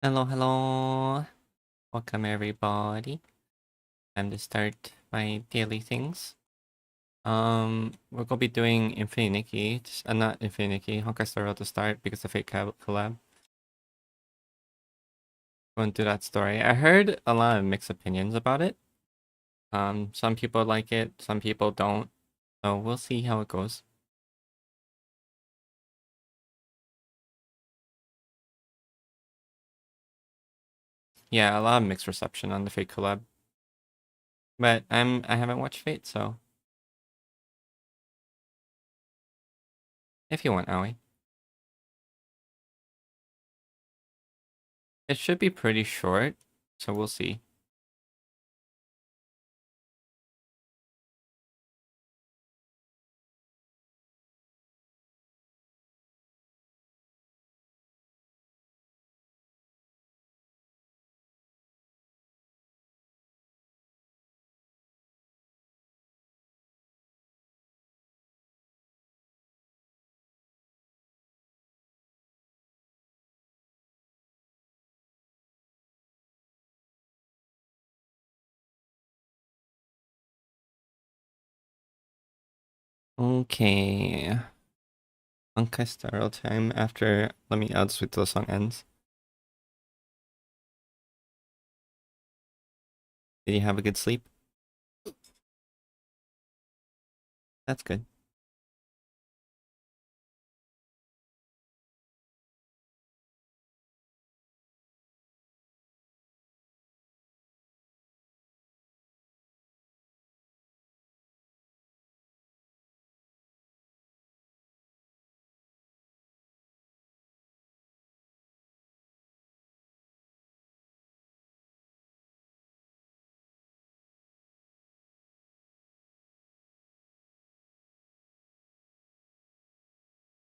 Hello, hello. Welcome everybody. Time to start my daily things. We're gonna be doing Infinity Nikki, not Infinity Nikki, Honkai Star Rail to start because of Fate collab. Going through that story. I heard a lot of mixed opinions about it. Some people like it, some people don't. So we'll see how it goes. Yeah, a lot of mixed reception on the Fate collab. But I haven't watched Fate, so if you want, Aoi. It should be pretty short, so we'll see. Okay. Honkai Star Rail time after. I'll just wait till the song ends. Did you have a good sleep? That's good.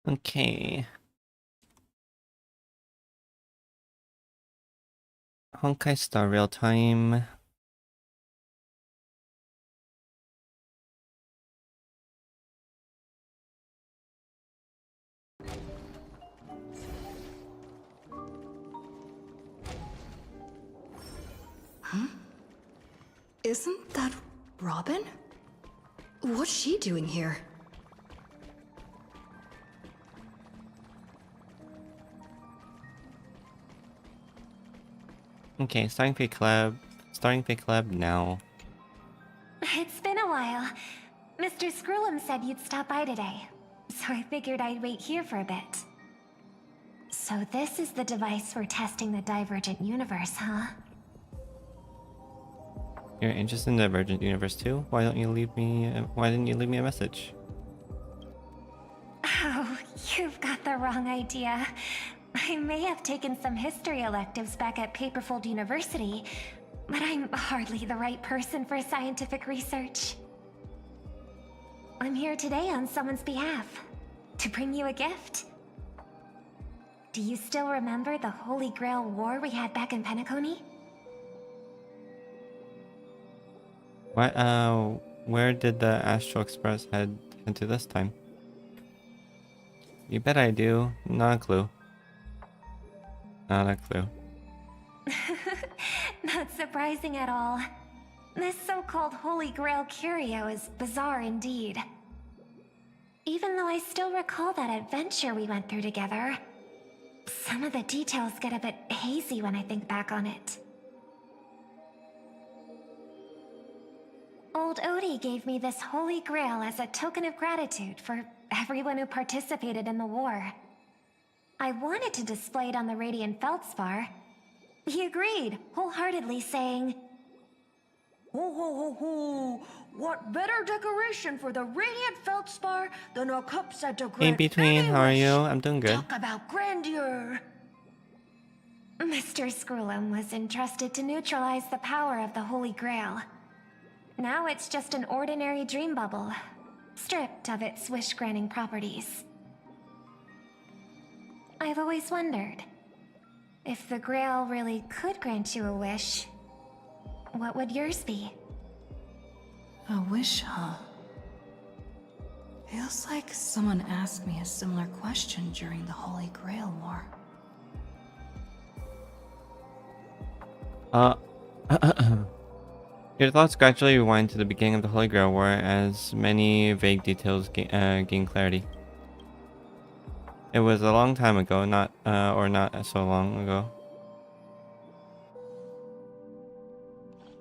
Okay. Honkai Star Rail time. Isn't that Robin? What's she doing here? Okay, starting Fate Club. Starting Fate Club now. It's been a while. Mr. Scrollum said you'd stop by today, so I figured I'd wait here for a bit. So this is the device for testing the Divergent Universe, huh? You're interested in the Divergent Universe too? Why didn't you leave me a message? Oh, you've got the wrong idea. I may have taken some history electives back at Paperfold University, but I'm hardly the right person for scientific research. I'm here today on someone's behalf, to bring you a gift. Do you still remember the Holy Grail War we had back in Penacony? What? Where did the Astral Express head into this time? You bet I do. Not a clue. Not a clue. Not surprising at all. This so-called Holy Grail curio is bizarre indeed. Even though I still recall that adventure we went through together, some of the details get a bit hazy when I think back on it. Old Odie gave me this Holy Grail as a token of gratitude for everyone who participated in the war. I wanted to display it on the Radiant Feldspar. He agreed, wholeheartedly saying, Ho ho ho ho! What better decoration for the Radiant Feldspar than a cup set to grant In between, any how are wish? you? I'm doing good. Talk about grandeur! Mr. Scrollum was entrusted to neutralize the power of the Holy Grail. Now it's just an ordinary dream bubble, stripped of its wish-granting properties. I've always wondered, if the Grail really could grant you a wish, what would yours be? A wish, huh? Feels like someone asked me a similar question during the Holy Grail War. Uh, your thoughts gradually rewind to the beginning of the Holy Grail War as many vague details gain clarity. It was a long time ago, not so long ago.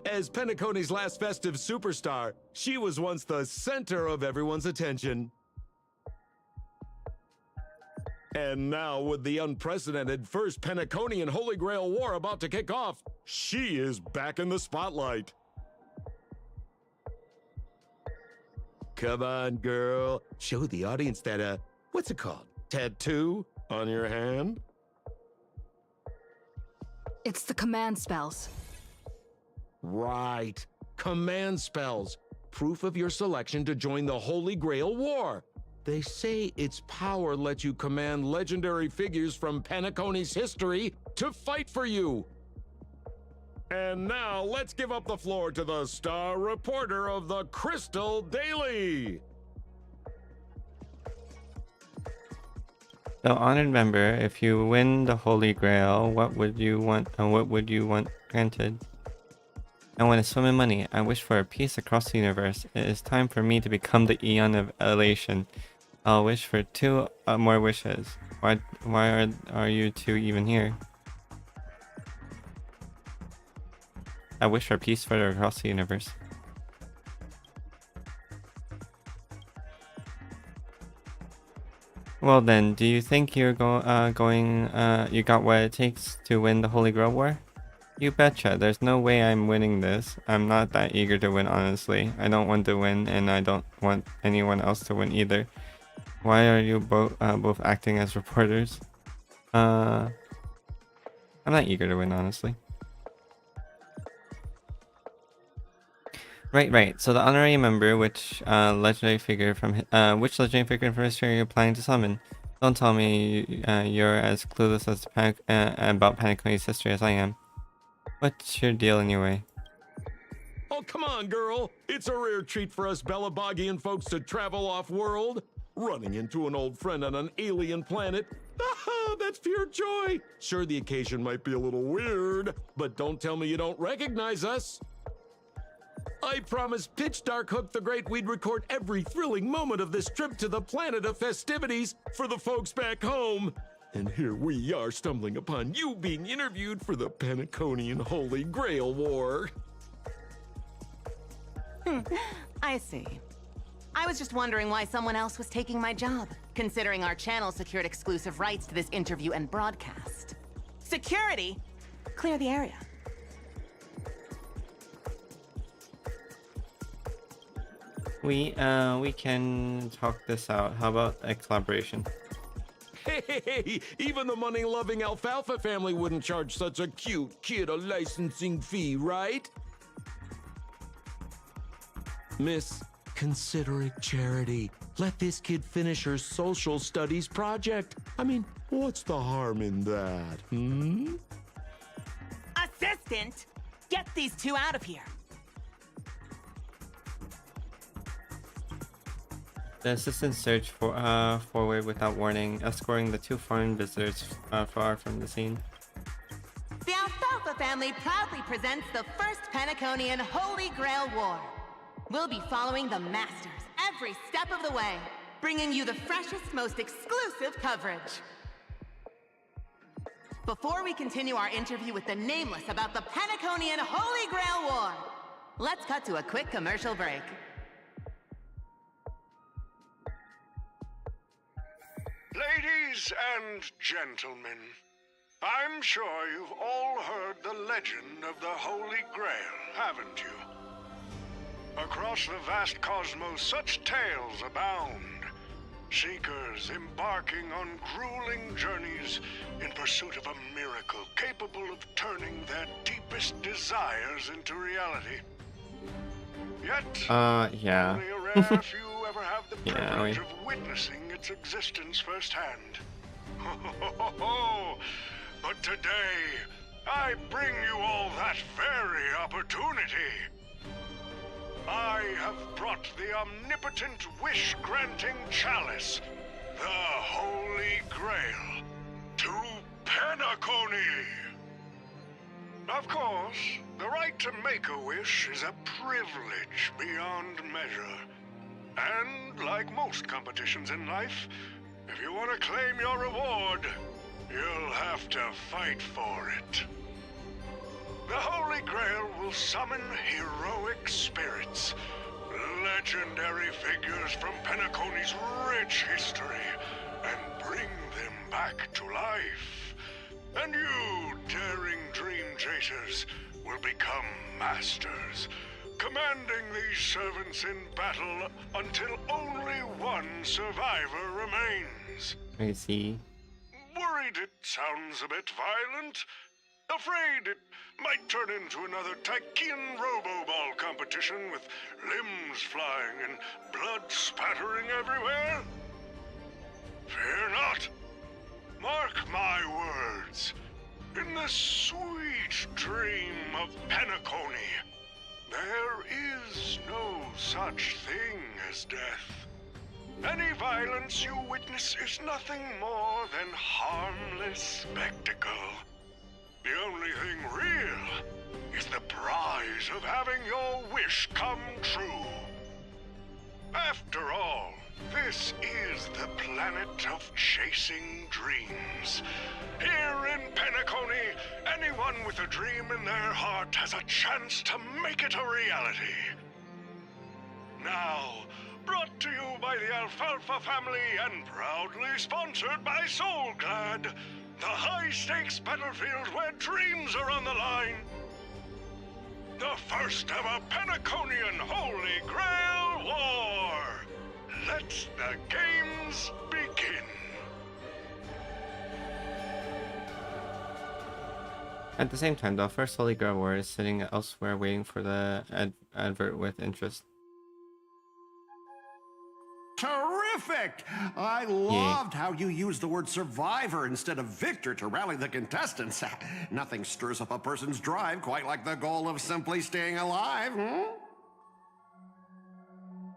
As Penacony's last festive superstar, she was once the center of everyone's attention. And now, with the unprecedented First Penaconian Holy Grail War about to kick off, she is back in the spotlight. Come on, girl. Show the audience that, what's it called? Tattoo on your hand? It's the command spells. Right. Command spells. Proof of your selection to join the Holy Grail War. They say its power lets you command legendary figures from Penacony's history to fight for you. And now, let's give up the floor to the star reporter of the Crystal Daily. So, honored member, if you win the Holy Grail, what would you want granted? I want to swim in money. I wish for a peace across the universe. It is time for me to become the Eon of Elation. I'll wish for 2 more wishes. Why are you 2 even here? I wish for peace further across the universe. Well then, do you think you're you got what it takes to win the Holy Grail War? You betcha. There's no way I'm winning this. I'm not that eager to win, honestly. I don't want to win, and I don't want anyone else to win either. Why are you both acting as reporters? I'm not eager to win, honestly. Right. So the honorary member, which legendary figure from history are you planning to summon? Don't tell me you're as clueless as about Penacony's history as I am. What's your deal anyway? Oh, come on, girl. It's a rare treat for us Belabogian folks to travel off-world. Running into an old friend on an alien planet. Ah, that's pure joy. Sure, the occasion might be a little weird, but don't tell me you don't recognize us. I promised Pitch Dark Hook the Great we'd record every thrilling moment of this trip to the planet of festivities for the folks back home. And here we are stumbling upon you being interviewed for the Penaconian Holy Grail War. I see. I was just wondering why someone else was taking my job, considering our channel secured exclusive rights to this interview and broadcast. Security? Clear the area. We can talk this out. How about a collaboration? Hey, even the money-loving Alfalfa family wouldn't charge such a cute kid a licensing fee, right? Miss, consider it charity. Let this kid finish her social studies project. I mean, what's the harm in that, Assistant! Get these 2 out of here! The assistant surged forward without warning, escorting the 2 foreign visitors far from the scene. The Alfalfa family proudly presents the first Penaconian Holy Grail War. We'll be following the Masters every step of the way, bringing you the freshest, most exclusive coverage. Before we continue our interview with the Nameless about the Penaconian Holy Grail War, let's cut to a quick commercial break. Ladies and gentlemen, I'm sure you've all heard the legend of the Holy Grail, haven't you? Across the vast cosmos, such tales abound. Seekers embarking on grueling journeys in pursuit of a miracle capable of turning their deepest desires into reality. Yet, yeah. only a rare few ever have the Yeah, privilege of witnessing its existence firsthand. But today, I bring you all that very opportunity. I have brought the omnipotent wish-granting chalice, the Holy Grail, to Penacony. Of course, the right to make a wish is a privilege beyond measure. And like most competitions in life, if you want to claim your reward, you'll have to fight for it. The Holy Grail will summon heroic spirits, legendary figures from Penacony's rich history, and bring them back to life. And you, daring dream chasers, will become masters, commanding these servants in battle until only one survivor remains. I see. Worried it sounds a bit violent? Afraid it might turn into another Tychean Robo-Ball competition with limbs flying and blood spattering everywhere? Fear not. Mark my words. In the sweet dream of Penacony, there is no such thing as death. Any violence you witness is nothing more than harmless spectacle. The only thing real is the prize of having your wish come true. After all, this is the planet of chasing dreams. Here in Penacony, anyone with a dream in their heart has a chance to make it a reality. Now, brought to you by the Alfalfa family and proudly sponsored by Soulglad, the high-stakes battlefield where dreams are on the line. The first ever Penaconian Holy Grail War. Let the games begin. At the same time, the first Holy Grail War is sitting elsewhere waiting for the advert with interest. Terrific! I loved how you used the word survivor instead of victor to rally the contestants. Nothing stirs up a person's drive quite like the goal of simply staying alive,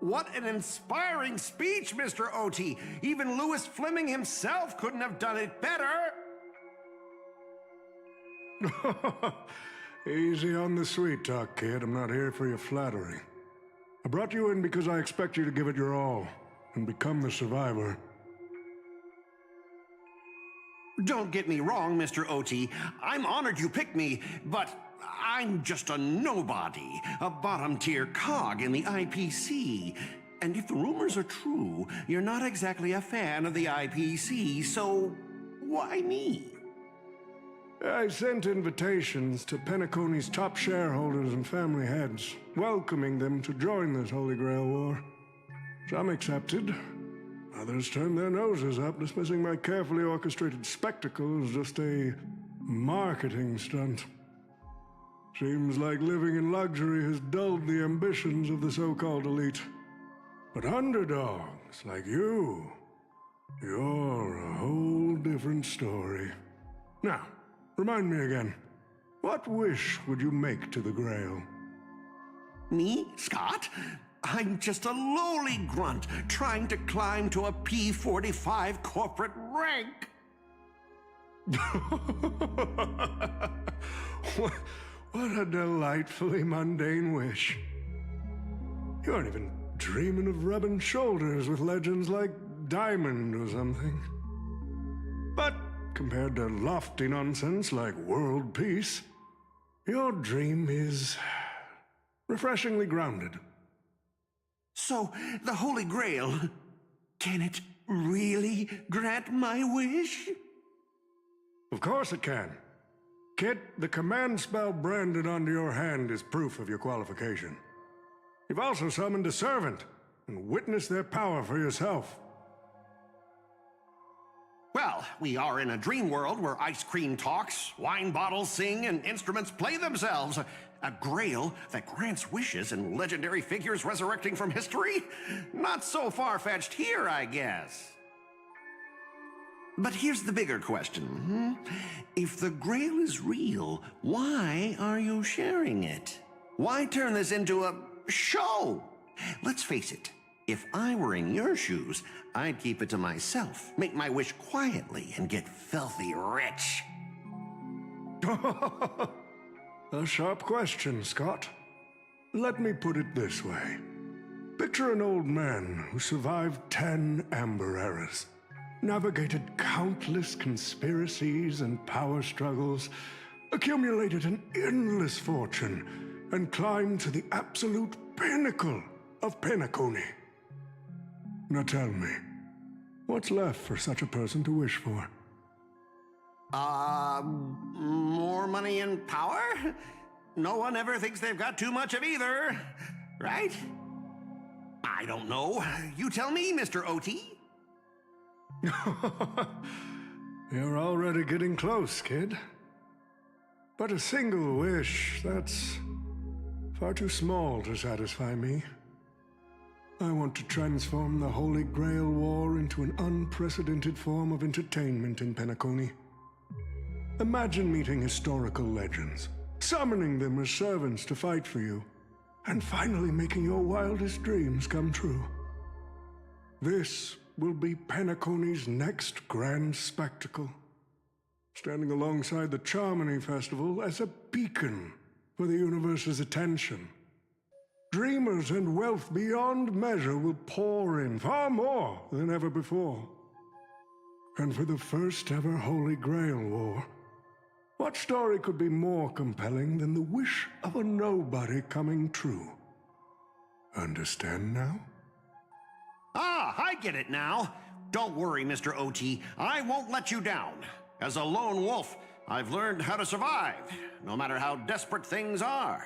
What an inspiring speech, Mr. OT. Even Louis Fleming himself couldn't have done it better. Easy on the sweet talk, kid. I'm not here for your flattery. I brought you in because I expect you to give it your all and become the survivor. Don't get me wrong, Mr. OT. I'm honored you picked me, but I'm just a nobody, a bottom-tier cog in the IPC. And if the rumors are true, you're not exactly a fan of the IPC, so why me? I sent invitations to Penacony's top shareholders and family heads, welcoming them to join this Holy Grail War. Some accepted. Others turned their noses up, dismissing my carefully orchestrated spectacle as just a marketing stunt. Seems like living in luxury has dulled the ambitions of the so-called elite. But underdogs like you, you're a whole different story. Now, remind me again, what wish would you make to the Grail? Me, Scott? I'm just a lowly grunt trying to climb to a P45 corporate rank. What a delightfully mundane wish. You aren't even dreaming of rubbing shoulders with legends like Diamond or something. But compared to lofty nonsense like world peace, your dream is refreshingly grounded. So, the Holy Grail, can it really grant my wish? Of course it can. Kit, the command spell branded onto your hand is proof of your qualification. You've also summoned a servant and witnessed their power for yourself. Well, we are in a dream world where ice cream talks, wine bottles sing, and instruments play themselves. A grail that grants wishes and legendary figures resurrecting from history? Not so far-fetched here, I guess. But here's the bigger question. If the grail is real, why are you sharing it? Why turn this into a show? Let's face it. If I were in your shoes, I'd keep it to myself, make my wish quietly, and get filthy rich. A sharp question, Scott. Let me put it this way. Picture an old man who survived 10 Amber Eras, navigated countless conspiracies and power struggles, accumulated an endless fortune, and climbed to the absolute pinnacle of Penacony. Now tell me, what's left for such a person to wish for? More money and power? No one ever thinks they've got too much of either, right? I don't know. You tell me, Mr. OT. You're already getting close, kid. But a single wish, that's far too small to satisfy me. I want to transform the Holy Grail War into an unprecedented form of entertainment in Penacony. Imagine meeting historical legends, summoning them as servants to fight for you, and finally making your wildest dreams come true. This will be Penacony's next grand spectacle, standing alongside the Charmony Festival as a beacon for the universe's attention. Dreamers and wealth beyond measure will pour in, far more than ever before. And for the first ever Holy Grail War, what story could be more compelling than the wish of a nobody coming true? Understand now? Ah, I get it now. Don't worry, Mr. OT. I won't let you down. As a lone wolf, I've learned how to survive, no matter how desperate things are.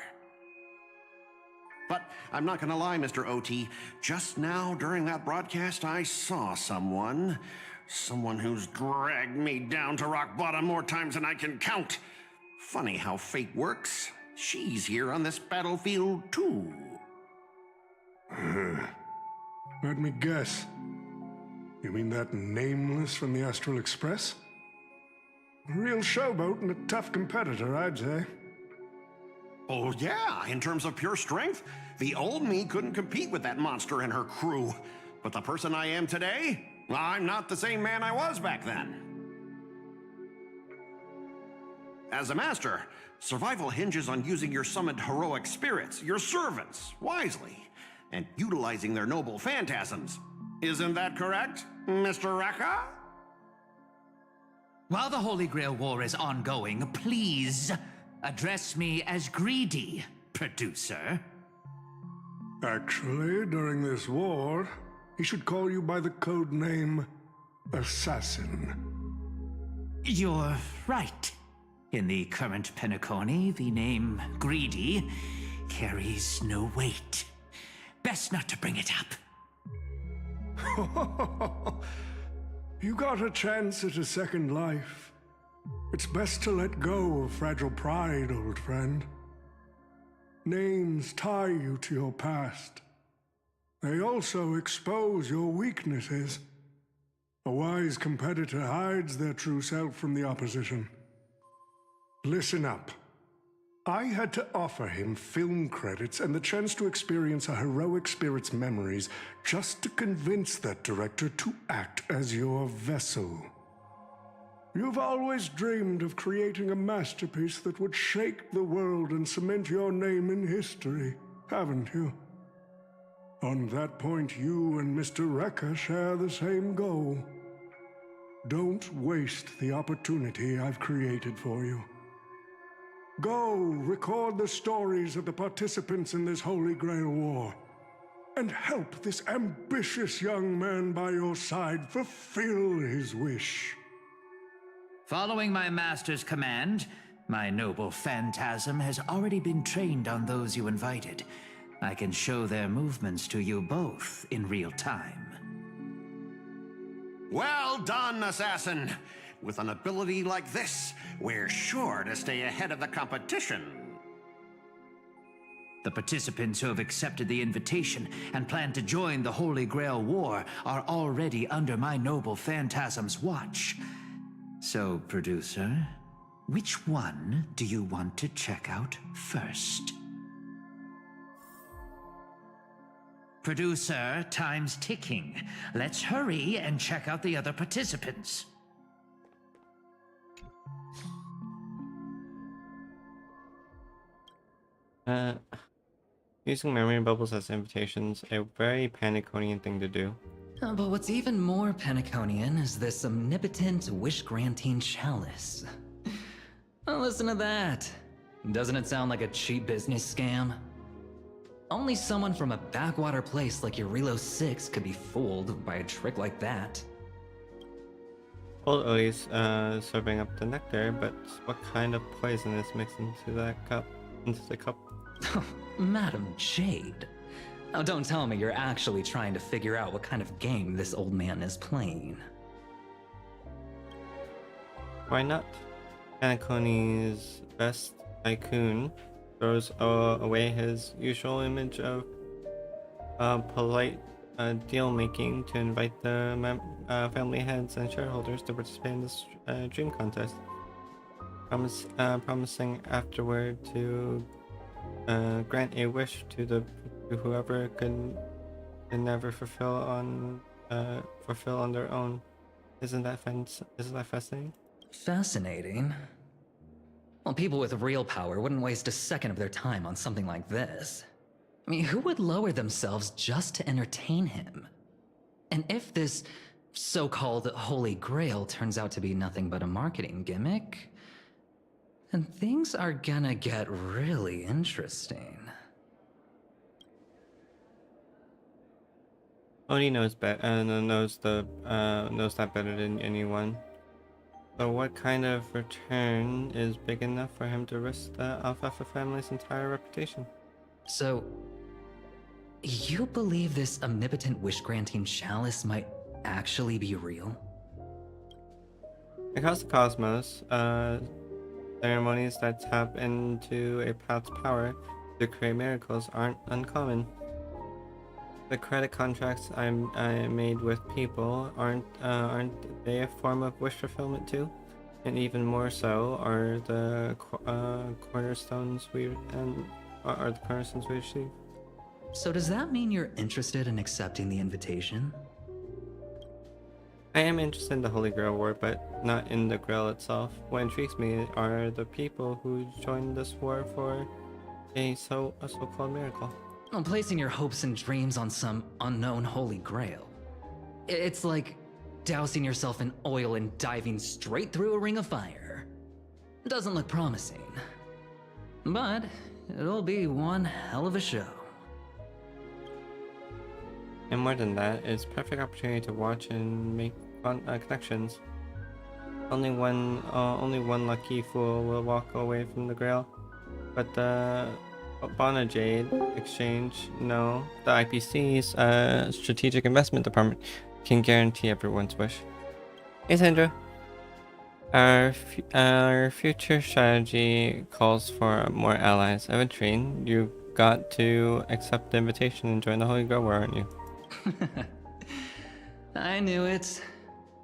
But I'm not gonna lie, Mr. OT. Just now, during that broadcast, I saw someone who's dragged me down to rock bottom more times than I can count. Funny how fate works. She's here on this battlefield, too. Let me guess. You mean that Nameless from the Astral Express? A real showboat and a tough competitor, I'd say. Oh, yeah, in terms of pure strength, the old me couldn't compete with that monster and her crew. But the person I am today, I'm not the same man I was back then. As a master, survival hinges on using your summoned heroic spirits, your servants, wisely, and utilizing their noble phantasms. Isn't that correct, Mr. Rekka? While the Holy Grail War is ongoing, please address me as Greedy, producer. Actually, during this war, he should call you by the code name Assassin. You're right. In the current Penacony, the name Greedy carries no weight. Best not to bring it up. You got a chance at a second life. It's best to let go of fragile pride, old friend. Names tie you to your past. They also expose your weaknesses. A wise competitor hides their true self from the opposition. Listen up. I had to offer him film credits and the chance to experience a heroic spirit's memories just to convince that director to act as your vessel. You've always dreamed of creating a masterpiece that would shake the world and cement your name in history, haven't you? On that point, you and Mr. Rekka share the same goal. Don't waste the opportunity I've created for you. Go record the stories of the participants in this Holy Grail War, and help this ambitious young man by your side fulfill his wish. Following my master's command, my noble phantasm has already been trained on those you invited. I can show their movements to you both in real time. Well done, Assassin! With an ability like this, we're sure to stay ahead of the competition. The participants who have accepted the invitation and plan to join the Holy Grail War are already under my noble phantasm's watch. So, producer, which one do you want to check out first? Producer, time's ticking. Let's hurry and check out the other participants. Using memory bubbles as invitations, a very Paniconian thing to do. But what's even more Paniconian is this omnipotent wish-granting chalice. Oh, listen to that. Doesn't it sound like a cheap business scam? Only someone from a backwater place like Eurilo 6 could be fooled by a trick like that. Old Odie's serving up the nectar, but what kind of poison is mixed into that cup? Into the cup? Madam Jade. Now don't tell me you're actually trying to figure out what kind of game this old man is playing. Why not? Paniconi's best tycoon throws away his usual image of polite deal making to invite the family heads and shareholders to participate in this dream contest, promising afterward to grant a wish to whoever could never fulfill on their own. Isn't that fascinating? Fascinating? Well, people with real power wouldn't waste a second of their time on something like this. I mean, who would lower themselves just to entertain him? And if this so-called Holy Grail turns out to be nothing but a marketing gimmick, then things are gonna get really interesting. Odie knows knows that better than anyone. So what kind of return is big enough for him to risk the Alfalfa family's entire reputation? So, you believe this omnipotent wish-granting chalice might actually be real? Across the cosmos, ceremonies that tap into a path's power to create miracles aren't uncommon. The credit contracts I made with people aren't they a form of wish fulfillment too? And even more so are the cornerstones we receive. So does that mean you're interested in accepting the invitation? I am interested in the Holy Grail War, but not in the Grail itself. What intrigues me are the people who joined this war for a so-called miracle. Well, placing your hopes and dreams on some unknown Holy Grail. It's like dousing yourself in oil and diving straight through a ring of fire. Doesn't look promising. But it'll be one hell of a show. And more than that, it's a perfect opportunity to watch and make connections. Only one lucky fool will walk away from the Grail, but the Bana Jade Exchange, no, the IPC's Strategic Investment Department can guarantee everyone's wish. Hey Sandra, our future strategy calls for more allies. Eventually, you got to accept the invitation and join the Holy Grail War, aren't you? I knew it.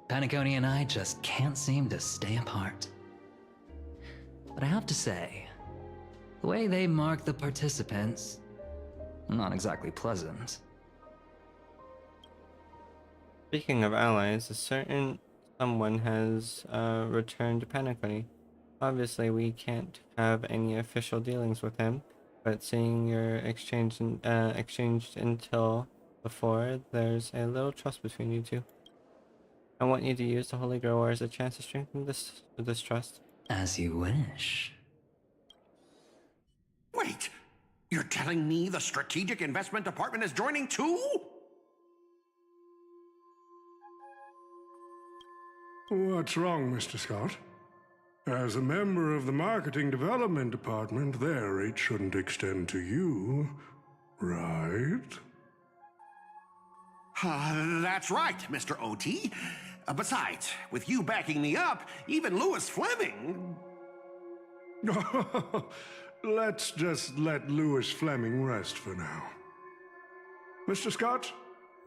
Paniconi and I just can't seem to stay apart. But I have to say, the way they mark the participants, not exactly pleasant. Speaking of allies, a certain someone has returned to Paniconi. Obviously, we can't have any official dealings with him, but seeing your exchanged intel before, there's a little trust between you two. I want you to use the Holy Grail War as a chance to strengthen this trust. As you wish. Wait, you're telling me the Strategic Investment Department is joining too? What's wrong, Mr. Scott? As a member of the Marketing Development Department, their reach shouldn't extend to you, right? That's right, Mr. OT. Besides, with you backing me up, even Louis Fleming... Let's just let Louis Fleming rest for now. Mr. Scott,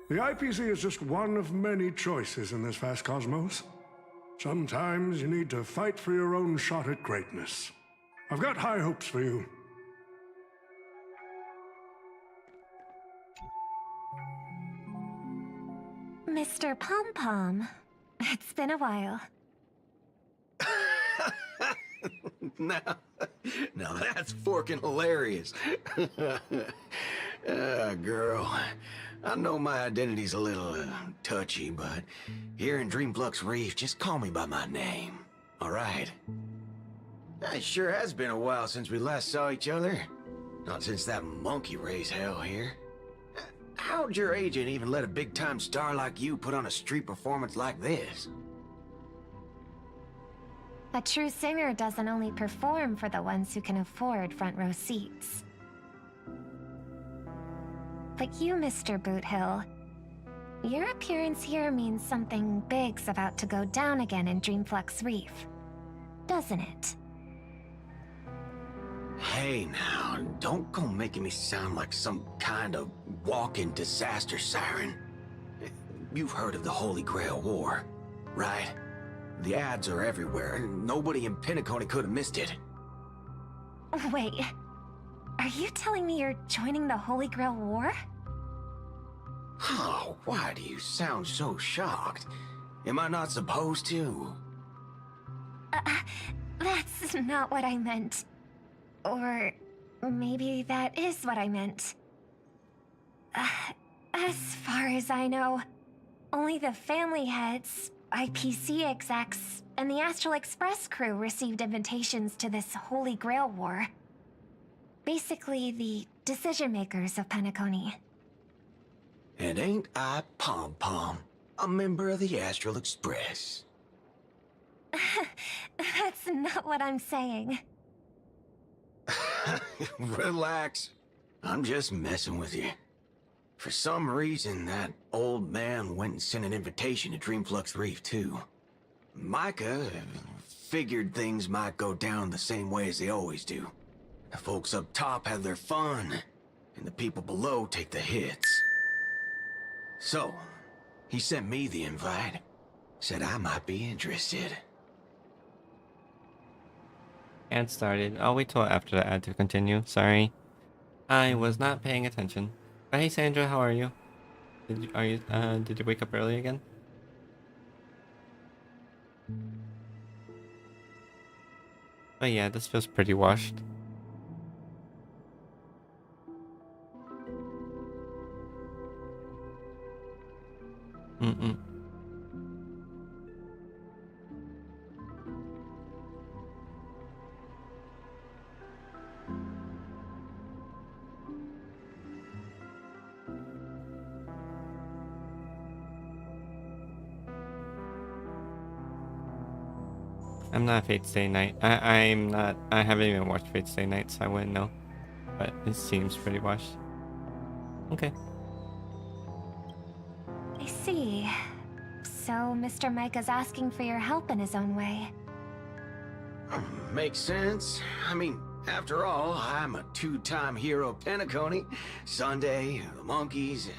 the IPC is just one of many choices in this vast cosmos. Sometimes you need to fight for your own shot at greatness. I've got high hopes for you. Mr. Pom Pom, it's been a while. Now, Now that's forking hilarious. Girl, I know my identity's a little touchy, but here in Dreamflux Reef, just call me by my name, all right? It sure has been a while since we last saw each other. Not since that monkey raised hell here. How'd your agent even let a big-time star like you put on a street performance like this? A true singer doesn't only perform for the ones who can afford front row seats. But you, Mr. Boothill, your appearance here means something big's about to go down again in Dreamflux Reef, doesn't it? Hey now, don't go making me sound like some kind of walking disaster siren. You've heard of the Holy Grail War, right? The ads are everywhere, and nobody in Penacony could have missed it. Wait, are you telling me you're joining the Holy Grail War? Oh, why do you sound so shocked? Am I not supposed to? That's not what I meant. Or maybe that is what I meant. As far as I know, only the family heads, IPC execs, and the Astral Express crew received invitations to this Holy Grail War. Basically, the decision makers of Penacony. And ain't I Pom Pom, a member of the Astral Express? That's not what I'm saying. Relax. I'm just messing with you. For some reason, that old man went and sent an invitation to Dreamflux Reef, too. Micah figured things might go down the same way as they always do. The folks up top have their fun, and the people below take the hits. So, he sent me the invite. Said I might be interested. Ad started. I'll wait till after the ad to continue. Sorry. I was not paying attention. But hey Sandra, how are you? Did you wake up early again? But yeah, this feels pretty washed. I'm not Fate Stay Night. I'm not. I haven't even watched Fate Stay Night, so I wouldn't know. But it seems pretty washed. Okay. I see. So Mr. Micah's asking for your help in his own way. Makes sense. I mean, after all, I'm a two-time hero of Penacony. Sunday, the monkeys.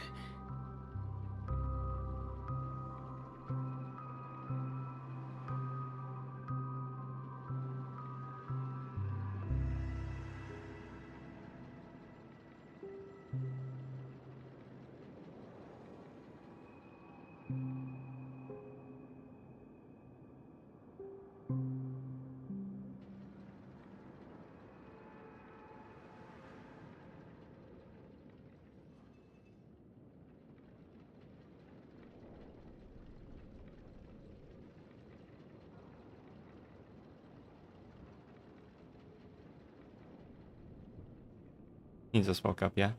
He just woke up, yeah.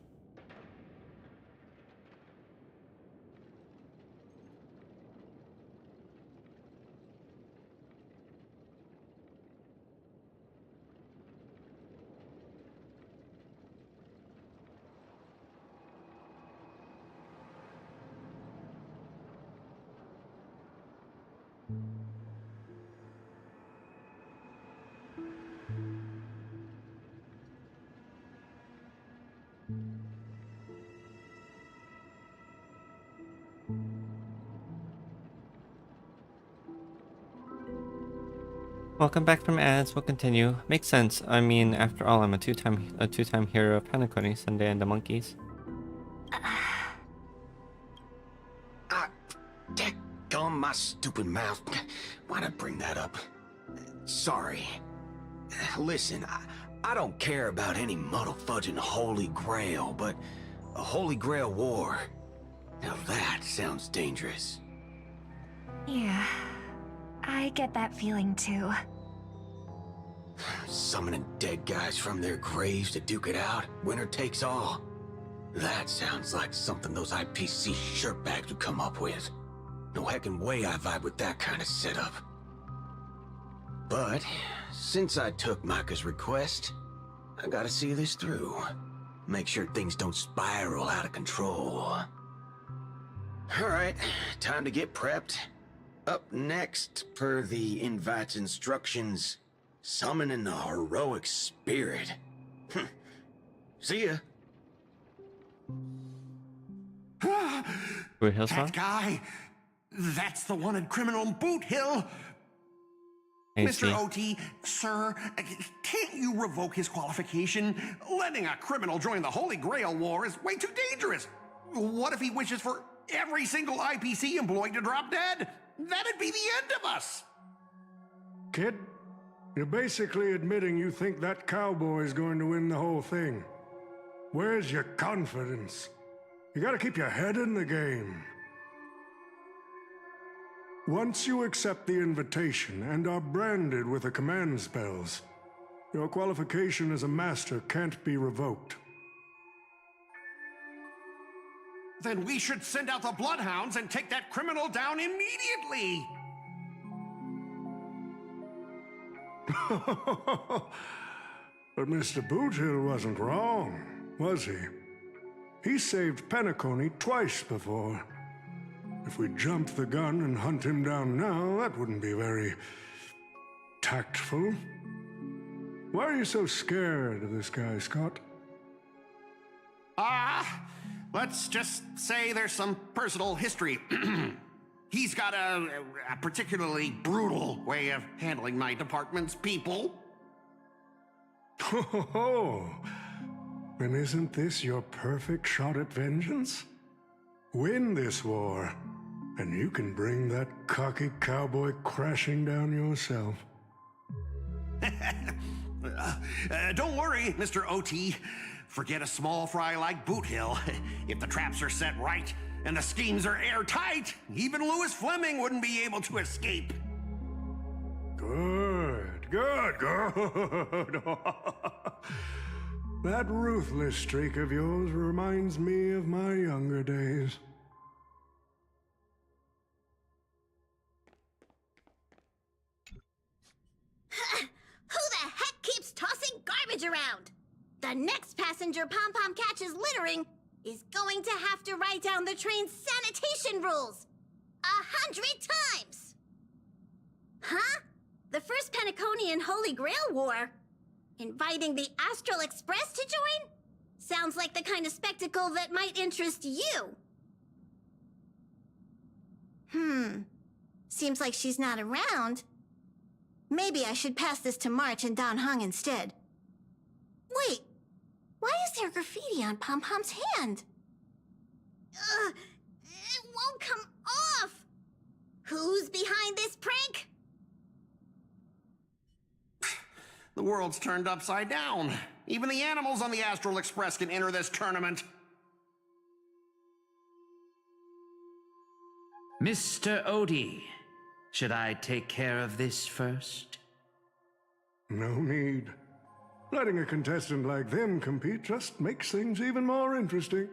Welcome back from ads. We'll continue. Makes sense. I mean, after all, I'm a two-time hero of Penacony, Sunday and the Monkeys. Daggone my stupid mouth. Why'd I bring that up? Sorry. Listen, I don't care about any muddle-fudging Holy Grail, but a Holy Grail War, now that sounds dangerous. Yeah, I get that feeling too. Summoning dead guys from their graves to duke it out, winner takes all. That sounds like something those IPC shirtbags would come up with. No heckin' way I vibe with that kind of setup. But, since I took Micah's request, I gotta see this through. Make sure things don't spiral out of control. Alright, time to get prepped. Up next, per the invite's instructions, summoning the heroic spirit. See ya. Boot Hill song? That guy, that's the wanted criminal in Boot Hill. I Mr. see. OT, sir, can't you revoke his qualification? Letting a criminal join the Holy Grail War is way too dangerous. What if he wishes for every single IPC employee to drop dead? That'd be the end of us. Kid, you're basically admitting you think that cowboy's going to win the whole thing. Where's your confidence? You gotta keep your head in the game. Once you accept the invitation and are branded with the command spells, your qualification as a master can't be revoked. Then we should send out the Bloodhounds and take that criminal down immediately. But Mr. Boothill wasn't wrong, was he? He saved Penacony twice before. If we jumped the gun and hunt him down now, that wouldn't be very tactful. Why are you so scared of this guy, Scott? Let's just say there's some personal history. He's got a particularly brutal way of handling my department's people. Oh, then isn't this your perfect shot at vengeance? Win this war, and you can bring that cocky cowboy crashing down yourself. Don't worry, Mr. OT. Forget a small fry like Boot Hill. If the traps are set right and the schemes are airtight, even Louis Fleming wouldn't be able to escape. Good. That ruthless streak of yours reminds me of my younger days. Who the heck keeps tossing garbage around? The next passenger Pom-Pom catches littering is going to have to write down the train's sanitation rules 100 times! Huh? The first Penaconian Holy Grail War? Inviting the Astral Express to join? Sounds like the kind of spectacle that might interest you. Seems like she's not around. Maybe I should pass this to March and Dan Heng instead. Wait, why is there graffiti on Pom-Pom's hand? It won't come off! Who's behind this prank? The world's turned upside down. Even the animals on the Astral Express can enter this tournament. Mr. Odie, should I take care of this first? No need. Letting a contestant like them compete just makes things even more interesting.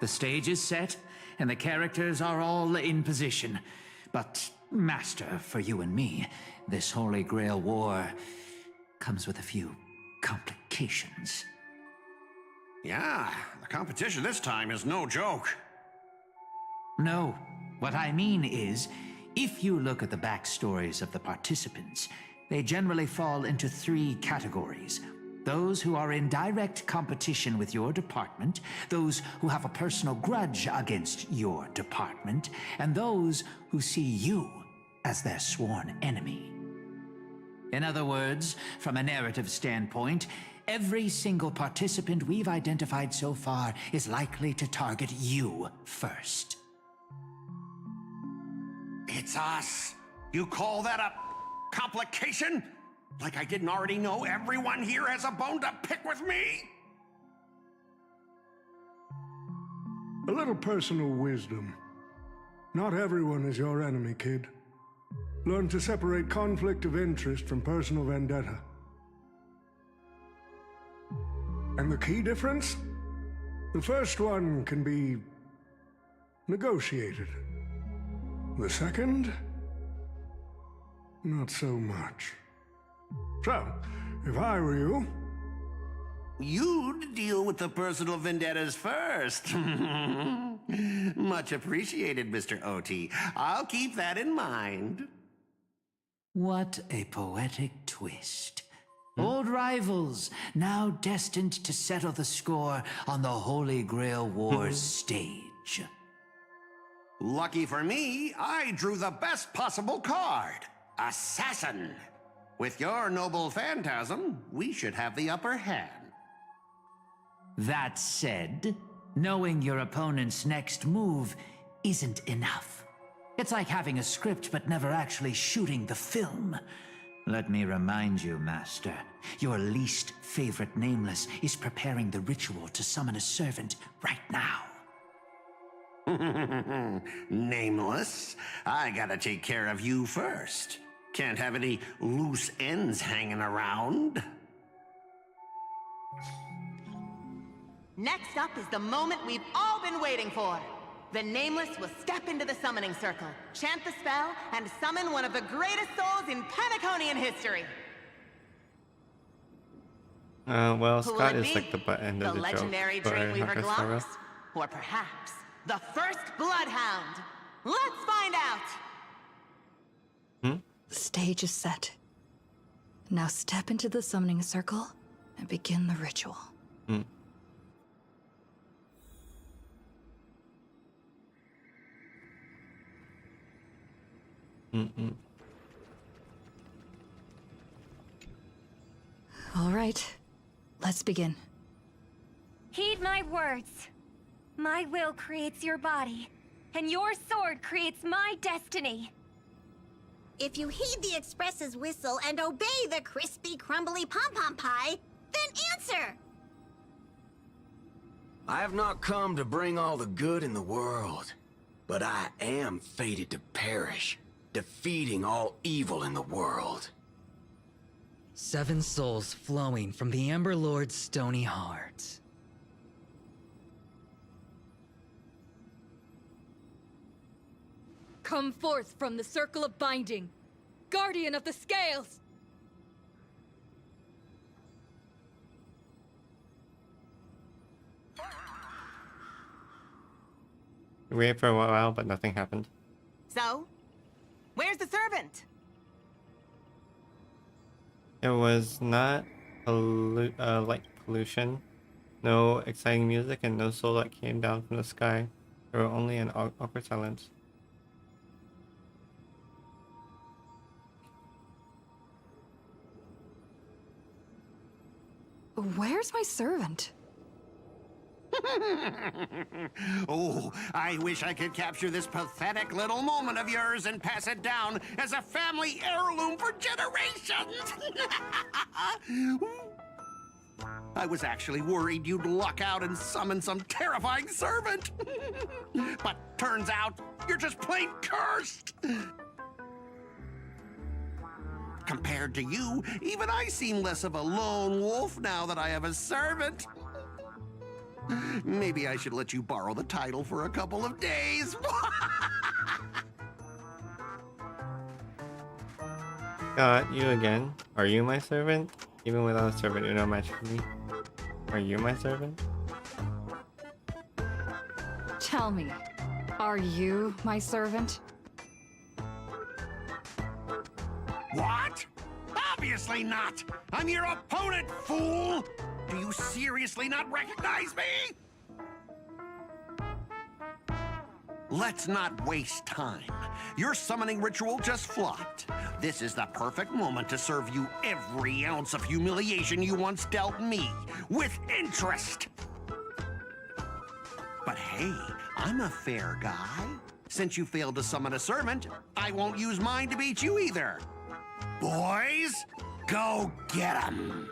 The stage is set, and the characters are all in position. But, Master, for you and me, this Holy Grail War comes with a few complications. Yeah, the competition this time is no joke. No, what I mean is, if you look at the backstories of the participants, they generally fall into 3 categories. Those who are in direct competition with your department, those who have a personal grudge against your department, and those who see you as their sworn enemy. In other words, from a narrative standpoint, every single participant we've identified so far is likely to target you first. It's us. You call that a complication? Like I didn't already know everyone here has a bone to pick with me? A little personal wisdom. Not everyone is your enemy, kid. Learn to separate conflict of interest from personal vendetta. And the key difference? The first one can be negotiated. The second? Not so much. So, if I were you... You'd deal with the personal vendettas first. Much appreciated, Mr. OT. I'll keep that in mind. What a poetic twist. Old rivals, now destined to settle the score on the Holy Grail Wars stage. Lucky for me, I drew the best possible card. Assassin. With your noble phantasm, we should have the upper hand. That said, knowing your opponent's next move isn't enough. It's like having a script but never actually shooting the film. Let me remind you, Master, your least favorite Nameless is preparing the ritual to summon a servant right now. Nameless, I gotta take care of you first. Can't have any loose ends hanging around. Next up is the moment we've all been waiting for. The Nameless will step into the summoning circle, chant the spell, and summon one of the greatest souls in Penaconian history. Well, Who will Scott it is be? like the butt end of The the joke. legendary for Dreamweaver Hakasura. Glocks? Or perhaps the first Bloodhound? Let's find out! The stage is set. Now step into the summoning circle and begin the ritual. All right, let's begin. Heed my words. My will creates your body, and your sword creates my destiny. If you heed the Express's whistle and obey the crispy, crumbly pom-pom pie, then answer! I have not come to bring all the good in the world, but I am fated to perish, defeating all evil in the world. 7 souls flowing from the Ember Lord's stony heart. Come forth from the circle of binding, guardian of the scales! We waited for a while, but nothing happened. So, where's the servant? It was not light pollution, no exciting music, and no soul that came down from the sky. There were only an awkward silence. Where's my servant? Oh, I wish I could capture this pathetic little moment of yours and pass it down as a family heirloom for generations. I was actually worried you'd luck out and summon some terrifying servant. But turns out you're just plain cursed. Compared to you, even I seem less of a lone wolf now that I have a servant. Maybe I should let you borrow the title for a couple of days. Scott, you again. Are you my servant? Even without a servant, you know my me. Are you my servant? Tell me, are you my servant? What? Obviously not! I'm your opponent, fool! Do you seriously not recognize me? Let's not waste time. Your summoning ritual just flopped. This is the perfect moment to serve you every ounce of humiliation you once dealt me, with interest. But hey, I'm a fair guy. Since you failed to summon a servant, I won't use mine to beat you either. Boys, go get 'em.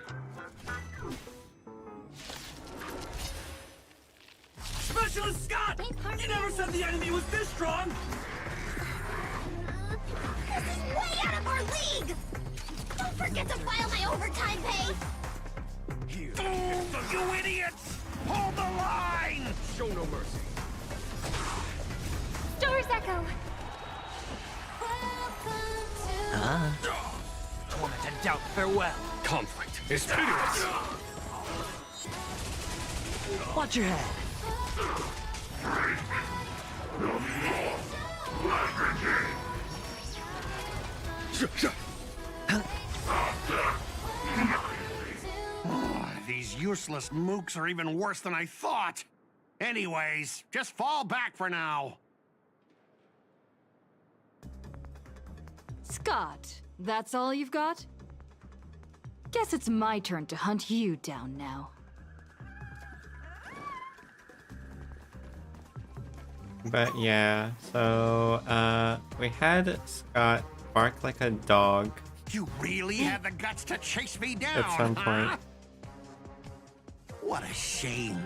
Specialist Scott! You never said the enemy was this strong! This is way out of our league! Don't forget to file my overtime pay! You idiots! Hold the line! Show no mercy. Stars Echo! Torment and doubt, farewell. Conflict is pitiless. Watch your head. These useless mooks are even worse than I thought. Anyways, just fall back for now. Scott, that's all you've got? Guess it's my turn to hunt you down now. But yeah, so we had Scott bark like a dog You really had the guts to chase me down, at some huh? point. What a shame.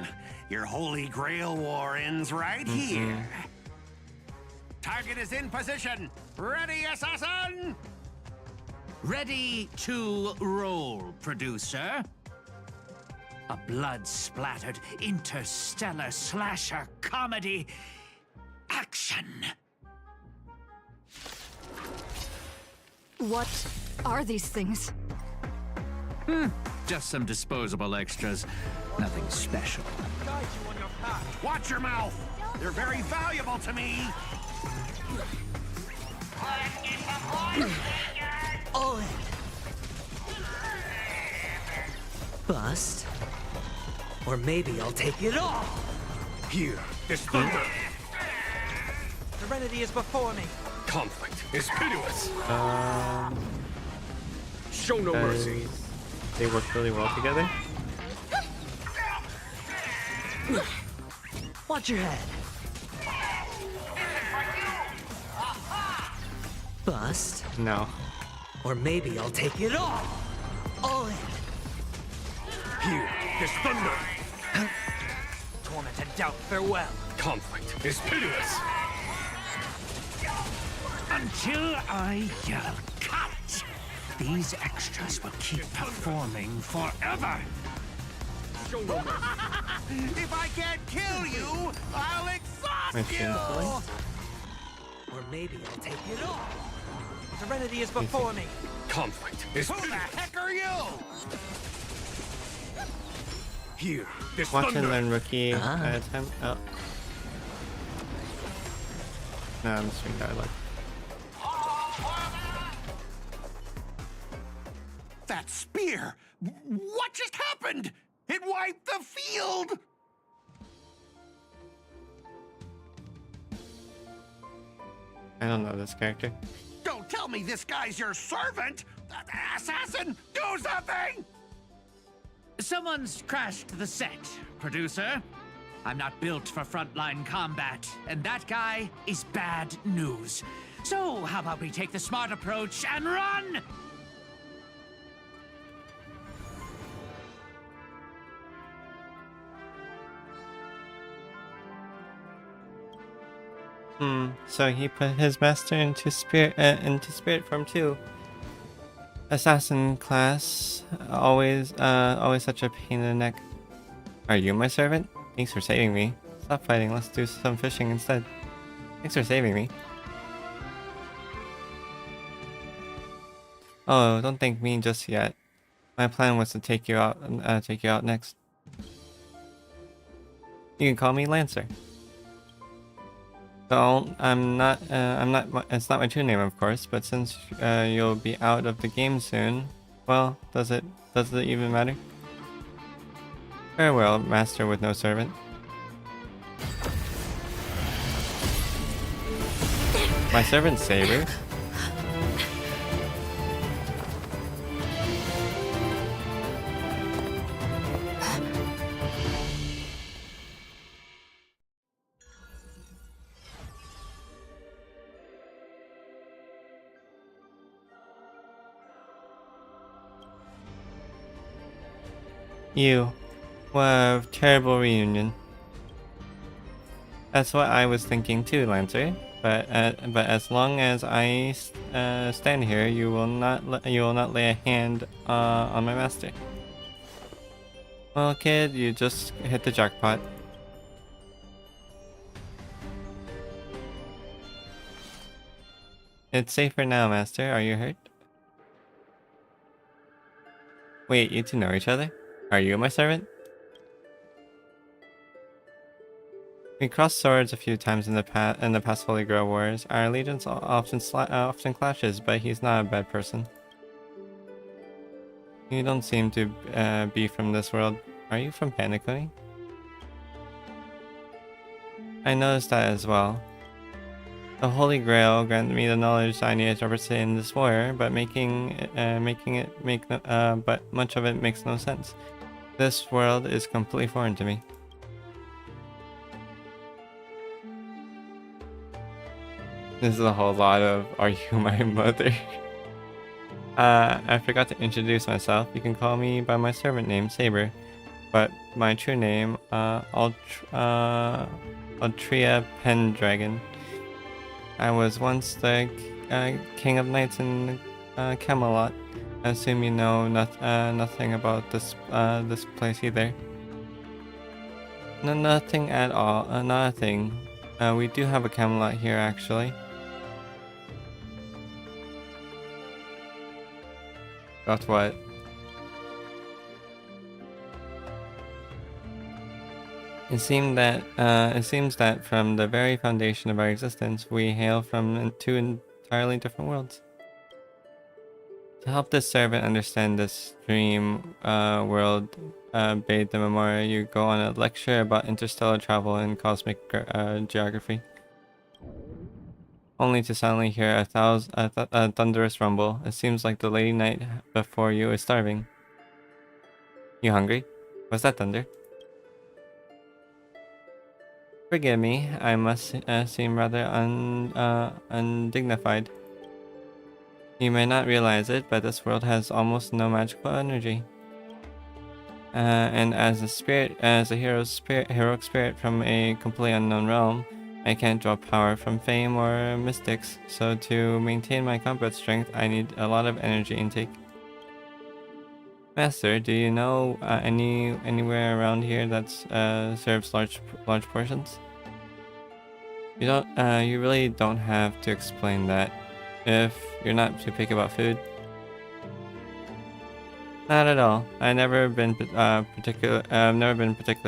Your Holy Grail war ends right here. Target is in position. Ready, assassin? Ready to roll, producer. A blood-splattered interstellar slasher comedy. Action! What are these things? Just some disposable extras. Nothing special. Watch your mouth. They're very valuable to me. All in. Bust. Or maybe I'll take it all. Here, this thunder. Serenity is before me. Conflict is pitiless. Show no mercy. They work really well together. Watch your head. Bust. No. Or maybe I'll take it all. All in. Here, this thunder. Torment and doubt, farewell. Conflict is pitiless. Until I yell cut, these extras will keep performing forever. Show no mercy. If I can't kill you, I'll exhaust Nice you. gameplay. Or maybe I'll take it all. Serenity is before me. Conflict is Who the pitiless. heck are you? Here, this Watch and thunder. learn rookie at a time. Oh. No, I'm just doing dialogue. That spear! What just happened? It wiped the field! I don't know this character. Don't tell me this guy's your servant! Assassin, do something! Someone's crashed the set, producer. I'm not built for frontline combat, and that guy is bad news. So, how about we take the smart approach and run? So he put his master into spirit form too. Assassin class, always such a pain in the neck. Are you my servant? Thanks for saving me. Stop fighting, let's do some fishing instead. Thanks for saving me. Oh, don't thank me just yet. My plan was to take you out next. You can call me Lancer. So it's not my true name, of course, but since you'll be out of the game soon, well, does it even matter? Farewell, master with no servant. My servant Saber. You. What a terrible reunion. That's what I was thinking too, Lancer. But as long as I stand here, you will not lay a hand on my master. Well, kid, you just hit the jackpot. It's safer now, master. Are you hurt? Wait, you two know each other? Are you my servant? We crossed swords a few times in the past Holy Grail Wars. Our allegiance often clashes, but he's not a bad person. You don't seem to be from this world. Are you from Penacony? I noticed that as well. The Holy Grail granted me the knowledge I needed to participate in this war, but but much of it makes no sense. This world is completely foreign to me. This is a whole lot of, are you my mother? I forgot to introduce myself. You can call me by my servant name, Saber. But my true name, Altria Pendragon. I was once the king of knights in Camelot. I assume you know nothing about this place either. No, nothing at all. Not a thing. We do have a Camelot here, actually. Got what? It seems that from the very foundation of our existence, we hail from two entirely different worlds. To help this servant understand this dream world, bade the Memoria you go on a lecture about interstellar travel and cosmic geography. Only to suddenly hear a thunderous rumble. It seems like the lady knight before you is starving. You hungry? Was that thunder? Forgive me, I must seem rather undignified. You may not realize it, but this world has almost no magical energy. And as a heroic spirit from a completely unknown realm, I can't draw power from fame or mystics, so to maintain my combat strength, I need a lot of energy intake. Master, do you know anywhere around here that serves large portions? You really don't have to explain that if you're not too picky about food. Not at all. I've never been particular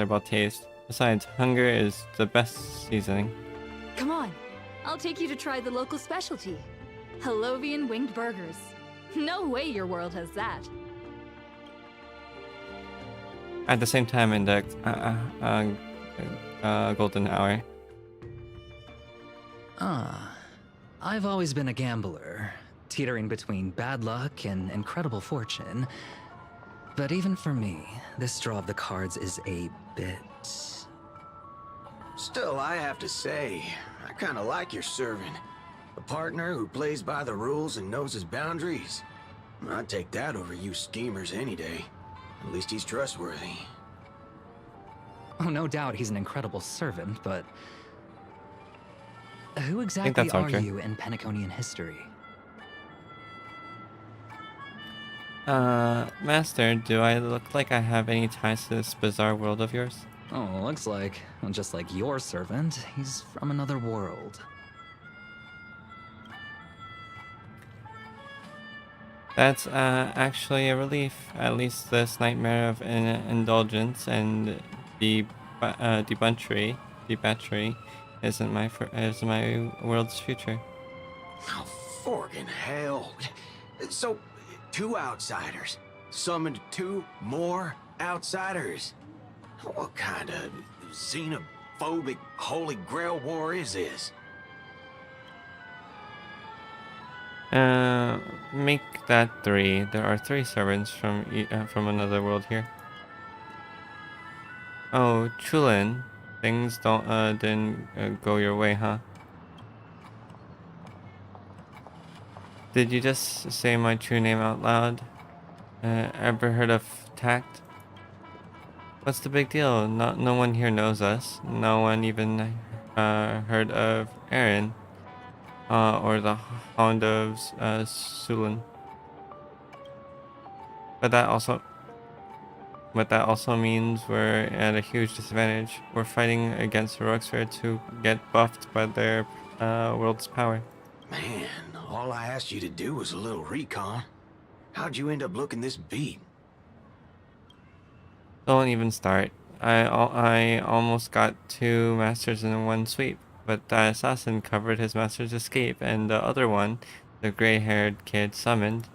about taste. Besides, hunger is the best seasoning. Come on, I'll take you to try the local specialty. Halovian winged burgers. No way your world has that. At the same time in the golden hour. I've always been a gambler, teetering between bad luck and incredible fortune. But even for me, this draw of the cards is a bit... Still, I have to say, I kinda like your servant. A partner who plays by the rules and knows his boundaries. I'd take that over you schemers any day. At least he's trustworthy. Oh, no doubt he's an incredible servant, but... Who exactly are you in Penaconian history? Master, do I look like I have any ties to this bizarre world of yours? Oh, looks like, well, just like your servant, he's from another world. That's actually a relief. At least this nightmare of indulgence and debauchery isn't my world's future. Oh, forkin' hell. So, 2 outsiders summoned 2 more outsiders. What kind of xenophobic Holy Grail war is this? Make that 3. There are 3 servants from another world here. Oh, Chulin, things didn't go your way, huh? Did you just say my true name out loud? Ever heard of tact? What's the big deal? No one here knows us. No one even heard of Aaron, or the Hound of Sulin. But that also means we're at a huge disadvantage. We're fighting against heroic spirits who get buffed by their world's power. Man, all I asked you to do was a little recon. How'd you end up looking this beat? Don't even start. I almost got 2 masters in one sweep, but the assassin covered his master's escape, and the other one, the gray-haired kid summoned.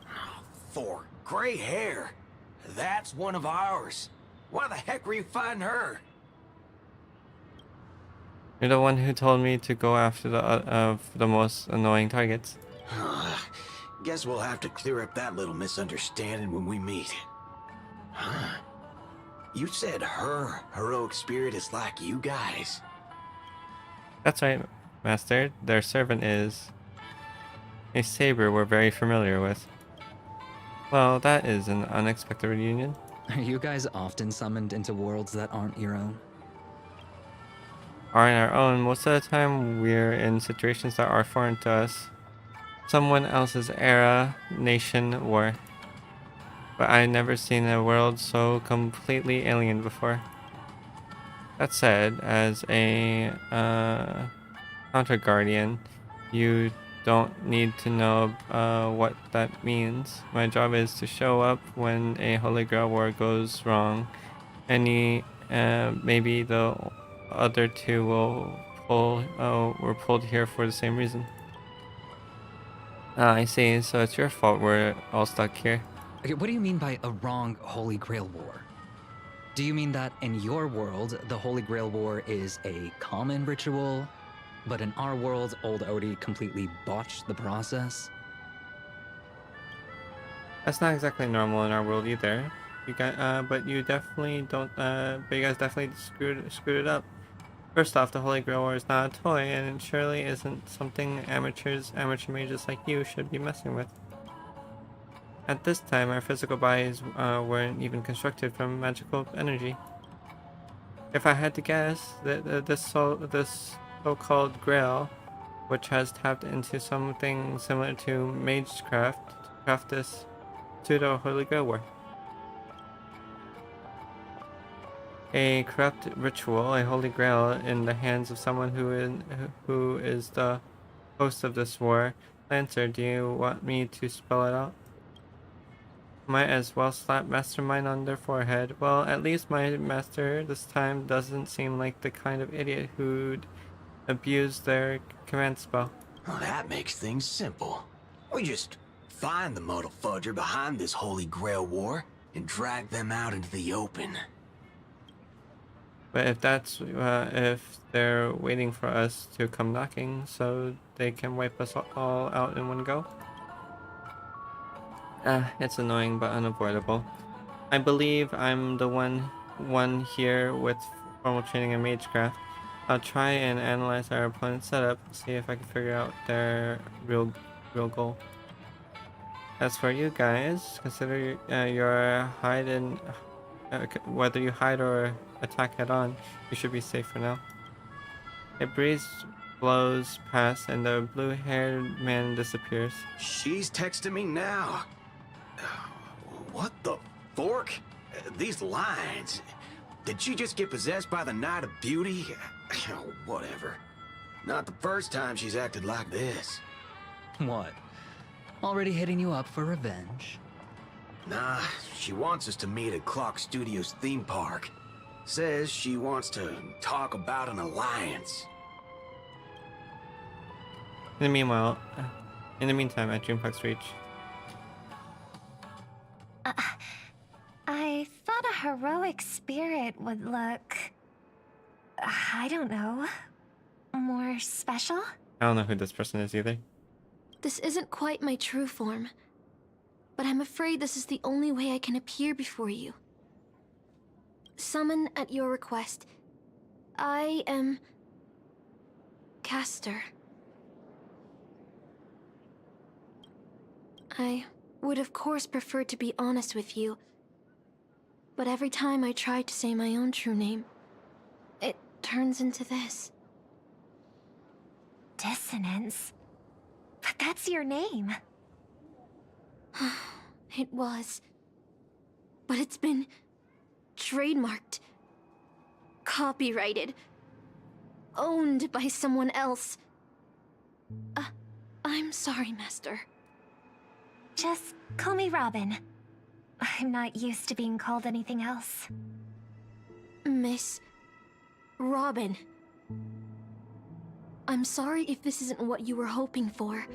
4 gray hair. That's one of ours. Why the heck were you fighting her? You're the one who told me to go after the most annoying targets. Guess we'll have to clear up that little misunderstanding when we meet. Huh? You said her heroic spirit is like you guys. That's right, Master. Their servant is a saber we're very familiar with. Well, that is an unexpected reunion. Are you guys often summoned into worlds that aren't your own? Aren't our own. Most of the time, we're in situations that are foreign to us. Someone else's era, nation, war. But I've never seen a world so completely alien before. That said, as a counter guardian, you don't need to know what that means. My job is to show up when a Holy Grail war goes wrong. Maybe the other 2 were pulled here for the same reason. I see. So it's your fault we're all stuck here. Okay, what do you mean by a wrong Holy Grail war? Do you mean that in your world, the Holy Grail war is a common ritual, but in our world, old Odie completely botched the process? That's not exactly normal in our world either. You guys, but you definitely don't. But you guys definitely screwed it up. First off, the Holy Grail War is not a toy, and it surely isn't something amateur mages like you should be messing with. At this time, our physical bodies weren't even constructed from magical energy. If I had to guess, this so-called Grail, which has tapped into something similar to magecraft, to craft this pseudo Holy Grail War. A corrupt ritual, a Holy Grail in the hands of someone who is the host of this war. Lancer, do you want me to spell it out? Might as well slap Mastermind on their forehead. Well, at least my master this time doesn't seem like the kind of idiot who'd abuse their command spell. Well, that makes things simple. We just find the Muddle Fudger behind this Holy Grail War and drag them out into the open. But if they're waiting for us to come knocking so they can wipe us all out in one go. It's annoying but unavoidable. I believe I'm the one here with formal training in magecraft. I'll try and analyze our opponent's setup, see if I can figure out their real goal. As for you guys, consider your hide and whether you hide or attack head on, you should be safe for now. A breeze blows past and the blue-haired man disappears. She's texting me now. What the fork? These lines. Did she just get possessed by the Knight of Beauty? Whatever. Not the first time she's acted like this. What? Already hitting you up for revenge? Nah, she wants us to meet at Clock Studios theme park. Says she wants to talk about an alliance. In the meantime, at Dreamplex Reach. I thought a heroic spirit would look... I don't know... more special? I don't know who this person is either. This isn't quite my true form, but I'm afraid this is the only way I can appear before you. Summon at your request. I am... Castor. I would of course prefer to be honest with you, but every time I try to say my own true name, it turns into this. Dissonance? But that's your name. It was. But it's been trademarked, copyrighted, owned by someone else. I'm sorry, Master. Just call me Robin. I'm not used to being called anything else. Miss Robin. I'm sorry if this isn't what you were hoping for.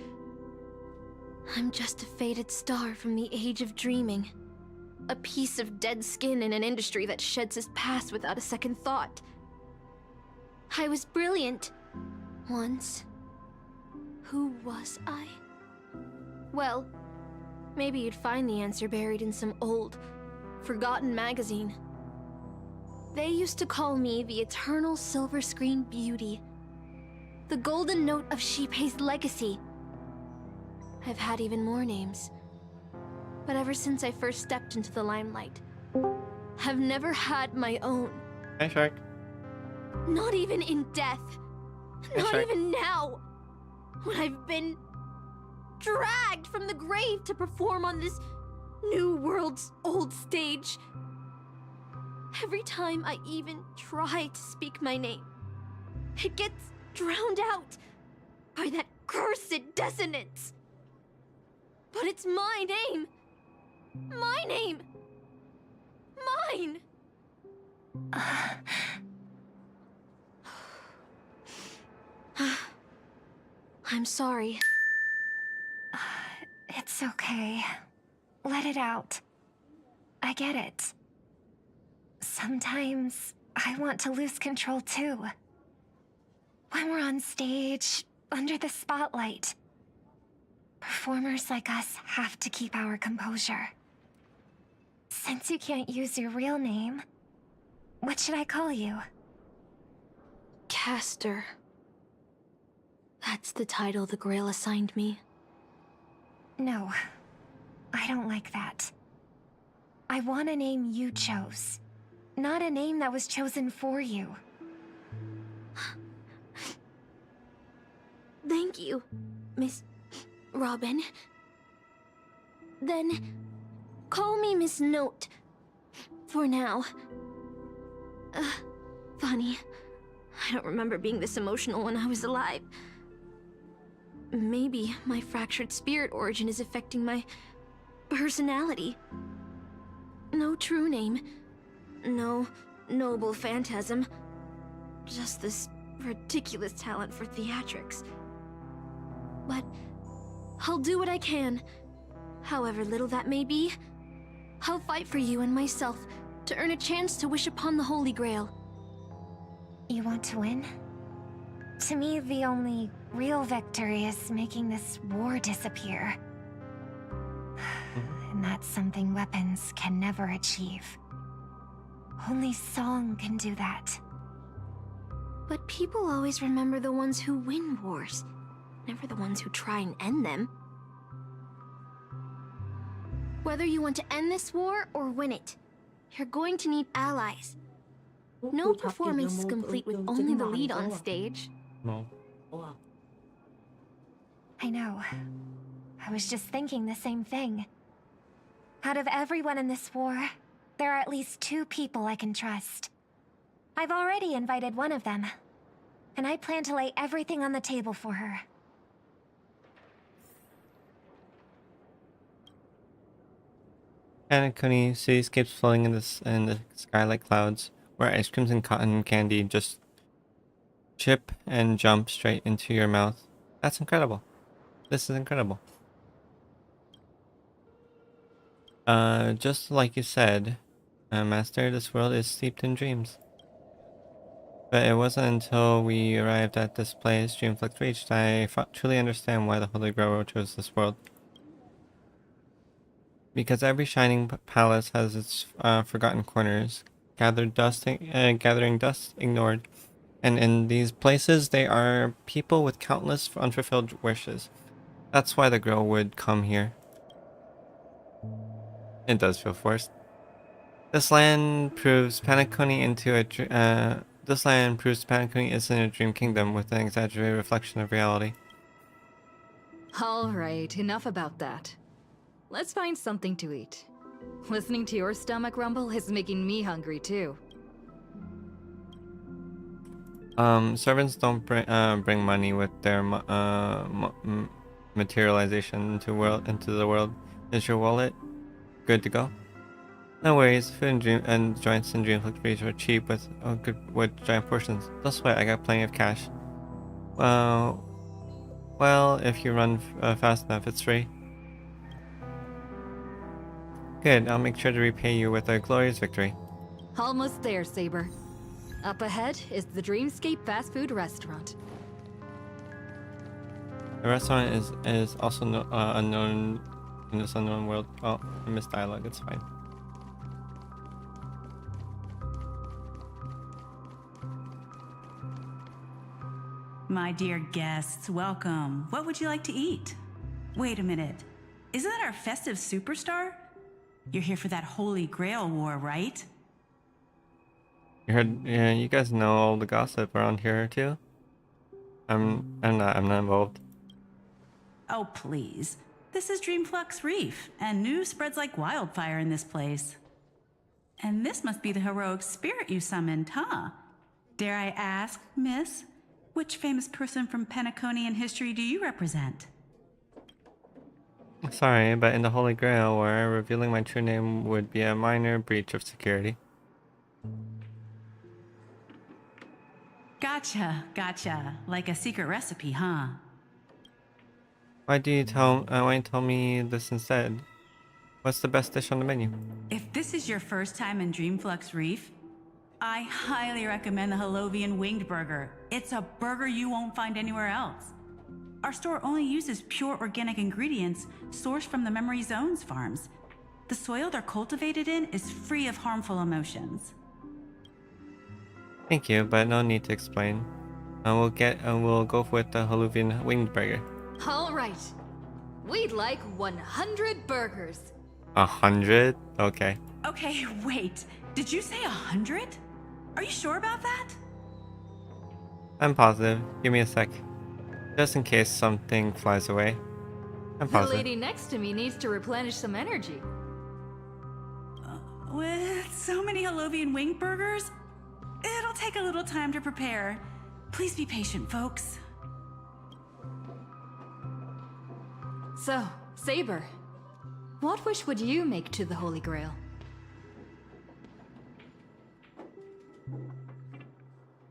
I'm just a faded star from the age of dreaming. A piece of dead skin in an industry that sheds its past without a second thought. I was brilliant. Once. Who was I? Well, maybe you'd find the answer buried in some old, forgotten magazine. They used to call me the Eternal Silver Screen Beauty. The Golden Note of Shipei's legacy. I've had even more names. But ever since I first stepped into the limelight, I've never had my own. Hi, Shark. Not even in death. Hi, Not Shark. even now. When I've been dragged from the grave to perform on this new world's old stage. Every time I even try to speak my name, it gets drowned out by that cursed dissonance. But it's my name. My name. Mine. I'm sorry. It's okay. Let it out. I get it. Sometimes I want to lose control too. When we're on stage, under the spotlight, performers like us have to keep our composure. Since you can't use your real name, what should I call you? Castor. That's the title the Grail assigned me. No, I don't like that. I want a name you chose, not a name that was chosen for you. Thank you, Miss Robin. Then, call me Miss Note. For now. Funny. I don't remember being this emotional when I was alive. Maybe my fractured spirit origin is affecting my personality. No true name. No noble phantasm. Just this ridiculous talent for theatrics. But I'll do what I can. However little that may be, I'll fight for you and myself to earn a chance to wish upon the Holy Grail. You want to win? To me, the only real victory is making this war disappear. And that's something weapons can never achieve. Only song can do that. But people always remember the ones who win wars, never the ones who try and end them. Whether you want to end this war or win it, you're going to need allies. No performance is complete with only the lead on stage. No. I know. I was just thinking the same thing. Out of everyone in this war, there are at least 2 people I can trust. I've already invited one of them, and I plan to lay everything on the table for her. Penacony cityscapes floating in the sky like clouds, where ice creams and cotton candy just chip and jump straight into your mouth. That's incredible. This is incredible. Just like you said, Master, this world is steeped in dreams. But it wasn't until we arrived at this place, Dreamflux reached, I truly understand why the Holy Grail chose this world. Because every shining palace has its forgotten corners, gathering dust ignored. And in these places, they are people with countless unfulfilled wishes. That's why the girl would come here. It does feel forced. This land proves Penacony isn't a dream kingdom with an exaggerated reflection of reality. Alright, enough about that. Let's find something to eat. Listening to your stomach rumble is making me hungry too. Servants don't bring money with their materialization into the world. Is your wallet good to go? No worries. Food and joints in Dreamflux Reach are cheap with giant portions. Don't sweat. I got plenty of cash. Well, if you run fast enough, it's free. Good. I'll make sure to repay you with a glorious victory. Almost there, Saber. Up ahead is the Dreamscape fast food restaurant. The restaurant is also unknown in this unknown world. Oh, I missed dialogue. It's fine. My dear guests, welcome. What would you like to eat? Wait a minute. Isn't that our festive superstar? You're here for that Holy Grail War, right? Yeah, you guys know all the gossip around here too. I'm not involved. Oh, please. This is Dreamflux Reef, and news spreads like wildfire in this place. And this must be the heroic spirit you summoned, huh? Dare I ask, miss, which famous person from Penaconian history do you represent? Sorry, but in the Holy Grail War, revealing my true name would be a minor breach of security. Gotcha. Like a secret recipe, huh? Why don't you tell me this instead? What's the best dish on the menu? If this is your first time in Dreamflux Reef, I highly recommend the Halovian Winged Burger. It's a burger you won't find anywhere else. Our store only uses pure organic ingredients sourced from the Memory Zones farms. The soil they're cultivated in is free of harmful emotions. Thank you, but no need to explain. We'll go with the Halovian Winged Burger. Alright. We'd like 100 burgers. 100? Okay. Okay, wait. Did you say 100? Are you sure about that? I'm positive. Give me a sec. Just in case something flies away. I'm The positive. lady next to me needs to replenish some energy. With so many Halovian Winged Burgers, it'll take a little time to prepare. Please be patient, folks. So, Saber, what wish would you make to the Holy Grail?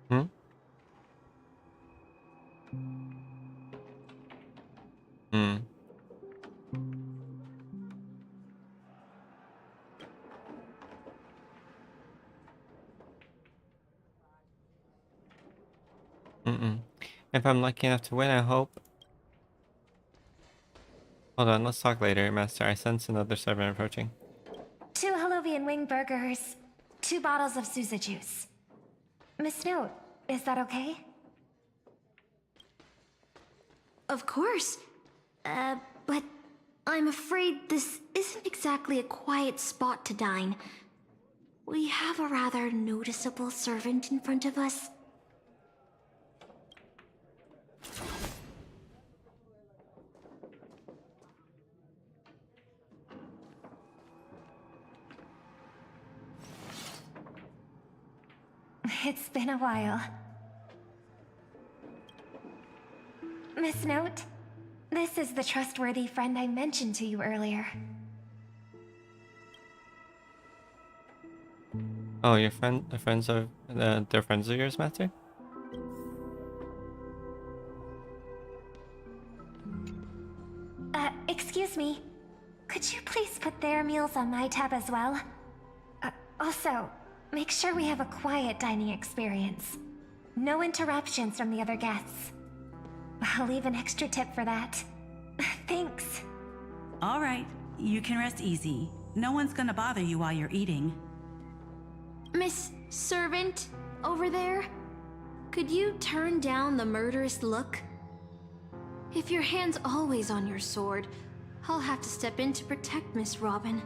Hmm? Hmm. If I'm lucky enough to win, I hope. Hold on, let's talk later, Master. I sense another servant approaching. 2 Halovian Wing Burgers, 2 bottles of Sousa juice. Miss Note, is that okay? Of course. But I'm afraid this isn't exactly a quiet spot to dine. We have a rather noticeable servant in front of us. It's been a while. Miss Note, this is the trustworthy friend I mentioned to you earlier. Oh, your friend, they're friends of yours, Master? Excuse me. Could you please put their meals on my tab as well? Also, make sure we have a quiet dining experience. No interruptions from the other guests. I'll leave an extra tip for that. Thanks. All right, you can rest easy. No one's gonna bother you while you're eating. Miss Servant, over there? Could you turn down the murderous look? If your hand's always on your sword, I'll have to step in to protect Miss Robin.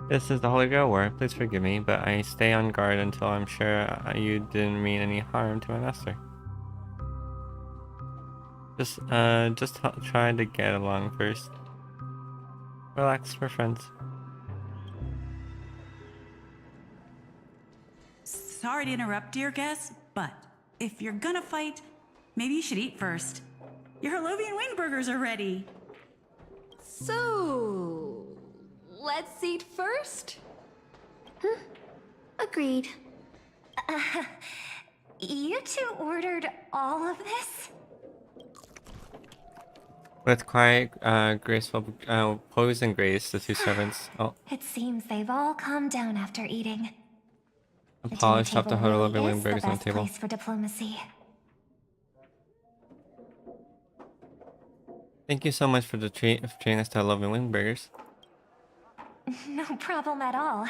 This is the Holy Grail War. Please forgive me, but I stay on guard until I'm sure you didn't mean any harm to my master. Just try to get along first. Relax, we're friends. Sorry to interrupt, dear guest, but if you're gonna fight, maybe you should eat first. Your Harlovian wing burgers are ready. So, let's eat first? Agreed. You two ordered all of this? With quiet, graceful pose and grace, the two servants It seems they've all calmed down after eating. polished up the table Harlovian really wing is the burgers on the best table. place for diplomacy. Thank you so much for the treat of treating us to Harlovian wing burgers. No problem at all.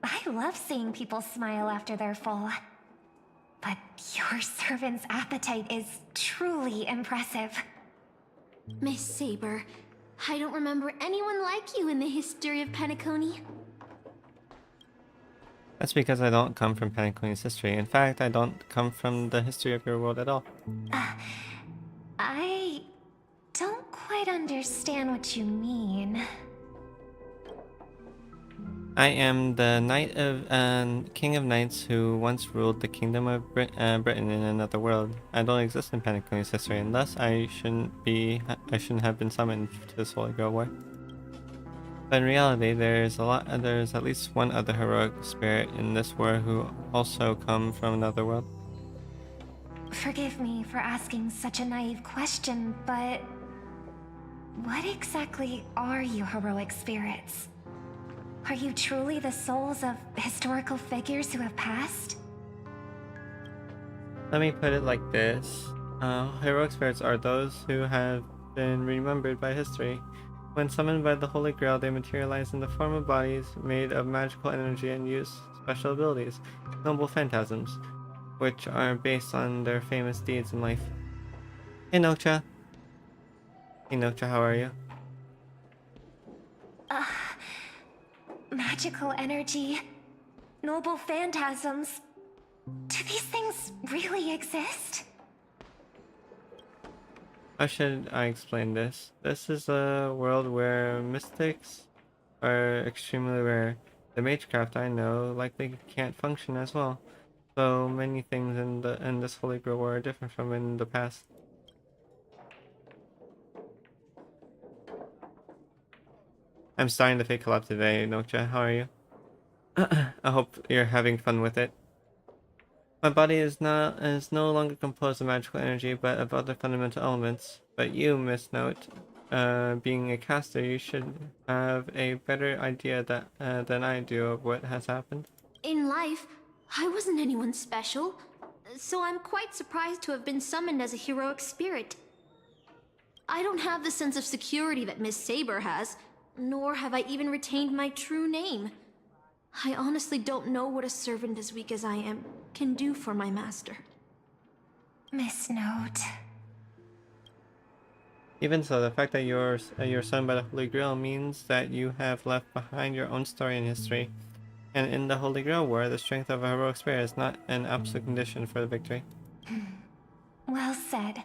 I love seeing people smile after they're full. But your servant's appetite is truly impressive. Miss Saber, I don't remember anyone like you in the history of Penacony. That's because I don't come from Penacony's history. In fact, I don't come from the history of your world at all. I don't quite understand what you mean. I am the knight of king of knights who once ruled the kingdom of Britain in another world. I don't exist in Penacony's history, and thus I shouldn't have been summoned to this Holy Grail War. But in reality, there's at least one other heroic spirit in this war who also come from another world. Forgive me for asking such a naive question, but what exactly are you heroic spirits? Are you truly the souls of historical figures who have passed? Let me put it like this. Heroic spirits are those who have been remembered by history. When summoned by the Holy Grail, they materialize in the form of bodies made of magical energy and use special abilities, noble phantasms, which are based on their famous deeds in life. Hey Nokcha. Hey Nokcha, how are you? Magical energy, noble phantasms. Do these things really exist? How should I explain this? This is a world where mystics are extremely rare. The magecraft I know likely can't function as well. So many things in this Holy Grail War are different from in the past. I'm starting to fake collab today, Nokcha. How are you? I hope you're having fun with it. My body is no longer composed of magical energy, but of other fundamental elements. But you, Miss Note, being a caster, you should have a better idea than I do of what has happened. In life, I wasn't anyone special, so I'm quite surprised to have been summoned as a heroic spirit. I don't have the sense of security that Miss Saber has, nor have I even retained my true name. I honestly don't know what a servant as weak as I am can do for my master. Miss Note. Even so, the fact that you're summoned by the Holy Grail means that you have left behind your own story and history. And in the Holy Grail War, the strength of a heroic spirit is not an absolute condition for the victory. Well said.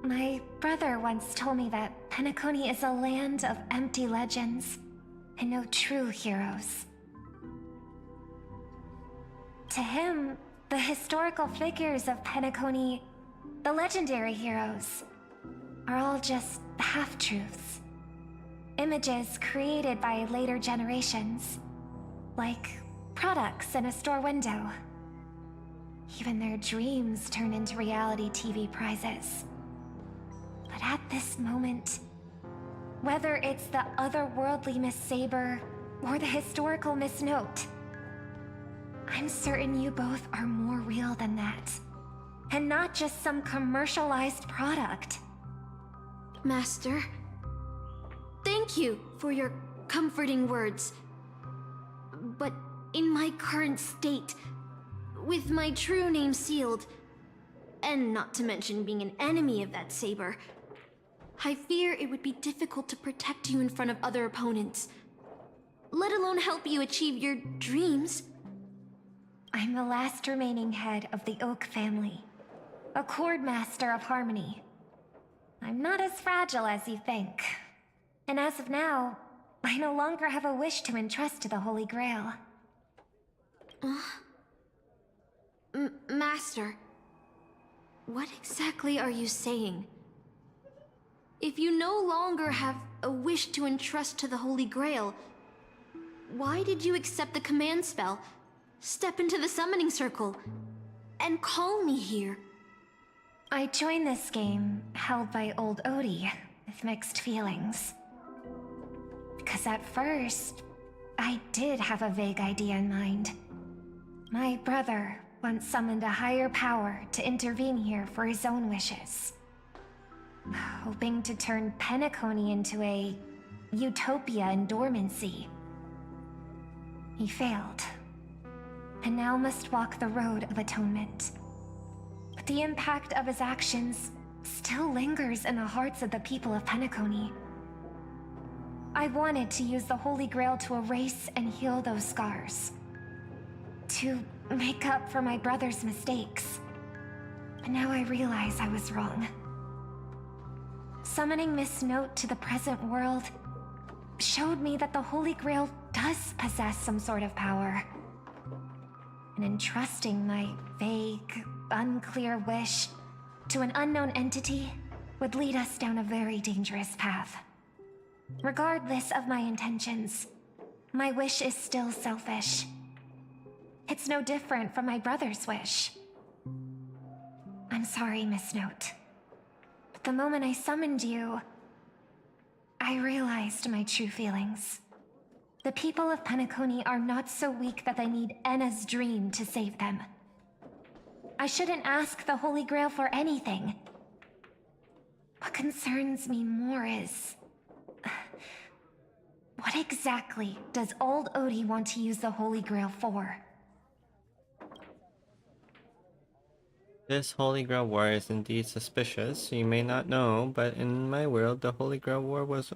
My brother once told me that Penacony is a land of empty legends and no true heroes. To him, the historical figures of Penacony, the legendary heroes, are all just half-truths. Images created by later generations, like products in a store window. Even their dreams turn into reality TV prizes. But at this moment, whether it's the otherworldly Miss Saber or the historical Miss Note, I'm certain you both are more real than that. And not just some commercialized product. Master, thank you for your comforting words. But in my current state, with my true name sealed, and not to mention being an enemy of that saber, I fear it would be difficult to protect you in front of other opponents, let alone help you achieve your dreams. I'm the last remaining head of the Oak family, a Chord Master of Harmony. I'm not as fragile as you think. And as of now, I no longer have a wish to entrust to the Holy Grail. Master, what exactly are you saying? If you no longer have a wish to entrust to the Holy Grail, why did you accept the command spell, step into the summoning circle, and call me here? I joined this game, held by old Odie, with mixed feelings. Because at first, I did have a vague idea in mind. My brother once summoned a higher power to intervene here for his own wishes. Hoping to turn Penacony into a utopia in dormancy. He failed, and now must walk the road of atonement. But the impact of his actions still lingers in the hearts of the people of Penacony. I wanted to use the Holy Grail to erase and heal those scars. To make up for my brother's mistakes. But now I realize I was wrong. Summoning Miss Note to the present world showed me that the Holy Grail does possess some sort of power. And entrusting my vague, unclear wish to an unknown entity would lead us down a very dangerous path. Regardless of my intentions, my wish is still selfish. It's no different from my brother's wish. I'm sorry, Miss Note. But the moment I summoned you, I realized my true feelings. The people of Penacony are not so weak that they need Enna's dream to save them. I shouldn't ask the Holy Grail for anything. What concerns me more is... what exactly does old Odie want to use the Holy Grail for? This Holy Grail War is indeed suspicious. You may not know, but in my world, the Holy Grail War was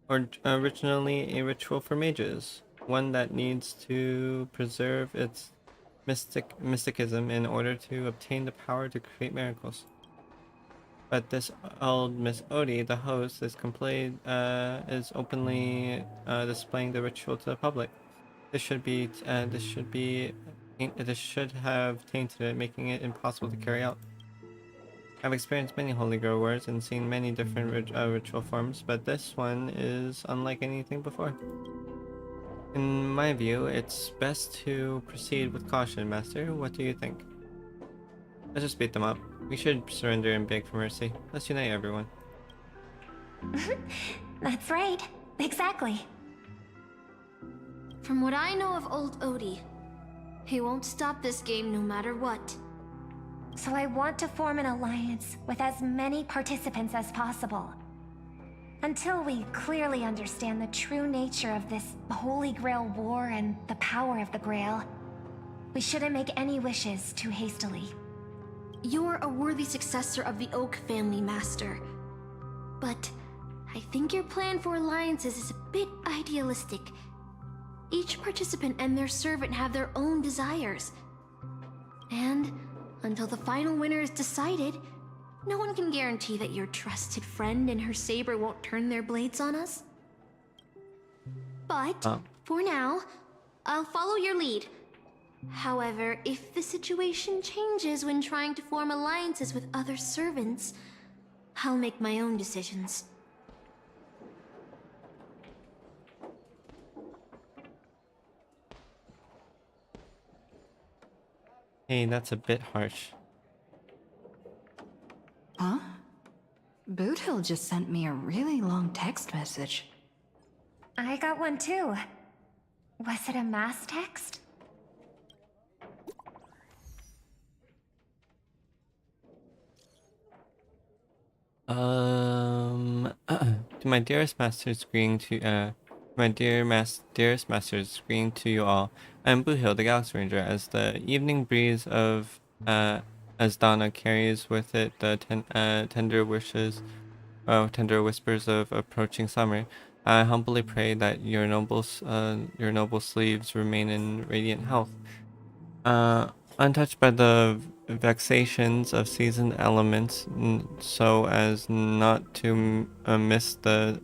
originally a ritual for mages. One that needs to preserve its mysticism in order to obtain the power to create miracles. But this old Miss Odie, the host, is openly displaying the ritual to the public. This should have tainted it, making it impossible to carry out. I've experienced many Holy Grail wars and seen many different ritual forms, but this one is unlike anything before. In my view, it's best to proceed with caution, Master. What do you think? Let's just beat them up. We should surrender and beg for mercy. Let's unite everyone. That's right. Exactly. From what I know of old Odie, he won't stop this game no matter what. So I want to form an alliance with as many participants as possible. Until we clearly understand the true nature of this Holy Grail War and the power of the Grail, we shouldn't make any wishes too hastily. You're a worthy successor of the Oak family, Master. But I think your plan for alliances is a bit idealistic. Each participant and their servant have their own desires. And until the final winner is decided, no one can guarantee that your trusted friend and her saber won't turn their blades on us. But for now, I'll follow your lead. However, if the situation changes when trying to form alliances with other servants, I'll make my own decisions. Hey, that's a bit harsh. Huh? Boothill just sent me a really long text message. I got one too. Was it a mass text? To my dearest masters, greeting to dearest masters, greeting to you all. I am Buhil, the Galaxy Ranger. As the evening breeze of as Donna carries with it the tender whispers of approaching summer, I humbly pray that your noble sleeves remain in radiant health. Untouched by the vexations of seasoned elements, so as not to miss the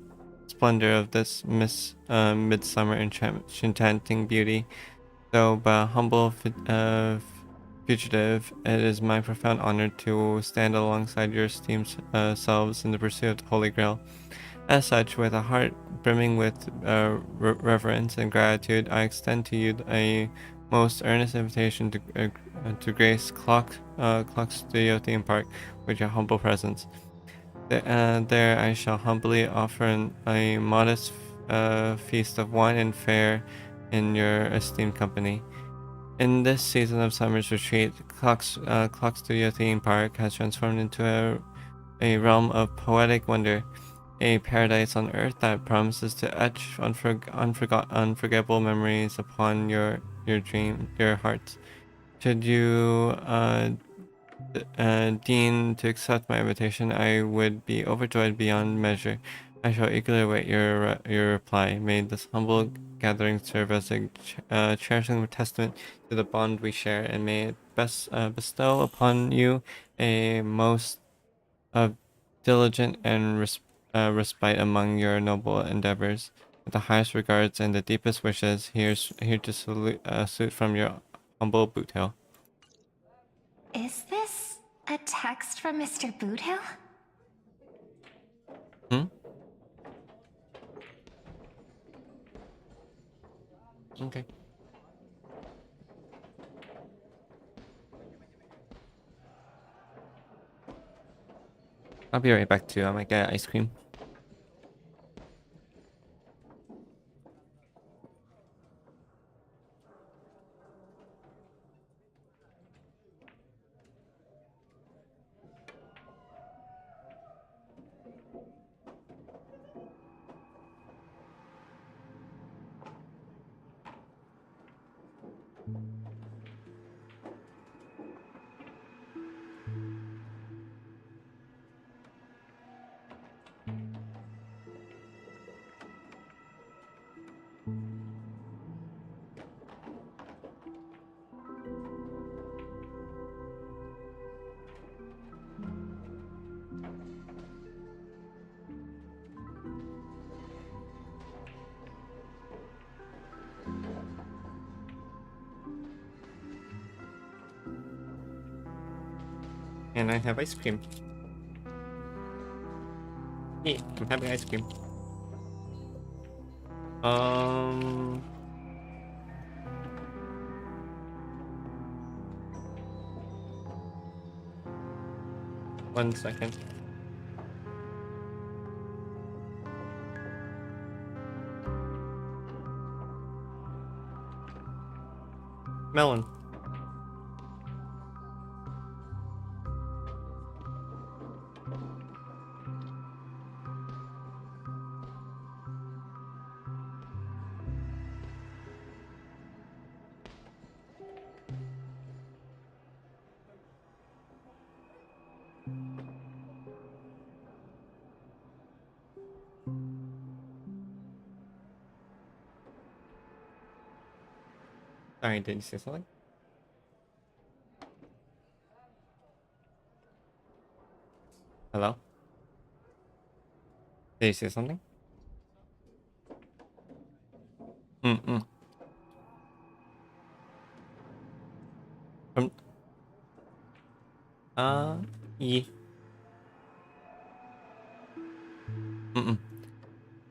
splendor of this midsummer enchanting beauty. Though but humble fugitive, it is my profound honor to stand alongside your esteemed selves in the pursuit of the Holy Grail. As such, with a heart brimming with reverence and gratitude, I extend to you a most earnest invitation to grace Clock Studio Theme Park with your humble presence. There I shall humbly offer a modest feast of wine and fare in your esteemed company. In this season of summer's retreat, Clock Studio Theme Park has transformed into a realm of poetic wonder, a paradise on earth that promises to etch unforgettable memories upon your hearts. Should you deign to accept my invitation, I would be overjoyed beyond measure. I shall eagerly await your reply. May this humble gathering serve as a cherishing testament to the bond we share, and may it bestow upon you a most diligent and respite among your noble endeavors. With the highest regards and the deepest wishes, here to salute from your humble Boothill. Is this a text from Mr. Boothill? Okay. I'll be right back too. I might get ice cream. And I have ice cream. Yeah, I'm having ice cream. One second. Melon. Sorry, did you say something? Hello? Did you say something? Yeah.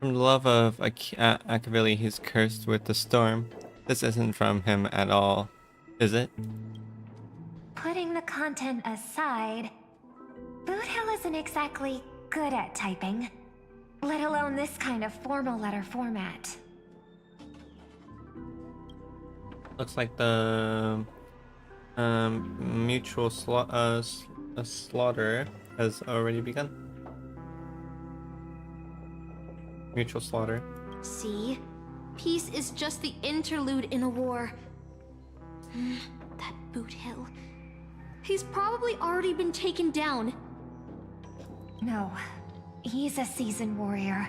From the love of Akavili, he's cursed with the storm. This isn't from him at all, is it? Putting the content aside, Boothill isn't exactly good at typing, let alone this kind of formal letter format. Looks like the mutual slaughter has already begun. Mutual slaughter. See? Peace is just the interlude in a war. That Boot Hill. He's probably already been taken down. No, he's a seasoned warrior.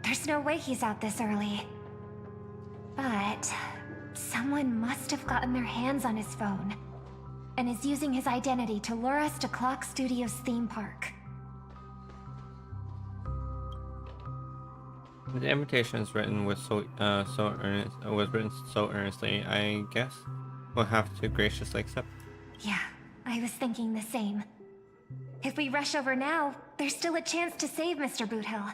There's no way he's out this early. But someone must have gotten their hands on his phone and is using his identity to lure us to Clock Studios theme park. The invitation is written with so earnestly. I guess we'll have to graciously accept. Yeah, I was thinking the same. If we rush over now, there's still a chance to save Mr. Boothill.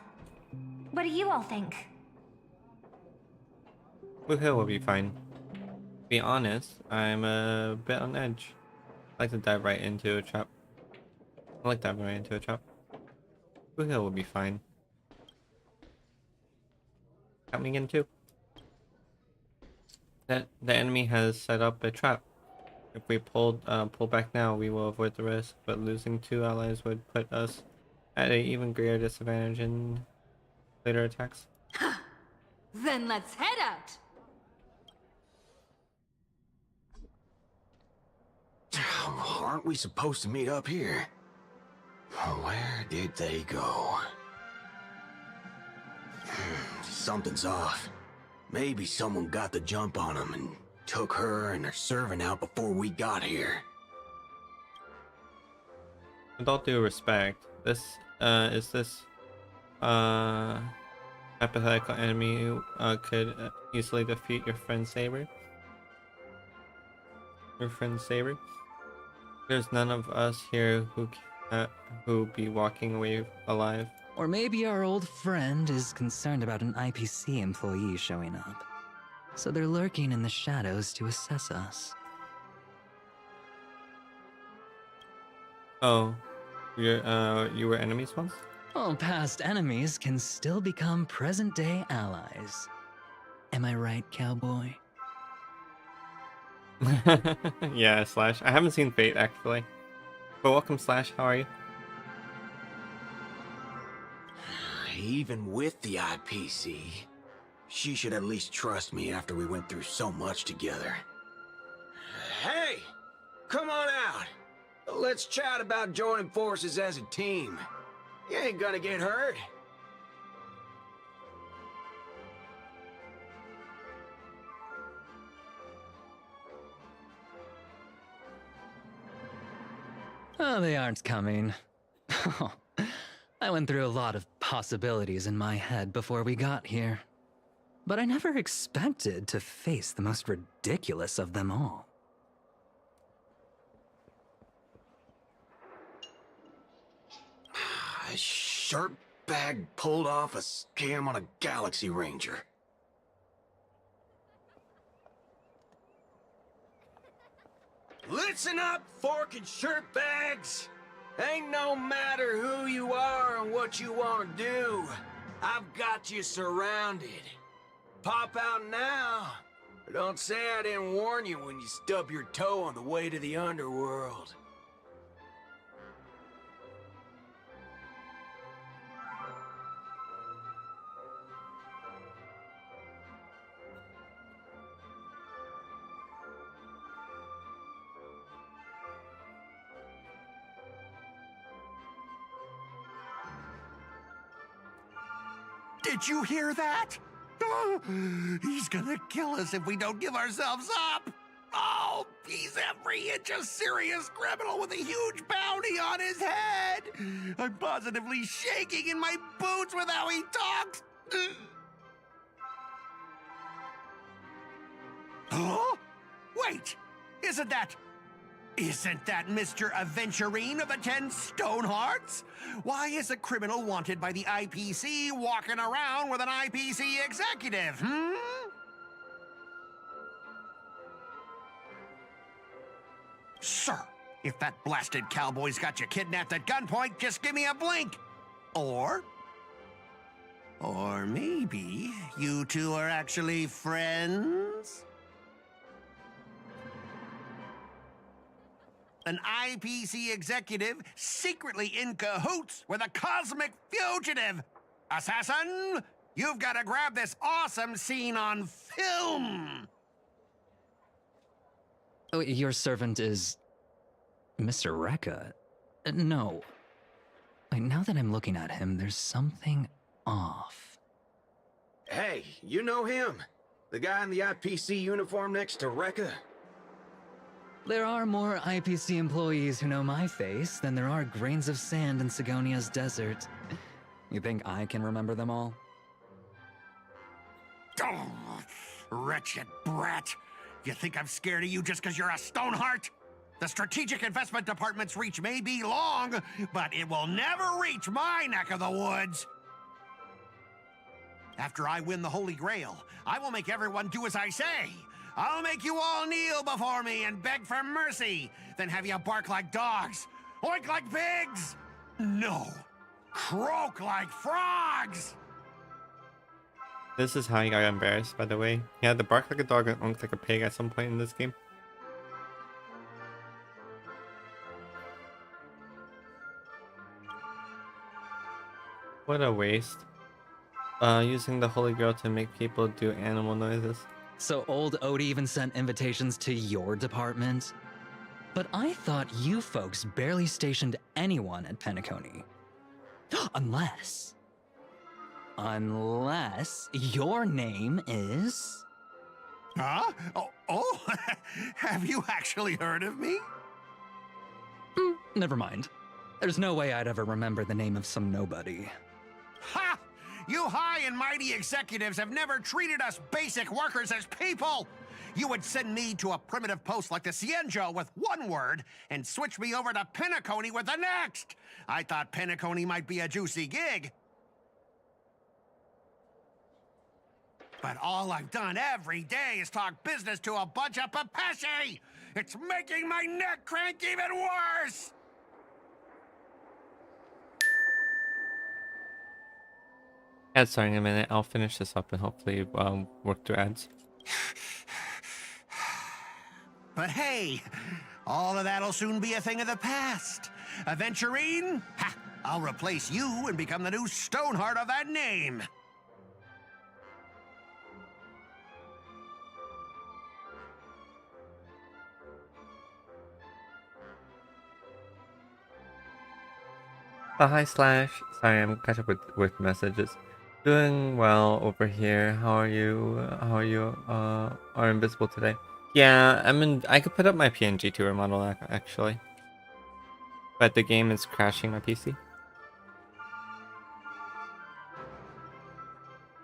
What do you all think? Blue Hill will be fine. To be honest, I'm a bit on edge. I like to dive right into a trap. Blue Hill will be fine. Count me in too. That the enemy has set up a trap. If we pull back now, we will avoid the risk, but losing 2 allies would put us at an even greater disadvantage in later attacks. Then let's head out! Aren't we supposed to meet up here? Where did they go? Something's off. Maybe someone got the jump on them and took her and her servant out before we got here. With all due respect, this hypothetical enemy who could easily defeat your friend Saber. There's none of us here who be walking away alive. Or maybe our old friend is concerned about an IPC employee showing up. So they're lurking in the shadows to assess us. Oh, you were enemies once? Well, past enemies can still become present-day allies. Am I right, cowboy? Yeah, Slash. I haven't seen Fate, actually. But welcome, Slash. How are you? Even with the IPC, she should at least trust me after we went through so much together. Hey! Come on out! Let's chat about joining forces as a team. You ain't gonna get hurt. Oh, they aren't coming. I went through a lot of possibilities in my head before we got here. But I never expected to face the most ridiculous of them all. A sharp bag pulled off a scam on a Galaxy Ranger. Listen up, fork and shirt bags! Ain't no matter who you are and what you want to do. I've got you surrounded. Pop out now. Don't say I didn't warn you when you stub your toe on the way to the underworld. Did you hear that? Oh, he's gonna kill us if we don't give ourselves up. Oh, he's every inch a serious criminal with a huge bounty on his head. I'm positively shaking in my boots with how he talks. Huh? Wait, isn't that Mr. Aventurine of the 10 Stonehearts? Why is a criminal wanted by the IPC walking around with an IPC executive, Sir, if that blasted cowboy's got you kidnapped at gunpoint, just give me a blink. Or maybe you two are actually friends? An IPC executive secretly in cahoots with a cosmic fugitive. Assassin, You've got to grab this awesome scene on film! Oh, your servant is... Mr. Rekka? No. Wait, now that I'm looking at him, there's something off. Hey, you know him? The guy in the IPC uniform next to Rekka? There are more IPC employees who know my face than there are grains of sand in Sigonia's desert. You think I can remember them all? Oh, wretched brat. You think I'm scared of you just because you're a Stoneheart? The Strategic Investment Department's reach may be long, but it will never reach my neck of the woods. After I win the Holy Grail, I will make everyone do as I say. I'll make you all kneel before me and beg for mercy, then have you bark like dogs, oink like pigs. No, croak like frogs. This is how he got embarrassed, by the way. He had to bark like a dog and onk like a pig at some point in this game. What a waste. Using the Holy Grail to make people do animal noises. So old Odie even sent invitations to your department? But I thought you folks barely stationed anyone at Penacony. Unless your name is... Huh? Oh, have you actually heard of me? Never mind. There's no way I'd ever remember the name of some nobody. Ha! You high and mighty executives have never treated us basic workers as people! You would send me to a primitive post like the Cienjo with one word and switch me over to Penacony with the next! I thought Penacony might be a juicy gig. But all I've done every day is talk business to a bunch of papashi! It's making my neck crank even worse! Ads starting in a minute. I'll finish this up and hopefully work through ads. But hey, all of that'll soon be a thing of the past. Aventurine? Ha! I'll replace you and become the new Stoneheart of that name. Hi Slash. Sorry, I'm catching up with messages. Doing well over here. How are you? Are invisible today? Yeah, I could put up my PNG to remodel actually. But the game is crashing my PC.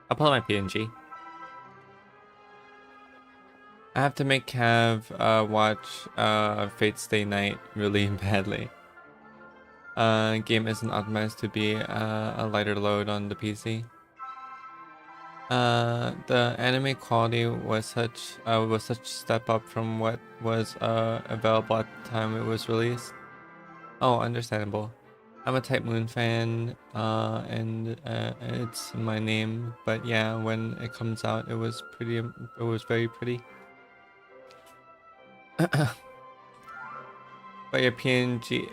I'll pull up my PNG. I have to make Cav watch Fate's Stay Night really badly. Game isn't optimized to be a lighter load on the PC. The anime quality was such step up from what was available at the time it was released. Oh, understandable. I'm a Type Moon fan, and it's in my name. But yeah, when it comes out, it was pretty. It was very pretty. But your PNG.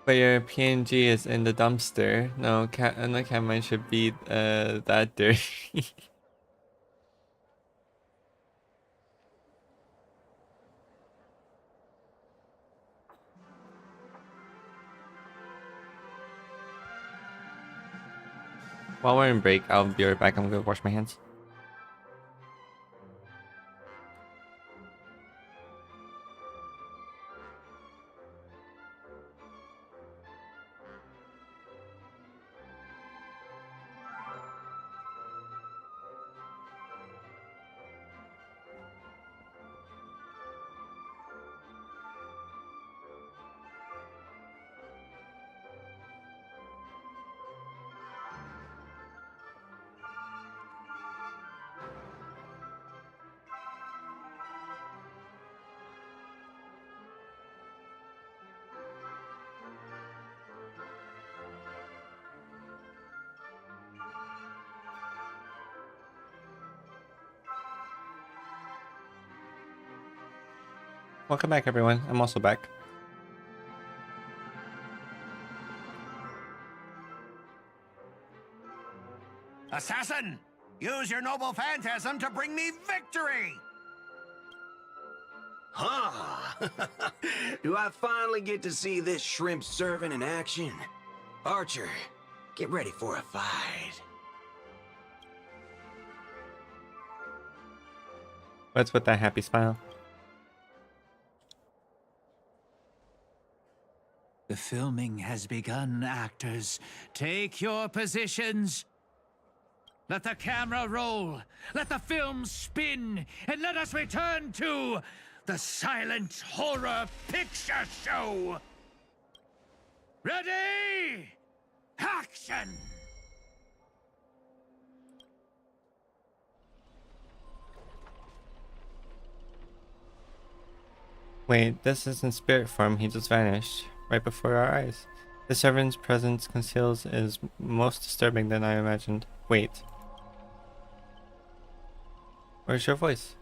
But your PNG is in the dumpster. No, mine should be that dirty. While we're in break, I'll be right back. I'm gonna wash my hands. Welcome back, everyone. I'm also back. Assassin, use your noble phantasm to bring me victory! Huh? Do I finally get to see this shrimp servant in action? Archer, get ready for a fight. What's with that happy smile? The filming has begun, actors. Take your positions. Let the camera roll. Let the film spin. And let us return to the silent horror picture show. Ready? Action! Wait, this isn't spirit form, he just vanished right before our eyes. The servant's presence conceals is most disturbing than I imagined. Wait. Where's your voice?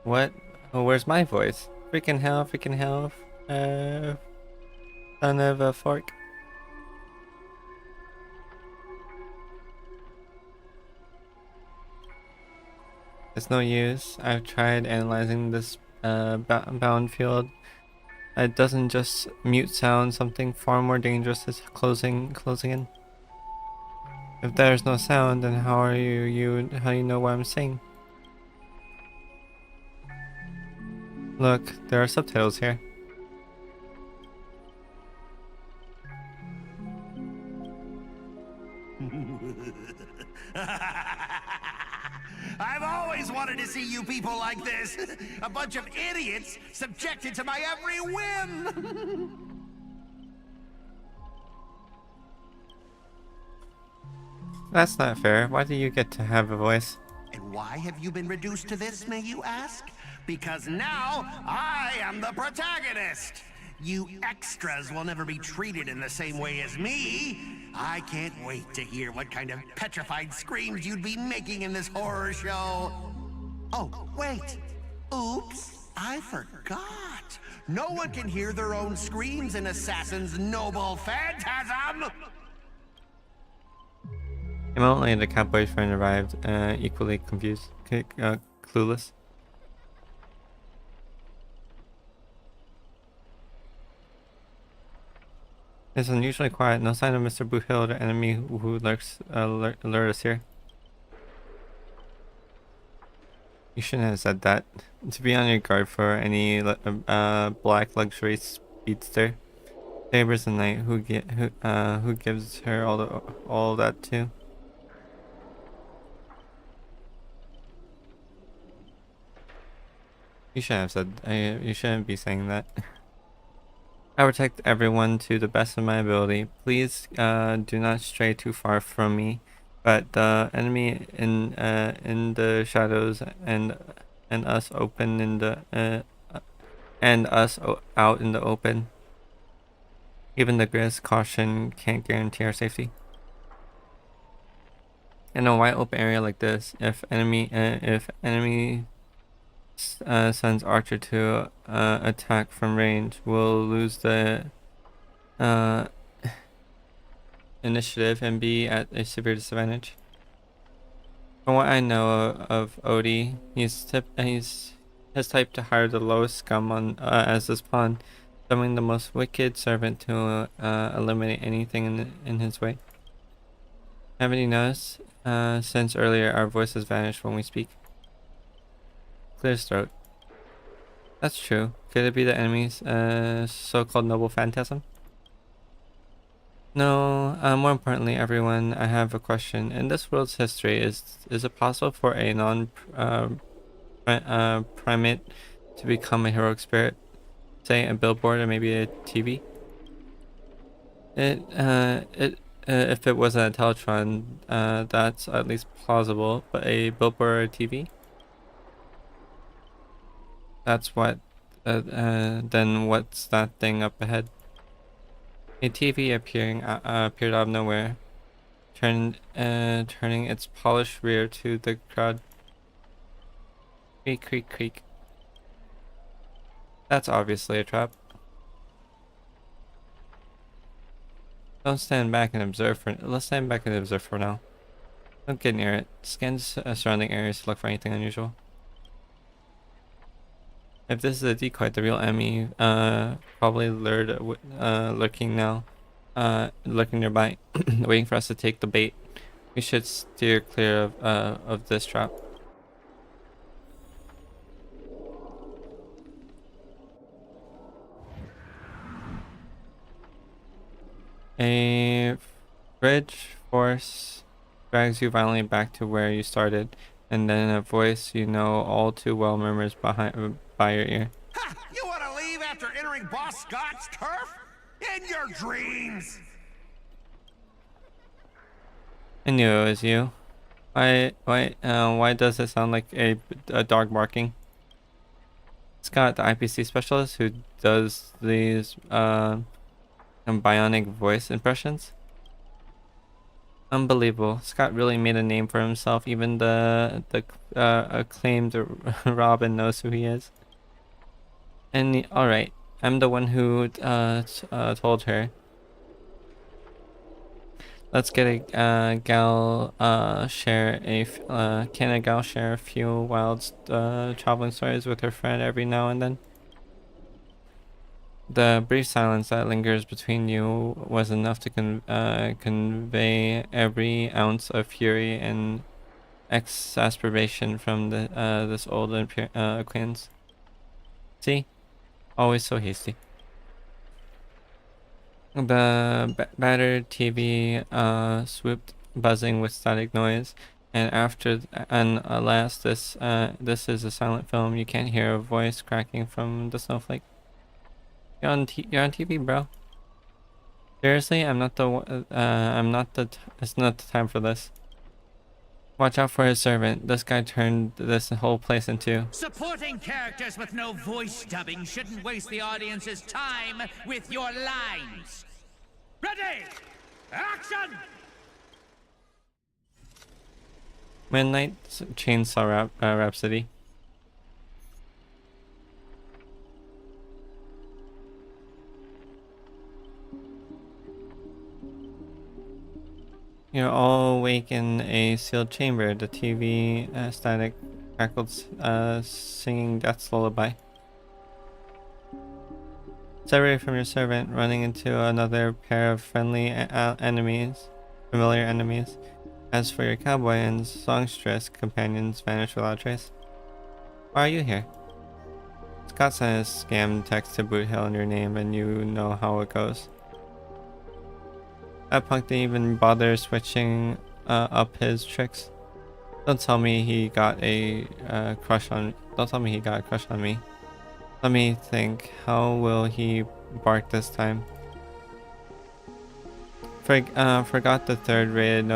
What? Oh, where's my voice? Freaking hell, freaking hell. Son of a fork. It's no use. I've tried analyzing this bound field. It doesn't just mute sound. Something far more dangerous is closing in. If there's no sound, then how do you know what I'm saying? Look, there are subtitles here. I've always wanted to see you people like this. A bunch of idiots subjected to my every whim. That's not fair. Why do you get to have a voice? And why have you been reduced to this, may you ask? Because now I am the protagonist. You extras will never be treated in the same way as me. I can't wait to hear what kind of petrified screams you'd be making in this horror show. Oh, wait. Oops, I forgot. No one can hear their own screams in Assassin's noble phantasm. A moment later, the cowboy's friend arrived, equally confused, clueless. It's unusually quiet. No sign of Mr. Boothill, the enemy who lurks alert us here. You shouldn't have said that. To be on your guard for any black luxury speedster. Saber's the knight who gives her all that too. You shouldn't have said. You shouldn't be saying that. I protect everyone to the best of my ability. Please do not stray too far from me. But the enemy in the shadows and us open in the and us out in the open. Even the greatest caution can't guarantee our safety. In a wide open area like this, if enemy sends Archer to attack from range, we'll lose the initiative and be at a severe disadvantage. From what I know of Odie, he's typed to hire the lowest scum on as his pawn, summoning the most wicked servant to eliminate anything in his way. Haven't you noticed? Since earlier, our voices vanish when we speak. Clear his throat. That's true. Could it be the enemy's so-called noble phantasm? No, more importantly, everyone, I have a question. In this world's history, is it possible for a non-primate to become a heroic spirit? Say a billboard or maybe a TV? If it wasn't a Teletron, that's at least plausible, but a billboard or a TV? That's what, then what's that thing up ahead? A TV appeared out of nowhere, turning its polished rear to the crowd. Creak, creak, creak. That's obviously a trap. Don't stand back and observe for. Let's stand back and observe for now. Don't get near it. Scan surrounding areas to look for anything unusual. If this is a decoy, the real enemy probably lurking now, lurking nearby, waiting for us to take the bait. We should steer clear of this trap. A bridge force drags you violently back to where you started, and then a voice you know all too well murmurs by your ear. Ha! You want to leave after entering Boss Scott's turf? In your dreams! I knew it was you. Why does it sound like a dog barking? Scott, the IPC specialist who does these bionic voice impressions. Unbelievable. Scott really made a name for himself. Even the acclaimed Robin knows who he is. And alright, I'm the one who told her. Let's get a gal share can a gal share a few wild traveling stories with her friend every now and then? The brief silence that lingers between you was enough to convey every ounce of fury and exasperation from this old acquaintance. See? Always so hasty. The battered TV swooped, buzzing with static noise, and alas, this is a silent film. You can't hear a voice cracking from the snowflake. You're on TV, bro. Seriously, it's not the time for this. Watch out for his servant. This guy turned this whole place into. Supporting characters with no voice dubbing shouldn't waste the audience's time with your lines. Ready! Action! Midnight Chainsaw Rhapsody. You're all awake in a sealed chamber. The TV static crackled, singing Death's Lullaby. Separated from your servant, running into another pair of familiar enemies. As for your cowboy and songstress companions, vanished without trace. Why are you here? Scott sent a scam text to Boot Hill in your name, and you know how it goes. That punk didn't even bother switching up his tricks. Don't tell me he got a crush on. Don't tell me he got a crush on me. Let me think. How will he bark this time? Forget that the rated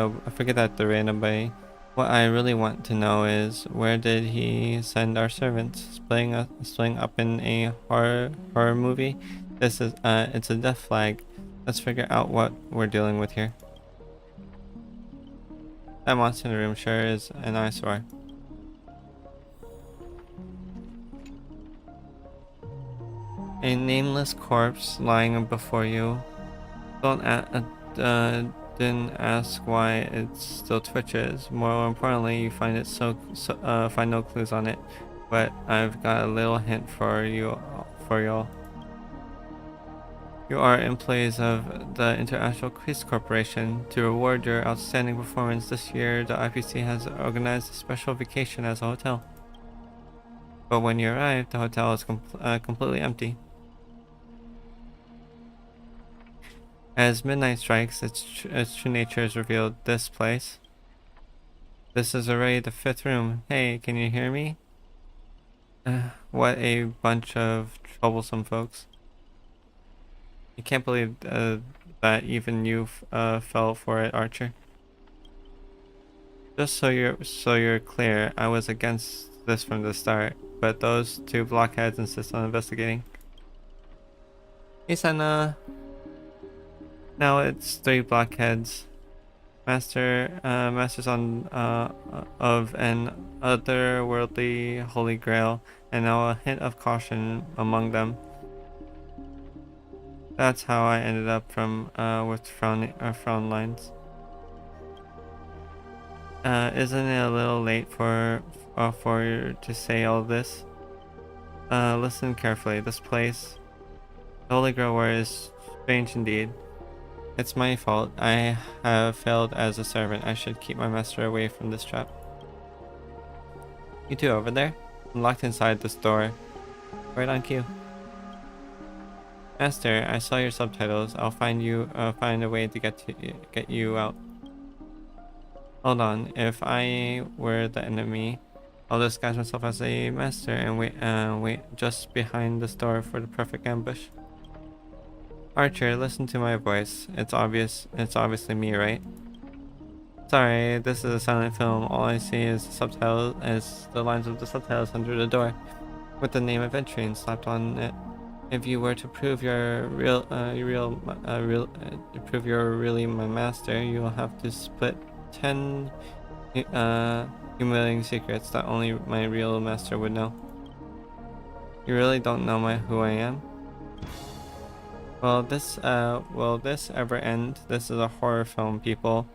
nobody. What I really want to know is, where did he send our servants? Splitting up in a horror movie? It's a death flag. Let's figure out what we're dealing with here. That monster in the room sure is an eyesore. A nameless corpse lying before you. Didn't ask why it still twitches. More importantly, you find it find no clues on it. But I've got a little hint for y'all. You are employees of the International Police Corporation. To reward your outstanding performance this year, the IPC has organized a special vacation as a hotel. But when you arrive, the hotel is completely empty. As midnight strikes, its true nature is revealed. This place. This is already the 5th room. Hey, can you hear me? What a bunch of troublesome folks. You can't believe that even you fell for it, Archer. Just so you're clear, I was against this from the start, but those two blockheads insist on investigating. Hey, Senna. Now it's 3 blockheads. Masters on of an otherworldly holy grail, and now a hint of caution among them. That's how I ended up from with frown lines. Isn't it a little late for you to say all this? Listen carefully. This place, the Holy Grail War, is strange indeed. It's my fault. I have failed as a servant. I should keep my master away from this trap. You two over there? I'm locked inside this door. Right on cue. Master, I saw your subtitles. I'll find a way to get you out. Hold on. If I were the enemy, I'll disguise myself as a master and wait just behind this door for the perfect ambush. Archer, listen to my voice. It's obviously me, right? Sorry, this is a silent film. All I see is the lines of the subtitles under the door, with the name Aventurine slapped on it. If you were to prove you're really my master, you'll have to split 10 humiliating secrets that only my real master would know. You really don't know who I am? Will this ever end? This is a horror film, people.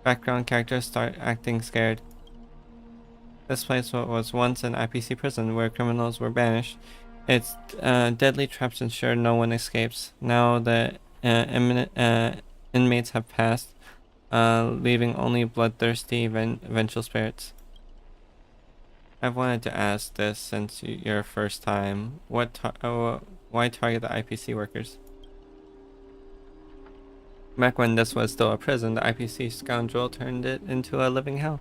Background characters start acting scared. This place was once an IPC prison where criminals were banished. Its deadly traps ensure no one escapes. Now the inmates have passed, leaving only bloodthirsty, vengeful spirits. I've wanted to ask this since your first time. Why target the IPC workers? Back when this was still a prison, the IPC scoundrel turned it into a living hell.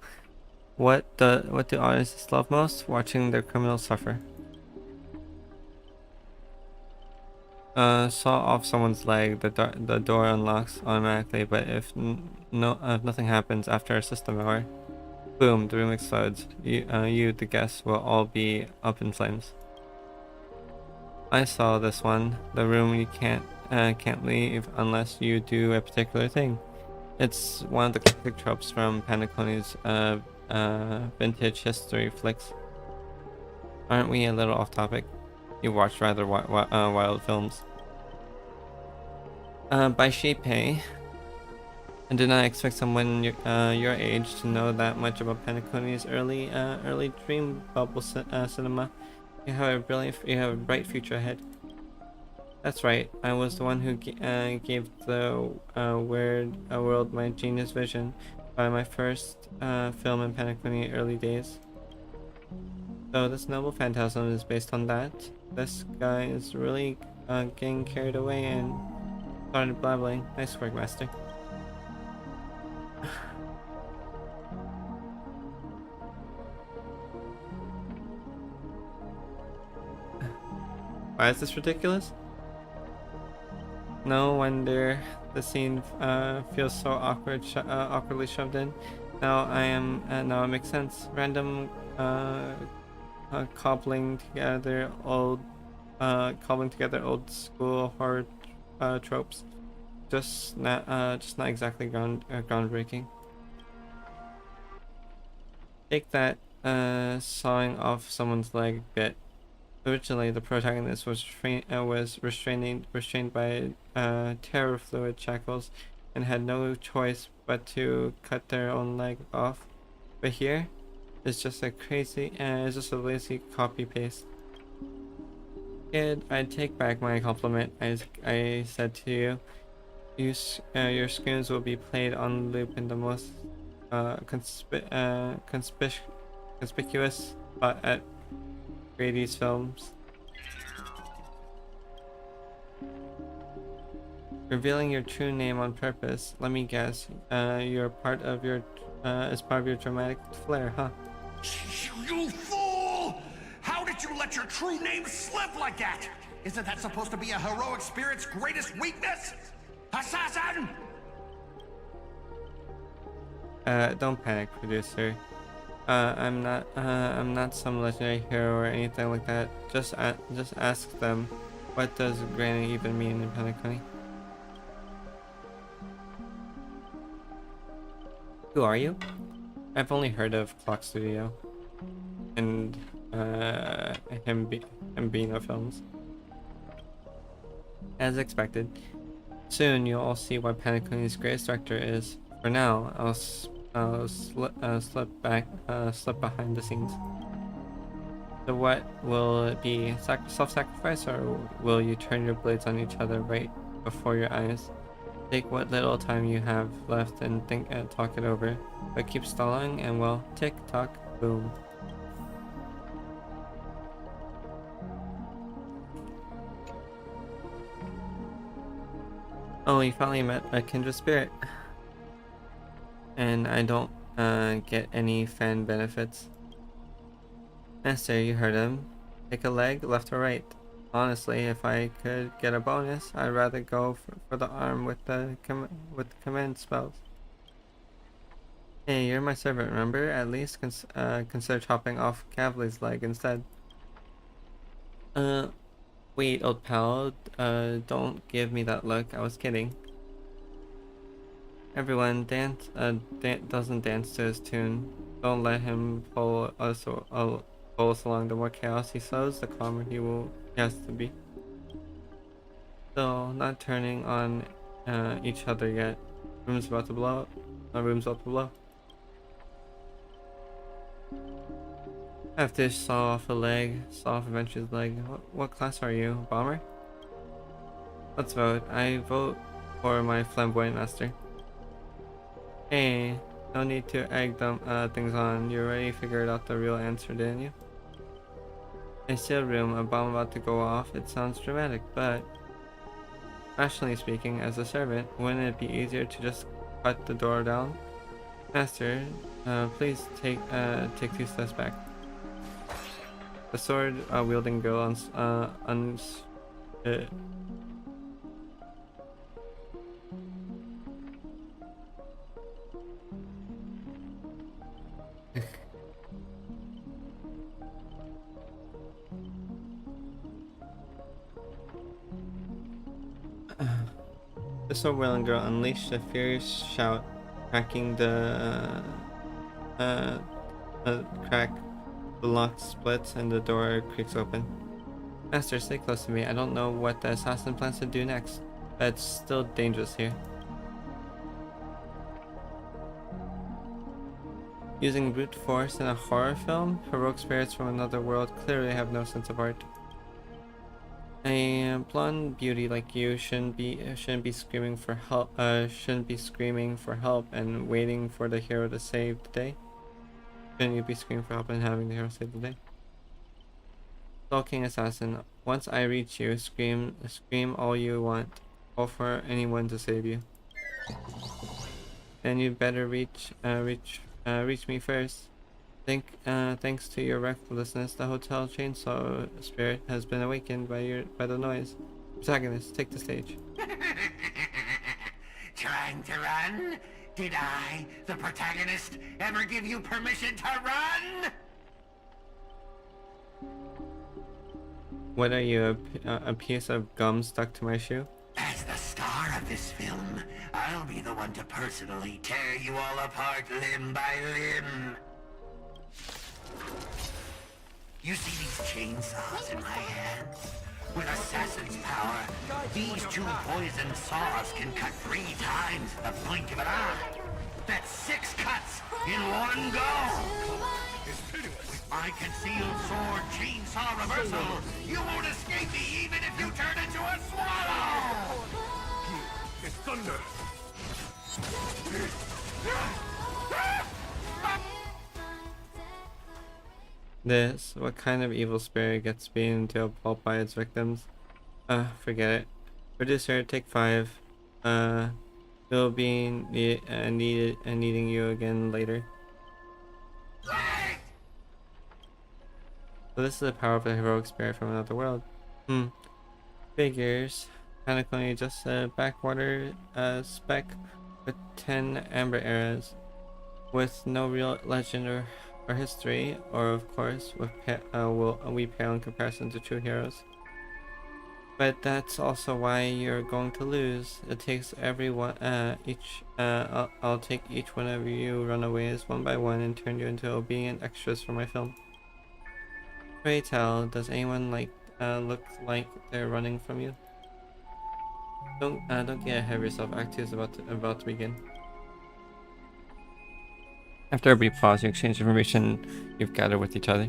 What do audiences love most? Watching their criminals suffer. Saw off someone's leg, the door unlocks automatically, but if nothing happens after a system hour, boom, the room explodes. You, the guests, will all be up in flames. I saw this one. The room you can't leave unless you do a particular thing. It's one of the classic tropes from Penacony's vintage history flicks. Aren't we a little off topic? You watch rather wild films. By Shipei, I did not expect someone your age to know that much about Penacony's early dream bubble cinema. You have a bright future ahead. That's right. I was the one who gave the world my genius vision by my first film in Penacony early days. So this noble phantasm is based on that. This guy is really getting carried away and started blabbling. Nice work, master. Why is this ridiculous? No wonder the scene feels so awkwardly shoved in. Now it makes sense. Random cobbling together old school horror tropes. Just not exactly groundbreaking. Take that sawing off someone's leg bit. Originally, the protagonist was restrained by terror fluid shackles and had no choice but to cut their own leg off. But here, it's just a lazy copy paste. Kid, I take back my compliment. I said to you, your screams will be played on loop in the most conspicuous spot at Grady's films. Revealing your true name on purpose. Let me guess. You're part of your dramatic flair, huh? You fool! How did you let your true name slip like that? Isn't that supposed to be a heroic spirit's greatest weakness? Assassin! Don't panic, producer. I'm not some legendary hero or anything like that. Just ask them, what does Granny even mean in Penacony? Who are you? I've only heard of Clock Studio and Hambino Films. As expected. Soon you'll all see what Penacony's greatest director is. For now, I'll slip behind the scenes. So what will it be? Self-sacrifice, or will you turn your blades on each other right before your eyes? Take what little time you have left and think and talk it over. But keep stalling and well, tick tock, boom. Oh, you finally met a kindred spirit. And I don't get any fan benefits. Master, you heard him. Take a leg, left or right. Honestly, if I could get a bonus, I'd rather go for the arm with the command spells. Hey, you're my servant, remember? At least consider chopping off Cavali's leg instead. Wait, old pal. Don't give me that look. I was kidding. Everyone, doesn't dance to his tune. Don't let him pull us along. The more chaos he sows, the calmer he has to be. Still, not turning on each other yet. Room's about to blow up. Room's about to blow. After saw off a leg, saw off Adventure's leg. What class are you? Bomber? Let's vote. I vote for my flamboyant master. Hey, no need to egg them things on. You already figured out the real answer, didn't you? I see a room, a bomb about to go off. It sounds dramatic, but rationally speaking, as a servant, wouldn't it be easier to just cut the door down? Master, please take 2 steps back. The sword wielding girl The sword wielding girl unleashed a furious shout, cracking the crack. The lock splits and the door creaks open. Master, stay close to me. I don't know what the assassin plans to do next, but it's still dangerous here. Using brute force in a horror film, heroic spirits from another world clearly have no sense of art. A blonde beauty like you shouldn't be screaming for help. Shouldn't be screaming for help and waiting for the hero to save the day. Shouldn't you be screaming for help and having the hero save the day? Stalking assassin, once I reach you, scream all you want. Call for anyone to save you. Then you better reach me first. Thanks to your recklessness, the hotel chainsaw spirit has been awakened by the noise. Protagonist, take the stage. Trying to run? Did I, the protagonist, ever give you permission to run? What are you, a piece of gum stuck to my shoe? As the star of this film, I'll be the one to personally tear you all apart limb by limb. You see these chainsaws in my hands? With assassin's power, these 2 poison saws can cut 3 times the blink of an eye. That's 6 cuts in one go. With my concealed sword chainsaw reversal, you won't escape me even if you turn into a swallow! It's thunder! What kind of evil spirit gets beaten into a pulp by its victims? Forget it. Producer, take 5. We'll be needing you again later. So this is the power of a heroic spirit from another world. Figures. Penacony just a backwater speck with 10 amber eras, with no real legend or history, or of course, we pale in comparison to true heroes. But that's also why you're going to lose. It takes everyone, I'll take each one of you runaways one by one and turn you into obedient extras for my film. Pray tell, does anyone look like they're running from you? Don't get ahead of yourself. Act 2 is about to begin. After a brief pause, you exchange information you've gathered with each other.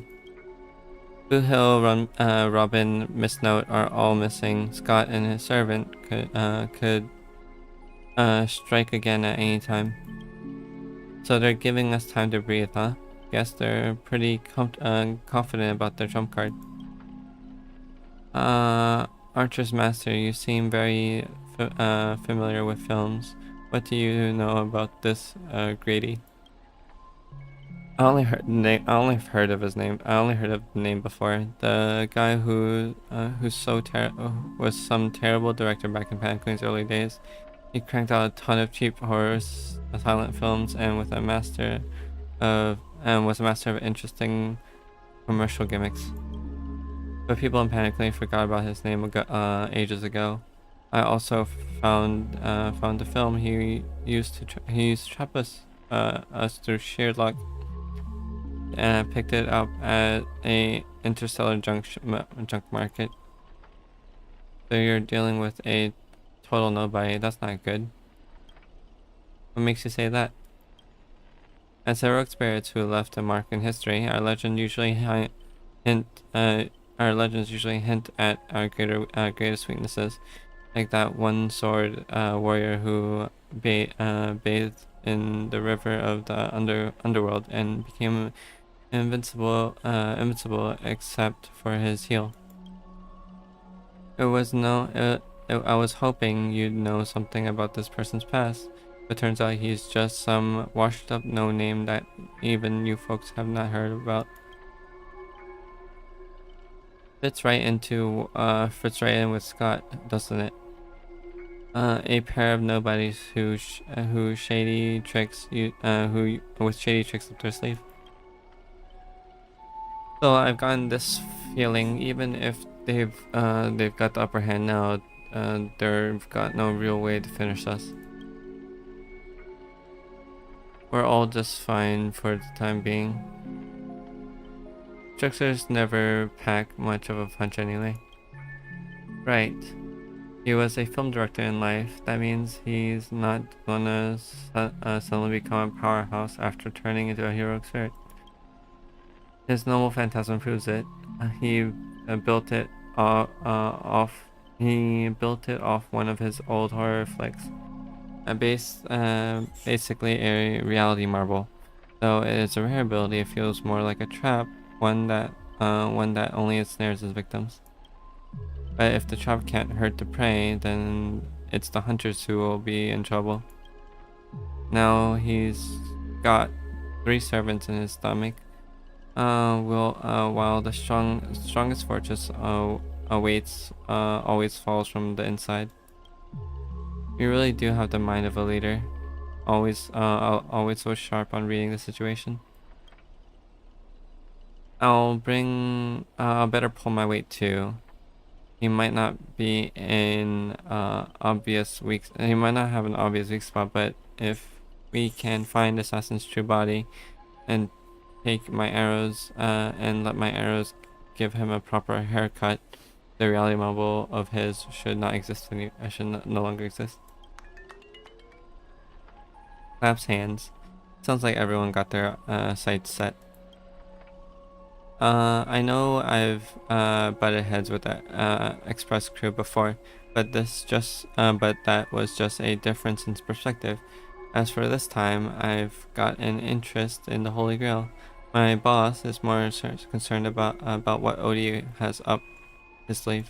Blue Hill, Robin, Miss Note are all missing. Scott and his servant could strike again at any time. So they're giving us time to breathe, huh? Guess they're pretty confident about their trump card. Archer's Master, you seem very familiar with films. What do you know about this Grady? I only heard of his name. I only heard of the name before. The guy who's was some terrible director back in Panacoon's early days. He cranked out a ton of cheap horror silent films and was a master of interesting commercial gimmicks. But people in Panacoon forgot about his name ages ago. I also found the film he used to trap us through sheer luck. And I picked it up at a interstellar junk market. So you're dealing with a total nobody. That's not good. What makes you say that? As heroic spirits who left a mark in history, our legends usually hint at our greatest weaknesses, like that one sword warrior who bathed in the river of the underworld and became invincible except for his heel. I was hoping you'd know something about this person's past, but turns out he's just some washed up no-name that even you folks have not heard about. Fits right in with Scott, doesn't it? A pair of nobodies with shady tricks up their sleeve. So I've gotten this feeling, even if they've got the upper hand now, they've got no real way to finish us. We're all just fine for the time being. Tricksters never pack much of a punch anyway. Right. He was a film director in life. That means he's not gonna suddenly become a powerhouse after turning into a heroic spirit. His noble phantasm proves it. He built it off one of his old horror flicks. Basically a reality marble. Though it is a rare ability, it feels more like a trap, one that only ensnares its victims. But if the trap can't hurt the prey, then it's the hunters who will be in trouble. Now he's got 3 servants in his stomach. While the strongest fortress always falls from the inside. You really do have the mind of a leader. Always so sharp on reading the situation. I'll better pull my weight too. He might not be in he might not have an obvious weak spot, but if we can find Assassin's true body and take my arrows and let my arrows give him a proper haircut, the reality marble of his should no longer exist. Claps hands. Sounds like everyone got their sights set. I know I've butted heads with the express crew before, but that was just a difference in perspective. As for this time, I've got an interest in the Holy Grail. My boss is more concerned about what Odie has up his sleeve.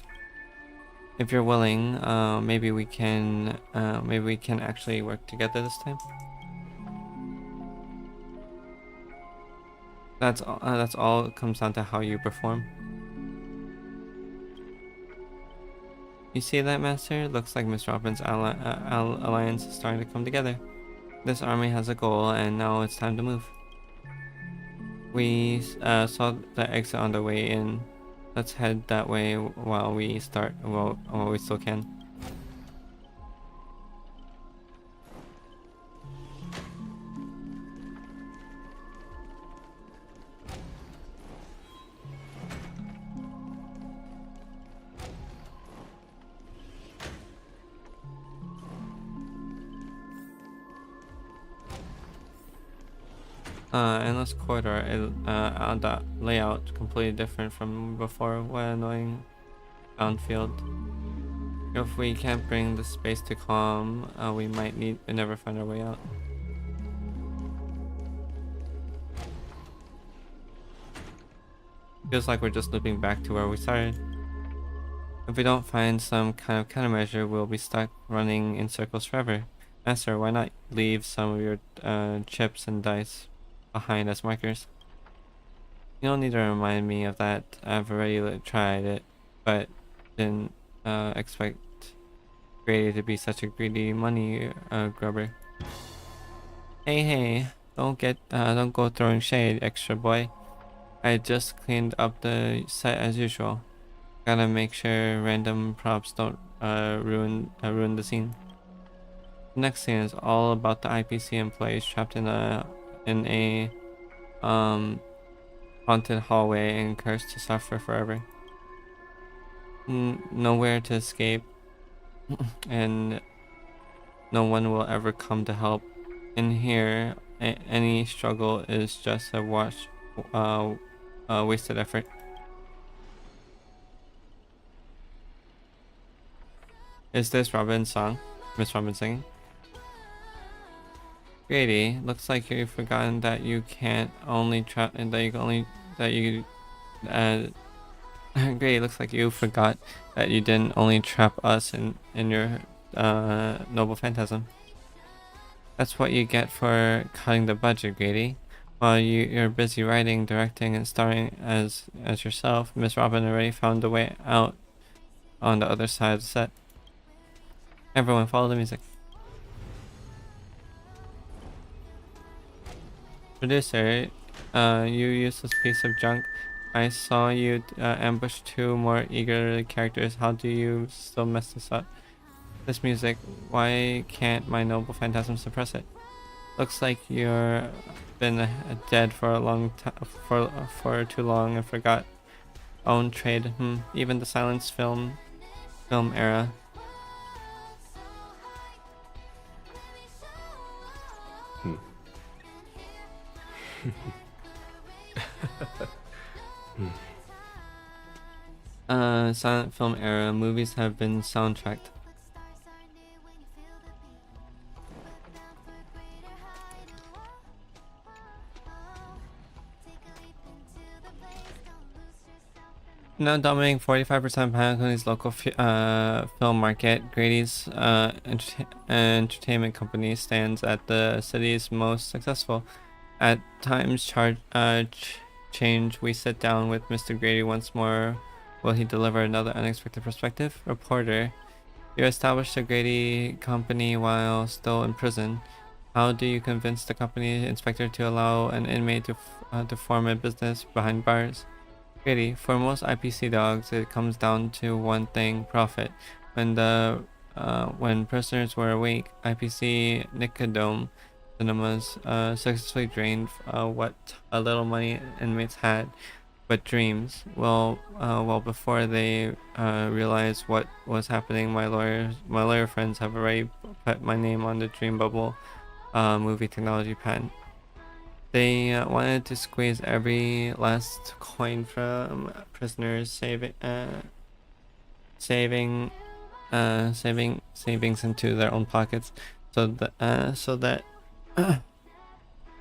If you're willing, maybe we can actually work together this time. That's all it comes down to how you perform. You see that, Master? Looks like Miss Robin's alliance is starting to come together. This army has a goal, and now it's time to move. We saw the exit on the way in. Let's head that way while we still can. Endless corridor. The layout completely different from before. What annoying downfield. If we can't bring the space to calm, we might never find our way out. Feels like we're just looping back to where we started. If we don't find some kind of countermeasure, we'll be stuck running in circles forever. Master, why not leave some of your chips and dice behind as markers? You don't need to remind me of that. I've already tried it, but didn't expect Grady to be such a greedy money grubber. Hey, don't go throwing shade, extra boy. I just cleaned up the set as usual. Gotta make sure random props don't ruin the scene. The next scene is all about the IPC employees trapped in a haunted hallway and cursed to suffer forever. Nowhere to escape, and no one will ever come to help. In here, any struggle is just a wasted effort. Is this Robin's song? Miss Robin singing? Grady, looks like you've forgotten that you can't only trap and Grady, looks like you forgot that you didn't only trap us in your noble phantasm. That's what you get for cutting the budget, Grady. While you're busy writing, directing, and starring as yourself, Miss Robin already found a way out on the other side of the set. Everyone follow the music. Producer, you useless piece of junk. I saw you ambush 2 more eager characters. How do you still mess this up? This music, why can't my noble phantasm suppress it? Looks like you're been dead for a long time, for too long, and forgot own trade. Even the silence film era. Silent film era movies have been soundtracked. Now dominating 45% of Panacone's local film market, Grady's entertainment company stands at the city's most successful. At times change, we sit down with Mr. Grady once more. Will he deliver another unexpected perspective? Reporter, you established the Grady company while still in prison. How do you convince the company inspector to allow an inmate to form a business behind bars? Grady, for most IPC dogs, it comes down to one thing: profit. When prisoners were awake, IPC Nicodome cinemas successfully drained what little money inmates had, but dreams. Well, before they realized what was happening, my lawyer friends have already put my name on the Dream Bubble movie technology patent. They wanted to squeeze every last coin from prisoners' savings into their own pockets,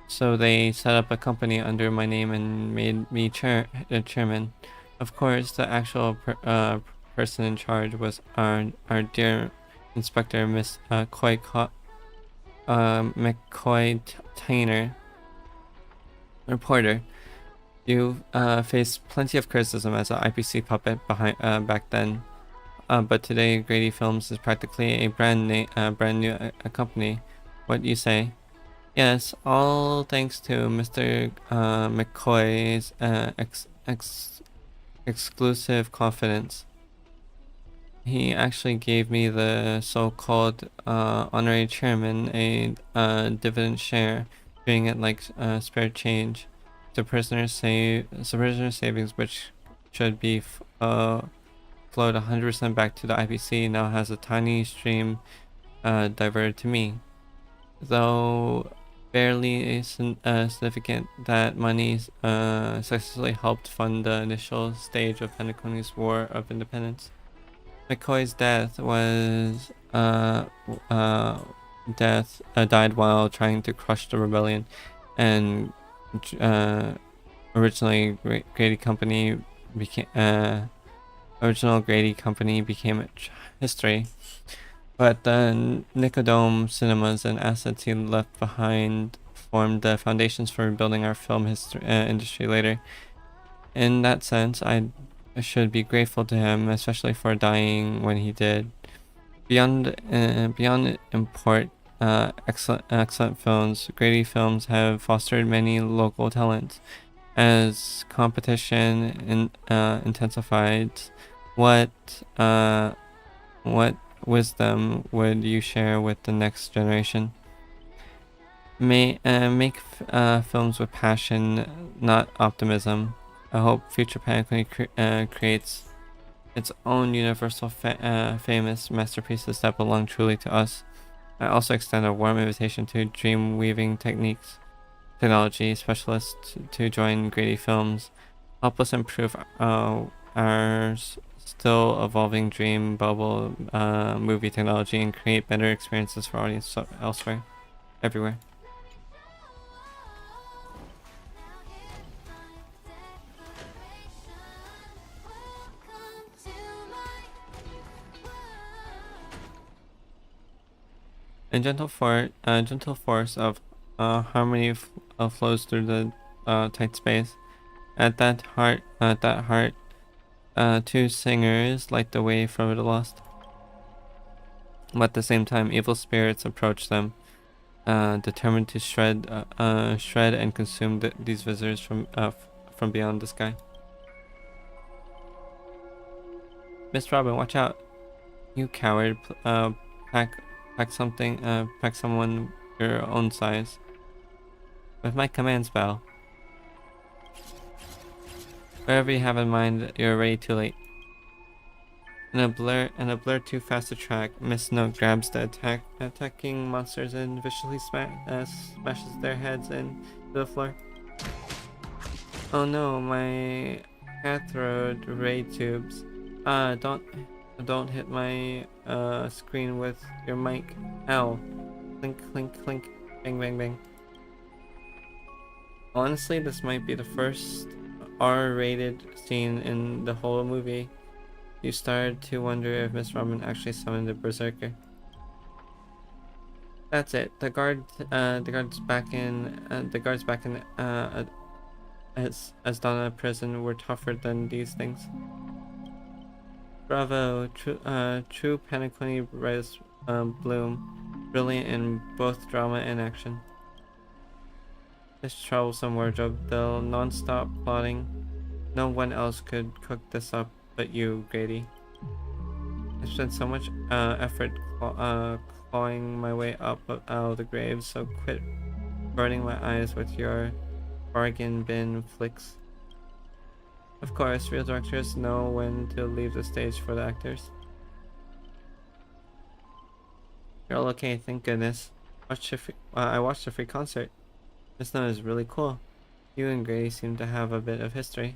so they set up a company under my name and made me chairman. Of course, the actual person in charge was our dear Inspector Miss McCoy Tainer. Reporter, you faced plenty of criticism as an IPC puppet back then, but today Grady Films is practically a brand new company. What do you say? Yes, all thanks to Mr. McCoy's exclusive confidence. He actually gave me the so-called honorary chairman a dividend share, treating it like spare change. The prisoner's savings, which should be flowed 100% back to the IPC, now has a tiny stream diverted to me. Though barely significant that money successfully helped fund the initial stage of Penacony's War of Independence. McCoy's death was died while trying to crush the rebellion, and originally Grady Company became history. But the Nicodome cinemas and assets he left behind formed the foundations for building our film industry later. In that sense, I should be grateful to him, especially for dying when he did. Beyond import excellent films, Grady Films have fostered many local talents. As competition intensified, what wisdom would you share with the next generation? Make films with passion, not optimism. I hope future Penacony creates its own universal famous masterpieces that belong truly to us. I also extend a warm invitation to dream weaving technology specialists to join Grady Films. Help us improve our still evolving dream bubble movie technology and create better experiences for audience everywhere. A gentle force of harmony flows through the tight space. At that heart, two singers light the way for the lost. But at the same time, evil spirits approach them, determined to shred and consume these visitors from beyond the sky. Miss Robin, watch out! You coward! Pack someone your own size. With my command spell. Whatever you have in mind, you're already too late. In a blur too fast to track, Miss Note grabs the attacking monsters and viciously smashes their heads into the floor. Oh no, my cathode ray tubes. Don't hit my screen with your mic. Ow. Clink, clink, clink. Bang, bang, bang. Honestly, this might be the first R-rated scene in the whole movie. You started to wonder if Miss Robin actually summoned a berserker. That's it. The guards back in Asdana prison were tougher than these things. Bravo, true Penacony writers bloom, brilliant in both drama and action. This troublesome wardrobe, the non-stop plotting. No one else could cook this up but you, Grady. I spent so much effort clawing my way up out of the grave, so quit burning my eyes with your bargain bin flicks. Of course, real directors know when to leave the stage for the actors. You're all okay, thank goodness. I watched a free concert. This note is really cool. You and Grady seem to have a bit of history.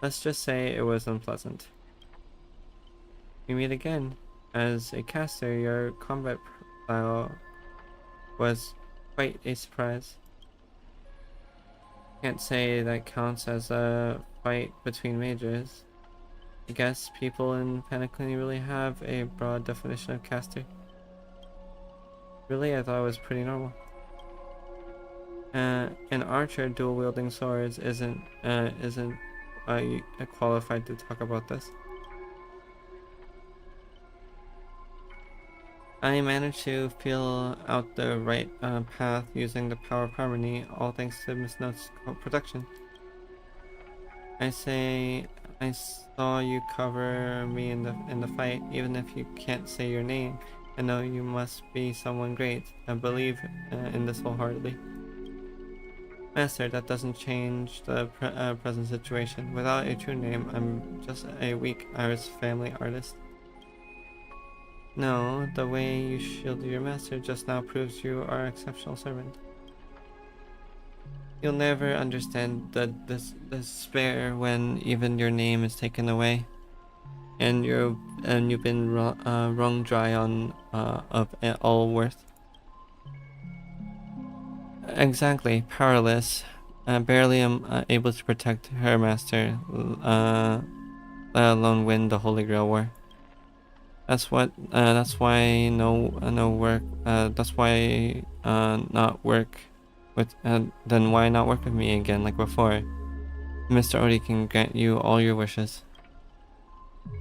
Let's just say it was unpleasant. We meet again. As a caster, your combat style was quite a surprise. Can't say that counts as a fight between mages. I guess people in Penacony really have a broad definition of caster. Really, I thought it was pretty normal. An archer dual-wielding swords isn't qualified to talk about this. I managed to feel out the right path using the power of harmony, all thanks to Miss Note's protection. I saw you cover me in the fight, even if you can't say your name. I know you must be someone great. I believe in this wholeheartedly. Master, that doesn't change the present situation. Without a true name, I'm just a weak Irish family artist. No, the way you shielded your master just now proves you are an exceptional servant. You'll never understand the despair when even your name is taken away, and you've been wrung dry on of all worth. Exactly, powerless, barely able to protect her master, let alone win the Holy Grail War. That's why not work with. Then why not work with me again like before? Mr. Odi can grant you all your wishes.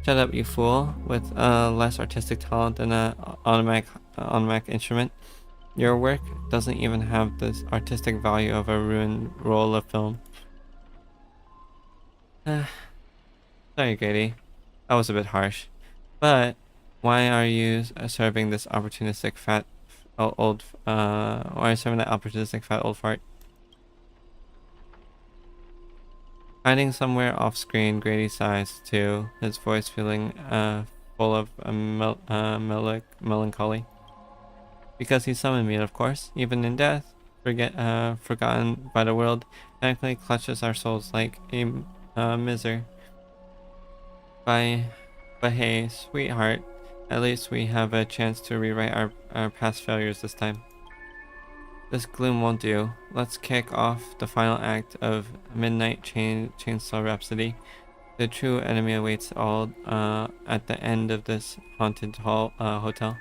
Shut up, you fool! With less artistic talent than an automatic instrument, your work doesn't even have the artistic value of a ruined roll of film. Sorry, Grady. That was a bit harsh, but. Why are you serving this opportunistic fat old fart? Hiding somewhere off screen, Grady sighs too, his voice feeling full of melancholy. Because he summoned me, of course. Even in death, forgotten by the world, technically clutches our souls like a miser. But hey, sweetheart. At least we have a chance to rewrite our past failures this time. This gloom won't do. Let's kick off the final act of Midnight Chainsaw Rhapsody. The true enemy awaits all at the end of this haunted hotel.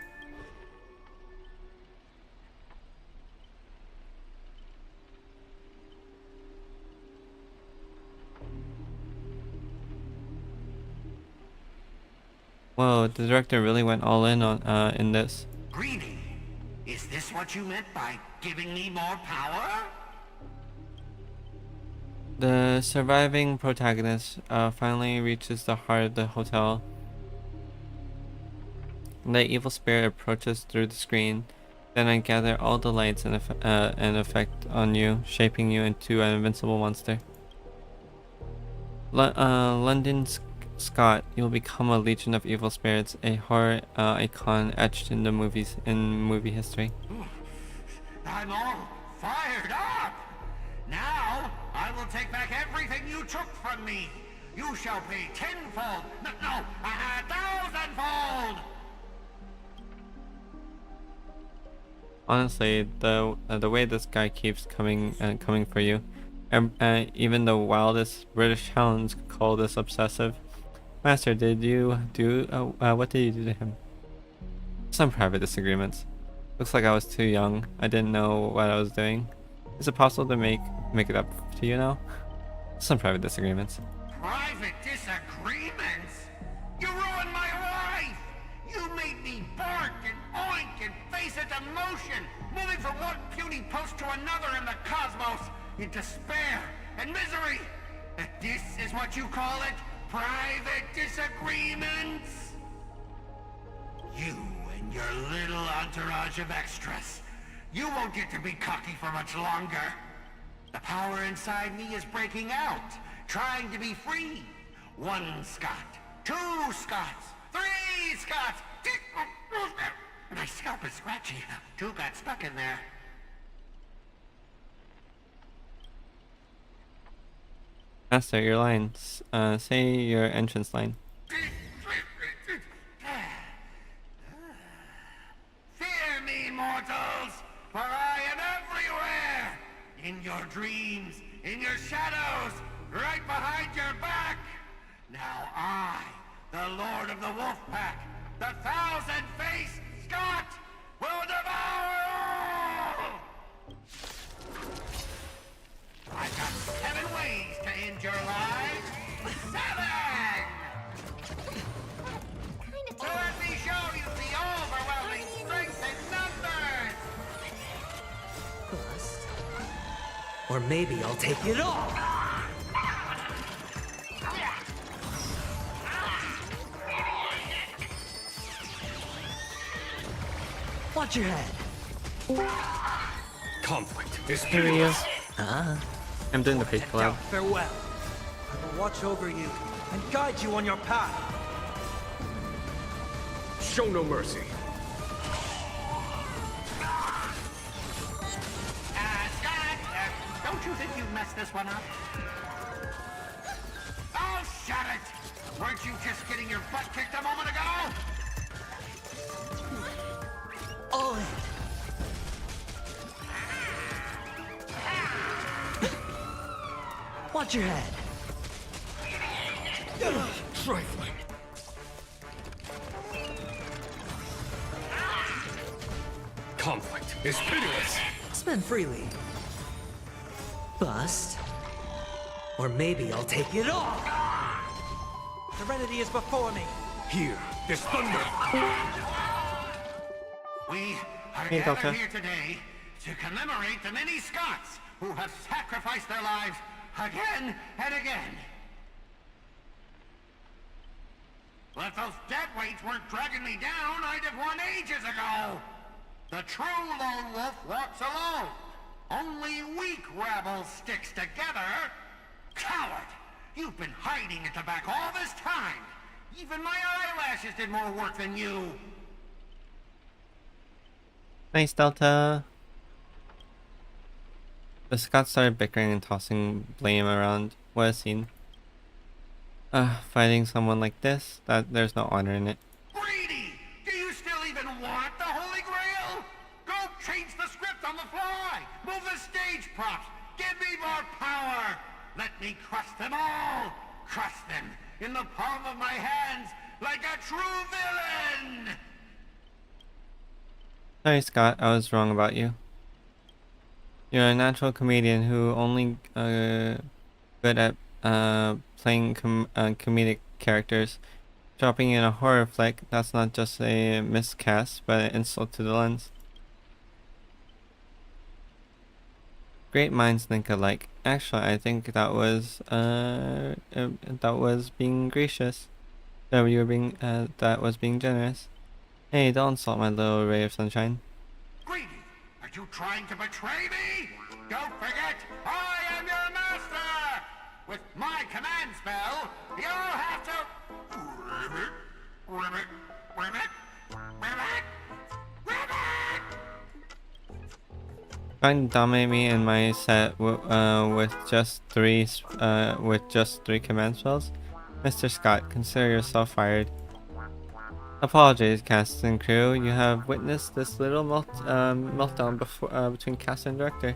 Whoa, the director really went all in on in this. Greedy, is this what you meant by giving me more power? The surviving protagonist finally reaches the heart of the hotel. The evil spirit approaches through the screen. Then I gather all the lights and effect on you, shaping you into an invincible monster. London Scott, you'll become a legion of evil spirits, a horror icon etched in the movie history. I'm all fired up! Now, I will take back everything you took from me! You shall pay tenfold! No, 1,000-fold! Honestly, the way this guy keeps coming for you, even the wildest British hounds call this obsessive. Master, what did you do to him? Some private disagreements. Looks like I was too young. I didn't know what I was doing. Is it possible to make it up to you now? Some private disagreements. Private disagreements? You ruined my life! You made me bark and oink and face into motion, moving from one puny post to another in the cosmos, in despair and misery. And this is what you call it? Private disagreements? You and your little entourage of extras. You won't get to be cocky for much longer. The power inside me is breaking out, trying to be free. 1 Scott, 2 Scotts, 3 Scotts. My scalp is scratchy. 2 got stuck in there. Master, your lines. Say your entrance line. Fear me, mortals, for I am everywhere! In your dreams, in your shadows, right behind your back! Now I, the Lord of the Wolf Pack, the 1,000-faced Scott, will devour all! I've got 7 ways to end your lives! 7! So let me show you the overwhelming strength in numbers! Bust. Or maybe I'll take it all! Watch your head! Conflict is Here he is. I'm doing the fake Now, collab. farewell. I will watch over you and guide you on your path. show no mercy. Scott, don't you think you messed this one up? Oh, shut it! Weren't you just getting your butt kicked a moment ago? Oh. Watch your head. Trifling. Conflict is pitiless. Spend freely. Bust. Or maybe I'll take it all. Serenity is before me. Here, this thunder. We are Hey, gathered Doctor. here today to commemorate the many Scots who have sacrificed their lives again and again. Well, if those deadweights weren't dragging me down, I'd have won ages ago. The true lone wolf walks alone. Only weak rabble sticks together. Coward! You've been hiding at the back all this time. Even my eyelashes did more work than you. Nice, Delta. The Scots started bickering and tossing blame around. What a scene. Fighting someone like this, there's no honor in it. Greedy! Do you still even want the Holy Grail? Go change the script on the fly! Move the stage props! Give me more power! Let me crush them all! Crush them in the palm of my hands like a true villain! Sorry, Scott, I was wrong about you. You're a natural comedian who only good at playing comedic characters. Dropping in a horror flick, that's not just a miscast, but an insult to the lens. Great minds think alike. Actually, I think that was being gracious. That was being generous. Hey, don't insult my little ray of sunshine. Greedy! Are you trying to betray me? Don't forget, I am your master! With my command spell, you'll have to... Ribbit, ribbit, ribbit, ribbit! Trying to dominate me in my set with just three command spells? Mr. Scott, consider yourself fired. Apologies, cast and crew. You have witnessed this little meltdown between cast and director.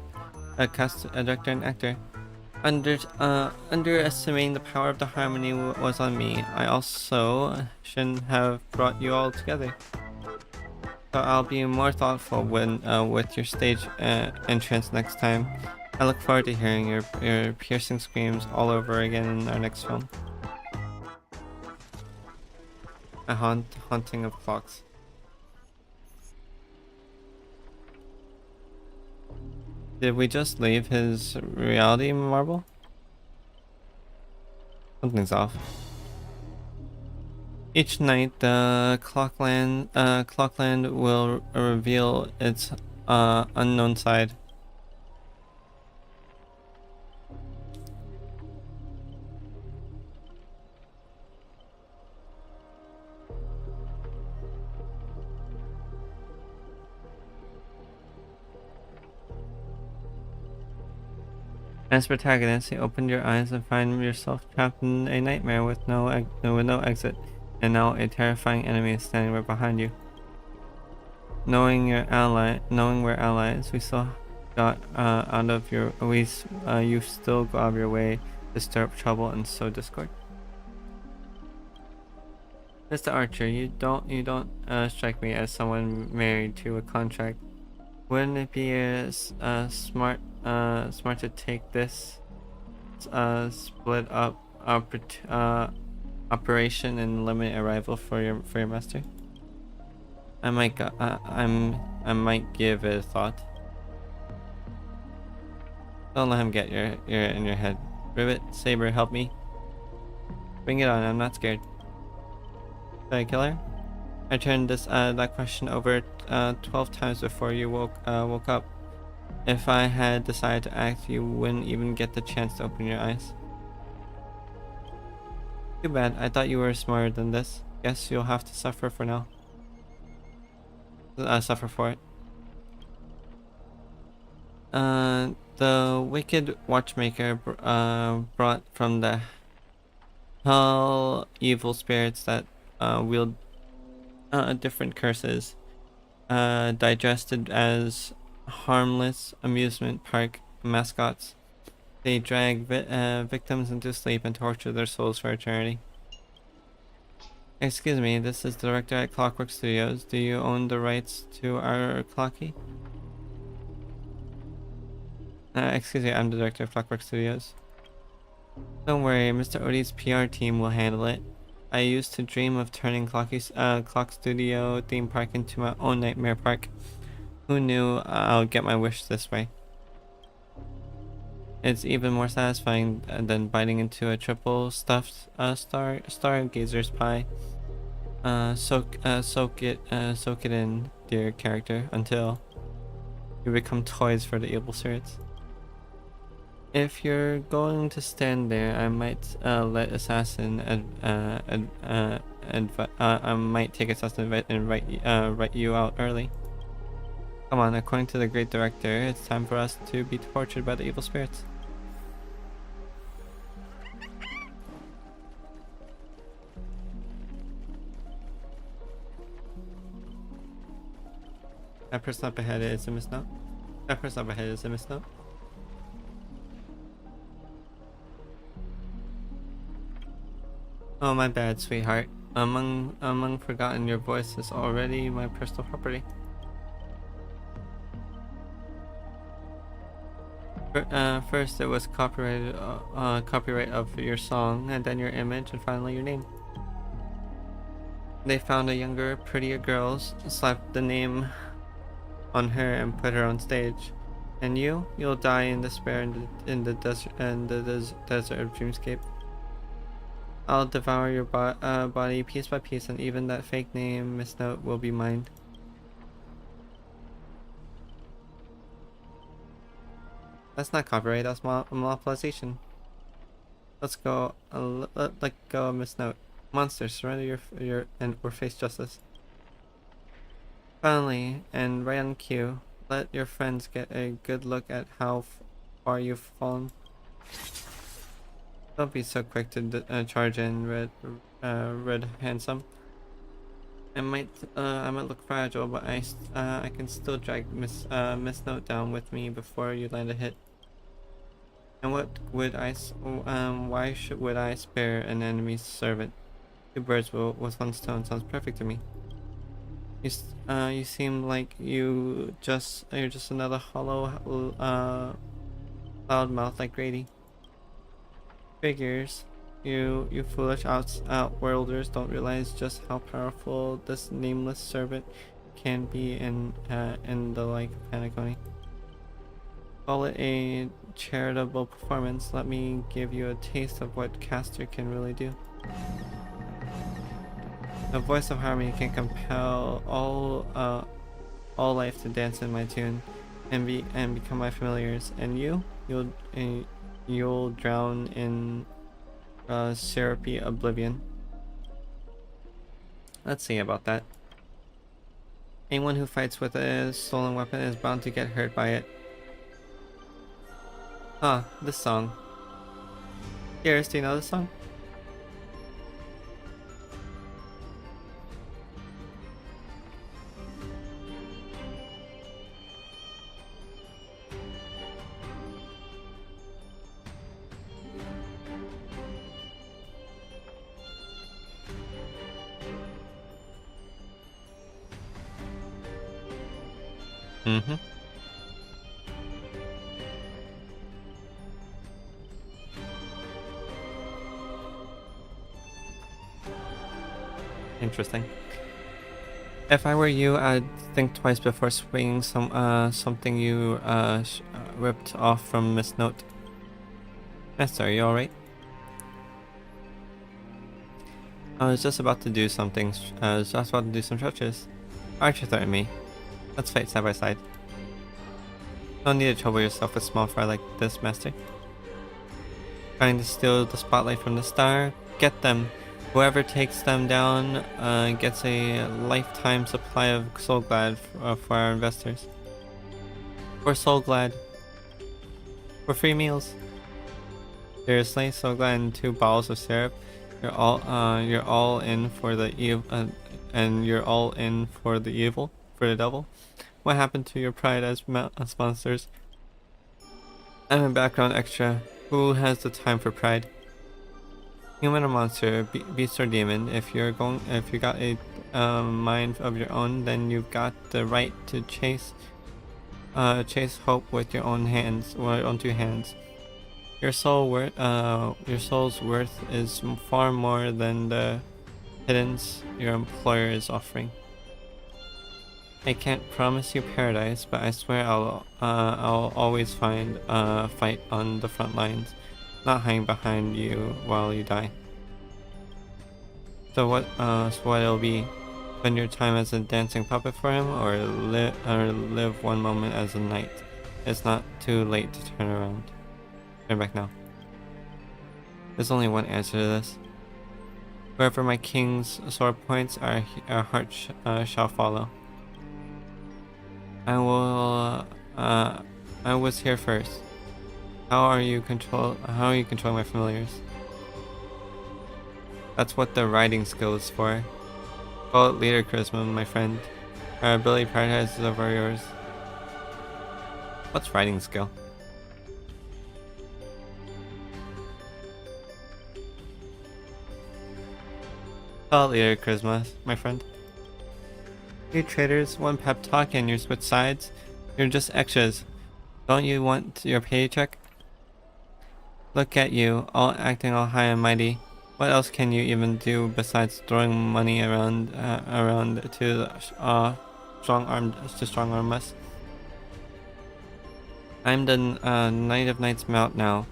Director and actor. Underestimating the power of the harmony was on me. I also shouldn't have brought you all together. So I'll be more thoughtful when with your stage entrance next time. I look forward to hearing your piercing screams all over again in our next film. A haunting of clocks. Did we just leave his reality marble? Something's off. Each night, the Clockland will reveal its unknown side. As protagonist, you opened your eyes and find yourself trapped in a nightmare with no exit, and now a terrifying enemy is standing right behind you. Knowing we're allies, we still got you still go out of your way to stir up trouble and sow discord. Mr. Archer, you don't strike me as someone married to a contract. Wouldn't it be smart to take this split up operation and limit arrival for your master? I might give it a thought. Don't let him get your in your head. Rivet, Saber, help me. Bring it on. I'm not scared. Should I kill her? I turned that question over 12 times before you woke up. If I had decided to act, you wouldn't even get the chance to open your eyes. Too bad. I thought you were smarter than this. Guess you'll have to suffer for now. suffer for it. The wicked watchmaker brought from the hell evil spirits that wield different curses, digested as harmless amusement park mascots. They drag victims into sleep and torture their souls for eternity. Excuse me, this is the director at Clockwork Studios. Do you own the rights to our Clocky? Excuse me, I'm the director of Clockwork Studios. Don't worry, Mr. Odie's PR team will handle it. I used to dream of turning Clock Studio theme park into my own nightmare park. Who knew I'll get my wish this way? It's even more satisfying than biting into a triple stuffed stargazer's pie. Soak it in, dear character, until you become toys for the evil spirits. If you're going to stand there, I might let Assassin I might take Assassin and write you out early. Come on, according to the great director, it's time for us to be tortured by the evil spirits. That person up ahead is a misnote. That person up ahead is a misnote. Oh, my bad, sweetheart. Among forgotten, your voice is already my personal property. First it was copyright of your song, and then your image, and finally your name. They found a younger, prettier girl, slapped the name on her, and put her on stage. And you'll die in despair in the desert of Dreamscape. I'll devour your body piece by piece, and even that fake name, Miss Note, will be mine. That's not copyright, that's monopolization. Let's go, let go of Miss Note. Monsters, surrender or face justice. Finally, and right on cue, let your friends get a good look at how far you've fallen. Don't be so quick to charge in, Red Handsome. I might look fragile, but I can still drag Miss Note down with me before you land a hit. And what would why would I spare an enemy's servant? Two birds with one stone sounds perfect to me. You seem like you're just another hollow loudmouth like Grady. Figures. You foolish outworlders don't realize just how powerful this nameless servant can be in the like of Penacony. Call it a charitable performance. Let me give you a taste of what Castor can really do. The voice of harmony can compel all life to dance in my tune, and become my familiars. And you'll drown in syrupy oblivion. Let's see about that. Anyone who fights with a stolen weapon is bound to get hurt by it. Ah, this song. Dearest, do you know this song? Mm-hmm. Interesting. If I were you, I'd think twice before swinging something you ripped off from Miss Note. Master, are you alright? I was just about to do something. I was just about to do some stretches. Archer threatened me. Let's fight side by side. Don't need to trouble yourself with small fry like this, Master. Trying to steal the spotlight from the star? Get them. Whoever takes them down gets a lifetime supply of Soul Glad for our investors. We're Soul Glad. For free meals. Seriously, Soul Glad and 2 bottles of syrup. You're all in for the evil, and you're all in for the evil, for the devil. What happened to your pride as sponsors? I'm a background extra. Who has the time for pride? Human or monster, beast or demon. If you got a mind of your own, then you've got the right to chase hope with your own hands, or your own 2 hands. Your soul's worth is far more than the pittance your employer is offering. I can't promise you paradise, but I swear I'll always find a fight on the front lines, not hang behind you while you die. So what it'll be? Spend your time as a dancing puppet for him, or live one moment as a knight. It's not too late to turn around. Turn back now. There's only one answer to this. Wherever my king's sword points, our heart shall follow. I was here first. How are you controlling my familiars? That's what the riding skill is for. Call it leader charisma, my friend. Our ability prioritizes over yours. What's riding skill? Call it leader charisma, my friend. You traders, one pep talk and you switch sides. You're just extras. Don't you want your paycheck? Look at you, all acting all high and mighty. What else can you even do besides throwing money around to strong arm us? I'm the Knight of Night's Mount now,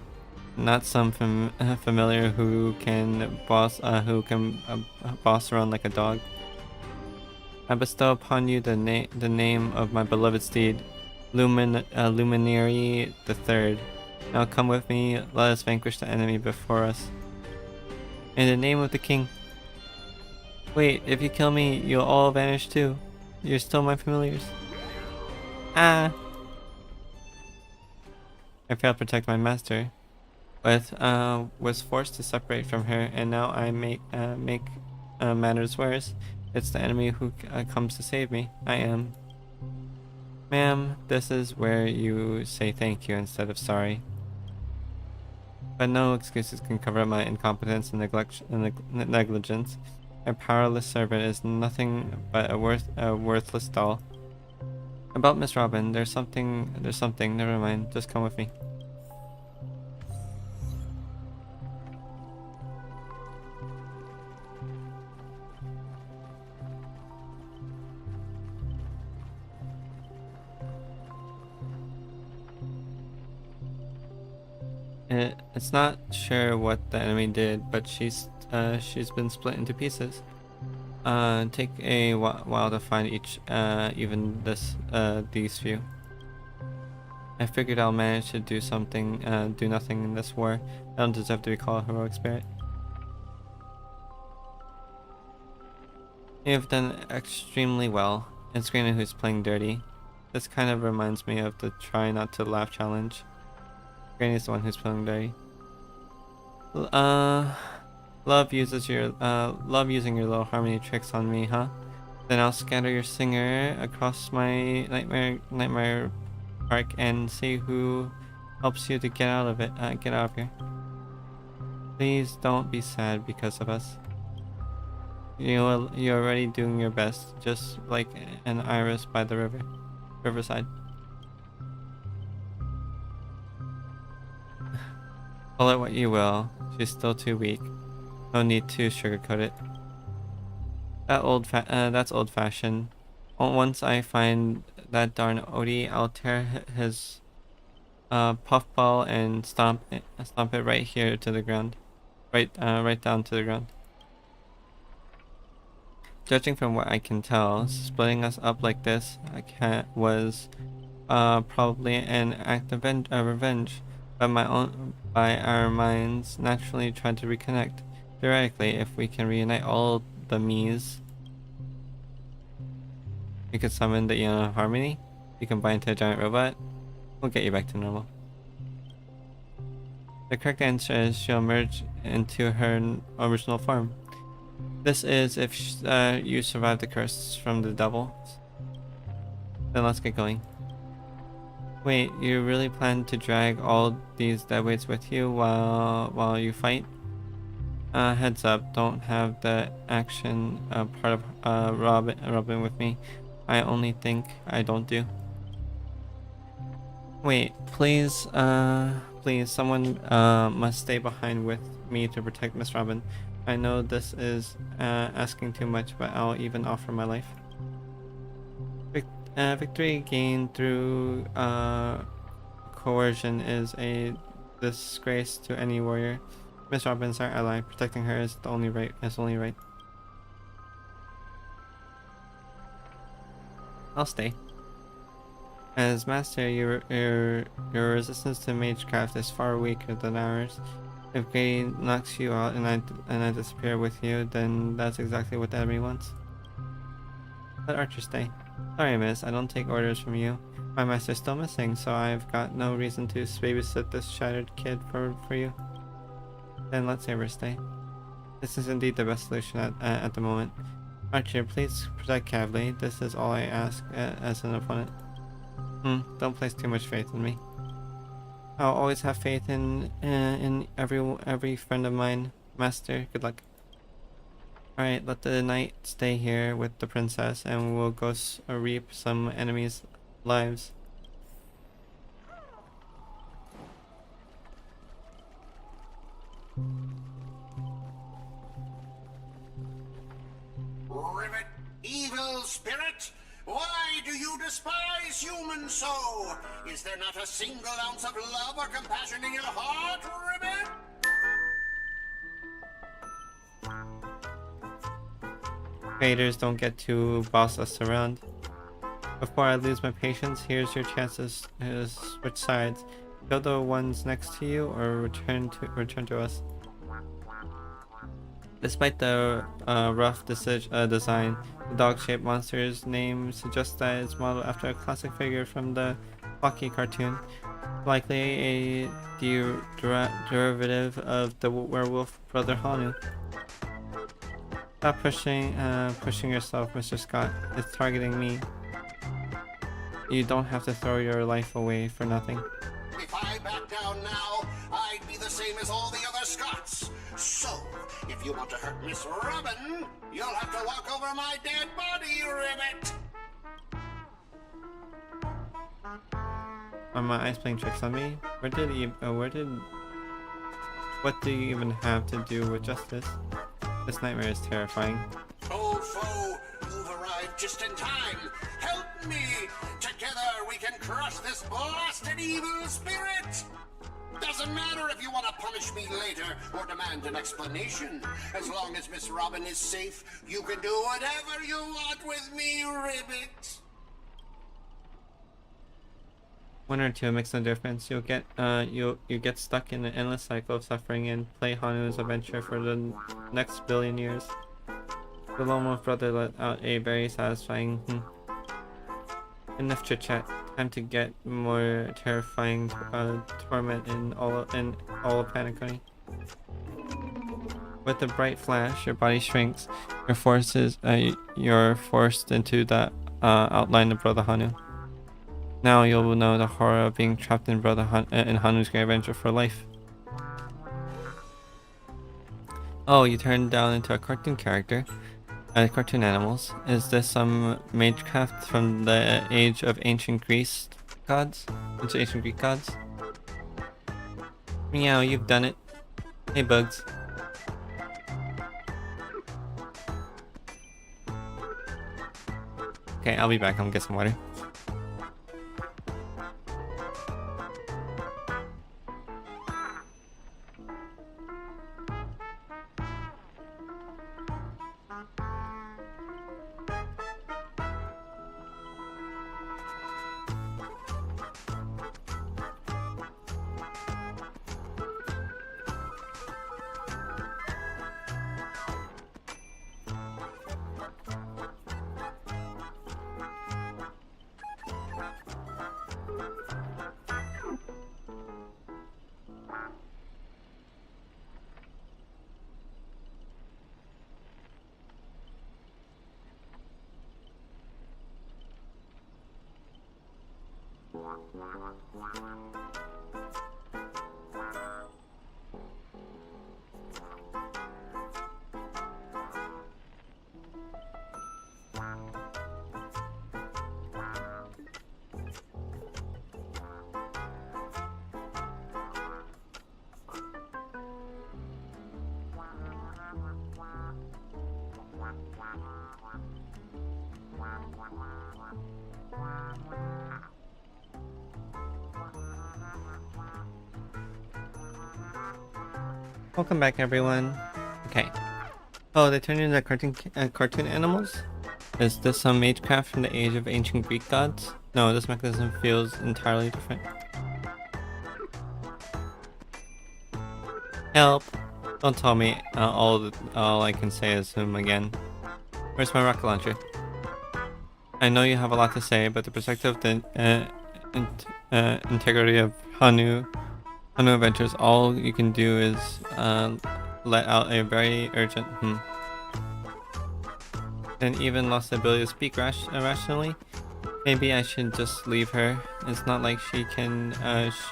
not some familiar who can boss around like a dog. I bestow upon you the name of my beloved steed, Luminary the Third. Now come with me, let us vanquish the enemy before us. In the name of the king. Wait, if you kill me, you'll all vanish too. You're still my familiars. Ah! I failed to protect my master, but was forced to separate from her, and now I make matters worse. It's the enemy who comes to save me. I am. Ma'am, this is where you say thank you instead of sorry. But no excuses can cover up my incompetence and negligence. A powerless servant is nothing but a worthless doll. About Miss Robin, there's something, never mind, just come with me. It's not sure what the enemy did, but she's been split into pieces. Take a while to find these few. I figured I'll manage to do nothing in this war. I don't deserve to be called a heroic spirit. You've done extremely well. It's Grana who's playing dirty. This kind of reminds me of the try not to laugh challenge. Granny's the one who's playing dirty. Love using your little harmony tricks on me, huh? Then I'll scatter your singer across my nightmare park and see who helps you to get out of here. Please don't be sad because of us. You're already doing your best, just like an iris by the riverside. Call it what you will. She's still too weak. No need to sugarcoat it. That's old-fashioned. Once I find that darn Odie, I'll tear his puffball and stomp it right here to the ground, right down to the ground. Judging from what I can tell, splitting us up like this was probably an act of revenge. But by our minds naturally tried to reconnect. Theoretically, if we can reunite all the Miis, we could summon the Eon of Harmony. You combine into a giant robot. We'll get you back to normal. The correct answer is she'll merge into her original form. This is if you survive the curse from the devil. Then let's get going. Wait, you really plan to drag all these deadweights with you while you fight? Heads up, don't have the action part of Robin with me. I only think I don't do. Wait, please, please, someone must stay behind with me to protect Miss Robin. I know this is asking too much, but I'll even offer my life. Victory gained through coercion is a disgrace to any warrior. Miss Robin's our ally. Protecting her is the only right. I'll stay. As master, your resistance to magecraft is far weaker than ours. If Gray knocks you out and I disappear with you, then that's exactly what the enemy wants. Let Archer stay. Sorry, miss, I don't take orders from you. My master's still missing, so I've got no reason to babysit this shattered kid for you. Then let Saber stay. This is indeed the best solution at the moment. Archer, please protect Cavley. This is all I ask as an opponent. Don't place too much faith in me. I'll always have faith in every friend of mine. Master, good luck. Alright, let the knight stay here with the princess and we'll go reap some enemies' lives. Ribbit, evil spirit! Why do you despise humans so? Is there not a single ounce of love or compassion in your heart, Ribbit? Raiders don't get to boss us around. Before I lose my patience, here's your chances to switch sides. Kill the ones next to you or return to us. Despite the rough design, the dog-shaped monster's name suggests that it's modeled after a classic figure from the Pocky cartoon, likely a derivative of the werewolf brother Hanu. Stop pushing yourself, Mr. Scott. It's targeting me. You don't have to throw your life away for nothing. If I back down now, I'd be the same as all the other Scots. So, if you want to hurt Miss Robin, you'll have to walk over my dead body, Ribbit! Are my eyes playing tricks on me? What do you even have to do with justice? This nightmare is terrifying. Old foe, you've arrived just in time. Help me! Together we can crush this blasted evil spirit! Doesn't matter if you want to punish me later or demand an explanation. As long as Miss Robin is safe, you can do whatever you want with me, Ribbit. 1 or 2 makes no difference. You'll get you get stuck in an endless cycle of suffering and play Hanu's adventure for the next billion years. The Lone Wolf brother let out a very satisfying Enough chit chat. Time to get more terrifying torment in all of Penacony. With the bright flash, your body shrinks. You're forced into the outline of Brother Hanu. Now you'll know the horror of being trapped in in Hanu's Great Adventure for life. Oh, you turned down into a cartoon character. Cartoon animals. Is this some magecraft from the age of ancient Greece gods? Ancient Greek gods? Meow, you've done it. Hey, Bugs. Okay, I'll be back. I'm gonna get some water. Welcome back, everyone. Okay. Oh, they turned into cartoon animals? Is this some magecraft from the age of ancient Greek gods? No, this mechanism feels entirely different. Help! Don't tell me all I can say is him again. Where's my rocket launcher? I know you have a lot to say, but the perspective of the integrity of Hanu Adventures, all you can do is let out a very urgent and even lost the ability to speak rationally. Maybe I should just leave her. It's not like she can,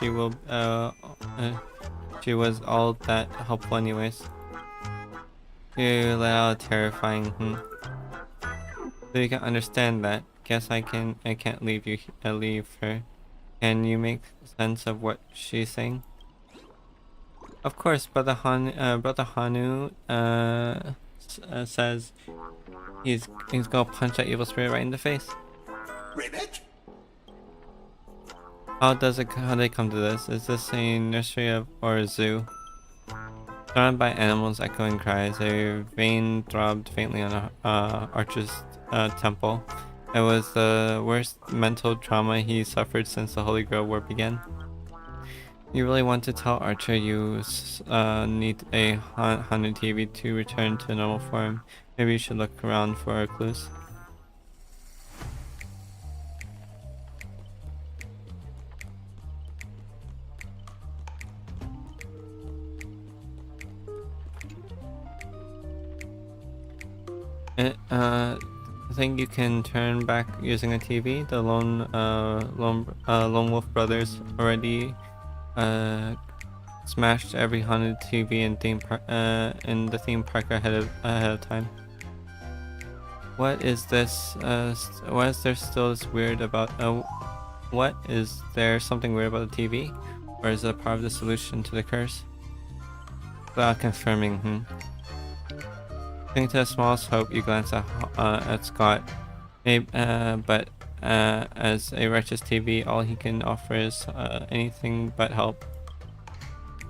she was all that helpful anyways. You let out a terrifying So you can understand that. Guess I can't leave you, leave her. Can you make sense of what she's saying? Of course, Brother Hanu says he's gonna punch that evil spirit right in the face. Ribbit? How they come to this? Is this a nursery or a zoo? Surrounded by animals' echoing cries, a vein throbbed faintly on Archer's temple. It was the worst mental trauma he suffered since the Holy Grail War began. You really want to tell Archer you need a Hanu TV to return to normal form? Maybe you should look around for clues. I think you can turn back using a TV. The Lone Wolf Brothers already smashed every haunted TV in the theme park ahead of time. What is this? Why is there still this weird about? What is there something weird about the TV, or is it part of the solution to the curse? Without confirming, Clinging to the smallest hope, you glance at Scott. Maybe, but as a righteous TV, all he can offer is anything but help.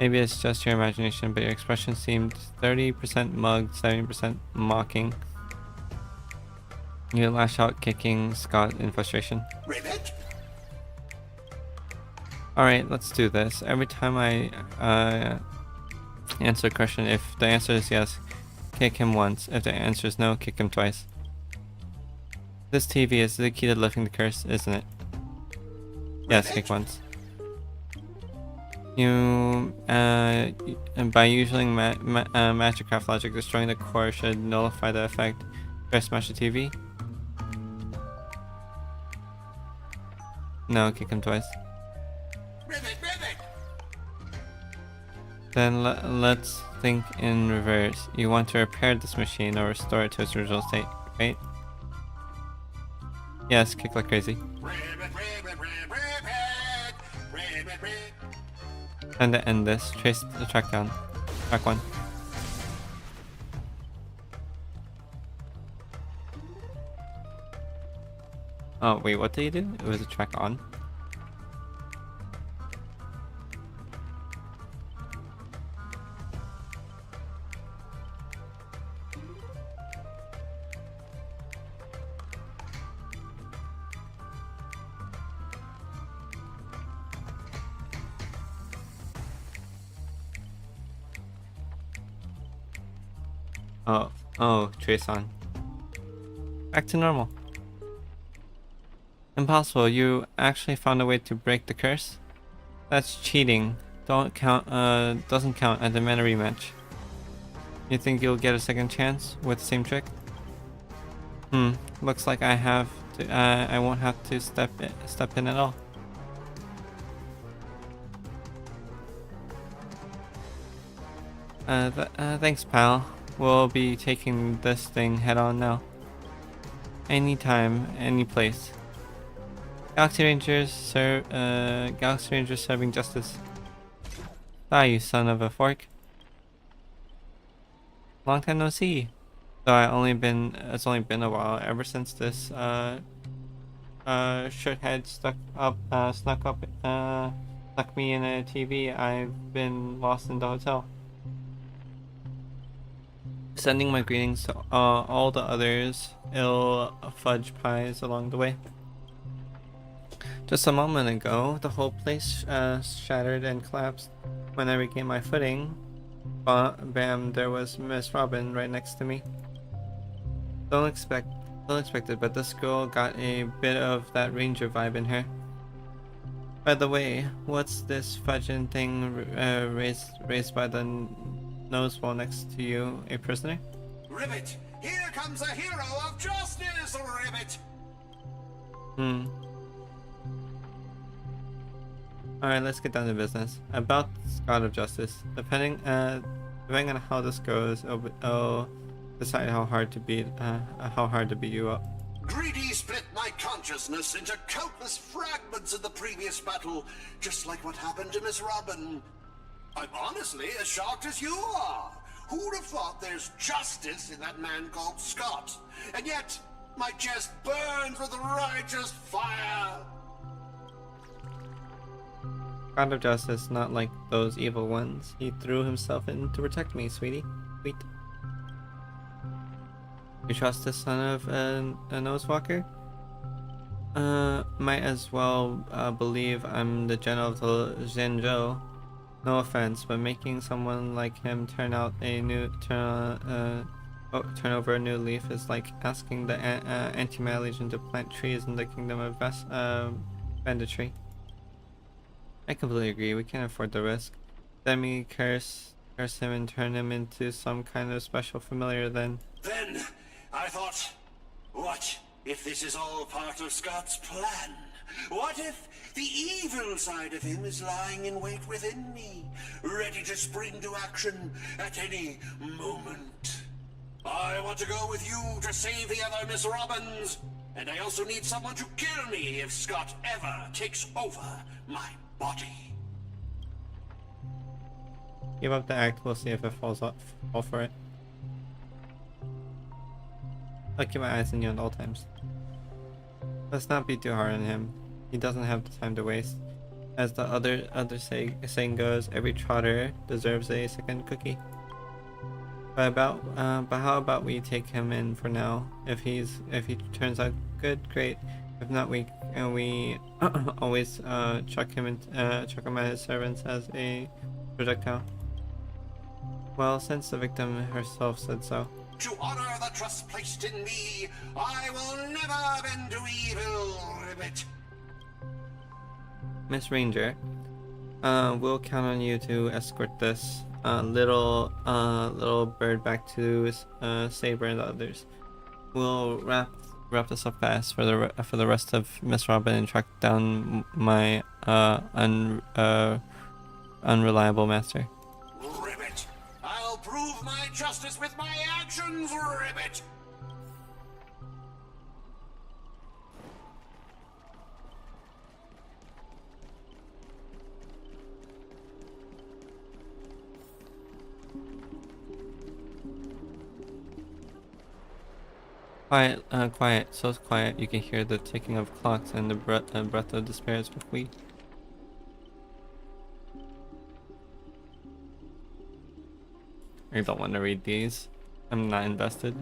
Maybe it's just your imagination, but your expression seemed 30% mugged, 70% mocking. You lash out, kicking Scott in frustration. Ribbit? Alright, let's do this. Every time I answer a question, if the answer is yes, kick him once. If the answer is no, kick him twice. This TV is the key to lifting the curse, isn't it? Yes, kick once. You, by using Magicraft logic, destroying the core should nullify the effect. Try to smash the TV? No, kick him twice. Ribbit, ribbit! Then let's think in reverse. You want to repair this machine or restore it to its original state, right? Yes, kick like crazy. And to end this, trace the track down. Track 1. Oh, wait, what did you do? It was a track on? Oh, trace on. Back to normal. Impossible, you actually found a way to break the curse? That's cheating. Doesn't count at the mana rematch. You think you'll get a second chance with the same trick? Looks like I won't have to step in at all. Thanks, pal. We'll be taking this thing head on now. Anytime, any place. Galaxy Rangers serving justice. Ah, you son of a fork. Long time no see. Though it's only been a while ever since this shithead snuck me in a TV. I've been lost in the hotel. Sending my greetings to all the others ill fudge pies along the way. Just a moment ago, the whole place shattered and collapsed. When I regained my footing, bam, there was Miss Robin right next to me. Don't expect it, but this girl got a bit of that Ranger vibe in her. By the way, what's this fudging thing raised by the nose wall next to you? A prisoner? Ribbit! Here comes a hero of justice, Ribbit! Alright, let's get down to business. About God of Justice. Depending on how this goes, it'll decide how hard to beat you up. Greedy split my consciousness into countless fragments in the previous battle, just like what happened to Miss Robin. I'm honestly as shocked as you are. Who'd have thought there's justice in that man called Scott? And yet, my chest burns with righteous fire. God of Justice, not like those evil ones. He threw himself in to protect me, sweetie. Sweet. You trust the son of a Nosewalker? Might as well believe I'm the general of the Zhenzhou. No offense, but making someone like him turn over a new leaf is like asking the Anti-Matter Legion to plant trees in the kingdom of banditry. I completely agree. We can't afford the risk. Let me curse him and turn him into some kind of special familiar then. Then, I thought, what if this is all part of Scott's plan? What if the evil side of him is lying in wait within me, ready to spring to action at any moment? I want to go with you to save the other Miss Robins, and I also need someone to kill me if Scott ever takes over my body. Give up the act, we'll see if it fall for it. I'll keep my eyes on you at all times. Let's not be too hard on him. He doesn't have the time to waste. As the other saying goes, every trotter deserves a second cookie. But how about we take him in for now? If he turns out good, great. If not, we always chuck him at his servants as a projectile. Well, since the victim herself said so. To honor the trust placed in me, I will never bend to evil, Ribbit. Miss Ranger, we'll count on you to escort this little bird back to Saber and the others. We'll wrap this up fast for the rest of Miss Robin and track down my unreliable master. Ribbit, I'll prove my justice with my actions, Ribbit. Quiet, so quiet you can hear the ticking of clocks and the breath of despair is what we. I don't want to read these. I'm not invested.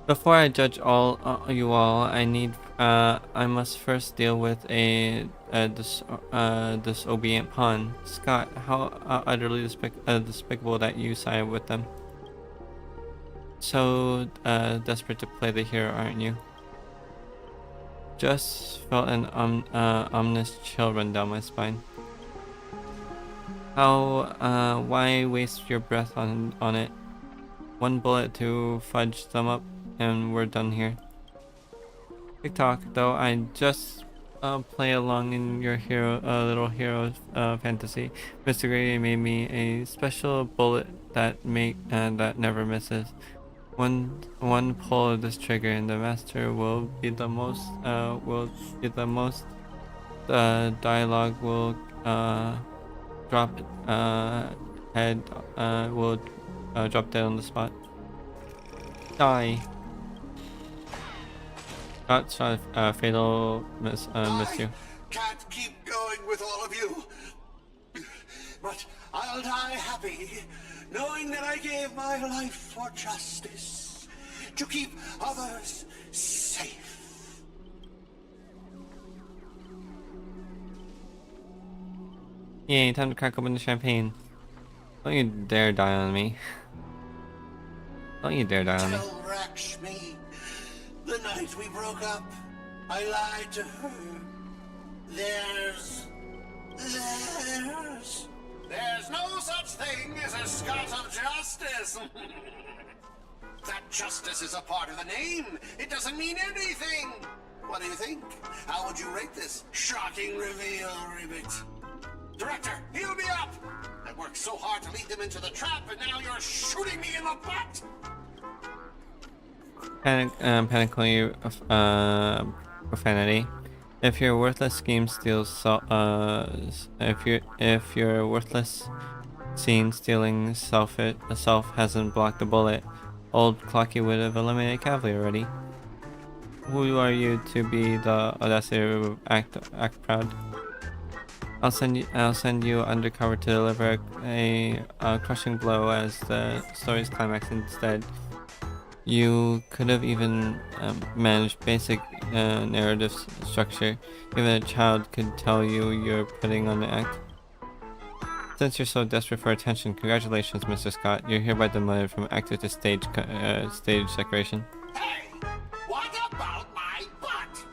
Before I judge you all, I must first deal with this disobedient pawn. Scott, how utterly despicable that you side with them. So desperate to play the hero, aren't you? Just felt an ominous chill run down my spine. Why waste your breath on it? One bullet to fudge them up, and we're done here. Quick talk, though. I just play along in your little hero fantasy. Mr. Grady made me a special bullet that never misses. One pull of this trigger, and the master will be the most. Dialogue will drop. Head will drop dead on the spot. Die. Shot fatal miss you. Can't keep going with all of you. But I'll die happy, knowing that I gave my life for justice, to keep others safe. Yay, time to crack open the champagne. Don't you dare die on me. Don't you dare die on me. Tell Rakshmi, the night we broke up, I lied to her. There's no such thing as a Scot of Justice. That justice is a part of the name. It doesn't mean anything. What do you think? How would you rate this shocking reveal, Ribbit? Director, heal me up! I worked so hard to lead them into the trap, and now you're shooting me in the butt! Panically, profanity. If your worthless scheme steals, if your worthless scene stealing self hasn't blocked the bullet, old Clocky would have eliminated Cavalier already. Who are you to be the audacity to act proud? I'll send you undercover to deliver a crushing blow as the story's climax instead. You could have even managed basic narrative structure. Even a child could tell you're putting on the act. Since you're so desperate for attention, congratulations, Mr. Scott. You're hereby demoted from actor to stage decoration. Hey! What about my butt?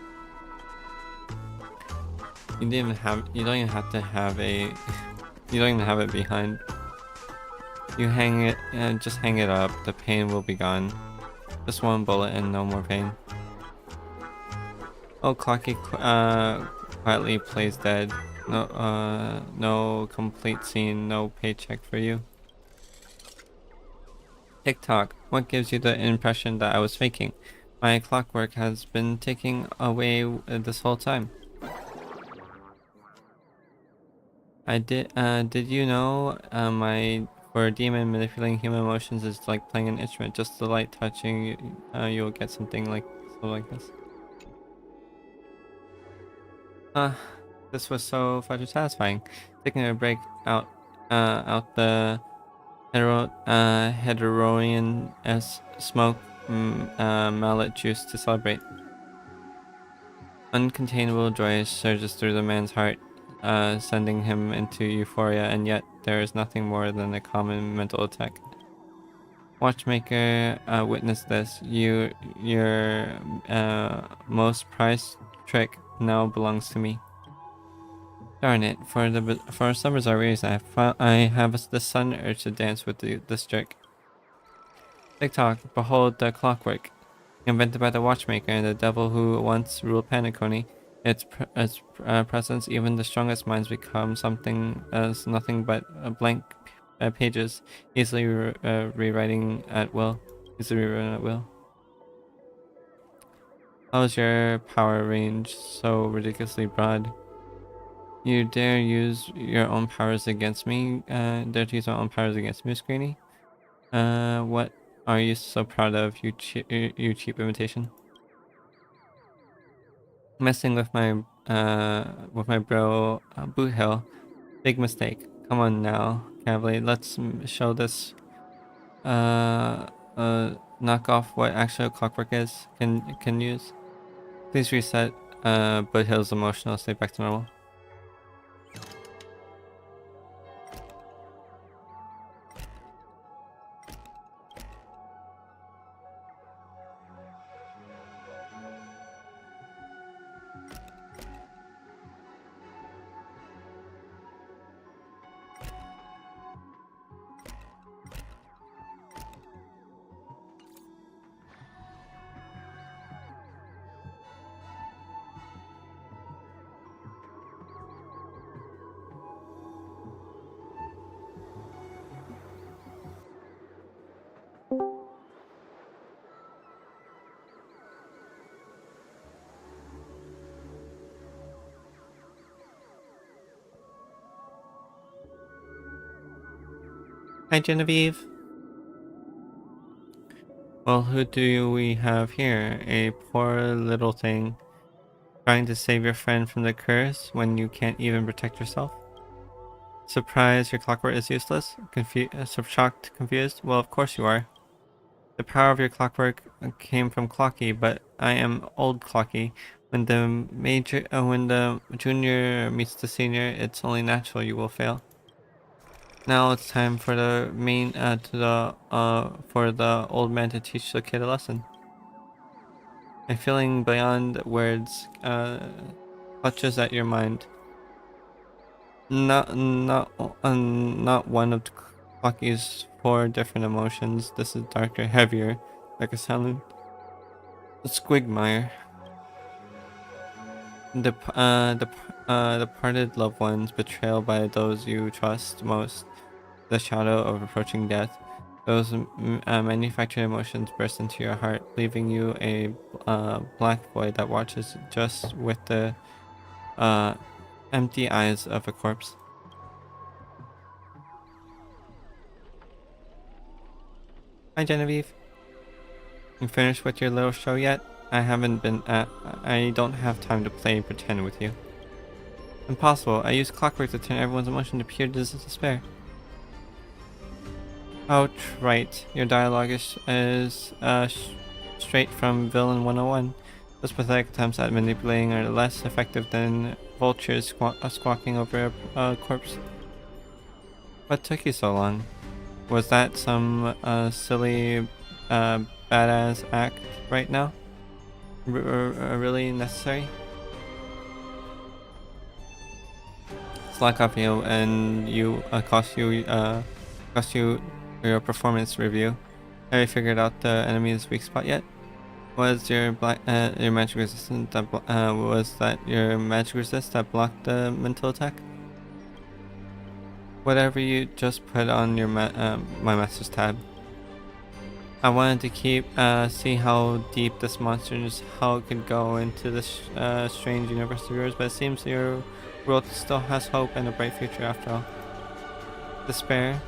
You don't even have to have a. You don't even have it behind. You hang it and just hang it up. The pain will be gone. Just one bullet and no more pain. Oh, Clocky quietly plays dead. No complete scene, no paycheck for you. TikTok, what gives you the impression that I was faking? My clockwork has been ticking away this whole time. Did you know for a demon, manipulating human emotions is like playing an instrument. Just the light touching, you'll get something like this. This was so fudging satisfying. Taking a break out the Hedoronian smoke mallet juice to celebrate. Uncontainable joy surges through the man's heart, sending him into euphoria, and yet there is nothing more than a common mental attack. Watchmaker, witness this. Your most prized trick now belongs to me. Darn it! For some bizarre reason, I have the sudden urge to dance with this trick. TikTok, behold the clockwork, invented by the watchmaker and the devil who once ruled Penacony. Its presence, even the strongest minds become nothing but blank pages, easily rewriting at will. How is your power range so ridiculously broad? You dare use your own powers against me? Dare to use my own powers against me, Screeny? What are you so proud of, you cheap imitation? Messing with my bro Boot Hill, big mistake. Come on now, Cavalier, let's show this. Knock off what actual clockwork is can use. Please reset Boot Hill's emotional state back to normal. Hi, Genevieve. Well, who do we have here? A poor little thing trying to save your friend from the curse when you can't even protect yourself. Surprised your clockwork is useless? Shocked, confused? Well, of course you are. The power of your clockwork came from Clocky, but I am old Clocky. When the junior meets the senior, it's only natural you will fail. Now it's time for the for the old man to teach the kid a lesson. A feeling beyond words clutches at your mind. Not one of Clocky's 4 different emotions. This is darker, heavier, like a silent squigmire. Departed loved ones, betrayal by those you trust most, the shadow of approaching death. Those manufactured emotions burst into your heart, leaving you a black void that watches just with the empty eyes of a corpse. Hi, Genevieve. You finished with your little show yet? I don't have time to play pretend with you. Impossible. I use clockwork to turn everyone's emotion to pure despair. Outright. Your dialogue is straight from Villain 101. Those pathetic attempts at manipulating are less effective than vultures squawking over a corpse. What took you so long? Was that some silly badass act right now? Really necessary? Slack off you and cost you your performance review. Have you figured out the enemy's weak spot yet? Was your magic resistant that was that your magic resist that blocked the mental attack? Whatever you just put on your my master's tab. I wanted to see how deep this monster's hull could go into this strange universe of yours, but it seems your world still has hope and a bright future after all. Despair?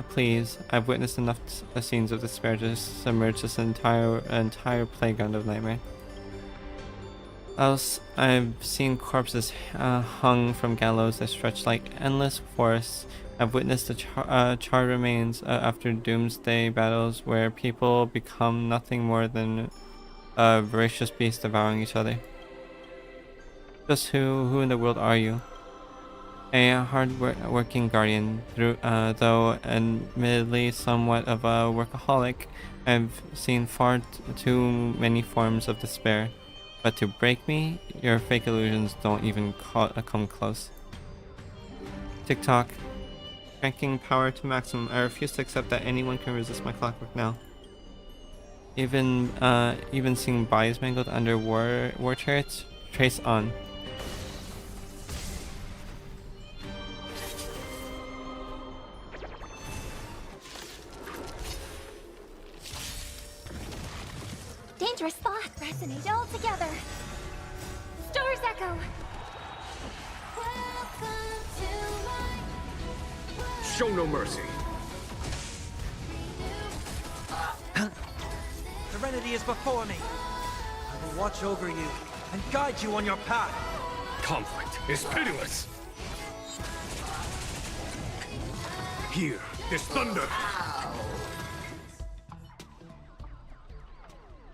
Please. I've witnessed enough scenes of despair to submerge this entire playground of nightmare. Else, I've seen corpses hung from gallows that stretch like endless forests. I've witnessed the charred remains after doomsday battles where people become nothing more than voracious beasts devouring each other. Just who in the world are you? A hard-working guardian, though admittedly somewhat of a workaholic. I've seen far too many forms of despair. But to break me, your fake illusions don't even come close. TikTok. Cranking power to maximum. I refuse to accept that anyone can resist my clockwork now. Even seeing bodies mangled under war chariots? Trace on. Dangerous thoughts resonate all together. Stars echo. Show no mercy. Serenity is before me. I will watch over you and guide you on your path. Conflict is pitiless. Here, this thunder.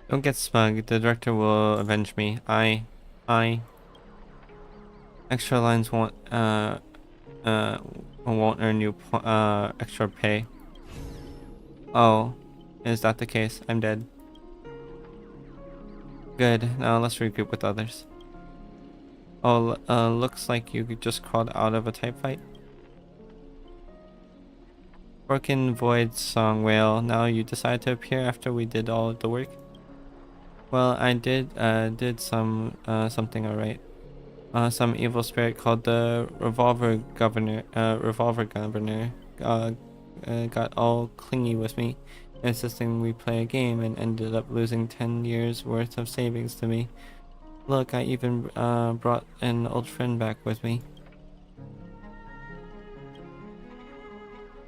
Don't get smug. The director will avenge me. I. Extra lines won't earn you extra pay. Oh, is that the case? I'm dead. Good. Now let's regroup with others. Oh, looks like you just crawled out of a type fight. Broken Void Song Whale. Now you decide to appear after we did all the work. Well, I did something alright. Some evil spirit called the Revolver Governor got all clingy with me, insisting we play a game, and ended up losing 10 years worth of savings to me. Look, I even brought an old friend back with me.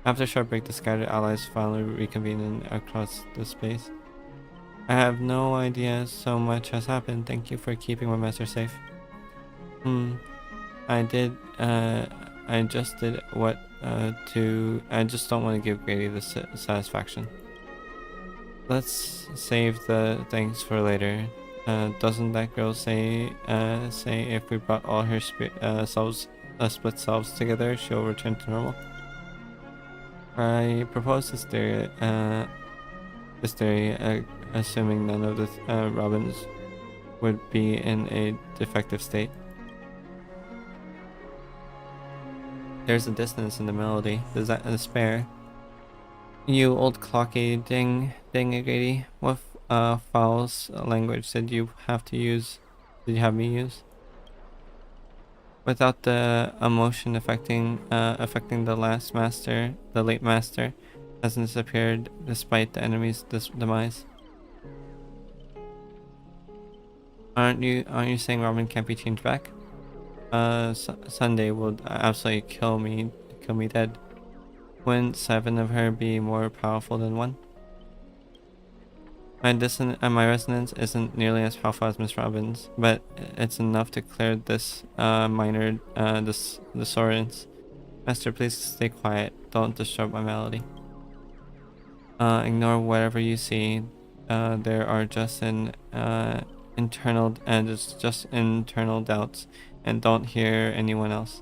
After a short break, the scattered allies finally reconvene across the space. I have no idea so much has happened. Thank you for keeping my master safe. I just did what I just don't want to give Grady the satisfaction. Let's save the thanks for later. Doesn't that girl say if we brought all her split selves together, she'll return to normal? I propose this theory, assuming none of the Robins would be in a defective state. There's a dissonance in the melody. Does that despair? You old clocky ding Grady. What foul language did you have to use? Did you have me use? Without the emotion affecting the late master hasn't disappeared despite the enemy's demise. Aren't you saying Robin can't be changed back? Sunday will absolutely kill me dead. Wouldn't 7 of her be more powerful than 1? My resonance isn't nearly as powerful as Miss Robin's, but it's enough to clear this minor dissonance. Master, please stay quiet. Don't disturb my melody. Ignore whatever you see. There are just internal doubts, and don't hear anyone else.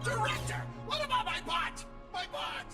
Director! What about my bot? My bot!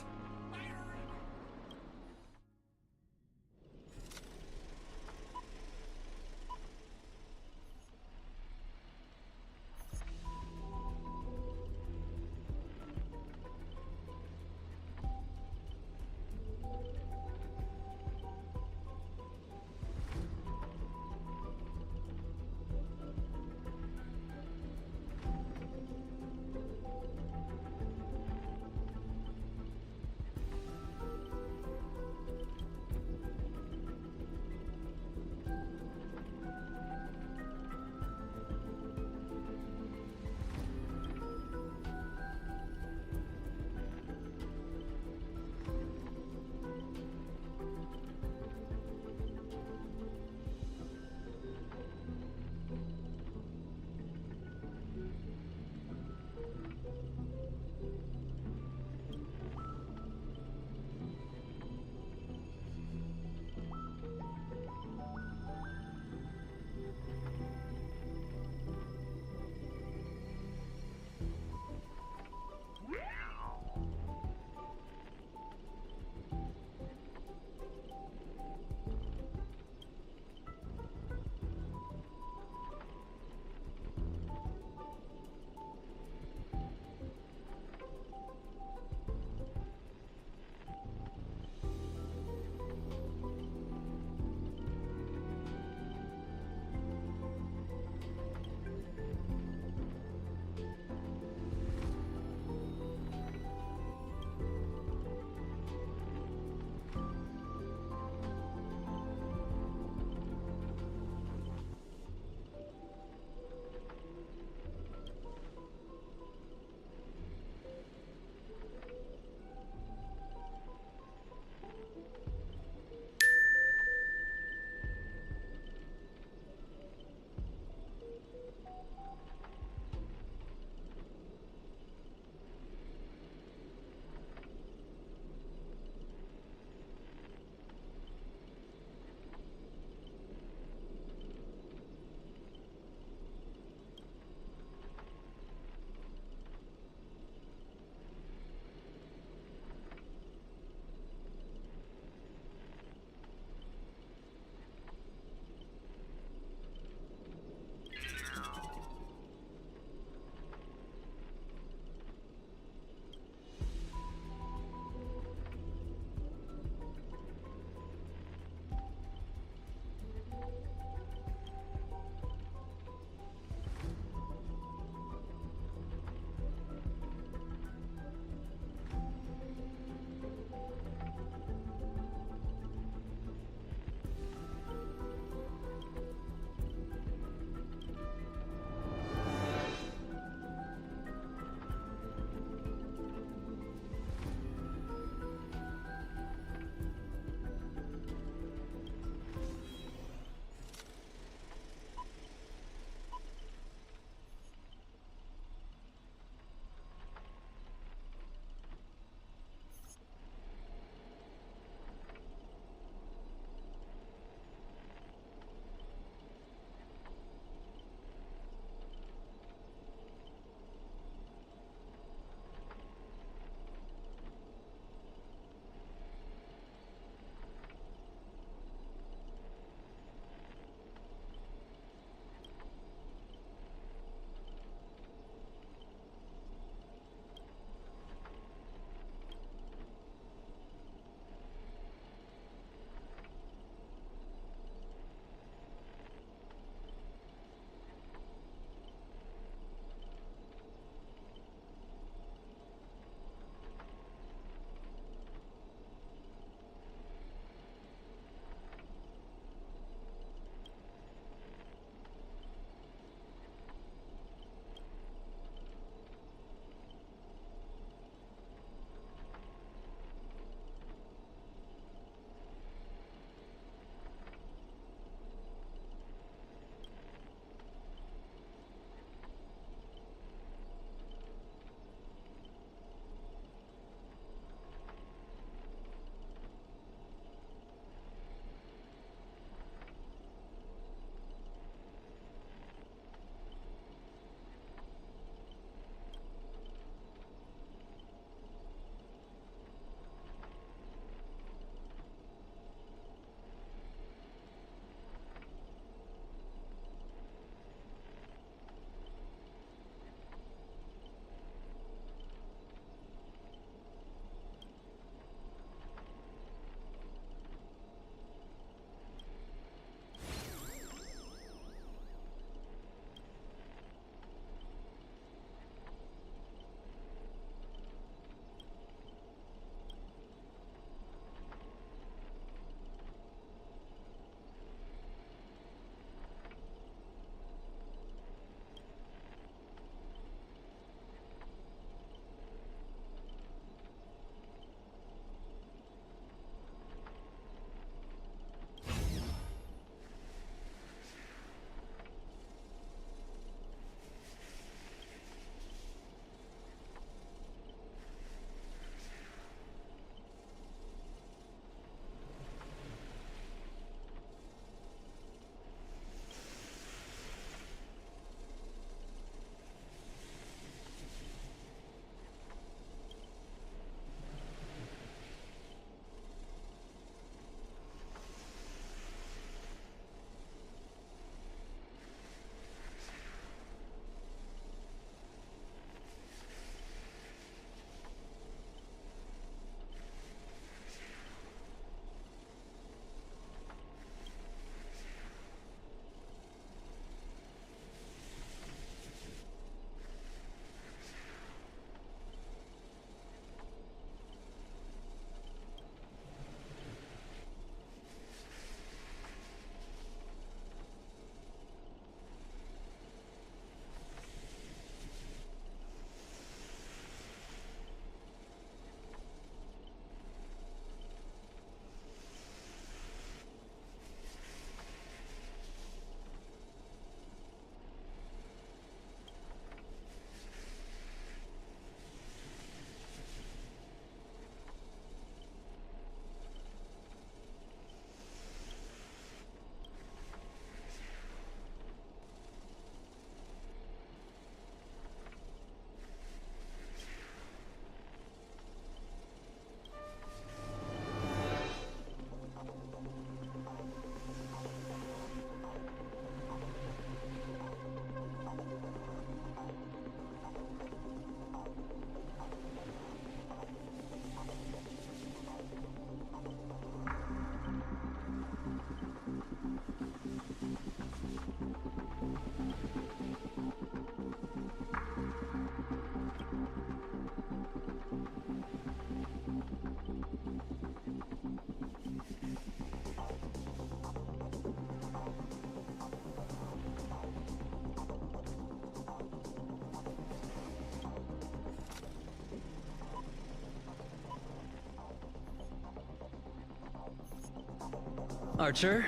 Archer,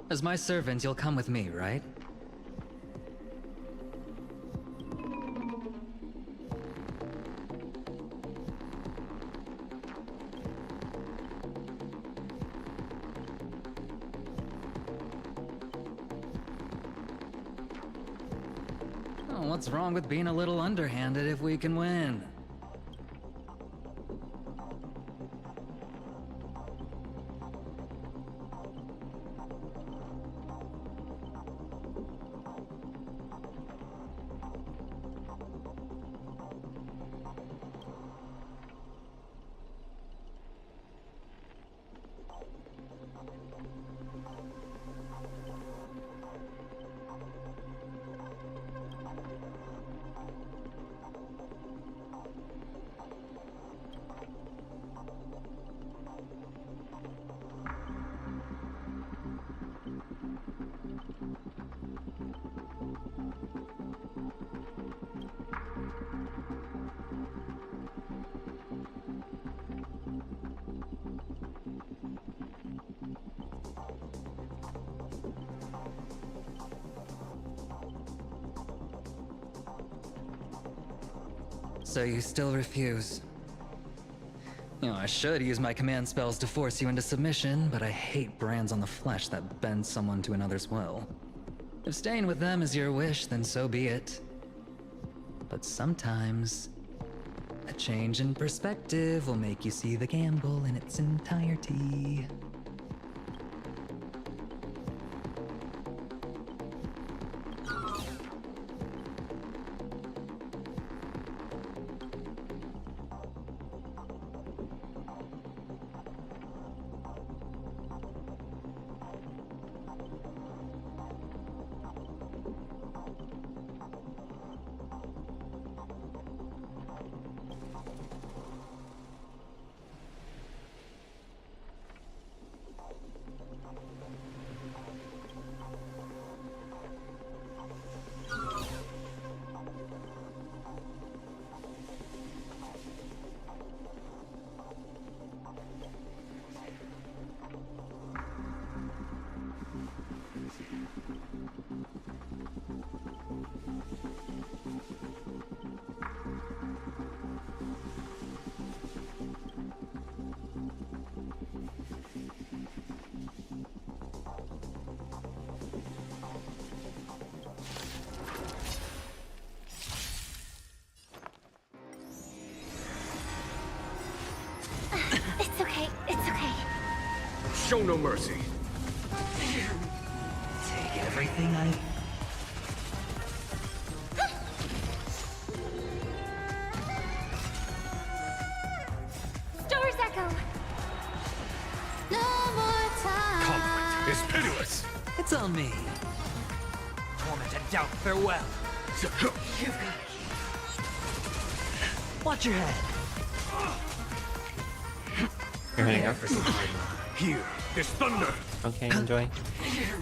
as my servant, you'll come with me, right? Oh, what's wrong with being a little underhanded if we can win? So you still refuse? You know, I should use my command spells to force you into submission, but I hate brands on the flesh that bend someone to another's will. If staying with them is your wish, then so be it. But sometimes, a change in perspective will make you see the gamble in its entirety. It's okay, it's okay. Show no mercy. Take everything I... Star's Echo! No more time. Conflict is pitiless. It's on me. Torment and doubt, farewell. You've got... Watch your head. You're hitting up. Here, this thunder. Okay, enjoy.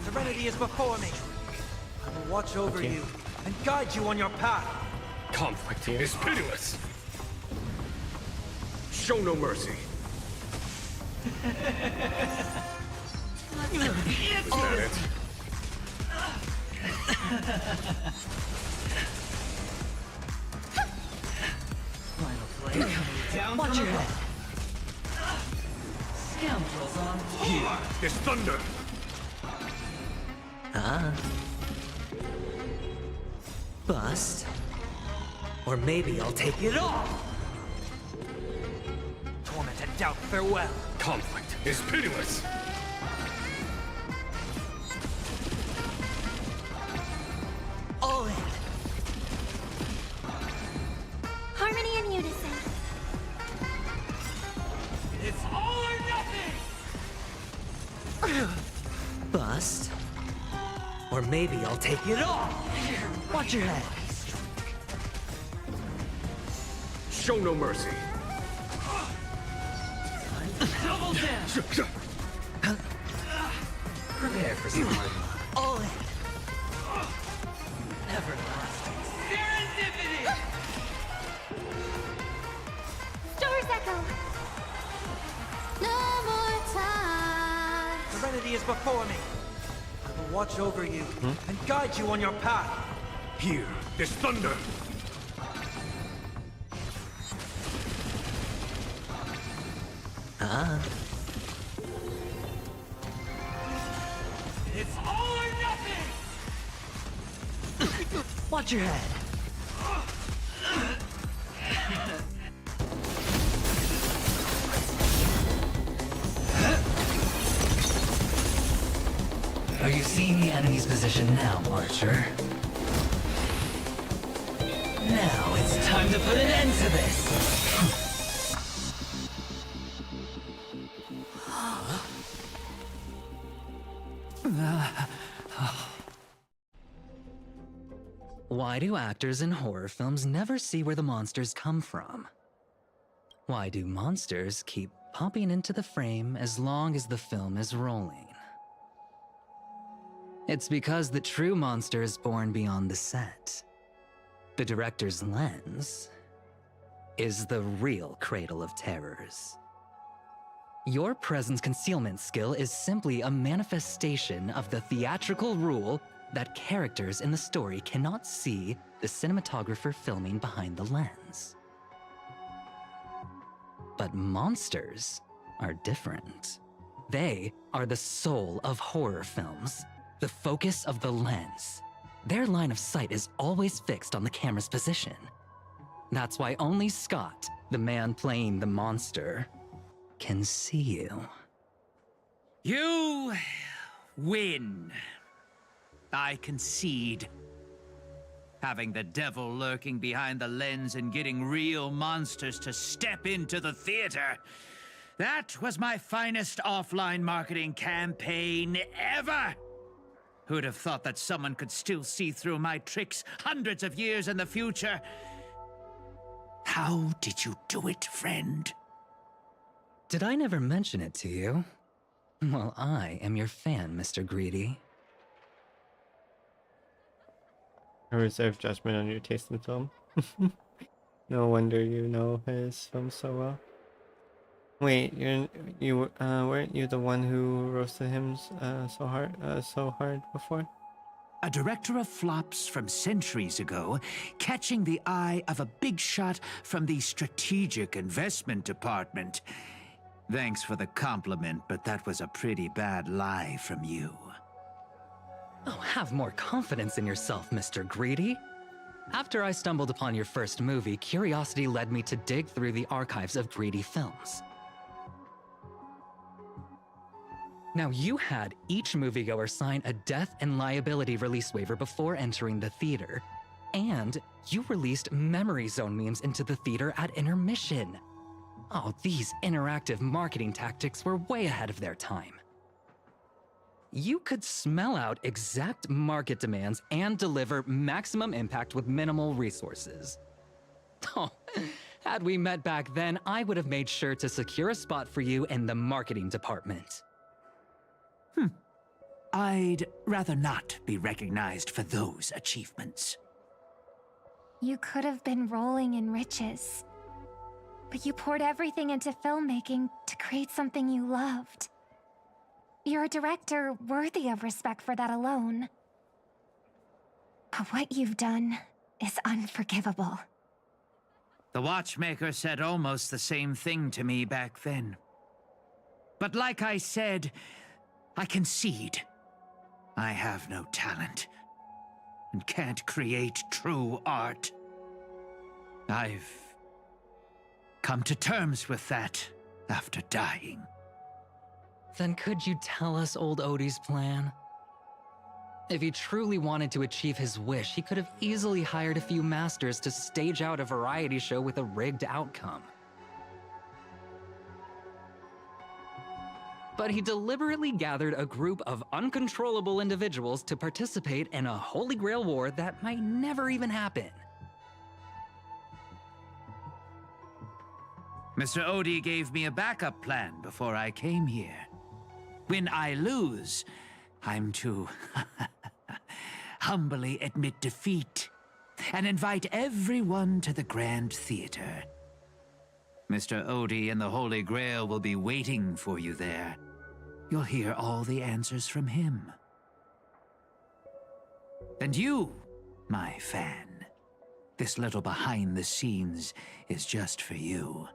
Serenity is before me. I will watch over Okay. you and guide you on your path. Conflict is pitiless. Show no mercy. Is that it? Final flame coming down. Watch your head. Scoundrels on Here, this thunder. Bust. Or maybe I'll take it all. Torment and doubt, farewell. Conflict is pitiless. All in. Harmony and unison. It's all or nothing! Bust. Or maybe I'll take it all. Watch your head. Show no mercy. Double down. Prepare for some hard luck. All in. Everlasting serendipity! Star's Echo! No more time. Serenity is before me. I will watch over you and guide you on your path. Here, this thunder. It's all or nothing! Watch your head. Are you seeing the enemy's position now, Archer? Now it's time to put an end to this! Why do actors in horror films never see where the monsters come from? Why do monsters keep popping into the frame as long as the film is rolling? It's because the true monster is born beyond the set. The director's lens is the real cradle of terrors. Your presence concealment skill is simply a manifestation of the theatrical rule that characters in the story cannot see the cinematographer filming behind the lens. But monsters are different. They are the soul of horror films, the focus of the lens. Their line of sight is always fixed on the camera's position. That's why only Scott, the man playing the monster, can see you. You win. I concede. Having the devil lurking behind the lens and getting real monsters to step into the theater. That was my finest offline marketing campaign ever. Who'd have thought that someone could still see through my tricks hundreds of years in the future? How did you do it, friend? Did I never mention it to you? Well, I am your fan, Mr. Greedy. I reserve judgment on your taste in film. No wonder you know his films so well. Wait, you weren't you the one who roasted him so hard before? A director of flops from centuries ago, catching the eye of a big shot from the strategic investment department. Thanks for the compliment, but that was a pretty bad lie from you. Oh, have more confidence in yourself, Mr. Greedy. After I stumbled upon your first movie, curiosity led me to dig through the archives of Greedy films. Now, you had each moviegoer sign a death and liability release waiver before entering the theater. And you released Memory Zone memes into the theater at intermission. Oh, these interactive marketing tactics were way ahead of their time. You could smell out exact market demands and deliver maximum impact with minimal resources. Oh, had we met back then, I would have made sure to secure a spot for you in the marketing department. I'd rather not be recognized for those achievements. You could have been rolling in riches. But you poured everything into filmmaking to create something you loved. You're a director worthy of respect for that alone. But what you've done is unforgivable. The watchmaker said almost the same thing to me back then. But like I said, I concede. I have no talent and can't create true art. I've come to terms with that after dying. Then could you tell us old Odie's plan? If he truly wanted to achieve his wish, he could have easily hired a few masters to stage out a variety show with a rigged outcome. But he deliberately gathered a group of uncontrollable individuals to participate in a Holy Grail war that might never even happen. Mr. Odie gave me a backup plan before I came here. When I lose, I'm to humbly admit defeat and invite everyone to the Grand Theater. Mr. Odie and the Holy Grail will be waiting for you there. you'll hear all the answers from him. And you, my fan, this little behind the scenes is just for you.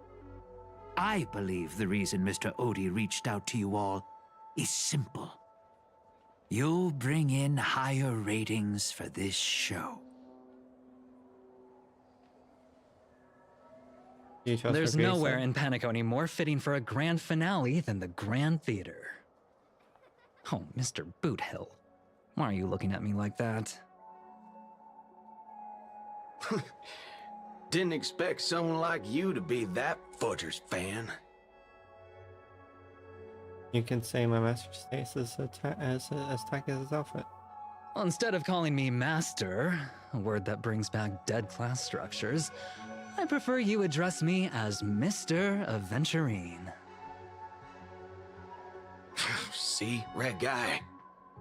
I believe the reason Mr. Odie reached out to you all is simple. You'll bring in higher ratings for this show. There's nowhere in Penacony more fitting for a grand finale than the Grand Theater. Oh, Mr. Boothill, why are you looking at me like that? Didn't expect someone like you to be that Fudger's fan. You can say my master stays as tacky as his outfit. Well, instead of calling me Master, a word that brings back dead class structures, I prefer you address me as Mr. Aventurine. See, Red Guy?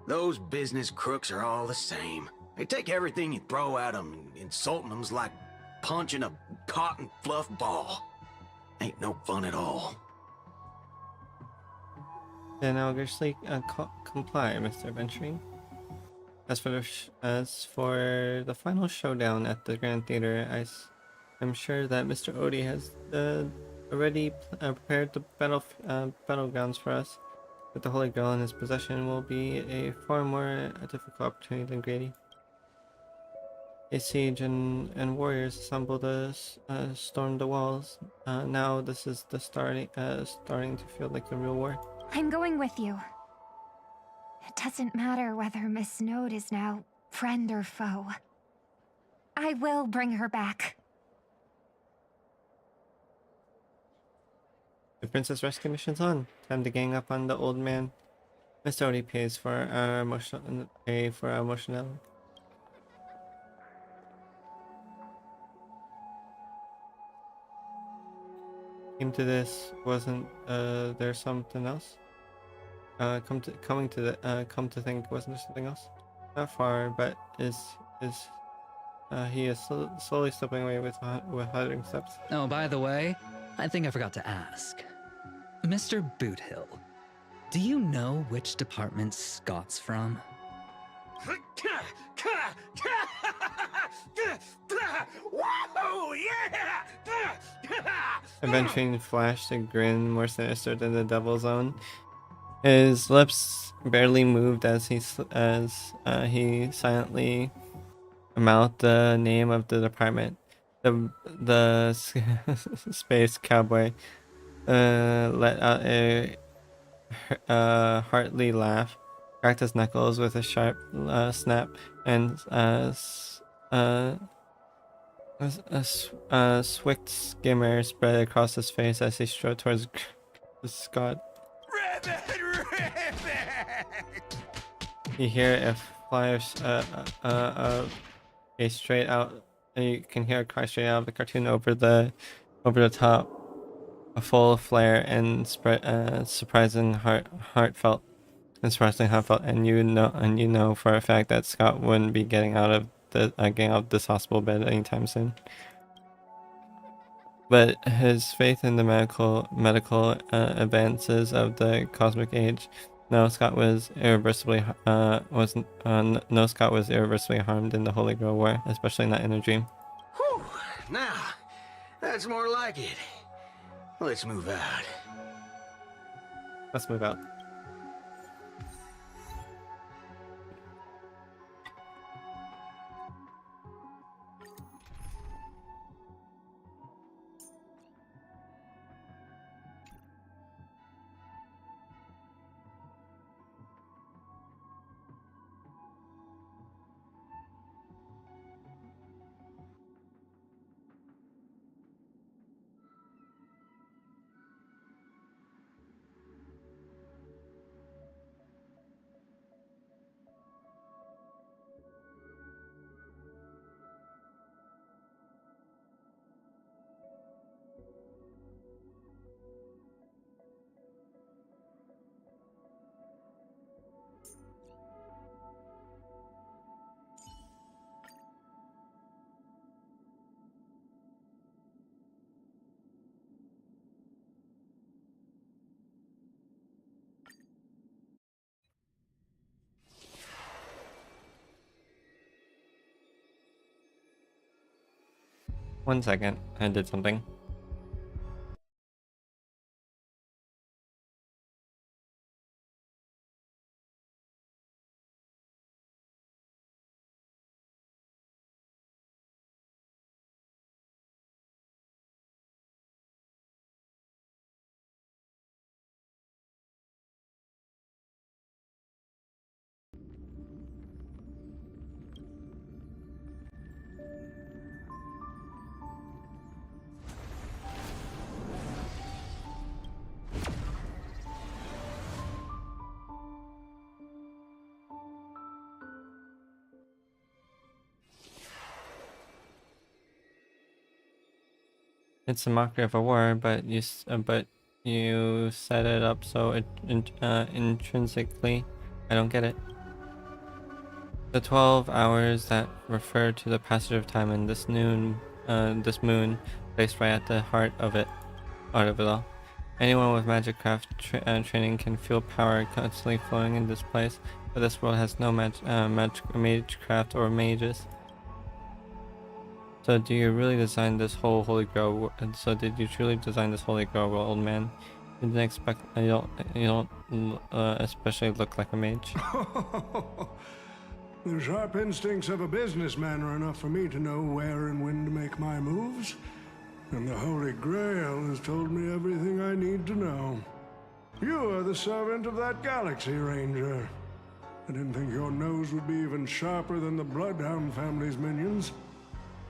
Those business crooks are all the same. They take everything you throw at them, and insulting them's like punching a cotton fluff ball. Ain't no fun at all. Then I'll graciously comply, Mr. Aventurine. As for the final showdown at the Grand Theater, I'm sure that Mr. Odie has already prepared the battlegrounds for us. With the Holy Grail in his possession will be a far more difficult opportunity than Grady. A siege and warriors assembled to storm the walls. Now this is the starting to feel like a real war. I'm going with you. It doesn't matter whether Miss Node is now friend or foe. I will bring her back. The Princess Rescue mission's on. Time to gang up on the old man. Mr. Odie pays for our emotional. Came to this, wasn't there something else? Come to think, wasn't there something else? Not far, but he is slowly slipping away with huddling steps. Oh, by the way, I think I forgot to ask. Mr. Boothill, do you know which department Scott's from? Whoa, yeah! Aventurine flashed a grin more sinister than the devil's own. His lips barely moved as he silently mouthed the name of the department. The space cowboy let out a hearty laugh, cracked his knuckles with a sharp snap, and a swift skimmer spread across his face as he strode towards Scott. You hear a fly of a straight out. You can hear a cry straight out of the cartoon over the top, a full flare and surprisingly heartfelt, and you know for a fact that Scott wouldn't be getting out of this hospital bed anytime soon. But his faith in the medical advances of the cosmic age, Scott was irreversibly harmed in the Holy Grail War, especially not in a dream. Whew, now, that's more like it. Let's move out. Let's move out. 1 second, I did something. It's a mockery of a war, but you set it up so intrinsically. I don't get it. The 12 hours that refer to the passage of time in this moon, placed right at the heart of it all. Anyone with magicraft training can feel power constantly flowing in this place, but this world has no magecraft or mages. So do you really design this whole Holy Grail? So did you truly design this Holy Grail, old man? You didn't expect. You don't especially look like a mage. The sharp instincts of a businessman are enough for me to know where and when to make my moves. And the Holy Grail has told me everything I need to know. You are the servant of that Galaxy Ranger. I didn't think your nose would be even sharper than the Bloodhound family's minions.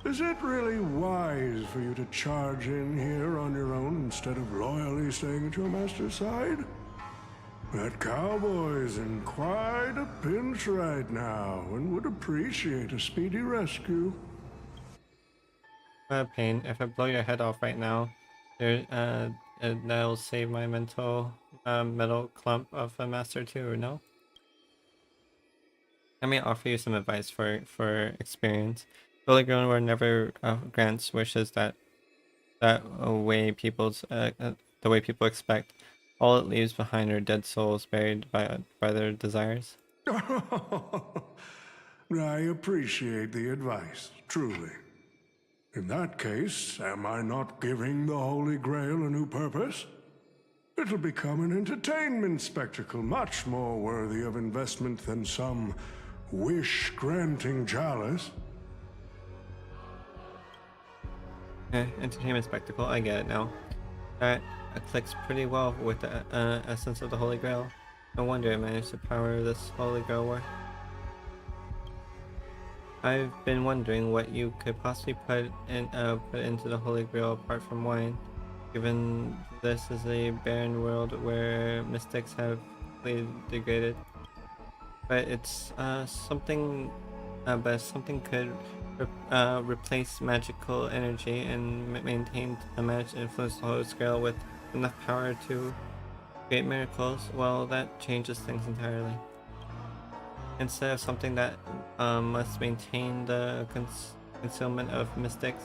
Is it really wise for you to charge in here on your own instead of loyally staying at your master's side? That cowboy's in quite a pinch right now and would appreciate a speedy rescue. Pain. If I blow your head off right now, that'll save my metal clump of a master too, or no? I may offer you some advice for experience. Holy Grail War never grants wishes the way people expect. All it leaves behind are dead souls buried by their desires. I appreciate the advice, truly. In that case, am I not giving the Holy Grail a new purpose? It'll become an entertainment spectacle much more worthy of investment than some wish-granting chalice. Entertainment spectacle, I get it now. That clicks pretty well with the essence of the Holy Grail. No wonder I managed to power this Holy Grail War. I've been wondering what you could possibly put into the Holy Grail apart from wine, given this is a barren world where mystics have degraded. But it's something could replace magical energy and maintain a magic influence the Holy Grail with enough power to create miracles, well, that changes things entirely. Instead of something that must maintain the concealment of mystics,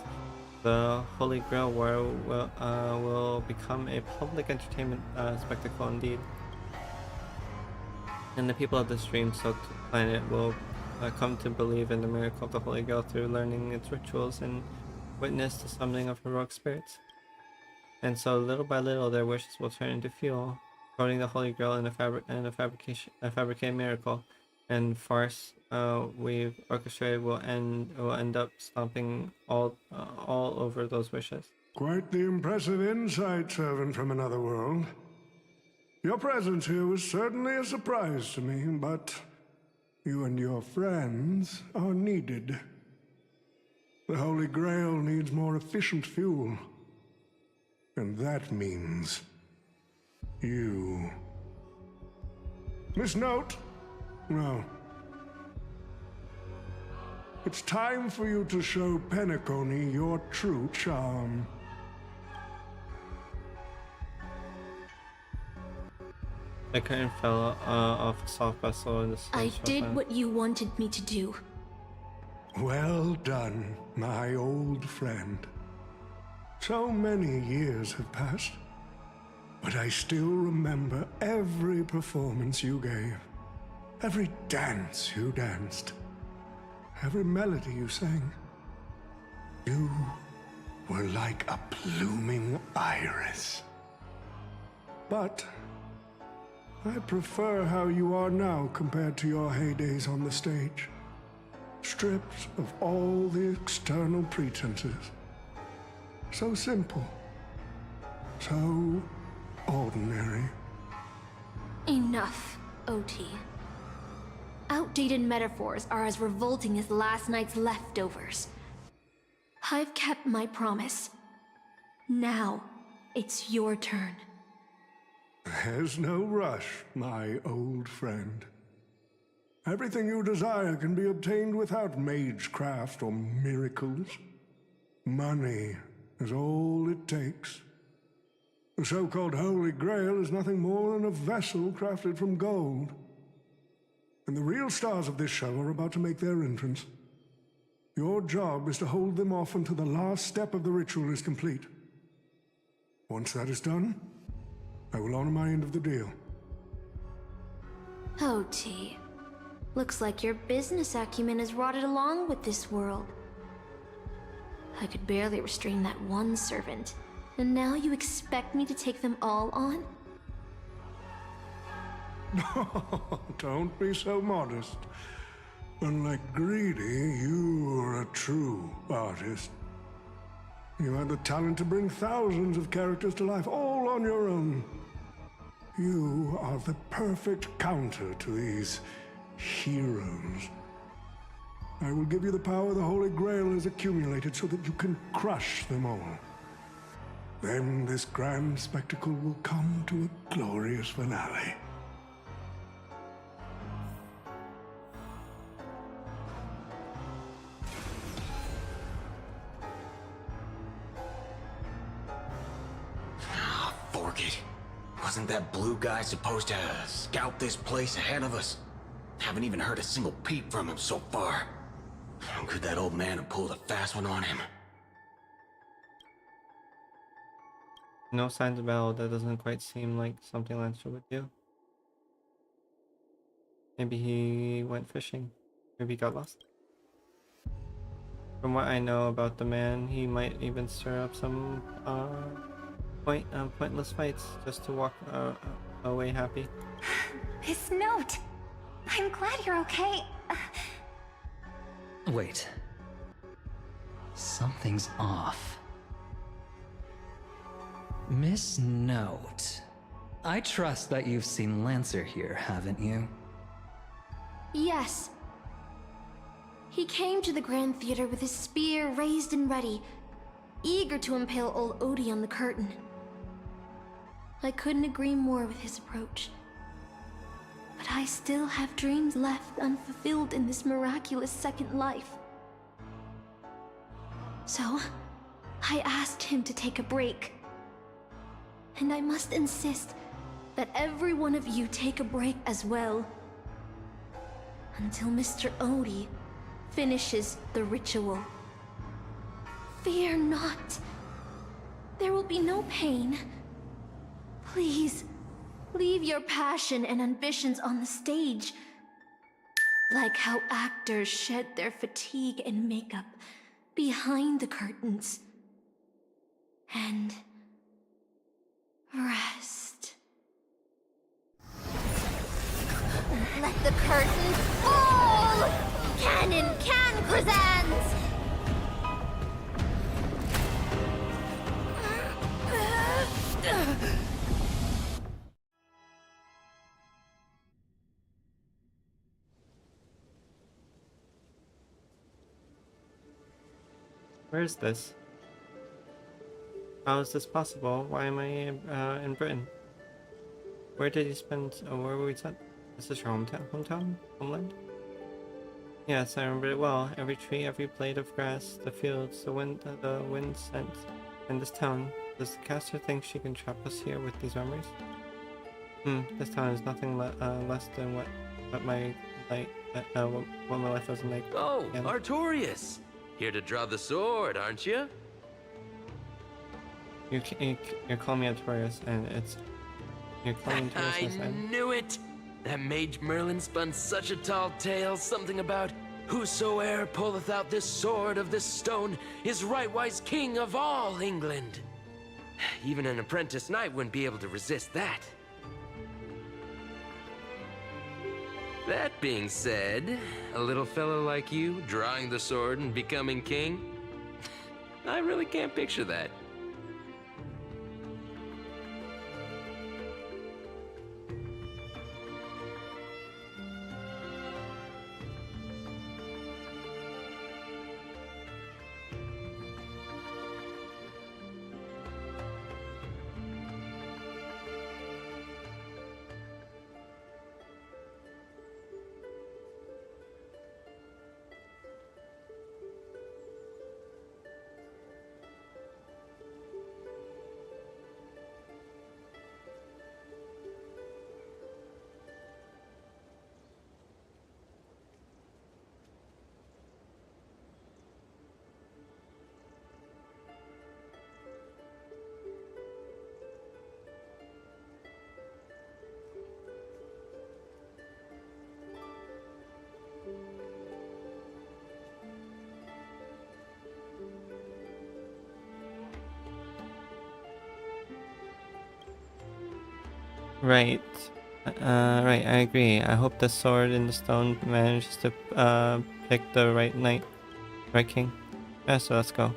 the Holy Grail War will become a public entertainment spectacle indeed. And the people of this dream-soaked planet will come to believe in the miracle of the Holy Grail through learning its rituals and witness the summoning of heroic spirits. And so, little by little, their wishes will turn into fuel, coating the Holy Grail in a fabricated miracle and farce we've orchestrated will end up stomping all over those wishes. Quite the impressive insight, servant from another world. Your presence here was certainly a surprise to me, but you and your friends are needed. The Holy Grail needs more efficient fuel. And that means you. Miss Note? No. It's time for you to show Penacony your true charm. The curtain fell off a soft vessel in the I did what you wanted me to do. Well done, my old friend. So many years have passed, but I still remember every performance you gave, every dance you danced, every melody you sang. You were like a blooming iris. But I prefer how you are now compared to your heydays on the stage. Stripped of all the external pretenses. So simple. So ordinary. Enough, OT. Outdated metaphors are as revolting as last night's leftovers. I've kept my promise. Now, it's your turn. There's no rush, my old friend. Everything you desire can be obtained without magecraft or miracles. Money is all it takes. The so-called Holy Grail is nothing more than a vessel crafted from gold. And the real stars of this show are about to make their entrance. Your job is to hold them off until the last step of the ritual is complete. Once that is done, I will honor my end of the deal. OT. Looks like your business acumen has rotted along with this world. I could barely restrain that one servant, and now you expect me to take them all on? Don't be so modest. Unlike Greedy, you are a true artist. You had the talent to bring thousands of characters to life, all on your own. You are the perfect counter to these heroes. I will give you the power the Holy Grail has accumulated so that you can crush them all. Then this grand spectacle will come to a glorious finale. Fork it. Wasn't that blue guy supposed to scout this place ahead of us? Haven't even heard a single peep from him so far. Could that old man have pulled a fast one on him? No signs of Bell. That doesn't quite seem like something Lancer would do. Maybe he went fishing. Maybe he got lost. From what I know about the man, he might even stir up some pointless fights just to walk away happy. This note. I'm glad you're okay. Wait. Something's off. Miss Note. I trust that you've seen Lancer here, haven't you? Yes. He came to the Grand Theater with his spear raised and ready, eager to impale old Odie on the curtain. I couldn't agree more with his approach. But I still have dreams left unfulfilled in this miraculous second life. So, I asked him to take a break. And I must insist that every one of you take a break as well. Until Mr. Odie finishes the ritual. Fear not. There will be no pain. Please, leave your passion and ambitions on the stage. Like how actors shed their fatigue and makeup behind the curtains. And rest. Let the curtain fall! Cannon can present! Where is this? How is this possible? Why am I in Britain? Where did you spend? Where were we sent? This is your hometown? Homeland? Yes, I remember it well. Every tree, every blade of grass, the fields, the wind scent. In this town, does the caster think she can trap us here with these armors? This town is nothing less than what my life was like. Oh, Artorias! Here to draw the sword, aren't you? You're calling me Artorias, and you're calling me Artorias. I knew it! That mage Merlin spun such a tall tale, something about Whosoe'er pulleth out this sword of this stone is rightwise king of all England. Even an apprentice knight wouldn't be able to resist that. That being said, a little fellow like you drawing the sword and becoming king, I really can't picture that. Right. Right, I agree. I hope the sword in the stone manages to pick the right knight. Right, king? Yeah, so let's go.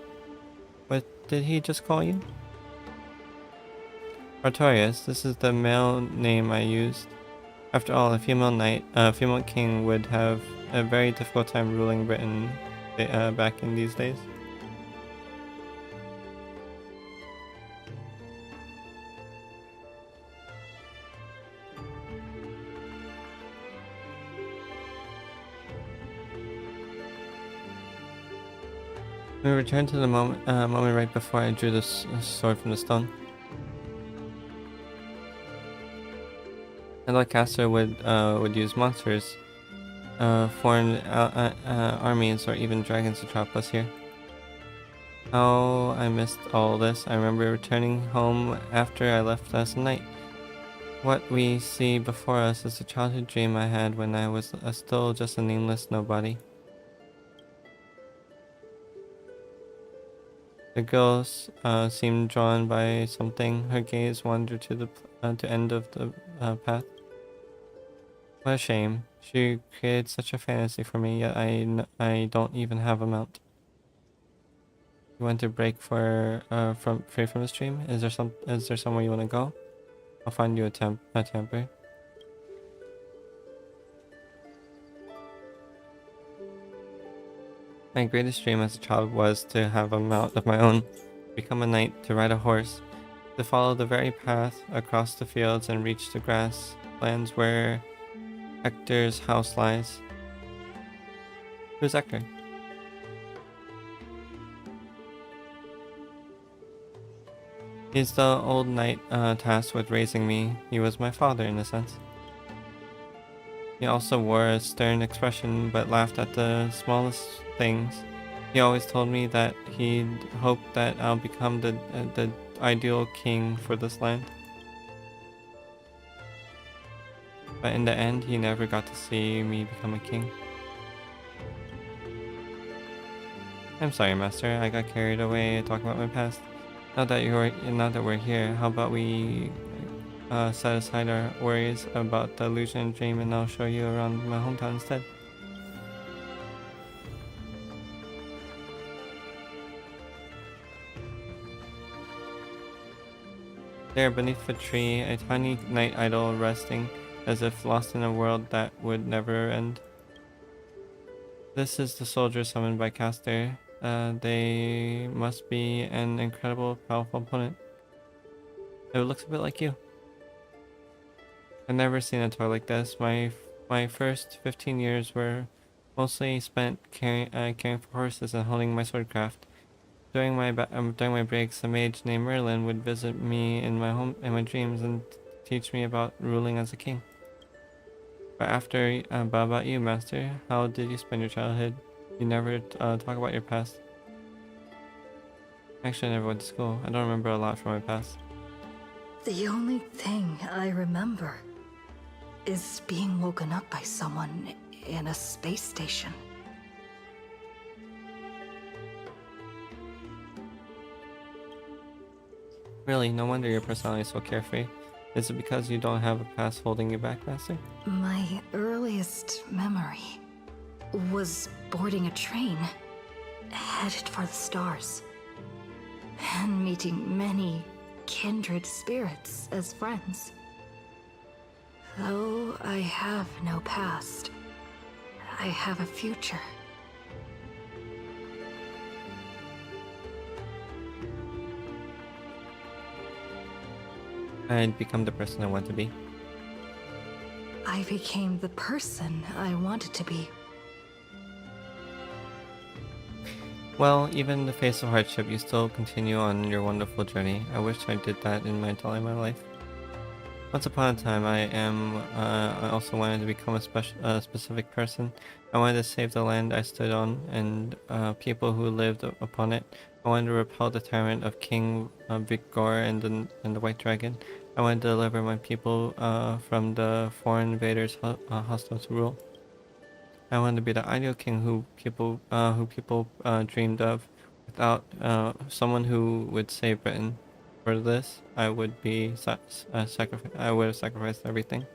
What did he just call you? Artorias, this is the male name I used. After all, a female king would have a very difficult time ruling Britain back in these days. We returned to the moment right before I drew the sword from the stone. I thought Castor would use monsters, foreign armies, or even dragons to trap us here. How I missed all this. I remember returning home after I left last night. What we see before us is a childhood dream I had when I was still just a nameless nobody. The girl seemed drawn by something. Her gaze wandered to the end of the path. What a shame. She created such a fantasy for me, yet I don't even have a mount. You want to break free from this dream? Is there somewhere you want to go? I'll find you a temper. My greatest dream as a child was to have a mount of my own, become a knight, to ride a horse, to follow the very path across the fields and reach the grasslands where Hector's house lies. Who's Hector? He's the old knight tasked with raising me. He was my father in a sense. He also wore a stern expression but laughed at the smallest things. He always told me that he'd hoped that I'll become the ideal king for this land. But in the end, he never got to see me become a king. I'm sorry, Master. I got carried away talking about my past. Now that we're here, how about we set aside our worries about the illusion and dream, and I'll show you around my hometown instead. There, beneath a tree, a tiny night idol resting, as if lost in a world that would never end. This is the soldier summoned by Castor. They must be an incredible, powerful opponent. It looks a bit like you. I've never seen a toy like this. My first 15 years were mostly spent caring for horses and holding my swordcraft. During my breaks, a mage named Merlin would visit me in my dreams and teach me about ruling as a king. But about you, Master, how did you spend your childhood? You never talk about your past. Actually, I never went to school. I don't remember a lot from my past. The only thing I remember is being woken up by someone in a space station. Really, no wonder your personality is so carefree. Is it because you don't have a past holding you back, Master? My earliest memory was boarding a train, headed for the stars, and meeting many kindred spirits as friends. Though I have no past, I have a future. I'd become the person I want to be. I became the person I wanted to be. Well, even in the face of hardship, you still continue on your wonderful journey. I wish I did that in my life. Once upon a time, I also wanted to become a specific person. I wanted to save the land I stood on and people who lived upon it. I wanted to repel the tyrant of King Vigor and the White Dragon. I wanted to deliver my people from the foreign invaders hostile to rule. I wanted to be the ideal king who people dreamed of, without someone who would save Britain. For this, I would be I would have sacrificed everything.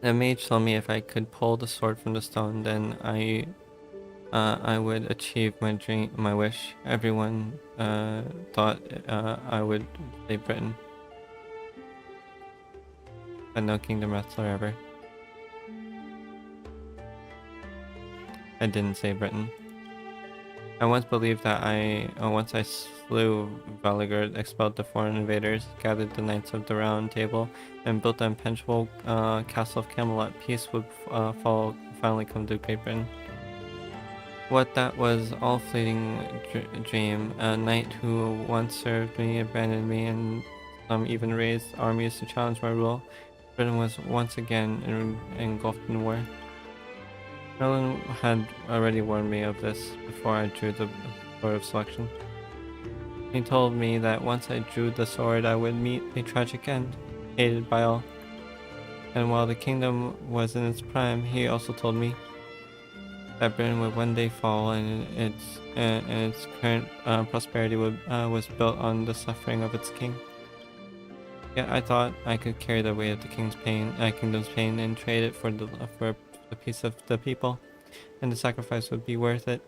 The mage told me if I could pull the sword from the stone, then I would achieve my wish. Everyone thought I would save Britain, but no kingdom rests forever. I didn't save Britain. I once believed that once I slew Valigord, expelled the foreign invaders, gathered the Knights of the Round Table, and built the impenetrable castle of Camelot, peace would finally come to Great Britain. What that was all fleeting dream. A knight who once served me abandoned me, and some even raised armies to challenge my rule. Britain was once again engulfed in war. Merlin had already warned me of this before I drew the sword of selection. He told me that once I drew the sword I would meet a tragic end, hated by all. And while the kingdom was in its prime, he also told me that Britain would one day fall, and its current prosperity was built on the suffering of its king. Yet I thought I could carry the weight of the kingdom's pain, and trade it for the peace of the people, and the sacrifice would be worth it.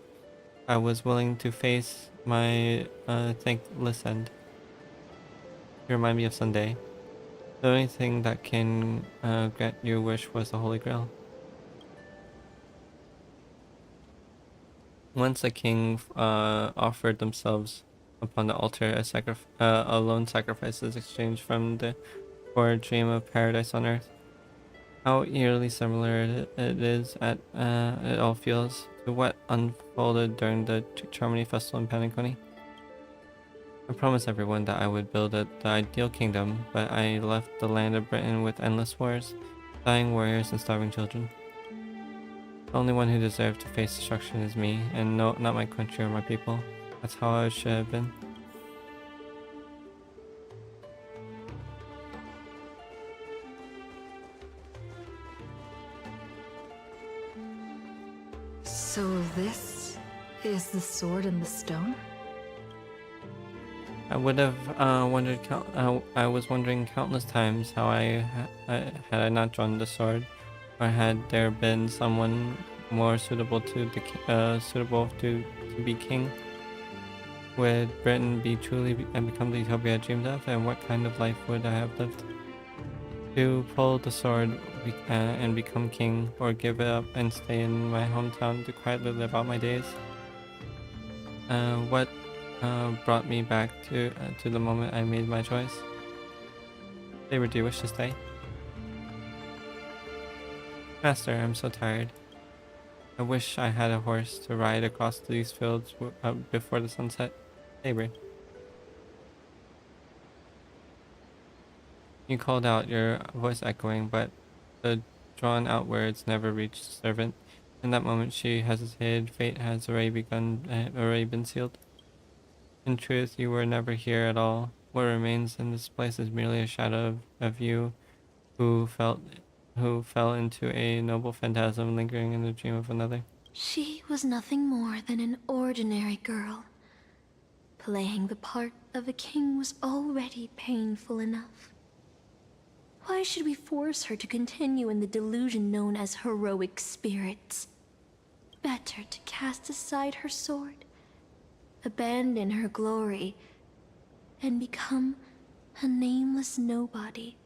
I was willing to face my thankless end. You remind me of Sunday. The only thing that can grant your wish was the Holy Grail. Once a king offered themselves upon the altar, a lone sacrifice is exchanged for a dream of paradise on earth. How eerily similar it is, it all feels, to what unfolded during the Charmony Festival in Penacony. I promised everyone that I would build the ideal kingdom, but I left the land of Britain with endless wars, dying warriors and starving children. The only one who deserved to face destruction is me, and no, not my country or my people. That's how I should have been. So this is the sword in the stone? I would have I was wondering countless times how had I not drawn the sword, or had there been someone more suitable to be king. Would Britain be truly become the utopia I dreamed of, and what kind of life would I have lived? To pull the sword and become king, or give it up and stay in my hometown to quietly live out my days? What brought me back to the moment I made my choice? Saber, do you wish to stay? Master, I'm so tired. I wish I had a horse to ride across these fields before the sunset. Saber. You called out, your voice echoing, but the drawn-out words never reached the servant. In that moment she hesitated. Fate has already been sealed. In truth, you were never here at all. What remains in this place is merely a shadow of you who fell into a noble phantasm lingering in the dream of another. She was nothing more than an ordinary girl, Playing the part of a king was already painful enough. Why should we force her to continue in the delusion known as heroic spirits? Better to cast aside her sword, abandon her glory, and become a nameless nobody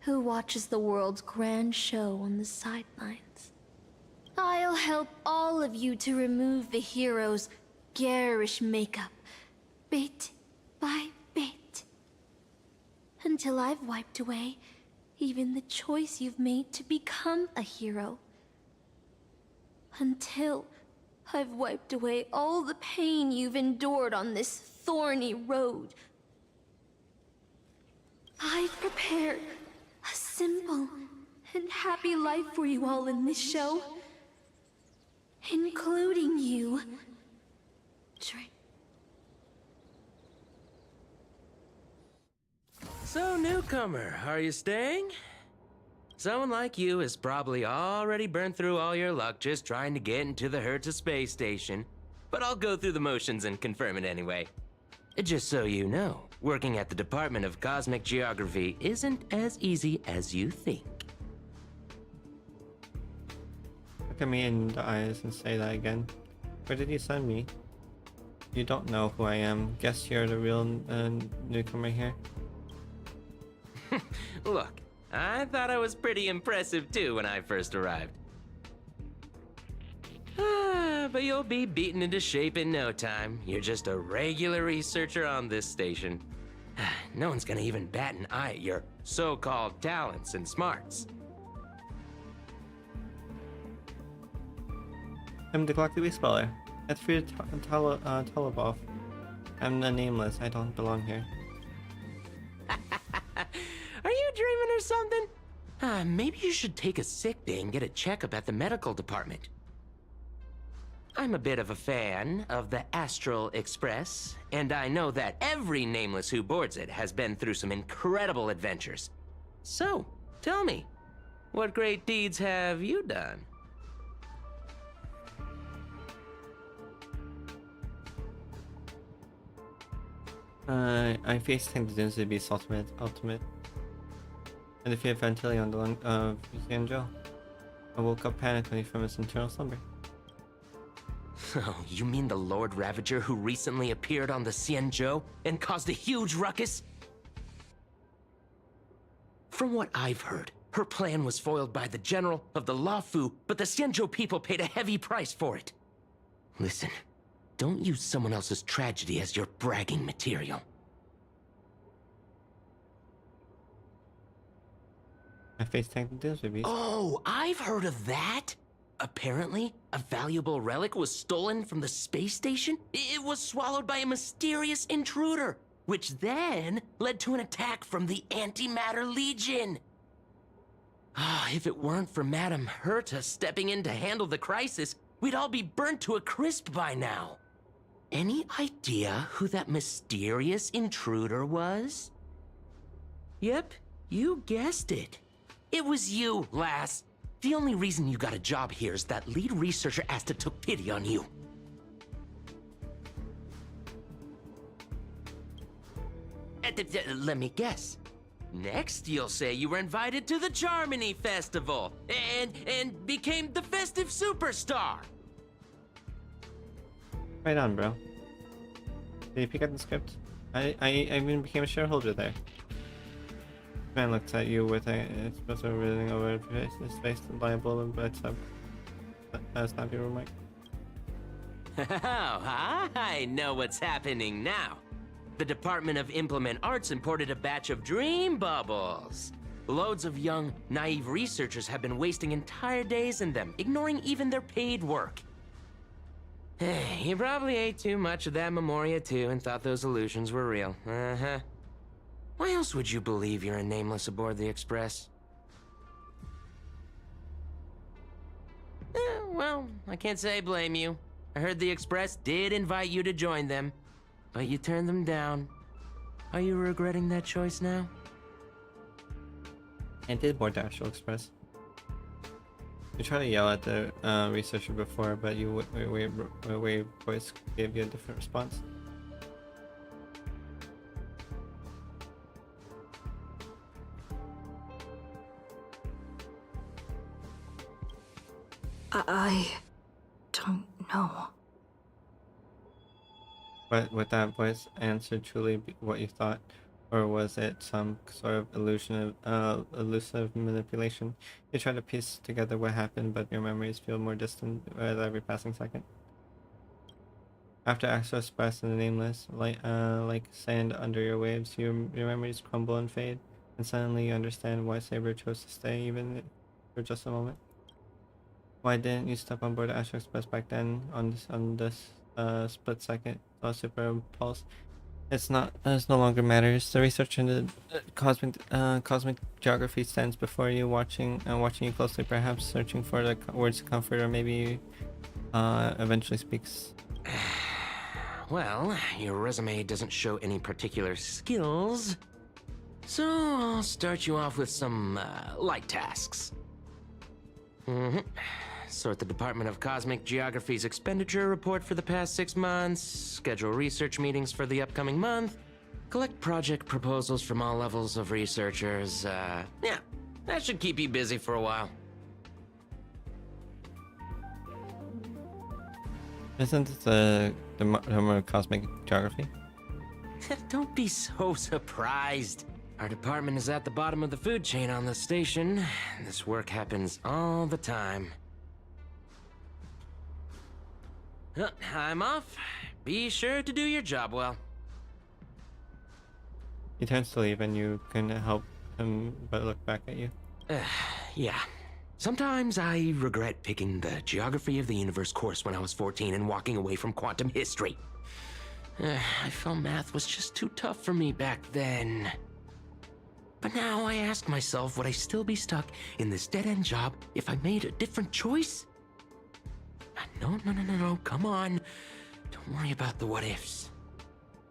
who watches the world's grand show on the sidelines. I'll help all of you to remove the hero's garish makeup, bit by bit, until I've wiped away even the choice you've made to become a hero. Until I've wiped away all the pain you've endured on this thorny road. I've prepared a simple and happy life for you all in this show, including you. So, newcomer, are you staying? Someone like you has probably already burned through all your luck just trying to get into the Herta space station, but I'll go through the motions and confirm it anyway. Just so you know, working at the Department of Cosmic Geography isn't as easy as you think. Look at me in the eyes and say that again. Where did you send me? You don't know who I am. Guess you're the real newcomer here. Look, I thought I was pretty impressive too when I first arrived. But you'll be beaten into shape in no time. You're just a regular researcher on this station. No one's gonna even bat an eye at your so-called talents and smarts. I'm the Galactic Speller. Edfrid Tolobov. I'm the nameless. I don't belong here. Are you dreaming or something? Maybe you should take a sick day and get a checkup at the medical department. I'm a bit of a fan of the Astral Express, and I know that every nameless who boards it has been through some incredible adventures. So, tell me, what great deeds have you done? I faced Tank the Doomsday Beast ultimate. And defeated Ventilion, the lung of Xianzhou. I woke up panically from his internal slumber. Oh, you mean the Lord Ravager who recently appeared on the Xianzhou and caused a huge ruckus? From what I've heard, her plan was foiled by the general of the Luofu, but the Xianzhou people paid a heavy price for it. Listen, don't use someone else's tragedy as your bragging material. I faced Tank the Doomsday Beast. Oh, I've heard of that! Apparently, a valuable relic was stolen from the space station. It was swallowed by a mysterious intruder, which then led to an attack from the Antimatter Legion. If it weren't for Madame Herta stepping in to handle the crisis, we'd all be burnt to a crisp by now. Any idea who that mysterious intruder was? Yep, you guessed it. It was you, lass. The only reason you got a job here is that lead researcher Asta took pity on you. Let me guess. Next, you'll say you were invited to the Charmony Festival and became the festive superstar. Right on, bro. Did you pick up the script? I even became a shareholder there. Man looks at you with a espresso reeling over his face, liable but snappy remark. Oh, I know what's happening now. The Department of Implement Arts imported a batch of dream bubbles. Loads of young, naive researchers have been wasting entire days in them, ignoring even their paid work. You probably ate too much of that Memoria too and thought those illusions were real. Uh-huh. Why else would you believe you're a nameless aboard the Express? Well, I can't say I blame you. I heard the Express did invite you to join them, but you turned them down. Are you regretting that choice now? I did board the Astral Express. You tried to yell at the researcher before, but your voice gave you a different response. I don't know. But would that voice answer truly be what you thought, or was it some sort of elusive manipulation? You try to piece together what happened, but your memories feel more distant with every passing second. After acts are expressed in the nameless, like sand under your waves, your memories crumble and fade, and suddenly you understand why Saber chose to stay, even for just a moment. Why didn't you step on board Astro Express back then on this split second super impulse? It's no longer matters. The research into cosmic geography stands before you, watching you closely, perhaps searching for the words of comfort, or maybe eventually speaks. Well, your resume doesn't show any particular skills, so I'll start you off with some light tasks. Sort the Department of Cosmic Geography's expenditure report for the past 6 months, schedule research meetings for the upcoming month, collect project proposals from all levels of researchers. Yeah, that should keep you busy for a while. Isn't it the Department of Cosmic Geography? Don't be so surprised. Our department is at the bottom of the food chain on the station. This work happens all the time. I'm off. Be sure to do your job well. He turns to leave, and you can help him but look back at you. Yeah. Sometimes I regret picking the Geography of the Universe course when I was 14 and walking away from quantum history. I felt math was just too tough for me back then. But now I ask myself, would I still be stuck in this dead-end job if I made a different choice? No, come on. Don't worry about the what-ifs.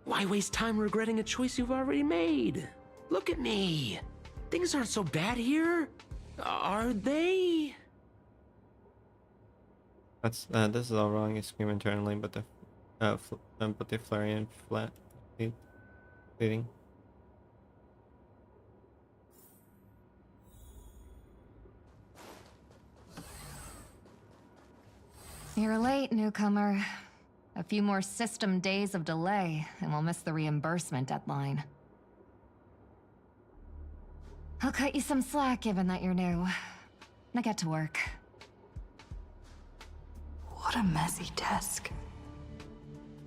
Why waste time regretting a choice you've already made? Look at me. Things aren't so bad here, are they? That's this is all wrong. You scream internally, but the Florian flat bleeding. You're late, newcomer. A few more system days of delay, and we'll miss the reimbursement deadline. I'll cut you some slack, given that you're new. Now get to work. What a messy desk.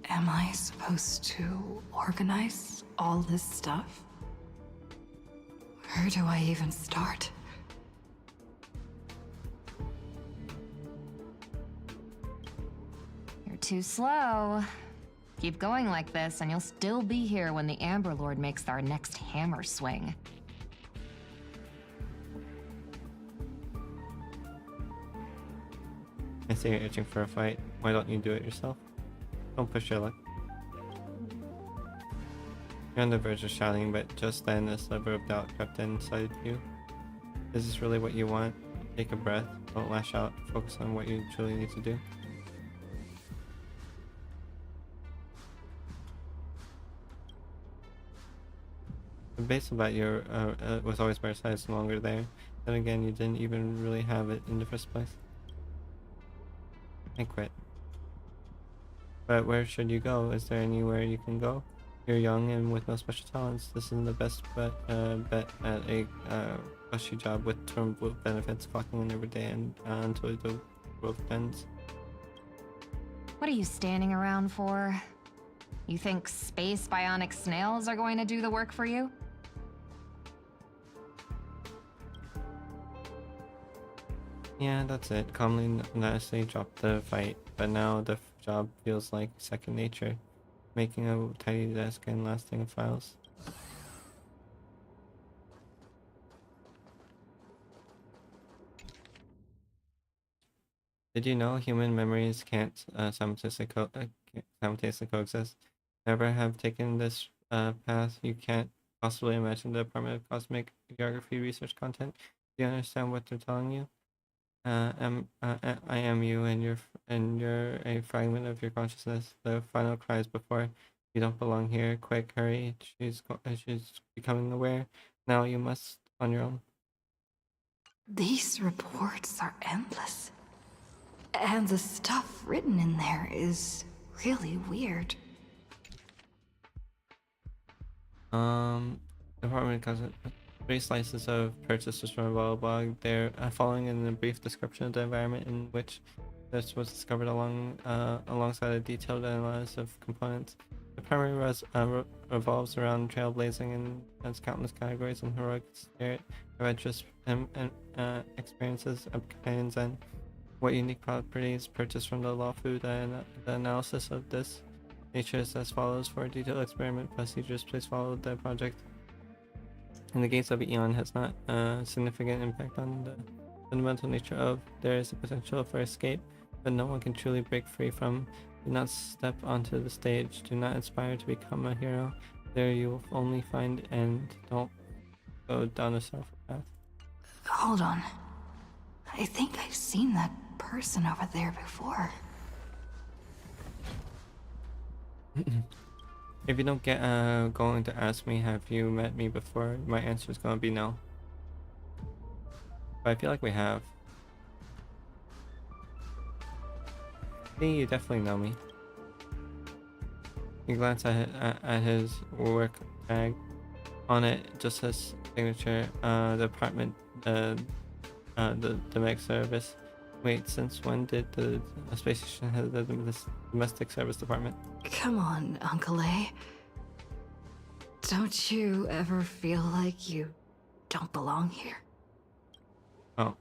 Am I supposed to organize all this stuff? Where do I even start? You're too slow. Keep going like this, and you'll still be here when the Amber Lord makes our next hammer swing. I see you're itching for a fight. Why don't you do it yourself? Don't push your luck. You're on the verge of shouting, but just then a sliver of doubt crept inside you. Is this really what you want? Take a breath. Don't lash out. Focus on what you truly need to do. The base about your was always by your side. It's no longer there. Then again, you didn't even really have it in the first place. I quit. But where should you go? Is there anywhere you can go? You're young and with no special talents. This isn't the best bet at a cushy job with term benefits, clocking in every day and until the world ends. What are you standing around for? You think space bionic snails are going to do the work for you? Yeah, that's it. Calmly and nicely dropped the fight, but now the job feels like second nature, making a tidy desk and lasting files. Did you know human memories can't simultaneously coexist? Never have taken this path. You can't possibly imagine the Department of Cosmic Geography research content. Do you understand what they're telling you? I am you, and you're a fragment of your consciousness. The final cries before you don't belong here. Quick, hurry! She's becoming aware. Now you must on your own. These reports are endless. And the stuff written in there is really weird. Department has 3 slices of purchases from Wellbog. They're following in a brief description of the environment in which this was discovered alongside a detailed analysis of components. The primary revolves around trailblazing and has countless categories and heroic spirit, adventurous experiences of companions, and what unique properties purchased from the law food. The analysis of this nature is as follows. For detailed experiment procedures, please follow the project. In the gates of Eon has not significant impact on the fundamental nature of. There is a potential for escape, but no one can truly break free from. Do not step onto the stage. Do not aspire to become a hero. There you will only find end. Don't go down a self path. Hold on. I think I've seen that person over there before. If you don't get going to ask me, have you met me before? My answer is gonna be no. But I feel like we have. See, you definitely know me. You glance at his work bag. On it, just his signature. The apartment, the domestic service. Wait, since when did the space station have the domestic service department? Come on, Uncle A. Don't you ever feel like you don't belong here? Oh.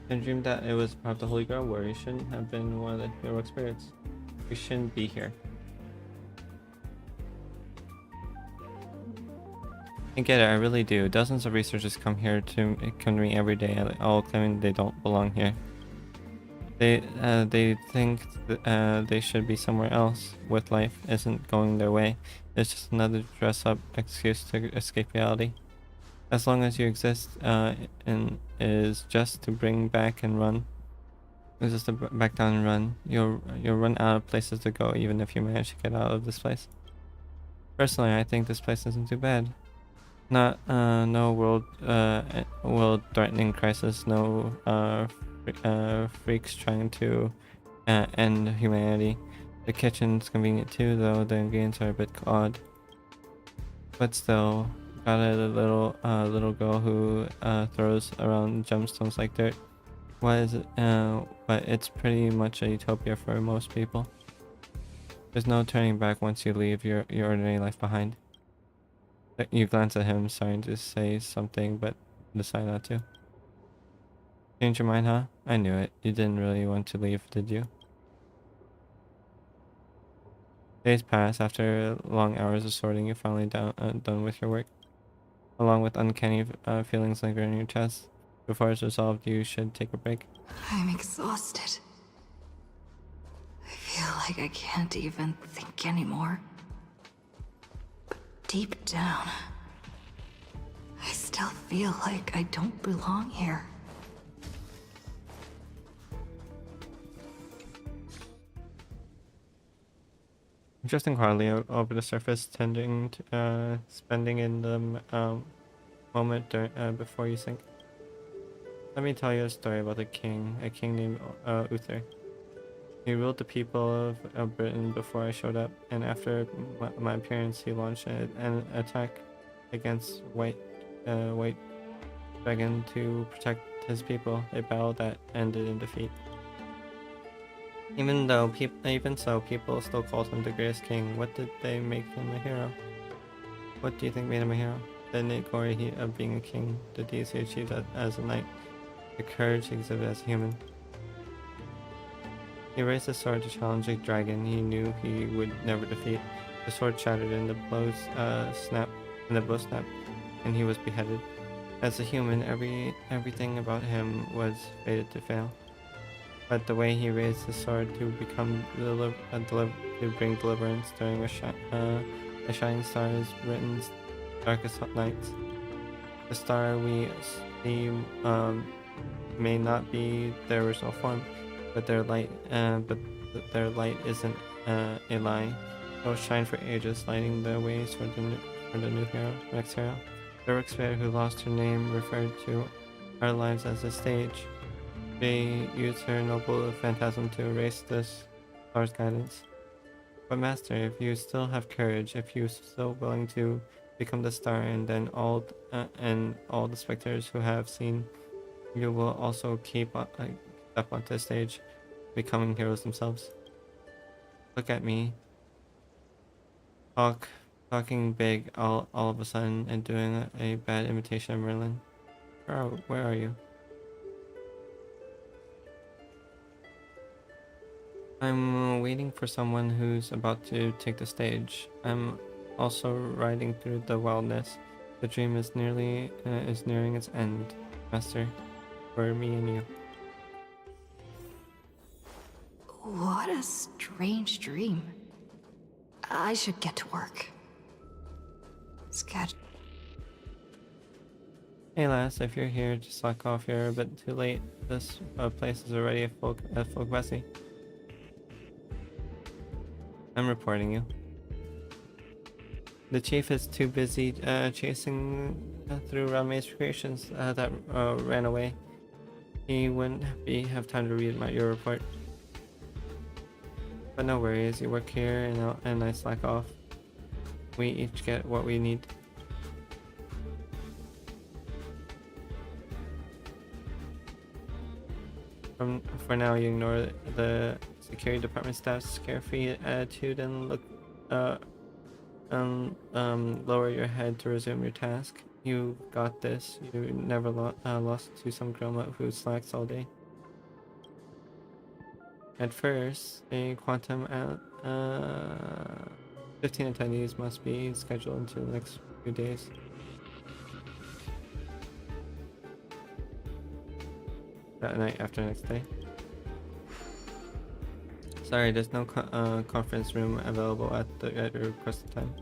I dreamed that it was part of the Holy Grail War. You shouldn't have been one of the heroic spirits. You shouldn't be here. I get it, I really do. Dozens of researchers come here to me every day, all claiming they don't belong here. They think that, they should be somewhere else. With life isn't going their way. It's just another dress-up excuse to escape reality. As long as you exist, and is just to bring back and run. It's just to back down and run. You'll run out of places to go, even if you manage to get out of this place. Personally, I think this place isn't too bad. Not no world-threatening crisis. No freaks trying to end humanity. The kitchen's convenient too, though the ingredients are a bit odd. But still. Got a little girl who throws around gemstones like dirt. What is it? But it's pretty much a utopia for most people. There's no turning back once you leave your ordinary life behind. You glance at him, starting to say something, but decide not to. Change your mind, huh? I knew it. You didn't really want to leave, did you? Days pass. After long hours of sorting, you're finally done with your work. Along with uncanny feelings lingering in your chest. Before it's resolved, you should take a break. I'm exhausted. I feel like I can't even think anymore. But deep down, I still feel like I don't belong here. Interesting, hardly over the surface, tending to, spending in the moment before you sink. Let me tell you a story about a king named Uther. He ruled the people of Britain before I showed up, and after my appearance, he launched an attack against White Dragon to protect his people, a battle that ended in defeat. Even so, people still called him the greatest king. What did they make him a hero? What do you think made him a hero? The innate glory of being a king, the deeds he achieved as a knight, the courage he exhibited as a human. He raised his sword to challenge a dragon he knew he would never defeat. The sword shattered and the blow snapped, and he was beheaded. As a human, everything about him was fated to fail. But the way he raised his sword to bring deliverance during a shining star is Britain's darkest nights. The star we see may not be their original form, but their light isn't a lie. It will shine for ages, lighting the ways for the new hero, next hero. The Rook Spirit who lost her name referred to our lives as a stage. They used her noble phantasm to erase this star's guidance. But Master, if you still have courage, if you're still willing to become the star, and then all the spectators who have seen you will also keep up onto the stage, becoming heroes themselves. Look at me. Talking big all of a sudden and doing a bad imitation of Merlin. Where are you? I'm waiting for someone who's about to take the stage. I'm also riding through the wildness. The dream is nearing its end, Master, for me and you. What a strange dream. I should get to work. Hey lass, if you're here, just slack off. You're a bit too late. This place is already a full capacity. I'm reporting you. The chief is too busy chasing through Rame's creations that ran away. He wouldn't have time to read your report. But no worries, you work here and I slack off. We each get what we need. For now, you ignore the security department staff's carefree attitude and lower your head to resume your task. You got this. You never lost to some grandma who slacks all day. At first, a quantum 15 attendees must be scheduled into the next few days. That night after next day. Sorry, there's no conference room available at your requested time.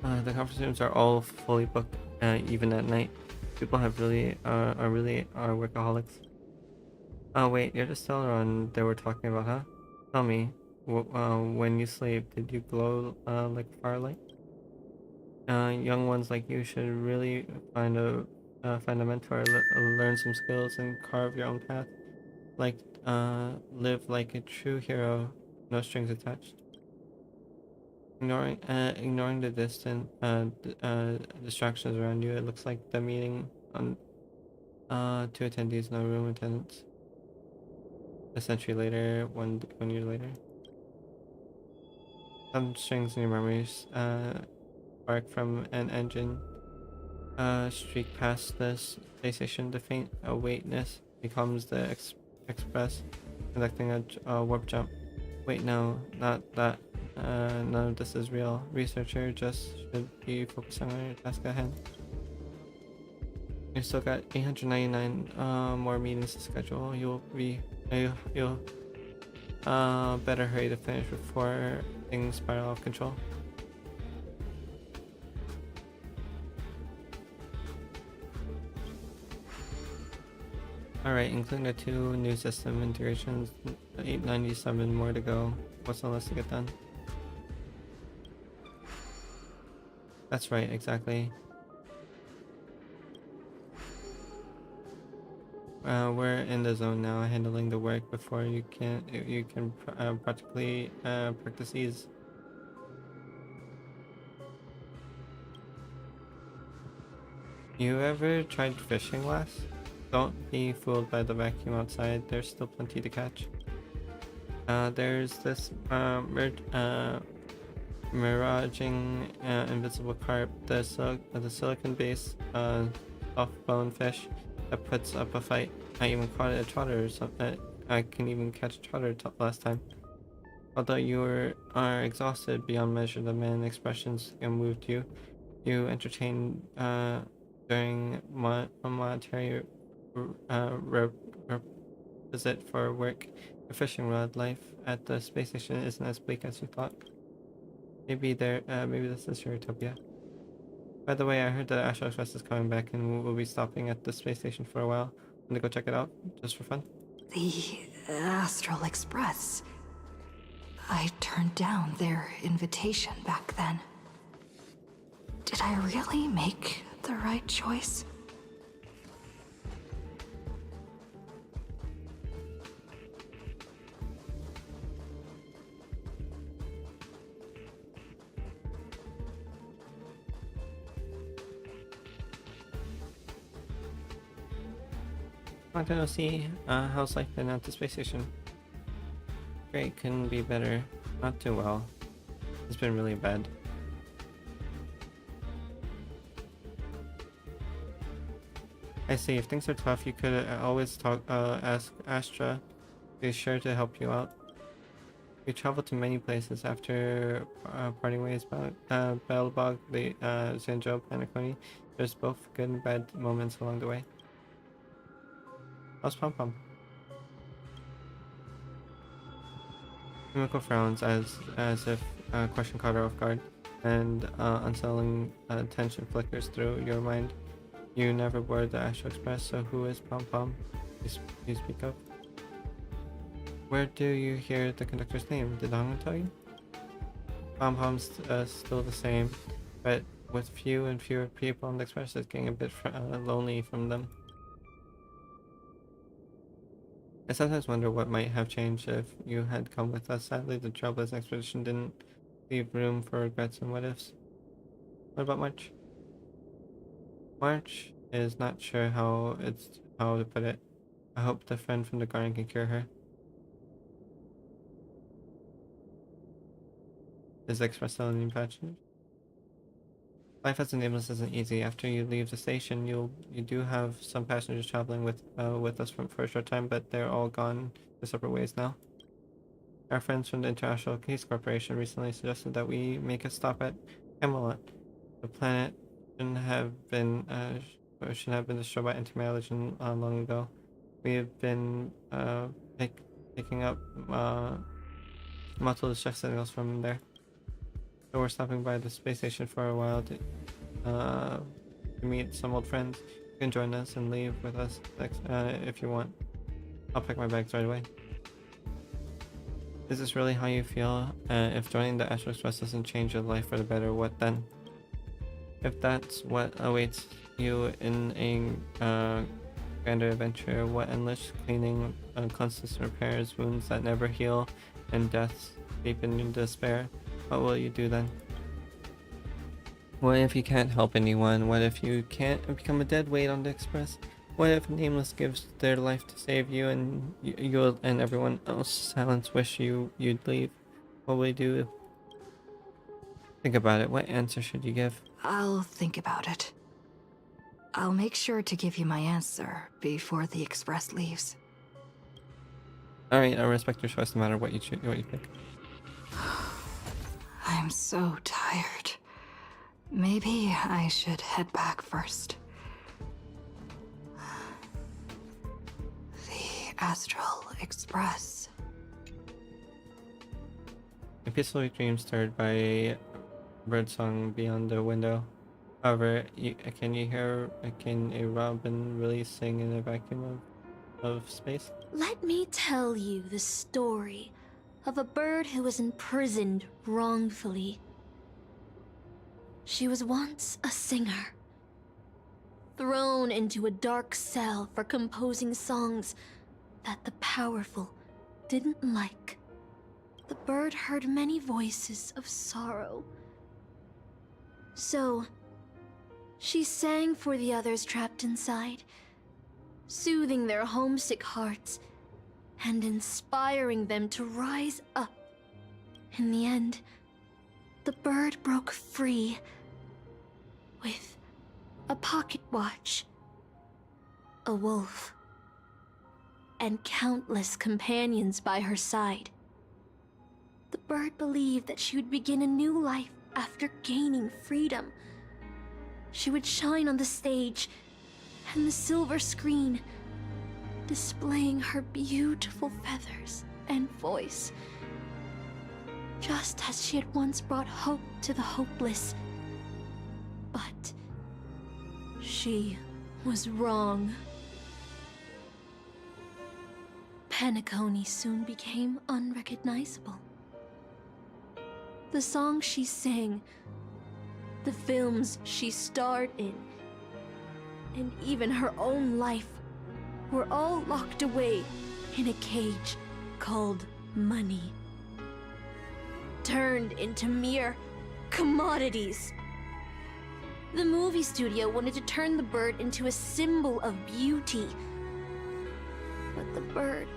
The conference rooms are all fully booked, even at night. People are workaholics. Oh wait, you're the stellar one they were talking about, huh? Tell me, when you sleep, did you glow like firelight? Young ones like you should really find a mentor, learn some skills, and carve your own path. Live like a true hero, no strings attached. Ignoring the distant distractions around you, it looks like the meeting on 2 attendees, no room attendance. A century later, one year later. Some strings in your memories spark from an engine. Streak past the space station. The faint awakeness becomes the express, conducting a warp jump. Wait, no, not that. None of this is real. Researcher just should be focusing on your task at hand. You still got 899 more meetings to schedule. You'll better hurry to finish before things spiral off control. Alright, including the 2 new system integrations, 897 more to go. What's the list to get done? That's right, exactly. We're in the zone now, handling the work before you can practically practice ease. You ever tried fishing last? Don't be fooled by the vacuum outside. There's still plenty to catch. There's this miraging invisible carp, the silicon base soft bone fish that puts up a fight. I even caught a trotter or something. I can even catch a trotter last time. Although you are exhausted beyond measure, the man expressions moved you. You entertained during a monetary visit for work. A fishing rod life at the space station isn't as bleak as you thought. Maybe this is your utopia. By the way, I heard that Astral Express is coming back and we'll be stopping at the space station for a while. Want to go check it out, just for fun? The Astral Express. I turned down their invitation back then. Did I really make the right choice? Want to see how's life been at the space station? Great, couldn't be better. Not too well. It's been really bad. I see. If things are tough, you could always ask Astra. She's sure to help you out. We traveled to many places after parting ways. Belobog, the Zinjo, Penacony. There's both good and bad moments along the way. How's Pom Pom? Mimiko frowns as if a question caught her off guard, and unsettling tension flickers through your mind. You never boarded the Astral Express, so who is Pom Pom? You speak of. Where do you hear the conductor's name? Did Hongo tell you? Pom Pom's still the same, but with few and fewer people on the express, it's getting a bit lonely from them. I sometimes wonder what might have changed if you had come with us. Sadly, the Trailblazer expedition didn't leave room for regrets and what-ifs. What about March? March is not sure how to put it. I hope the friend from the garden can cure her. Is the express still in passengers? Life as a nameless isn't easy. After you leave the station, you do have some passengers traveling with us for a short time, but they're all gone their separate ways now. Our friends from the International Case Corporation recently suggested that we make a stop at Camelot. The planet shouldn't have been destroyed by anti-matter long ago. We have been picking up multiple distress signals from there. So we're stopping by the space station for a while to meet some old friends. You can join us and leave with us if you want. I'll pack my bags right away. Is this really how you feel? If joining the Astral Express doesn't change your life for the better, what then? If that's what awaits you in a grander adventure, what endless cleaning, constant repairs, wounds that never heal, and deaths deep in despair, what will you do then? What if you can't help anyone? What if you can't become a dead weight on the Express? What if Nameless gives their life to save you and you and everyone else silence wish you'd leave? What will you do? Think about it. What answer should you give? I'll think about it. I'll make sure to give you my answer before the Express leaves. Alright, I respect your choice no matter what you pick. I'm so tired. Maybe I should head back first. The Astral Express. A peaceful dream stirred by a birdsong beyond the window. However, can a robin really sing in a vacuum of space? Let me tell you the story of a bird who was imprisoned wrongfully. She was once a singer, thrown into a dark cell for composing songs that the powerful didn't like. The bird heard many voices of sorrow. So, She sang for the others trapped inside, soothing their homesick hearts and inspiring them to rise up. In the end, the bird broke free with a pocket watch, a wolf, and countless companions by her side. The bird believed that she would begin a new life after gaining freedom. She would shine on the stage and the silver screen, displaying her beautiful feathers and voice, just as she had once brought hope to the hopeless. But she was wrong. Penacony soon became unrecognizable. The songs she sang, the films she starred in, and even her own life were all locked away in a cage called money, turned into mere commodities. The movie studio wanted to turn the bird into a symbol of beauty, but the bird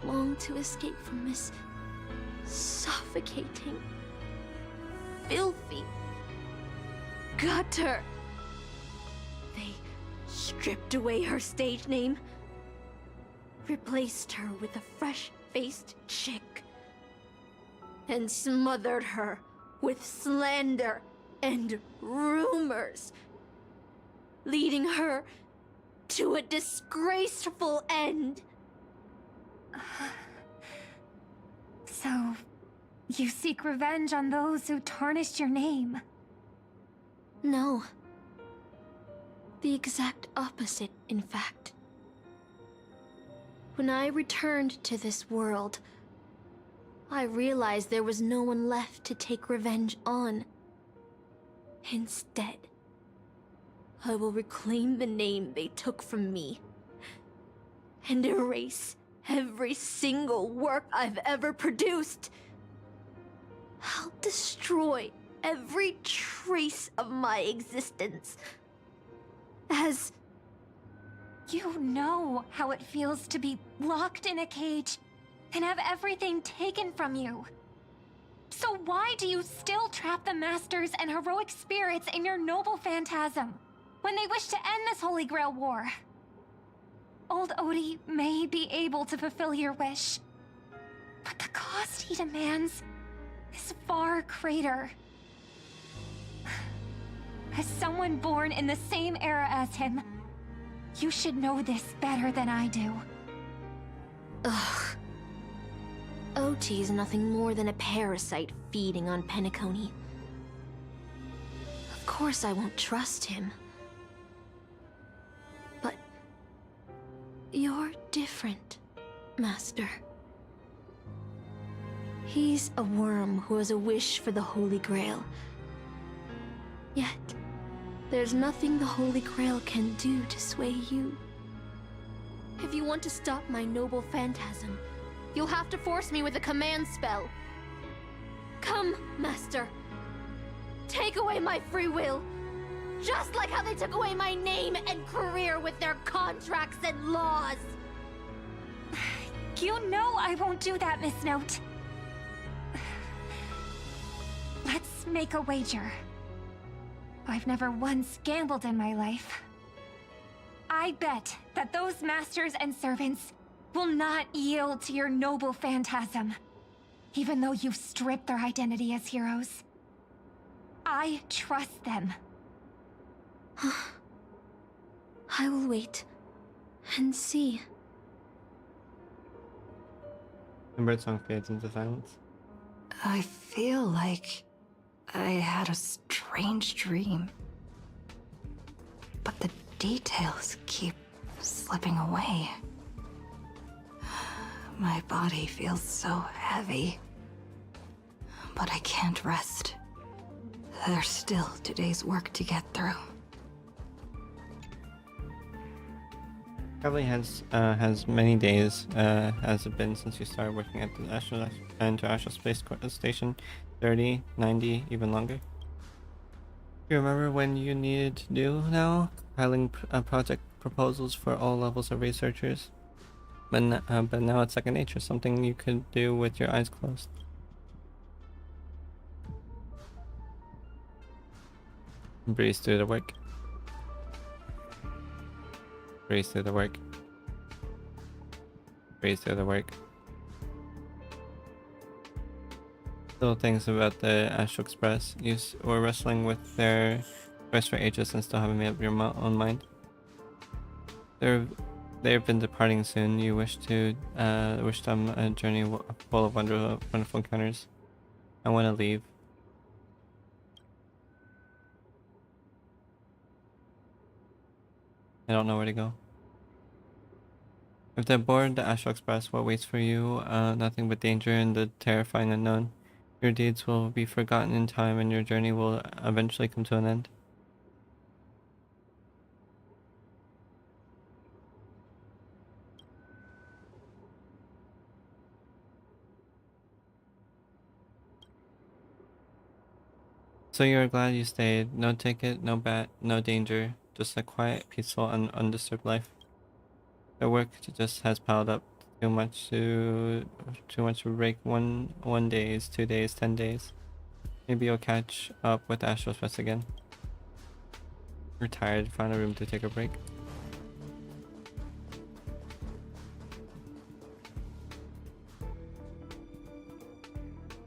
longed to escape from this suffocating, filthy gutter. They stripped away her stage name, replaced her with a fresh-faced chick, and smothered her with slander and rumors, leading her to a disgraceful end. So, you seek revenge on those who tarnished your name? No. The exact opposite, in fact. When I returned to this world, I realized there was no one left to take revenge on. Instead, I will reclaim the name they took from me and erase every single work I've ever produced. I'll destroy every trace of my existence. As you know how it feels to be locked in a cage and have everything taken from you. So why do you still trap the Masters and heroic spirits in your noble phantasm when they wish to end this Holy Grail war? Old Odie may be able to fulfill your wish, but the cost he demands is far greater. As someone born in the same era as him, you should know this better than I do. Ugh. OT is nothing more than a parasite feeding on Penacony. Of course I won't trust him. But you're different, Master. He's a worm who has a wish for the Holy Grail. Yet, there's nothing the Holy Grail can do to sway you. If you want to stop my noble phantasm, you'll have to force me with a command spell. Come, Master. Take away my free will. Just like how they took away my name and career with their contracts and laws. You know I won't do that, Miss Note. Let's make a wager. I've never once gambled in my life. I bet that those masters and servants will not yield to your noble phantasm, even though you've stripped their identity as heroes. I trust them. I will wait and see. The birdsong fades into silence. I feel like I had a strange dream. But the details keep slipping away. My body feels so heavy. But I can't rest. There's still today's work to get through. Probably has many days. Has it been since you started working at the International Space Station? 30, 90, even longer? You remember when you needed to do now? Compiling project proposals for all levels of researchers. But now it's second nature, something you could do with your eyes closed. Breeze through the work. Breeze through the work. Breeze through the work. Little things about the Astral Express. You were wrestling with their choice for ages and still haven't made up your own mind. They've been departing soon. You wish them a journey full of wonderful encounters. I want to leave. I don't know where to go. If they're bored the Astral Express, what waits for you? Nothing but danger and the terrifying unknown. Your deeds will be forgotten in time and your journey will eventually come to an end. So you're glad you stayed. No ticket, no bat, no danger. Just a quiet, peaceful, and undisturbed life. The work just has piled up too much to break. One days, 2 days, 10 days. Maybe you'll catch up with Astral Express again. You're tired, find a room to take a break.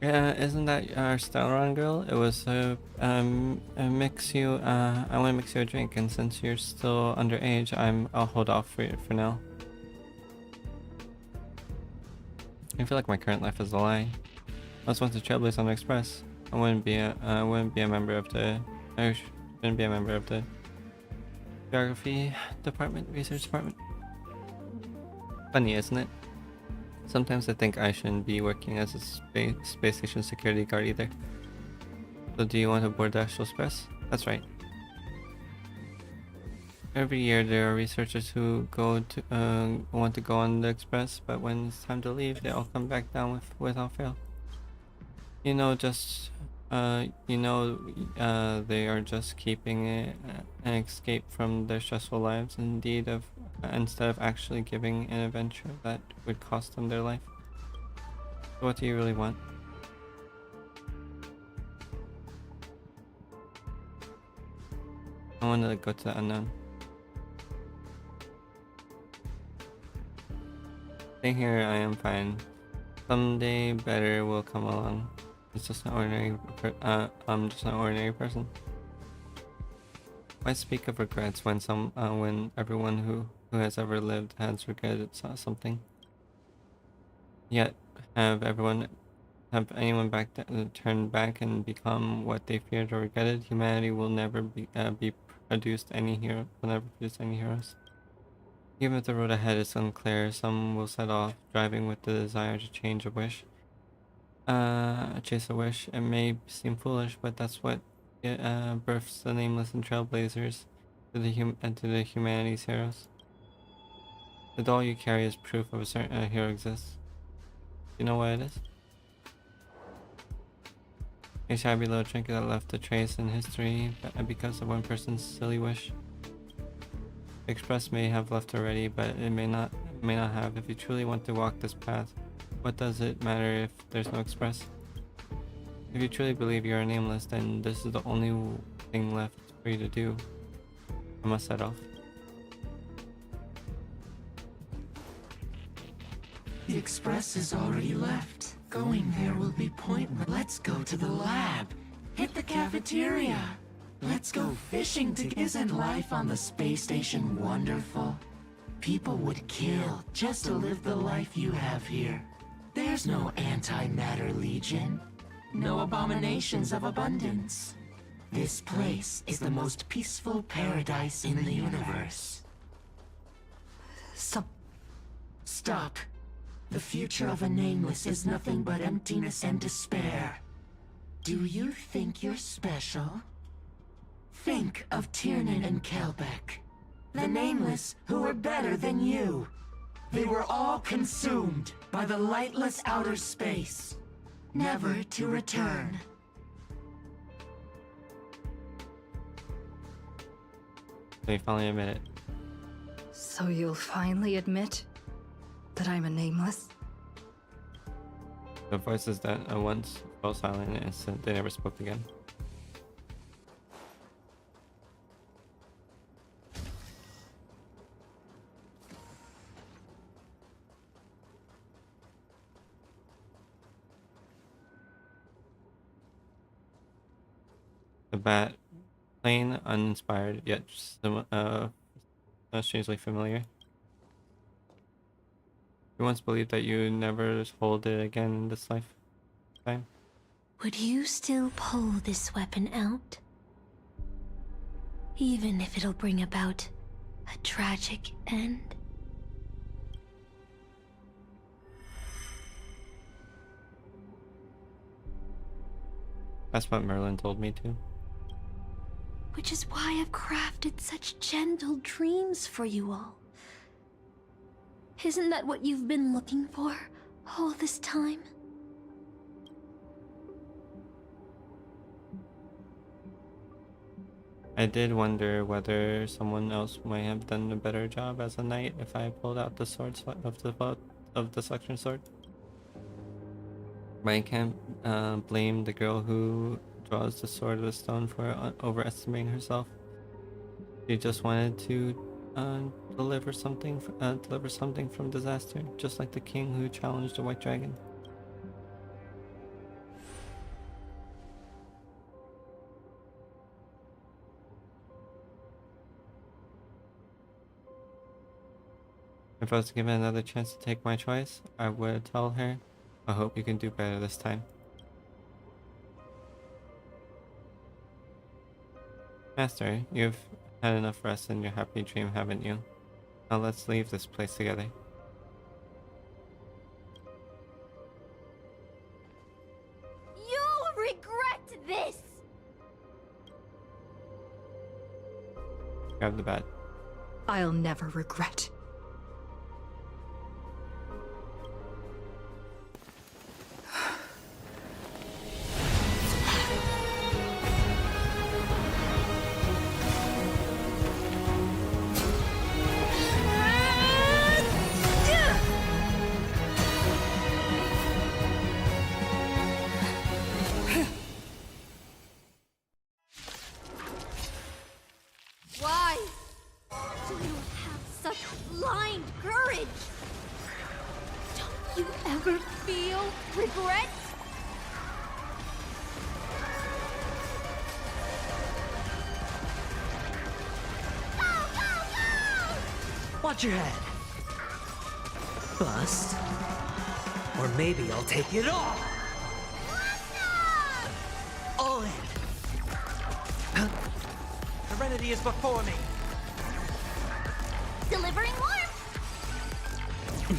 Yeah, isn't that our Stellron girl? It was I want to mix you a drink, and since you're still underage, I'll hold off for now. I feel like my current life is a lie. I was once a trailblazer on the Express. I wouldn't be a member of the geography department, research department. Funny, isn't it? Sometimes I think I shouldn't be working as a space station security guard either. So do you want to board the Astral Express? That's right. Every year there are researchers who want to go on the Express, but when it's time to leave, they all come back down without fail. They are just keeping an escape from their stressful lives, instead of actually giving an adventure that would cost them their life. So what do you really want? I want to go to the unknown. Stay here, I am fine. Someday better will come along. It's just an ordinary I'm just an ordinary person. Why speak of regrets when everyone who has ever lived has regretted something? Yet have anyone turned back and become what they feared or regretted? Humanity will never produce any heroes. Even if the road ahead is unclear, some will set off, driving with the desire to chase a wish. It may seem foolish, but that's what births the nameless and trailblazers to the humanity's heroes. The doll you carry is proof of a certain hero exists. You know what it is? A shabby little trinket that left a trace in history because of one person's silly wish. Express may have left already, but it may not have. If you truly want to walk this path, what does it matter if there's no Express? If you truly believe you are nameless, then this is the only thing left for you to do. I must set off. The Express has already left. Going there will be pointless. Let's go to the lab. Hit the cafeteria. Let's go fishing together. Isn't life on the space station wonderful? People would kill just to live the life you have here. There's no antimatter legion. No abominations of abundance. This place is the most peaceful paradise in the universe. Stop. The future of a nameless is nothing but emptiness and despair. Do you think you're special? Think of Tiernan and Kelbeck. The nameless who were better than you. They were all consumed by the lightless outer space, never to return. So you finally admit it. So you'll finally admit that I'm a nameless? The voices that once fell silent in an instant, they never spoke again. The bat, plain, uninspired, yet strangely familiar. You once believed that you would never hold it again in this lifetime. Would you still pull this weapon out? Even if it'll bring about a tragic end? That's what Merlin told me to. Which is why I've crafted such gentle dreams for you all. Isn't that what you've been looking for all this time? I did wonder whether someone else might have done a better job as a knight if I pulled out the sword of the suction sword. But I can't blame the girl who draws the sword of the stone for overestimating herself. She just wanted to deliver something from disaster, just like the king who challenged the white dragon. If I was given another chance to take my choice, I would tell her, I hope you can do better this time. Master, you've had enough rest in your happy dream, haven't you? Now let's leave this place together. You'll regret this! Grab the bat. I'll never regret. Why do you have such blind courage? Don't you ever feel regret? Watch your head. Bust. Or maybe I'll take it all. All in. Serenity is before me. Delivering warmth!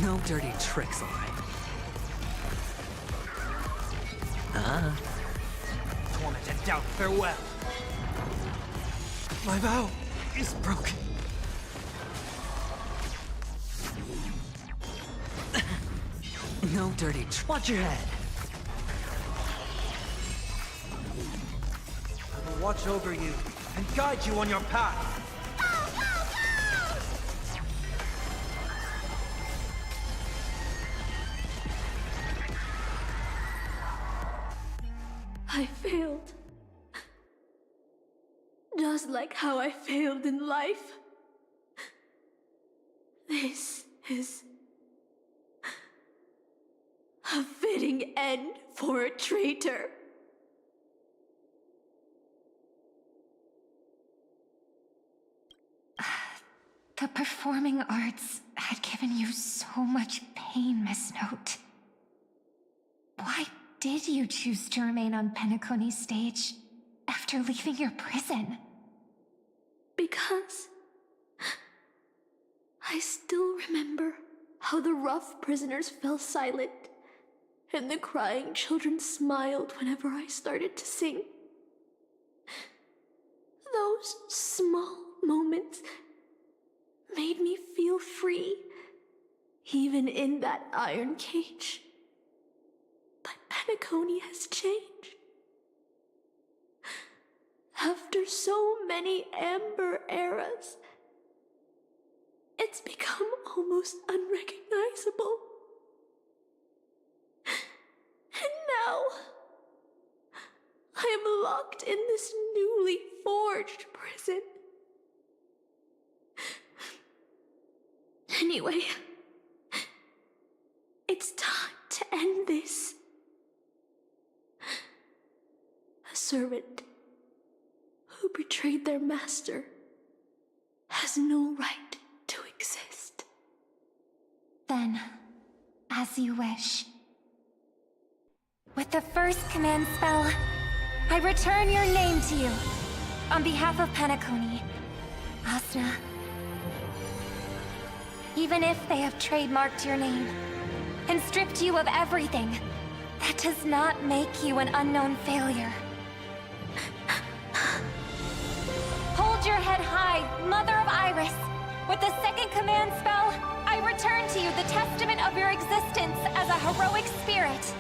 No dirty tricks, all right. Torment and doubt, farewell. My vow is broken. No dirty watch your head. I will watch over you and guide you on your path. I failed. Just like how I failed in life. This is a fitting end for a traitor. The performing arts had given you so much pain, Miss Note. Why did you choose to remain on Penacony's stage after leaving your prison? Because I still remember how the rough prisoners fell silent and the crying children smiled whenever I started to sing. Those small moments made me feel free, even in that iron cage. But Penacony has changed. After so many Amber eras, it's become almost unrecognizable. And now, I am locked in this newly forged prison. Anyway, it's time to end this. A servant who betrayed their master has no right to exist. Then, as you wish. With the first command spell, I return your name to you. On behalf of Penacony, Asna. Even if they have trademarked your name and stripped you of everything, that does not make you an unknown failure. Hold your head high, Mother of Iris. With the second command spell, I return to you the testament of your existence as a heroic spirit.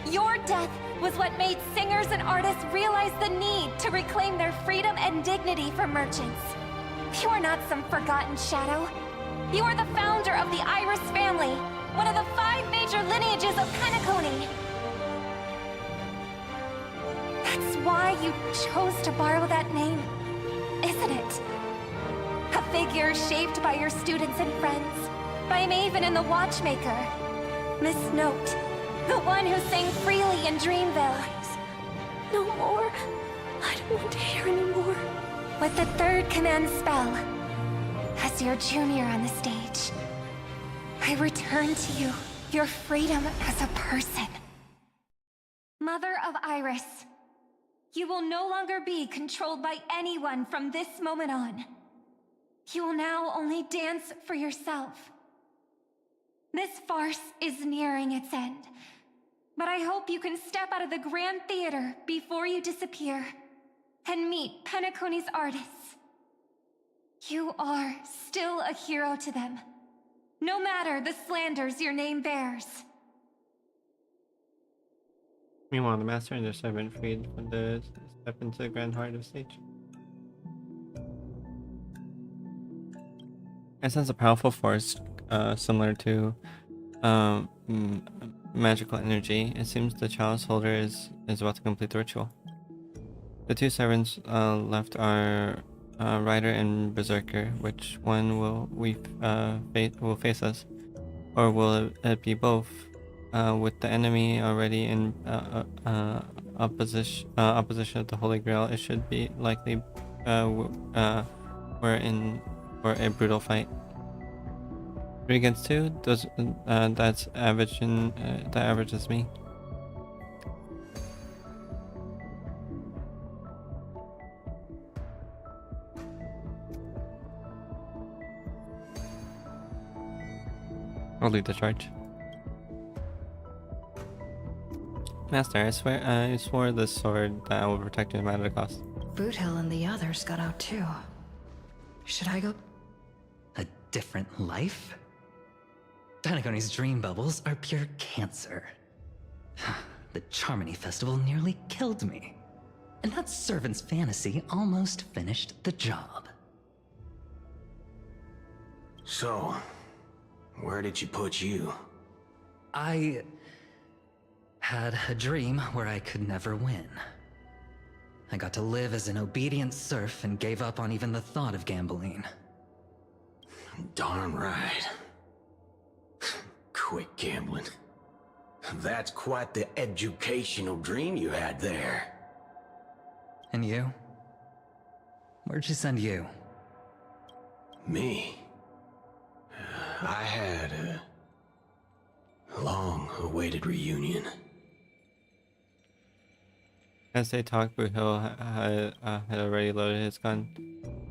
Your death was what made singers and artists realize the need to reclaim their freedom and dignity for merchants. You are not some forgotten shadow. You are the founder of the Iris family, one of the 5 major lineages of Penacony. That's why you chose to borrow that name, isn't it? A figure shaped by your students and friends, by Maven and the Watchmaker, Miss Note, the one who sang freely in Dreamville. No more. I don't want to hear anymore. With the third command spell, as your junior on the stage, I return to you your freedom as a person. Mother of Iris, you will no longer be controlled by anyone from this moment on. You will now only dance for yourself. This farce is nearing its end, but I hope you can step out of the Grand Theater before you disappear and meet Penacony's artists. You are still a hero to them, no matter the slanders your name bears. Meanwhile, the master and the servant freed from the step into the grand heart of the stage. I sense a powerful force, similar to magical energy. It seems the chalice holder is about to complete the ritual. The 2 servants left are Rider and Berserker. Which one will face us, or will it be both? With the enemy already in opposition of the Holy Grail, it should be likely we're in for a brutal fight. 3 against 2. That's averaging. That averages me. I'll lead the charge. Master, I swore this sword that I will protect you no matter the cost. Boothill and the others got out too. Should I go? A different life? Penacony's dream bubbles are pure cancer. The Charmony Festival nearly killed me. And that servant's fantasy almost finished the job. So, where did you put you? I had a dream where I could never win. I got to live as an obedient serf and gave up on even the thought of gambling. Darn right. Quit gambling. That's quite the educational dream you had there. And you? Where'd she send you? Me? I had a long-awaited reunion. As they talked, Boothill had already loaded his gun.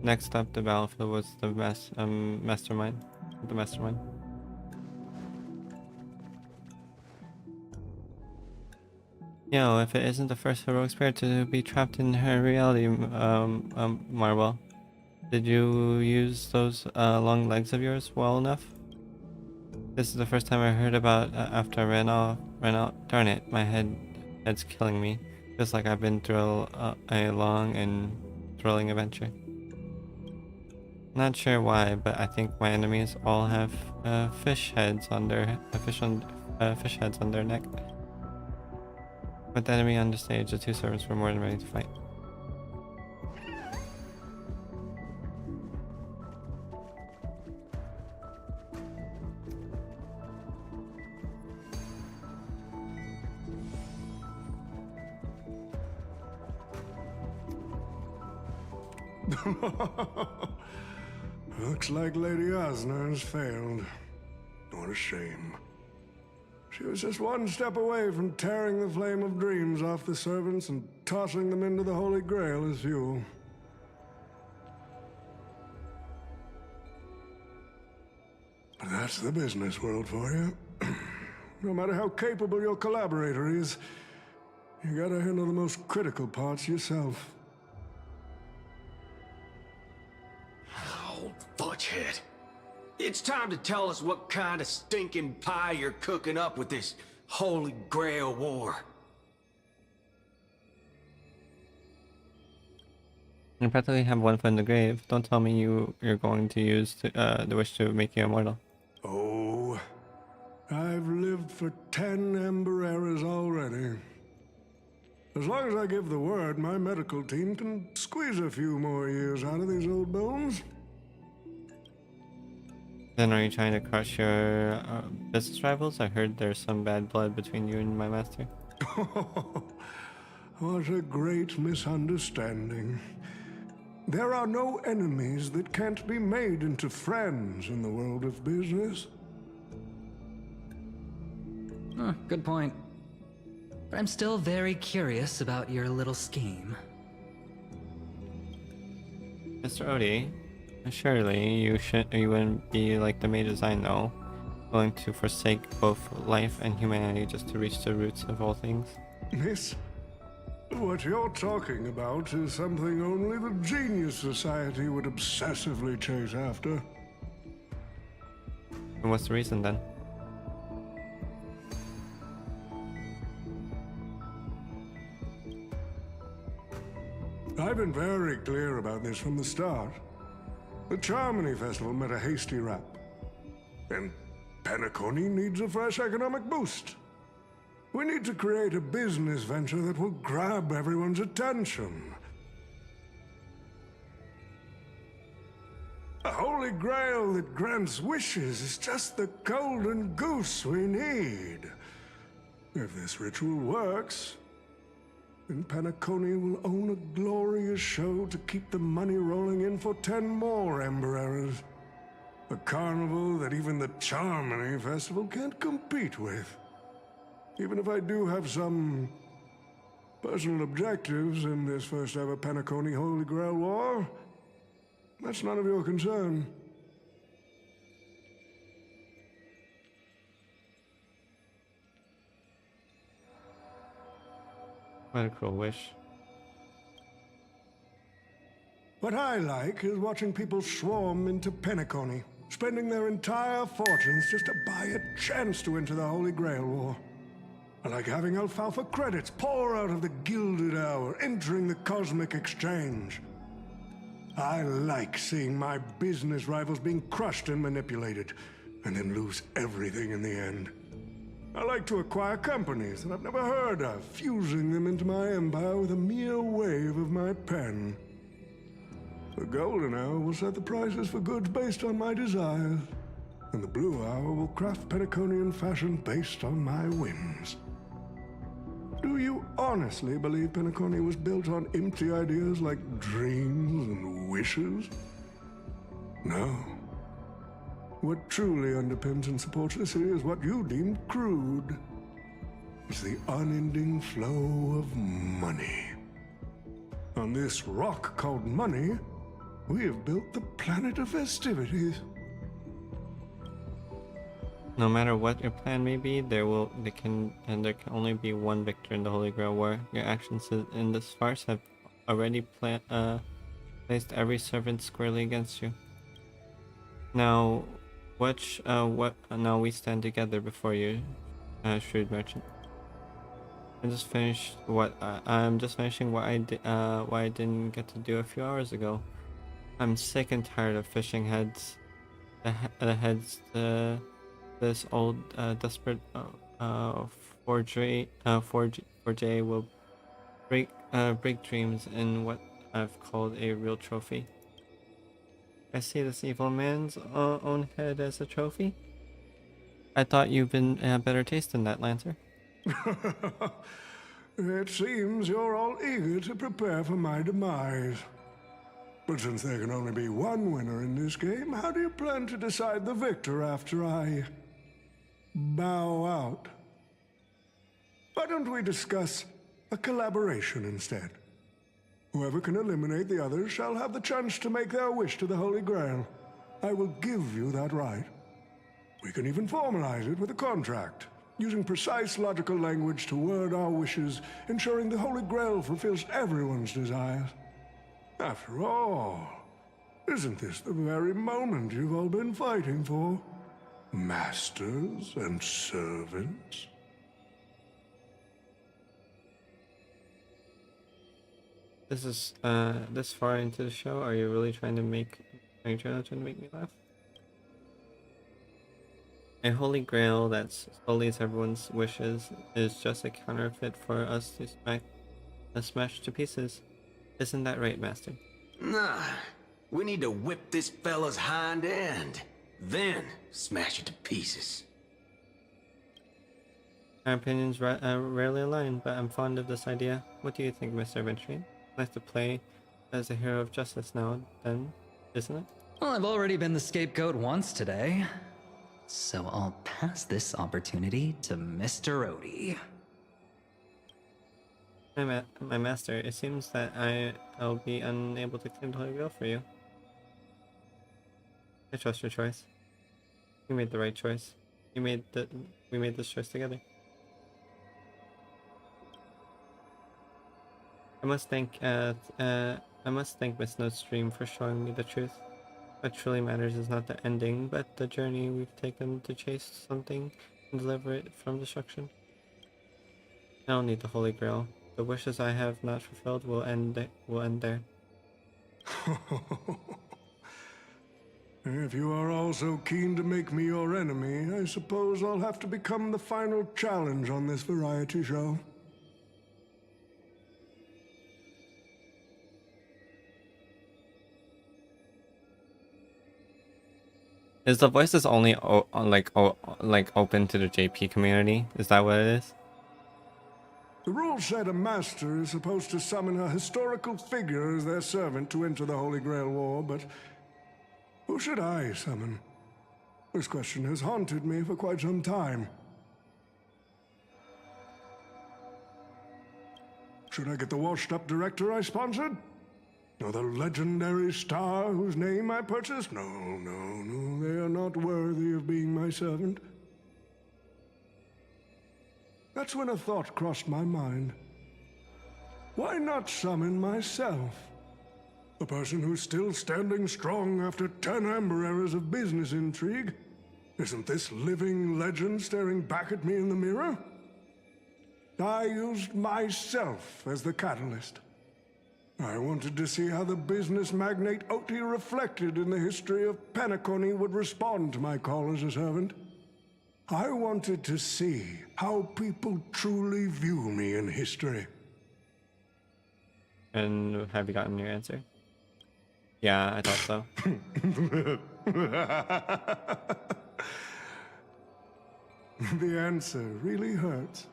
Next up the battlefield was the mastermind. The mastermind. Yo, if it isn't the first heroic spirit to be trapped in her reality, Marwell. Did you use those long legs of yours well enough? This is the first time I heard about after I ran out. Darn it, my head's killing me. Feels like I've been through a long and thrilling adventure. Not sure why, but I think my enemies all have fish heads on their fish heads on their neck. With the enemy on the stage, the two servants were more than ready to fight. Looks like Lady Osner has failed. What a shame. She was just one step away from tearing the flame of dreams off the servants and tossing them into the Holy Grail as fuel. But that's the business world for you. No matter how capable your collaborator is, you gotta handle the most critical parts yourself. Oh, fudgehead. It's time to tell us what kind of stinking pie you're cooking up with this Holy Grail War. You practically have one foot in the grave. Don't tell me you're going to use the wish to make you immortal. Oh, I've lived for 10 Ember Eras already. As long as I give the word, my medical team can squeeze a few more years out of these old bones. Then are you trying to crush your business rivals? I heard there's some bad blood between you and my master. What a great misunderstanding. There are no enemies that can't be made into friends in the world of business. Good point. But I'm still very curious about your little scheme. Mr. Odie, surely you wouldn't be like the mages I know, willing to forsake both life and humanity just to reach the roots of all things. Miss, what you're talking about is something only the Genius Society would obsessively chase after. And what's the reason then? I've been very clear about this from the start. The Charmony Festival met a hasty rap. And Penacony needs a fresh economic boost. We need to create a business venture that will grab everyone's attention. A holy grail that grants wishes is just the golden goose we need. If this ritual works, then Penacony will own a glorious show to keep the money rolling in for 10 more Ember Eras. A carnival that even the Charmony Festival can't compete with. Even if I do have some personal objectives in this first ever Penacony Holy Grail War, that's none of your concern. What a cruel wish. What I like is watching people swarm into Penacony, spending their entire fortunes just to buy a chance to enter the Holy Grail War. I like having alfalfa credits pour out of the Gilded Hour, entering the Cosmic Exchange. I like seeing my business rivals being crushed and manipulated, and then lose everything in the end. I like to acquire companies that I've never heard of, fusing them into my empire with a mere wave of my pen. The Golden Hour will set the prices for goods based on my desires, and the Blue Hour will craft Penaconian fashion based on my whims. Do you honestly believe Penacony was built on empty ideas like dreams and wishes? No. What truly underpins and supports this city is what you deem crude. It's the unending flow of money. On this rock called money, we have built the planet of festivities. No matter what your plan may be, there can only be one victor in the Holy Grail War. Your actions in this farce have already placed every servant squarely against you. Now, now we stand together before you, shrewd merchant. I just finished what I'm just finishing what I did. What I didn't get to do a few hours ago. I'm sick and tired of fishing heads. The heads. This old desperate 4J will break dreams in what I've called a real trophy. I see this evil man's own head as a trophy. I thought you've been better taste than that, Lancer. It seems you're all eager to prepare for my demise. But since there can only be one winner in this game, how do you plan to decide the victor after I bow out? Why don't we discuss a collaboration instead? Whoever can eliminate the others shall have the chance to make their wish to the Holy Grail. I will give you that right. We can even formalize it with a contract, using precise logical language to word our wishes, ensuring the Holy Grail fulfills everyone's desires. After all, isn't this the very moment you've all been fighting for? Masters and servants? This is this far into the show. Are you really trying to make me laugh? A holy grail that sullies everyone's wishes is just a counterfeit for us to smash to pieces. Isn't that right, Master? Nah, we need to whip this fella's hind end, then smash it to pieces. Our opinions rarely align, but I'm fond of this idea. What do you think, Mr. Venturine? Nice to play as a hero of justice now, then, isn't it? Well, I've already been the scapegoat once today, so I'll pass this opportunity to Mr. Odie. My master, it seems that I'll be unable to claim the Holy Grail for you. I trust your choice. You made the right choice. We made this choice together. I must thank Miss Snowstream for showing me the truth. What truly matters is not the ending, but the journey we've taken to chase something and deliver it from destruction. I don't need the Holy Grail. The wishes I have not fulfilled will end there. If you are all so keen to make me your enemy, I suppose I'll have to become the final challenge on this variety show. Is the voices only like open to the JP community? Is that what it is? The rules said a master is supposed to summon a historical figure as their servant to enter the Holy Grail War, but who should I summon? This question has haunted me for quite some time. Should I get the washed-up director I sponsored? Or the legendary star whose name I purchased? No, they are not worthy of being my servant. That's when a thought crossed my mind. Why not summon myself? A person who's still standing strong after 10 amber eras of business intrigue? Isn't this living legend staring back at me in the mirror? I used myself as the catalyst. I wanted to see how the business magnate Oti reflected in the history of Penacony would respond to my call as a servant. I wanted to see how people truly view me in history. And have you gotten your answer? Yeah, I thought so. The answer really hurts.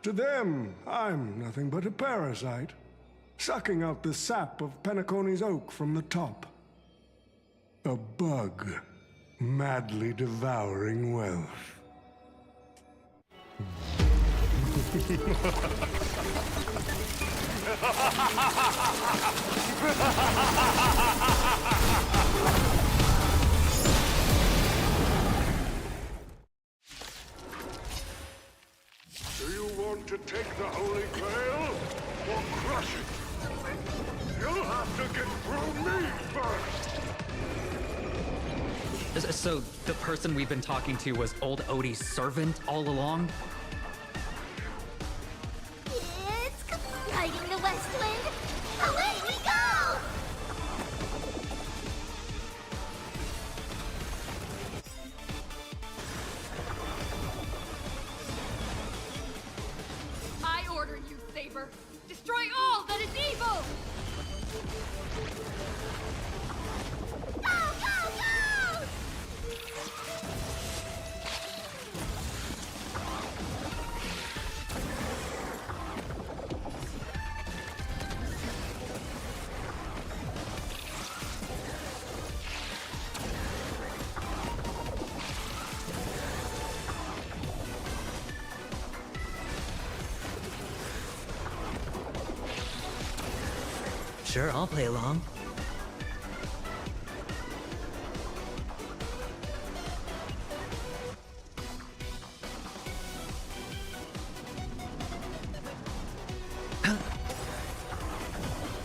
To them, I'm nothing but a parasite, sucking out the sap of Penacony's oak from the top. A bug, madly devouring wealth. Do you want to take the Holy Grail or crush it? You'll have to get through me first. So the person we've been talking to was old Odie's servant all along? Sure, I'll play along.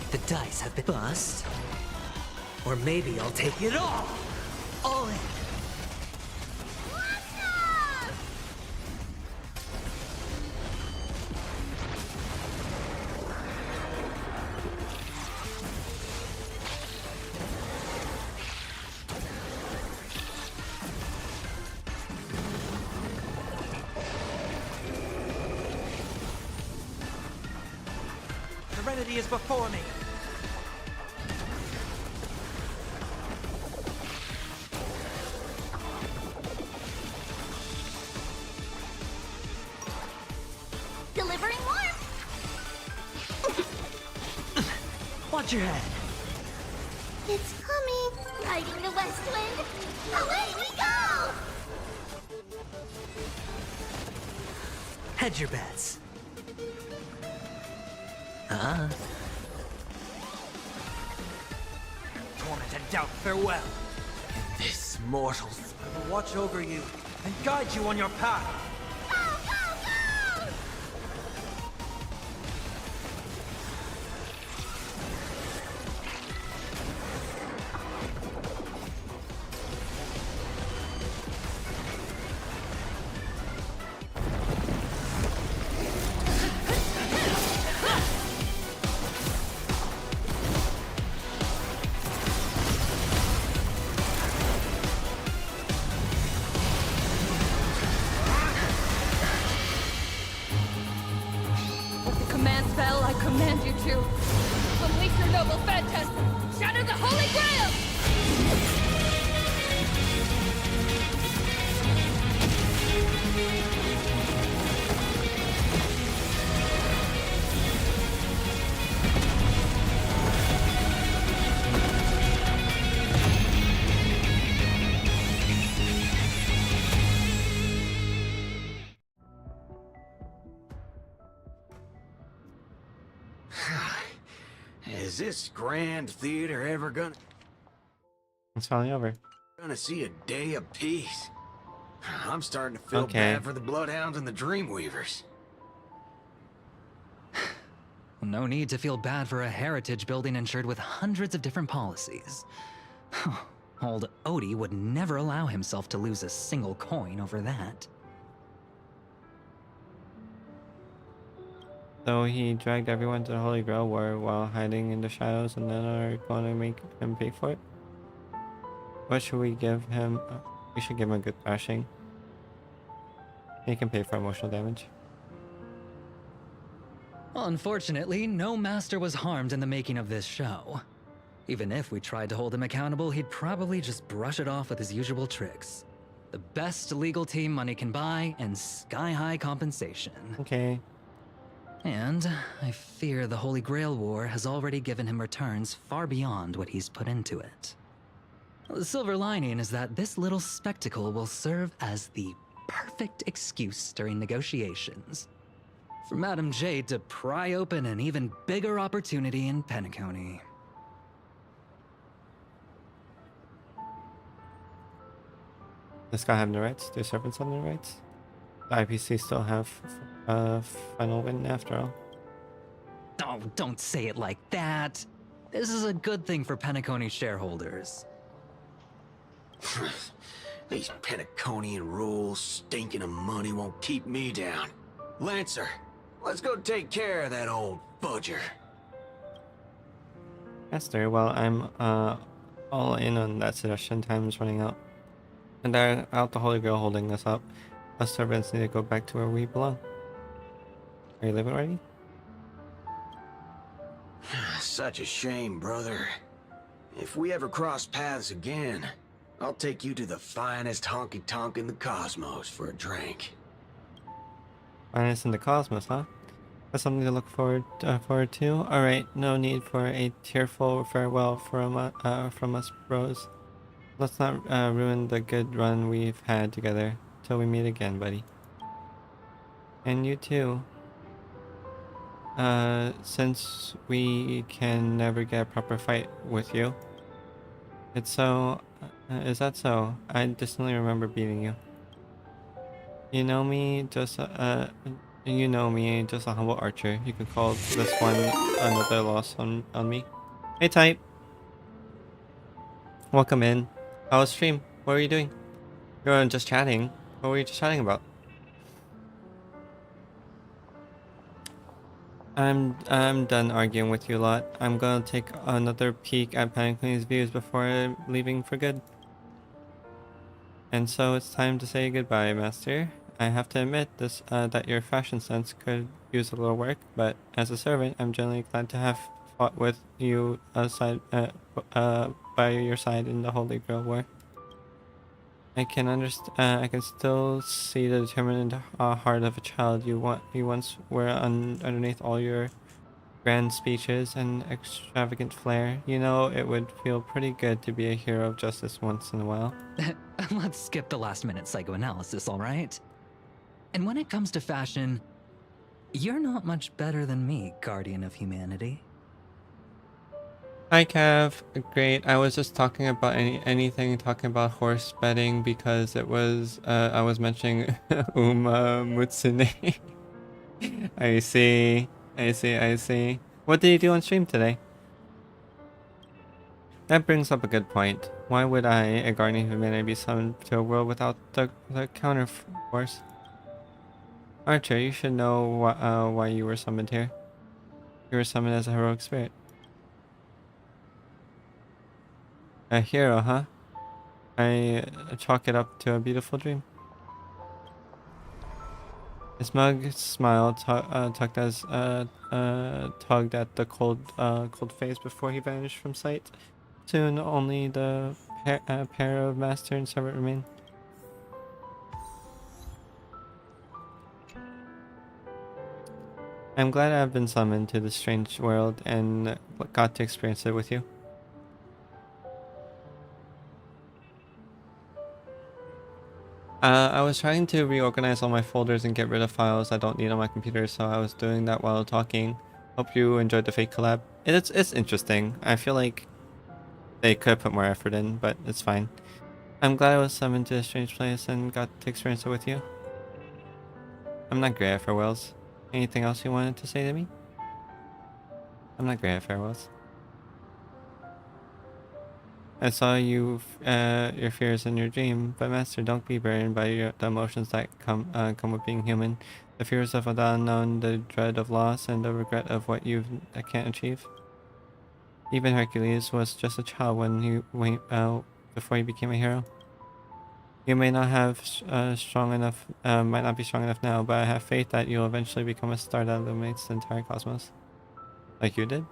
The dice have been bust. Or maybe I'll take it all in. Serenity is before me. Delivering warmth. Watch your head. It's coming. Riding the west wind. Away we go! Hedge your bets. Torment and doubt, farewell. This mortals. I will watch over you and guide you on your path. With the command spell, I command you to unleash your noble phantasm! Shatter the Holy Grail! Is this grand theater ever It's finally over. gonna see a day of peace? I'm starting to feel Okay. bad for the Bloodhounds and the Dreamweavers. No need to feel bad for a heritage building insured with hundreds of different policies. Old Odie would never allow himself to lose a single coin over that. So he dragged everyone to the Holy Grail War while hiding in the shadows, and then are going to make him pay for it? What should we give him? We should give him a good thrashing. He can pay for emotional damage. Unfortunately, no master was harmed in the making of this show. Even if we tried to hold him accountable, he'd probably just brush it off with his usual tricks. The best legal team money can buy, and sky-high compensation. Okay. And I fear the Holy Grail War has already given him returns far beyond what he's put into it. The silver lining is that this little spectacle will serve as the perfect excuse during negotiations for Madame Jade to pry open an even bigger opportunity in Penacony. Does Scott have no rights? Do servants have no rights? The IPC still have final win after all. Oh, don't say it like that. This is a good thing for Penacony shareholders. These Penaconian rules, stinking of money won't keep me down. Lancer, let's go take care of that old fudger. Esther, well, I'm all in on that suggestion. Time is running out. And they're out the Holy Grail holding us up. Us servants need to go back to where we belong. Are you leaving already? Such a shame, brother. If we ever cross paths again, I'll take you to the finest honky-tonk in the cosmos for a drink. Finest in the cosmos, huh? That's something to look forward to. Alright, no need for a tearful farewell from us bros. Let's not ruin the good run we've had together. Till we meet again, buddy. And you too. since we can never get a proper fight with you, it's so. Is that so? I distinctly remember beating you. You know me, just a humble archer. You could call this one another loss on me. Hey, type. Welcome in. How was stream? What were you doing? You were just chatting. What were you just chatting about? I'm done arguing with you lot. I'm gonna take another peek at Penacony's views before leaving for good. And so it's time to say goodbye, Master. I have to admit that your fashion sense could use a little work, but as a servant, I'm generally glad to have fought with you by your side in the Holy Grail War. I can still see the determined heart of a child you once were underneath all your grand speeches and extravagant flair. You know, it would feel pretty good to be a hero of justice once in a while. Let's skip the last-minute psychoanalysis, all right? And when it comes to fashion, you're not much better than me, Guardian of Humanity. Hi, Cav. Great. I was just talking about talking about horse betting because it was I was mentioning Uma Mutsune. I see. What did you do on stream today? That brings up a good point. Why would I, a guardian of humanity, be summoned to a world without the counter force? Archer, you should know why you were summoned here. You were summoned as a heroic spirit. A hero, huh? I chalk it up to a beautiful dream. His smug smile tugged at the cold face before he vanished from sight. Soon, only the pair of master and servant remain. I'm glad I've been summoned to this strange world and got to experience it with you. I was trying to reorganize all my folders and get rid of files I don't need on my computer, so I was doing that while talking. Hope you enjoyed the fake collab. It's interesting. I feel like they could put more effort in, but it's fine. I'm glad I was summoned to a strange place and got to experience it with you. I'm not great at farewells. Anything else you wanted to say to me? I'm not great at farewells. I saw your fears in your dream, but Master, don't be burdened by the emotions that come with being human. The fears of the unknown, the dread of loss, and the regret of what you can't achieve. Even Hercules was just a child before he became a hero. You may not have might not be strong enough now, but I have faith that you'll eventually become a star that illuminates the entire cosmos, like you did.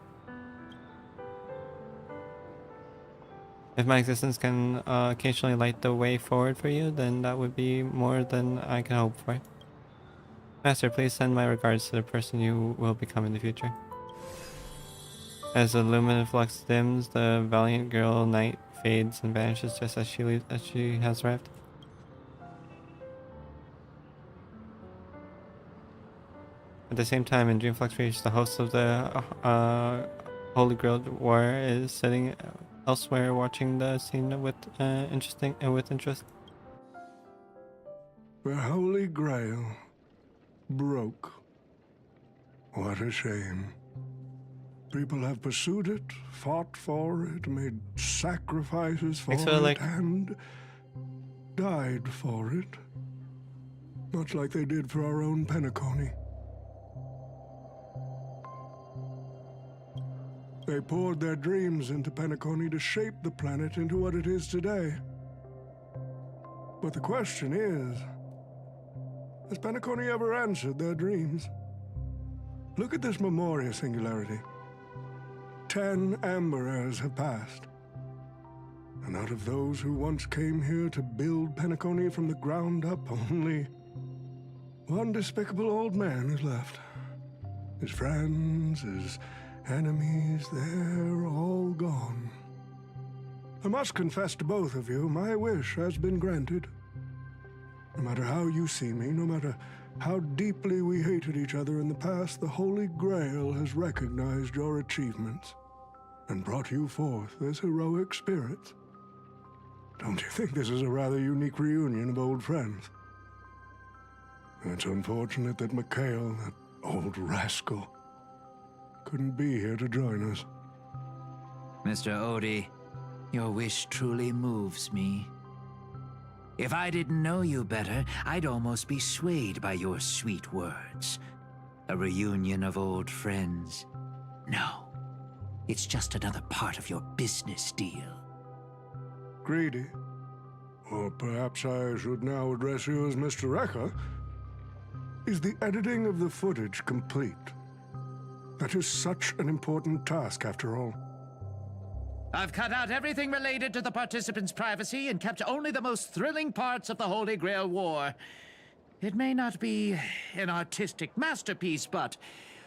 If my existence can occasionally light the way forward for you, then that would be more than I can hope for. Master, please send my regards to the person you will become in the future. As the luminous flux dims, the valiant girl knight fades and vanishes just as she has arrived. At the same time, in Dreamflux Reach, the host of the Holy Grail War is sitting elsewhere, watching the scene with interest. The Holy Grail broke. What a shame. People have pursued it, fought for it, made sacrifices for it, and died for it. Much like they did for our own Penacony. They poured their dreams into Penacony to shape the planet into what it is today. But the question is, has Penacony ever answered their dreams? Look at this Memoria singularity. 10 Amber Heirs have passed. And out of those who once came here to build Penacony from the ground up, only one despicable old man is left. His friends, his enemies, they're all gone. I must confess to both of you, my wish has been granted. No matter how you see me, no matter how deeply we hated each other in the past, the Holy Grail has recognized your achievements and brought you forth as heroic spirits. Don't you think this is a rather unique reunion of old friends? It's unfortunate that Mikhail, that old rascal, couldn't be here to join us. Mr. Odie, your wish truly moves me. If I didn't know you better, I'd almost be swayed by your sweet words. A reunion of old friends. No, it's just another part of your business deal. Greedy? Or perhaps I should now address you as Mr. Rekka. Is the editing of the footage complete? That is such an important task, after all. I've cut out everything related to the participants' privacy and kept only the most thrilling parts of the Holy Grail War. It may not be an artistic masterpiece, but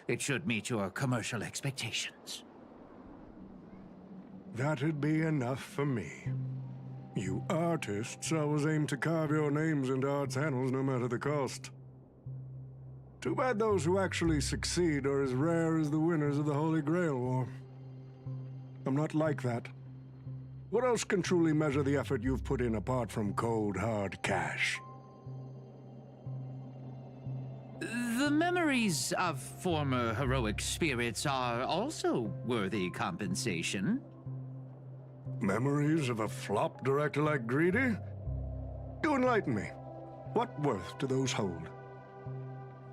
it should meet your commercial expectations. That'd be enough for me. You artists always aim to carve your names into art's annals no matter the cost. Too bad those who actually succeed are as rare as the winners of the Holy Grail War. I'm not like that. What else can truly measure the effort you've put in apart from cold, hard cash? The memories of former heroic spirits are also worthy compensation. Memories of a flop director like Greedy? Do enlighten me. What worth do those hold?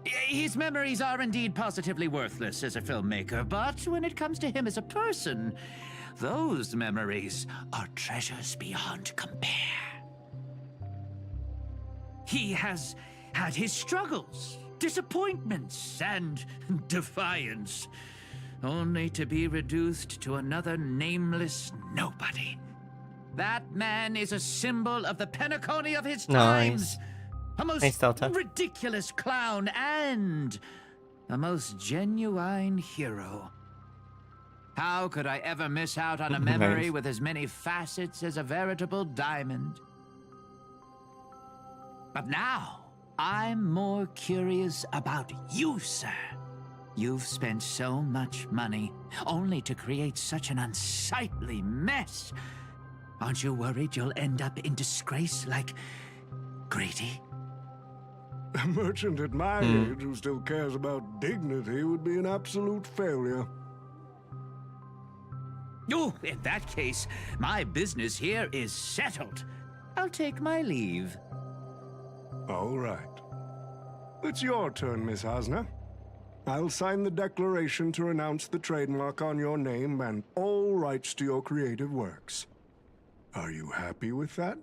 His memories are indeed positively worthless as a filmmaker, but when it comes to him as a person, those memories are treasures beyond compare. He has had his struggles, disappointments, and defiance, only to be reduced to another nameless nobody. That man is a symbol of the Penacony of his times. A most ridiculous clown and a most genuine hero. How could I ever miss out on a memory with as many facets as a veritable diamond? But now, I'm more curious about you, sir. You've spent so much money, only to create such an unsightly mess. Aren't you worried you'll end up in disgrace like Greedy? A merchant at my age who still cares about dignity would be an absolute failure. Oh, in that case, my business here is settled. I'll take my leave. All right. It's your turn, Miss Osna. I'll sign the declaration to renounce the trademark on your name and all rights to your creative works. Are you happy with that?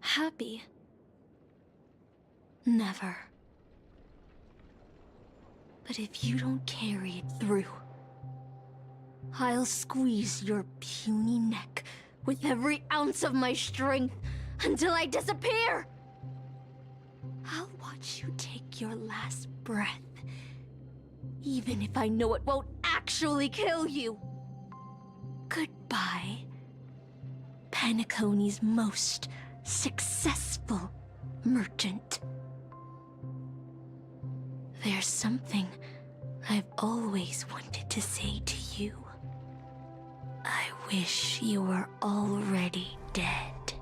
Happy? Never. But if you don't carry it through, I'll squeeze your puny neck with every ounce of my strength until I disappear! I'll watch you take your last breath, even if I know it won't actually kill you. Goodbye, Penacony's most successful merchant. There's something I've always wanted to say to you. I wish you were already dead.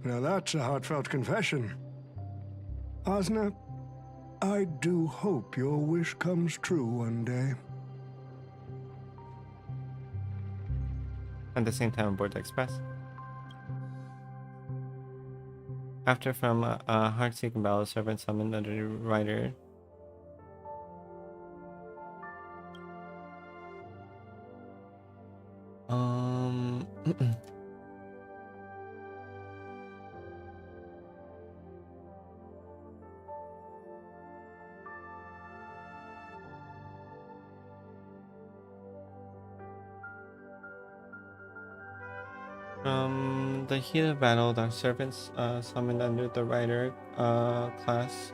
Now that's a heartfelt confession. Osna, I do hope your wish comes true one day. At the same time, aboard the Express. After from heart-seeking battle, servant summoned under the rider. From the heat of battle, the servants summoned under the rider class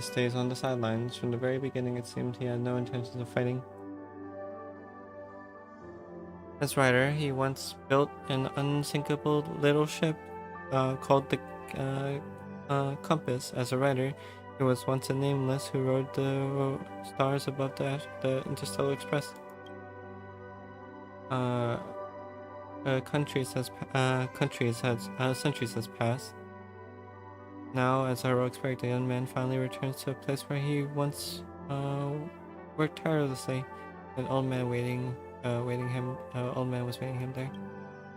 stays on the sidelines. From the very beginning, it seemed he had no intentions of fighting. As writer, he once built an unsinkable little ship called the Compass. As a writer, he was once a nameless who rode the stars above the Interstellar Express. Centuries has passed. Now, as our heroic spirit, the young man finally returns to a place where he once worked tirelessly. An old man was waiting him there.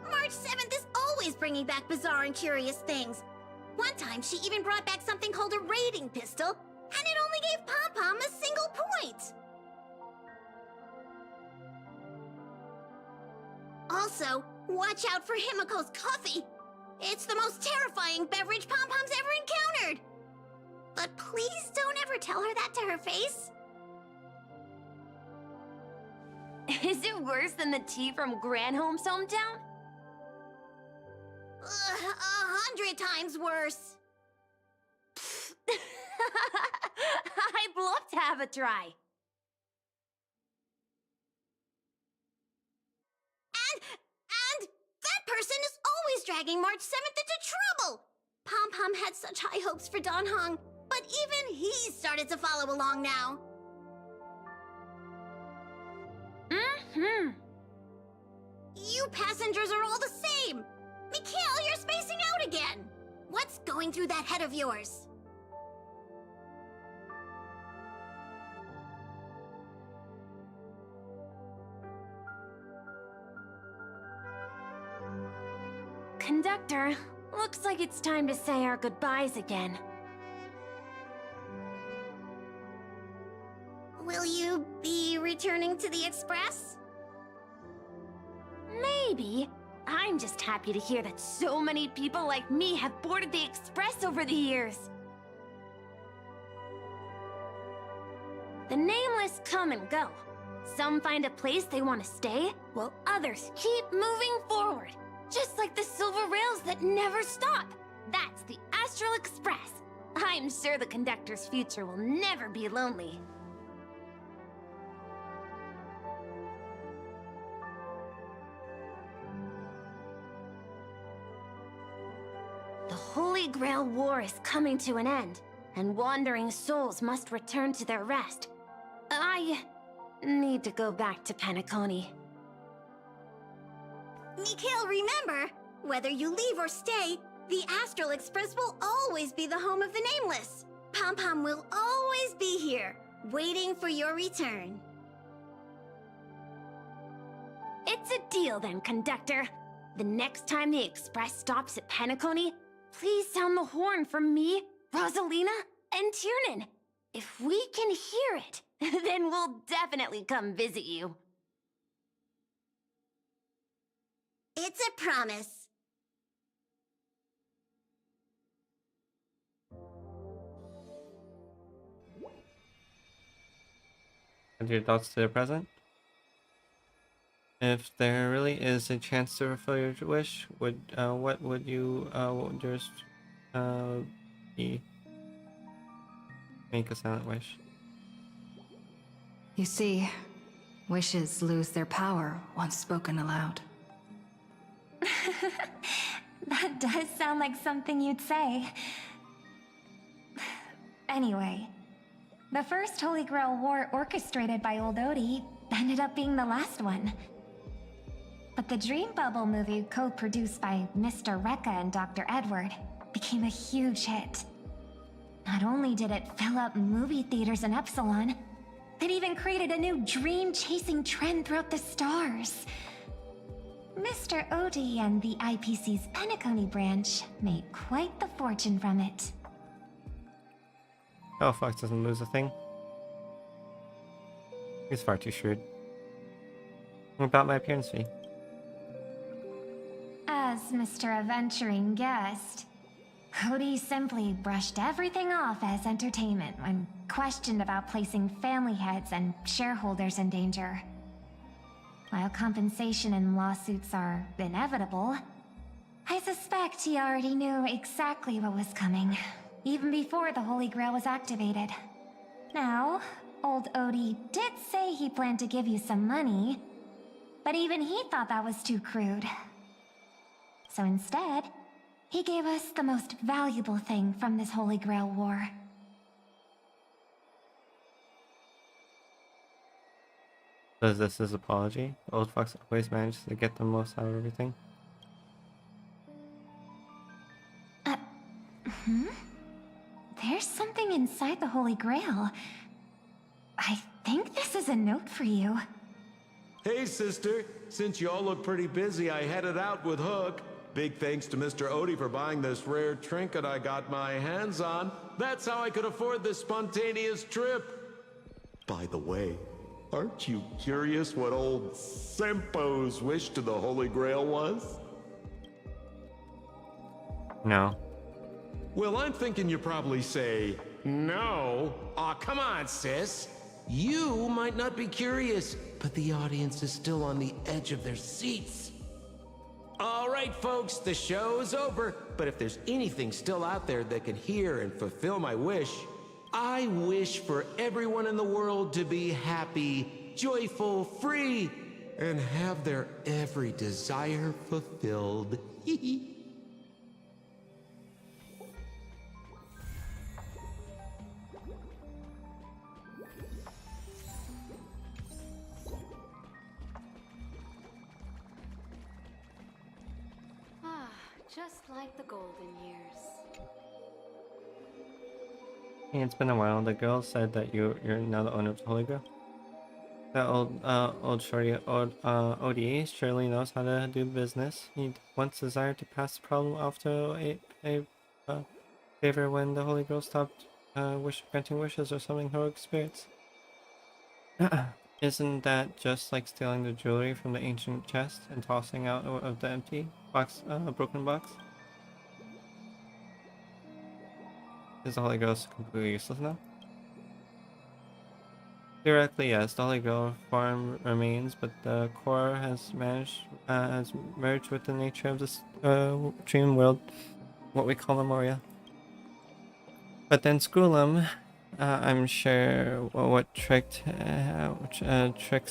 March 7th is always bringing back bizarre and curious things. One time, she even brought back something called a raiding pistol, and it only gave Pom-Pom a single point. Also, watch out for Himiko's coffee. It's the most terrifying beverage Pom-Pom's ever encountered. But please don't ever tell her that to her face. Is it worse than the tea from Granholm's hometown? 100 times worse. I'd love to have a try. And that person is always dragging March 7th into trouble. Pom-Pom had such high hopes for Dan Heng, but even he started to follow along now. You passengers are all the same. Mikhail, you're spacing out again. What's going through that head of yours? Conductor, looks like it's time to say our goodbyes again. Will you be returning to the Express? Maybe. I'm just happy to hear that so many people like me have boarded the Express over the years. The nameless come and go. Some find a place they want to stay, while others keep moving forward. Just like the silver rails that never stop. That's the Astral Express. I'm sure the conductor's future will never be lonely. The Holy Grail War is coming to an end, and wandering souls must return to their rest. I need to go back to Penacony. Mikhail, remember, whether you leave or stay, the Astral Express will always be the home of the Nameless. Pom-Pom will always be here, waiting for your return. It's a deal then, Conductor. The next time the Express stops at Penacony, please sound the horn for me, Rosalina, and Tiernan. If we can hear it, then we'll definitely come visit you. It's a promise. And your thoughts to the present? If there really is a chance to fulfill your wish, what would yours be? Make a silent wish. You see, wishes lose their power once spoken aloud. That does sound like something you'd say. Anyway, the first Holy Grail War orchestrated by Old Odie ended up being the last one. But the Dream Bubble movie, co-produced by Mr. Rekka and Dr. Edward, became a huge hit. Not only did it fill up movie theaters in Epsilon, it even created a new dream-chasing trend throughout the stars. Mr. Odie and the IPC's Penacony branch made quite the fortune from it. Halifax doesn't lose a thing. He's far too shrewd. What about my appearance fee? As Mr. Adventuring guest, Odie simply brushed everything off as entertainment when questioned about placing family heads and shareholders in danger. While compensation and lawsuits are inevitable, I suspect he already knew exactly what was coming, even before the Holy Grail was activated. Now, old Odie did say he planned to give you some money, but even he thought that was too crude. So instead, he gave us the most valuable thing from this Holy Grail war. So is this his apology? Old Fox always manages to get the most out of everything. There's something inside the Holy Grail. I think this is a note for you. Hey, sister. Since you all look pretty busy, I headed out with Hook. Big thanks to Mr. Odie for buying this rare trinket I got my hands on. That's how I could afford this spontaneous trip. By the way, aren't you curious what old Sempo's wish to the Holy Grail was? No. Well, I'm thinking you probably say, no. Aw, come on, sis. You might not be curious, but the audience is still on the edge of their seats. All right, folks, the show's over. But if there's anything still out there that can hear and fulfill my wish, I wish for everyone in the world to be happy, joyful, free, and have their every desire fulfilled. Just like the golden years. Hey, it's been a while. The girl said that you're now the owner of the Holy Grail. That old shorty, ODA surely knows how to do business. He once desired to pass the problem off to a favor when the Holy Grail stopped granting wishes or summoning heroic spirits. Isn't that just like stealing the jewelry from the ancient chest and tossing out of the empty box, broken box? Is the Holy Grail completely useless now? Theoretically, yes, the Holy Grail form remains, but the core has merged with the nature of this dream world, what we call Memoria. But then Scroolum, I'm sure what tricks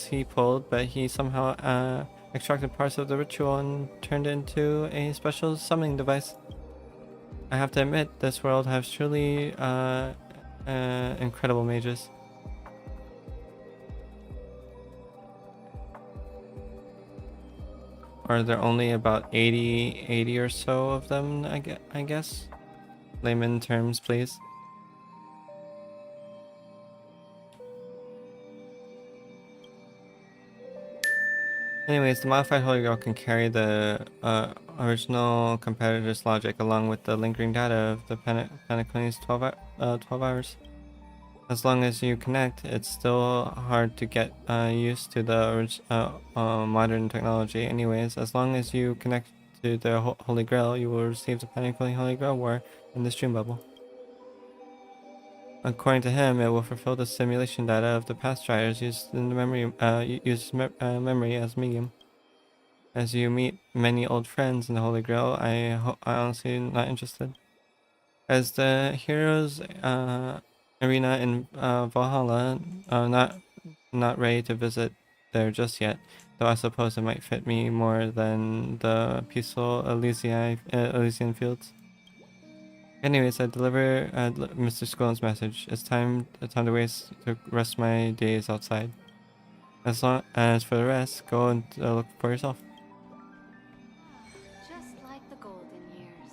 he pulled, but he somehow extracted parts of the ritual and turned it into a special summoning device. I have to admit, this world has truly incredible mages. Are there only about 80 or so of them, I guess? Layman terms, please. Anyways, the modified Holy Grail can carry the original competitor's logic along with the lingering data of the Penacony's 12 hours. As long as you connect, it's still hard to get used to the modern technology. Anyways, as long as you connect to the Holy Grail, you will receive the Penacony Holy Grail War in this dream bubble. According to him, it will fulfill the simulation data of the past tryers used in the memory as medium. As you meet many old friends in the Holy Grail, I honestly not interested. As the heroes arena in Valhalla, not ready to visit there just yet, though I suppose it might fit me more than the peaceful Elysian fields. Anyways, I deliver Mr. Scrollum's message. It's time to waste the rest of my days outside. As for the rest, go and look for yourself. Just like the golden years.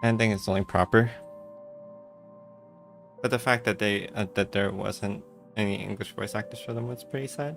I think it's only proper. But the fact that that there wasn't any English voice actors for them was pretty sad.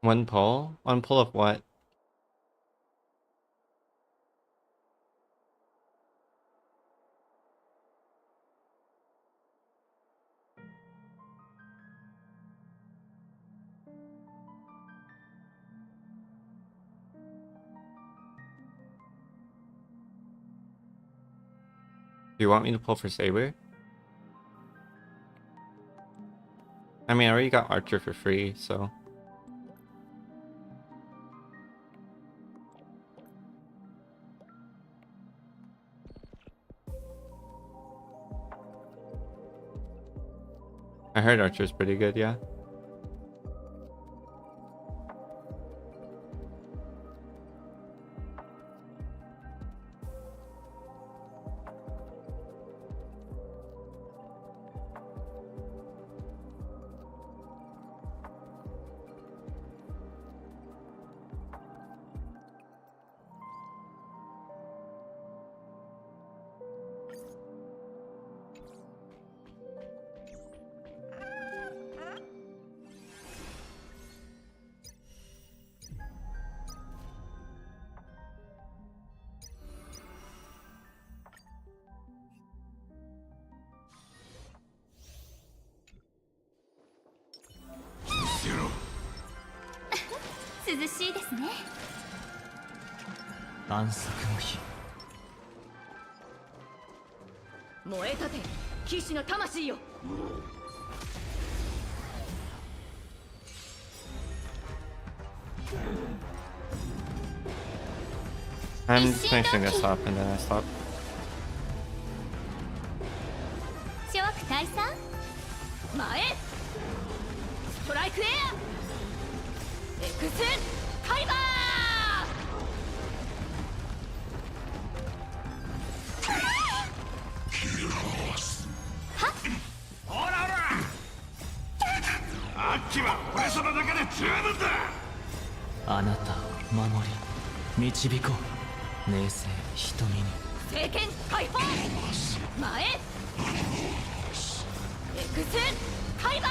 One pull? One pull of what? Do you want me to pull for Saber? I mean, I already got Archer for free, so... I heard Archer's pretty good, yeah. I'm just finishing this up and then I stop. 諸悪退散前ストライクエアエクスカリバーはっほらほらあっちは俺様だけで十分だあなたを守り導こう明青瞳に聖剣解放前エクスカリバー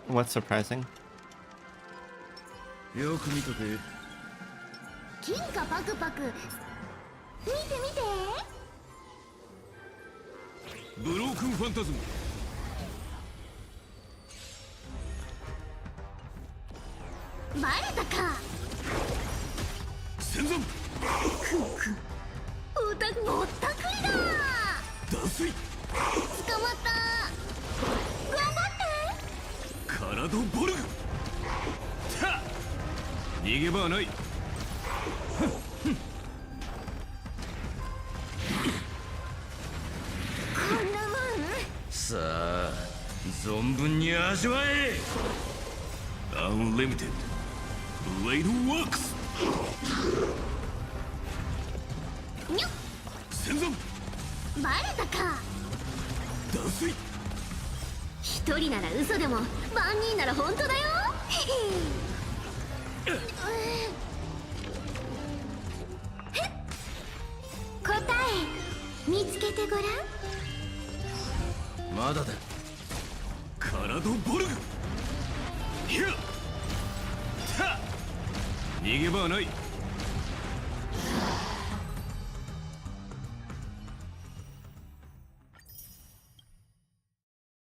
What's surprising? よく見とけ。金貨パクパク。見て見て。ブロークンファンタズム。バレたか。戦山。くんくん。おたぼったくりだ。脱水。捕まった。頑張って。カラドボルグ。た。逃げ場はない。こんなもん。さあ、存分に味わえ。Unlimited Blade Works。にょっ。戦山。バレたか。脱水。一人なら嘘でも万人なら本当だよ。答え見つけてごらん。まだだ。カラドボルグ。ひゃ。た。逃げ場はない。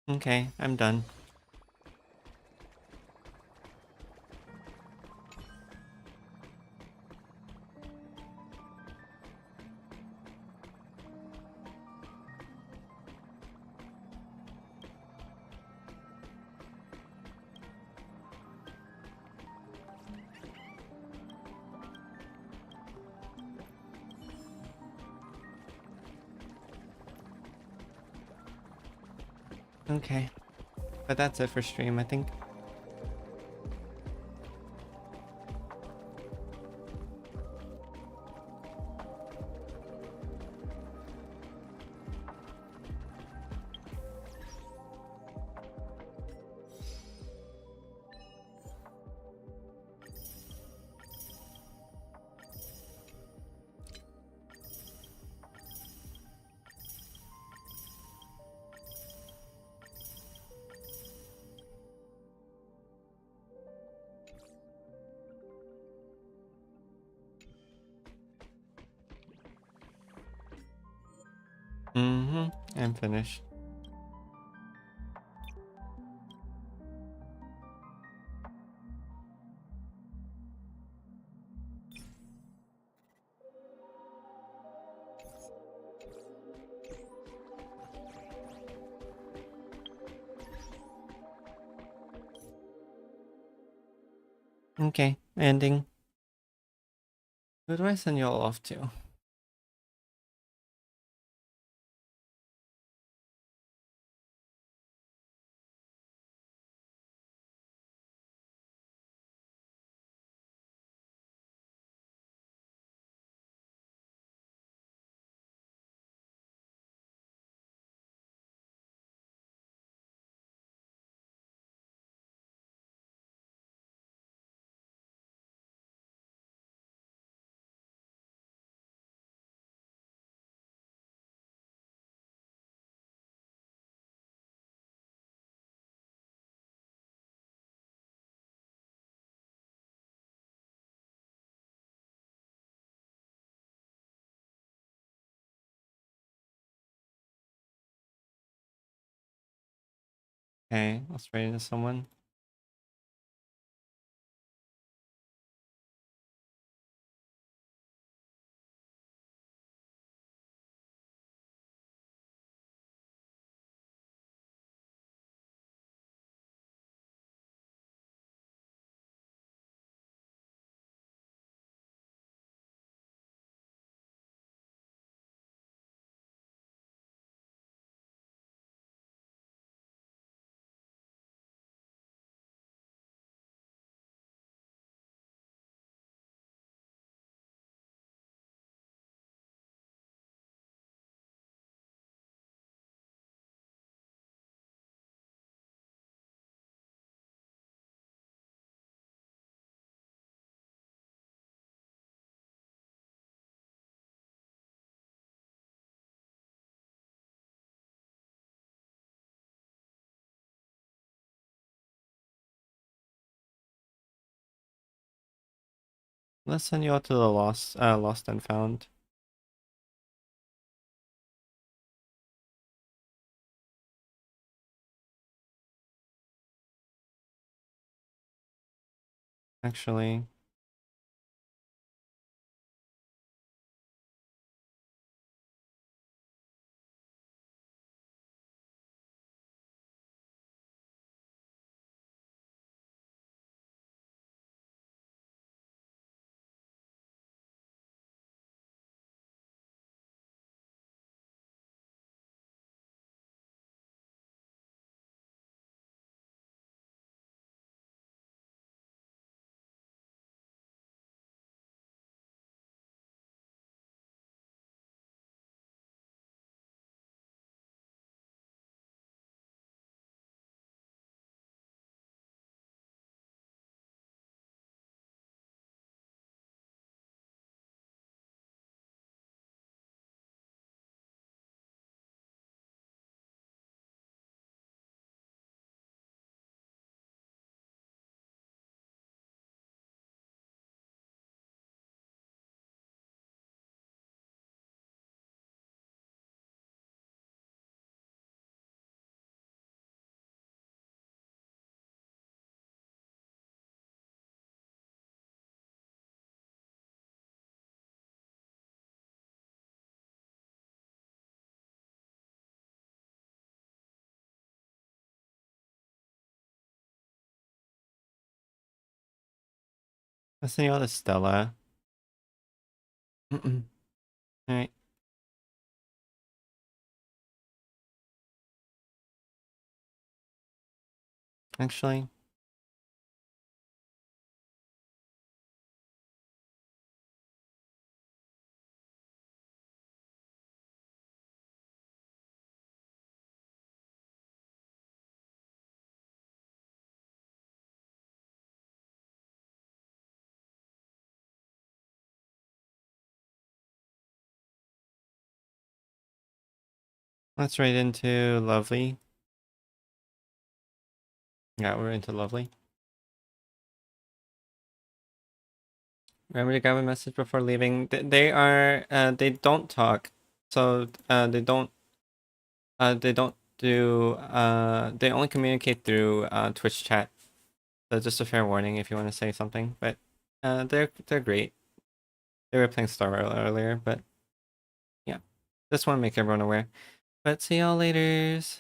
Okay, I'm done. Okay. But that's it for stream, I think. I'm finished. Okay, ending. Who do I send y'all off to? Okay, let's trade into someone. Let's send you all to the Lost and Found. Actually, let's send you all to Stella. Alright. Actually, let's right into Lovely. Yeah, we're into Lovely. Remember to grab a message before leaving. They are they don't talk, so they don't do they only communicate through Twitch chat. So just a fair warning if you want to say something. But they're great. They were playing Star Wars earlier, but yeah, just want to make everyone aware. But see y'all laters.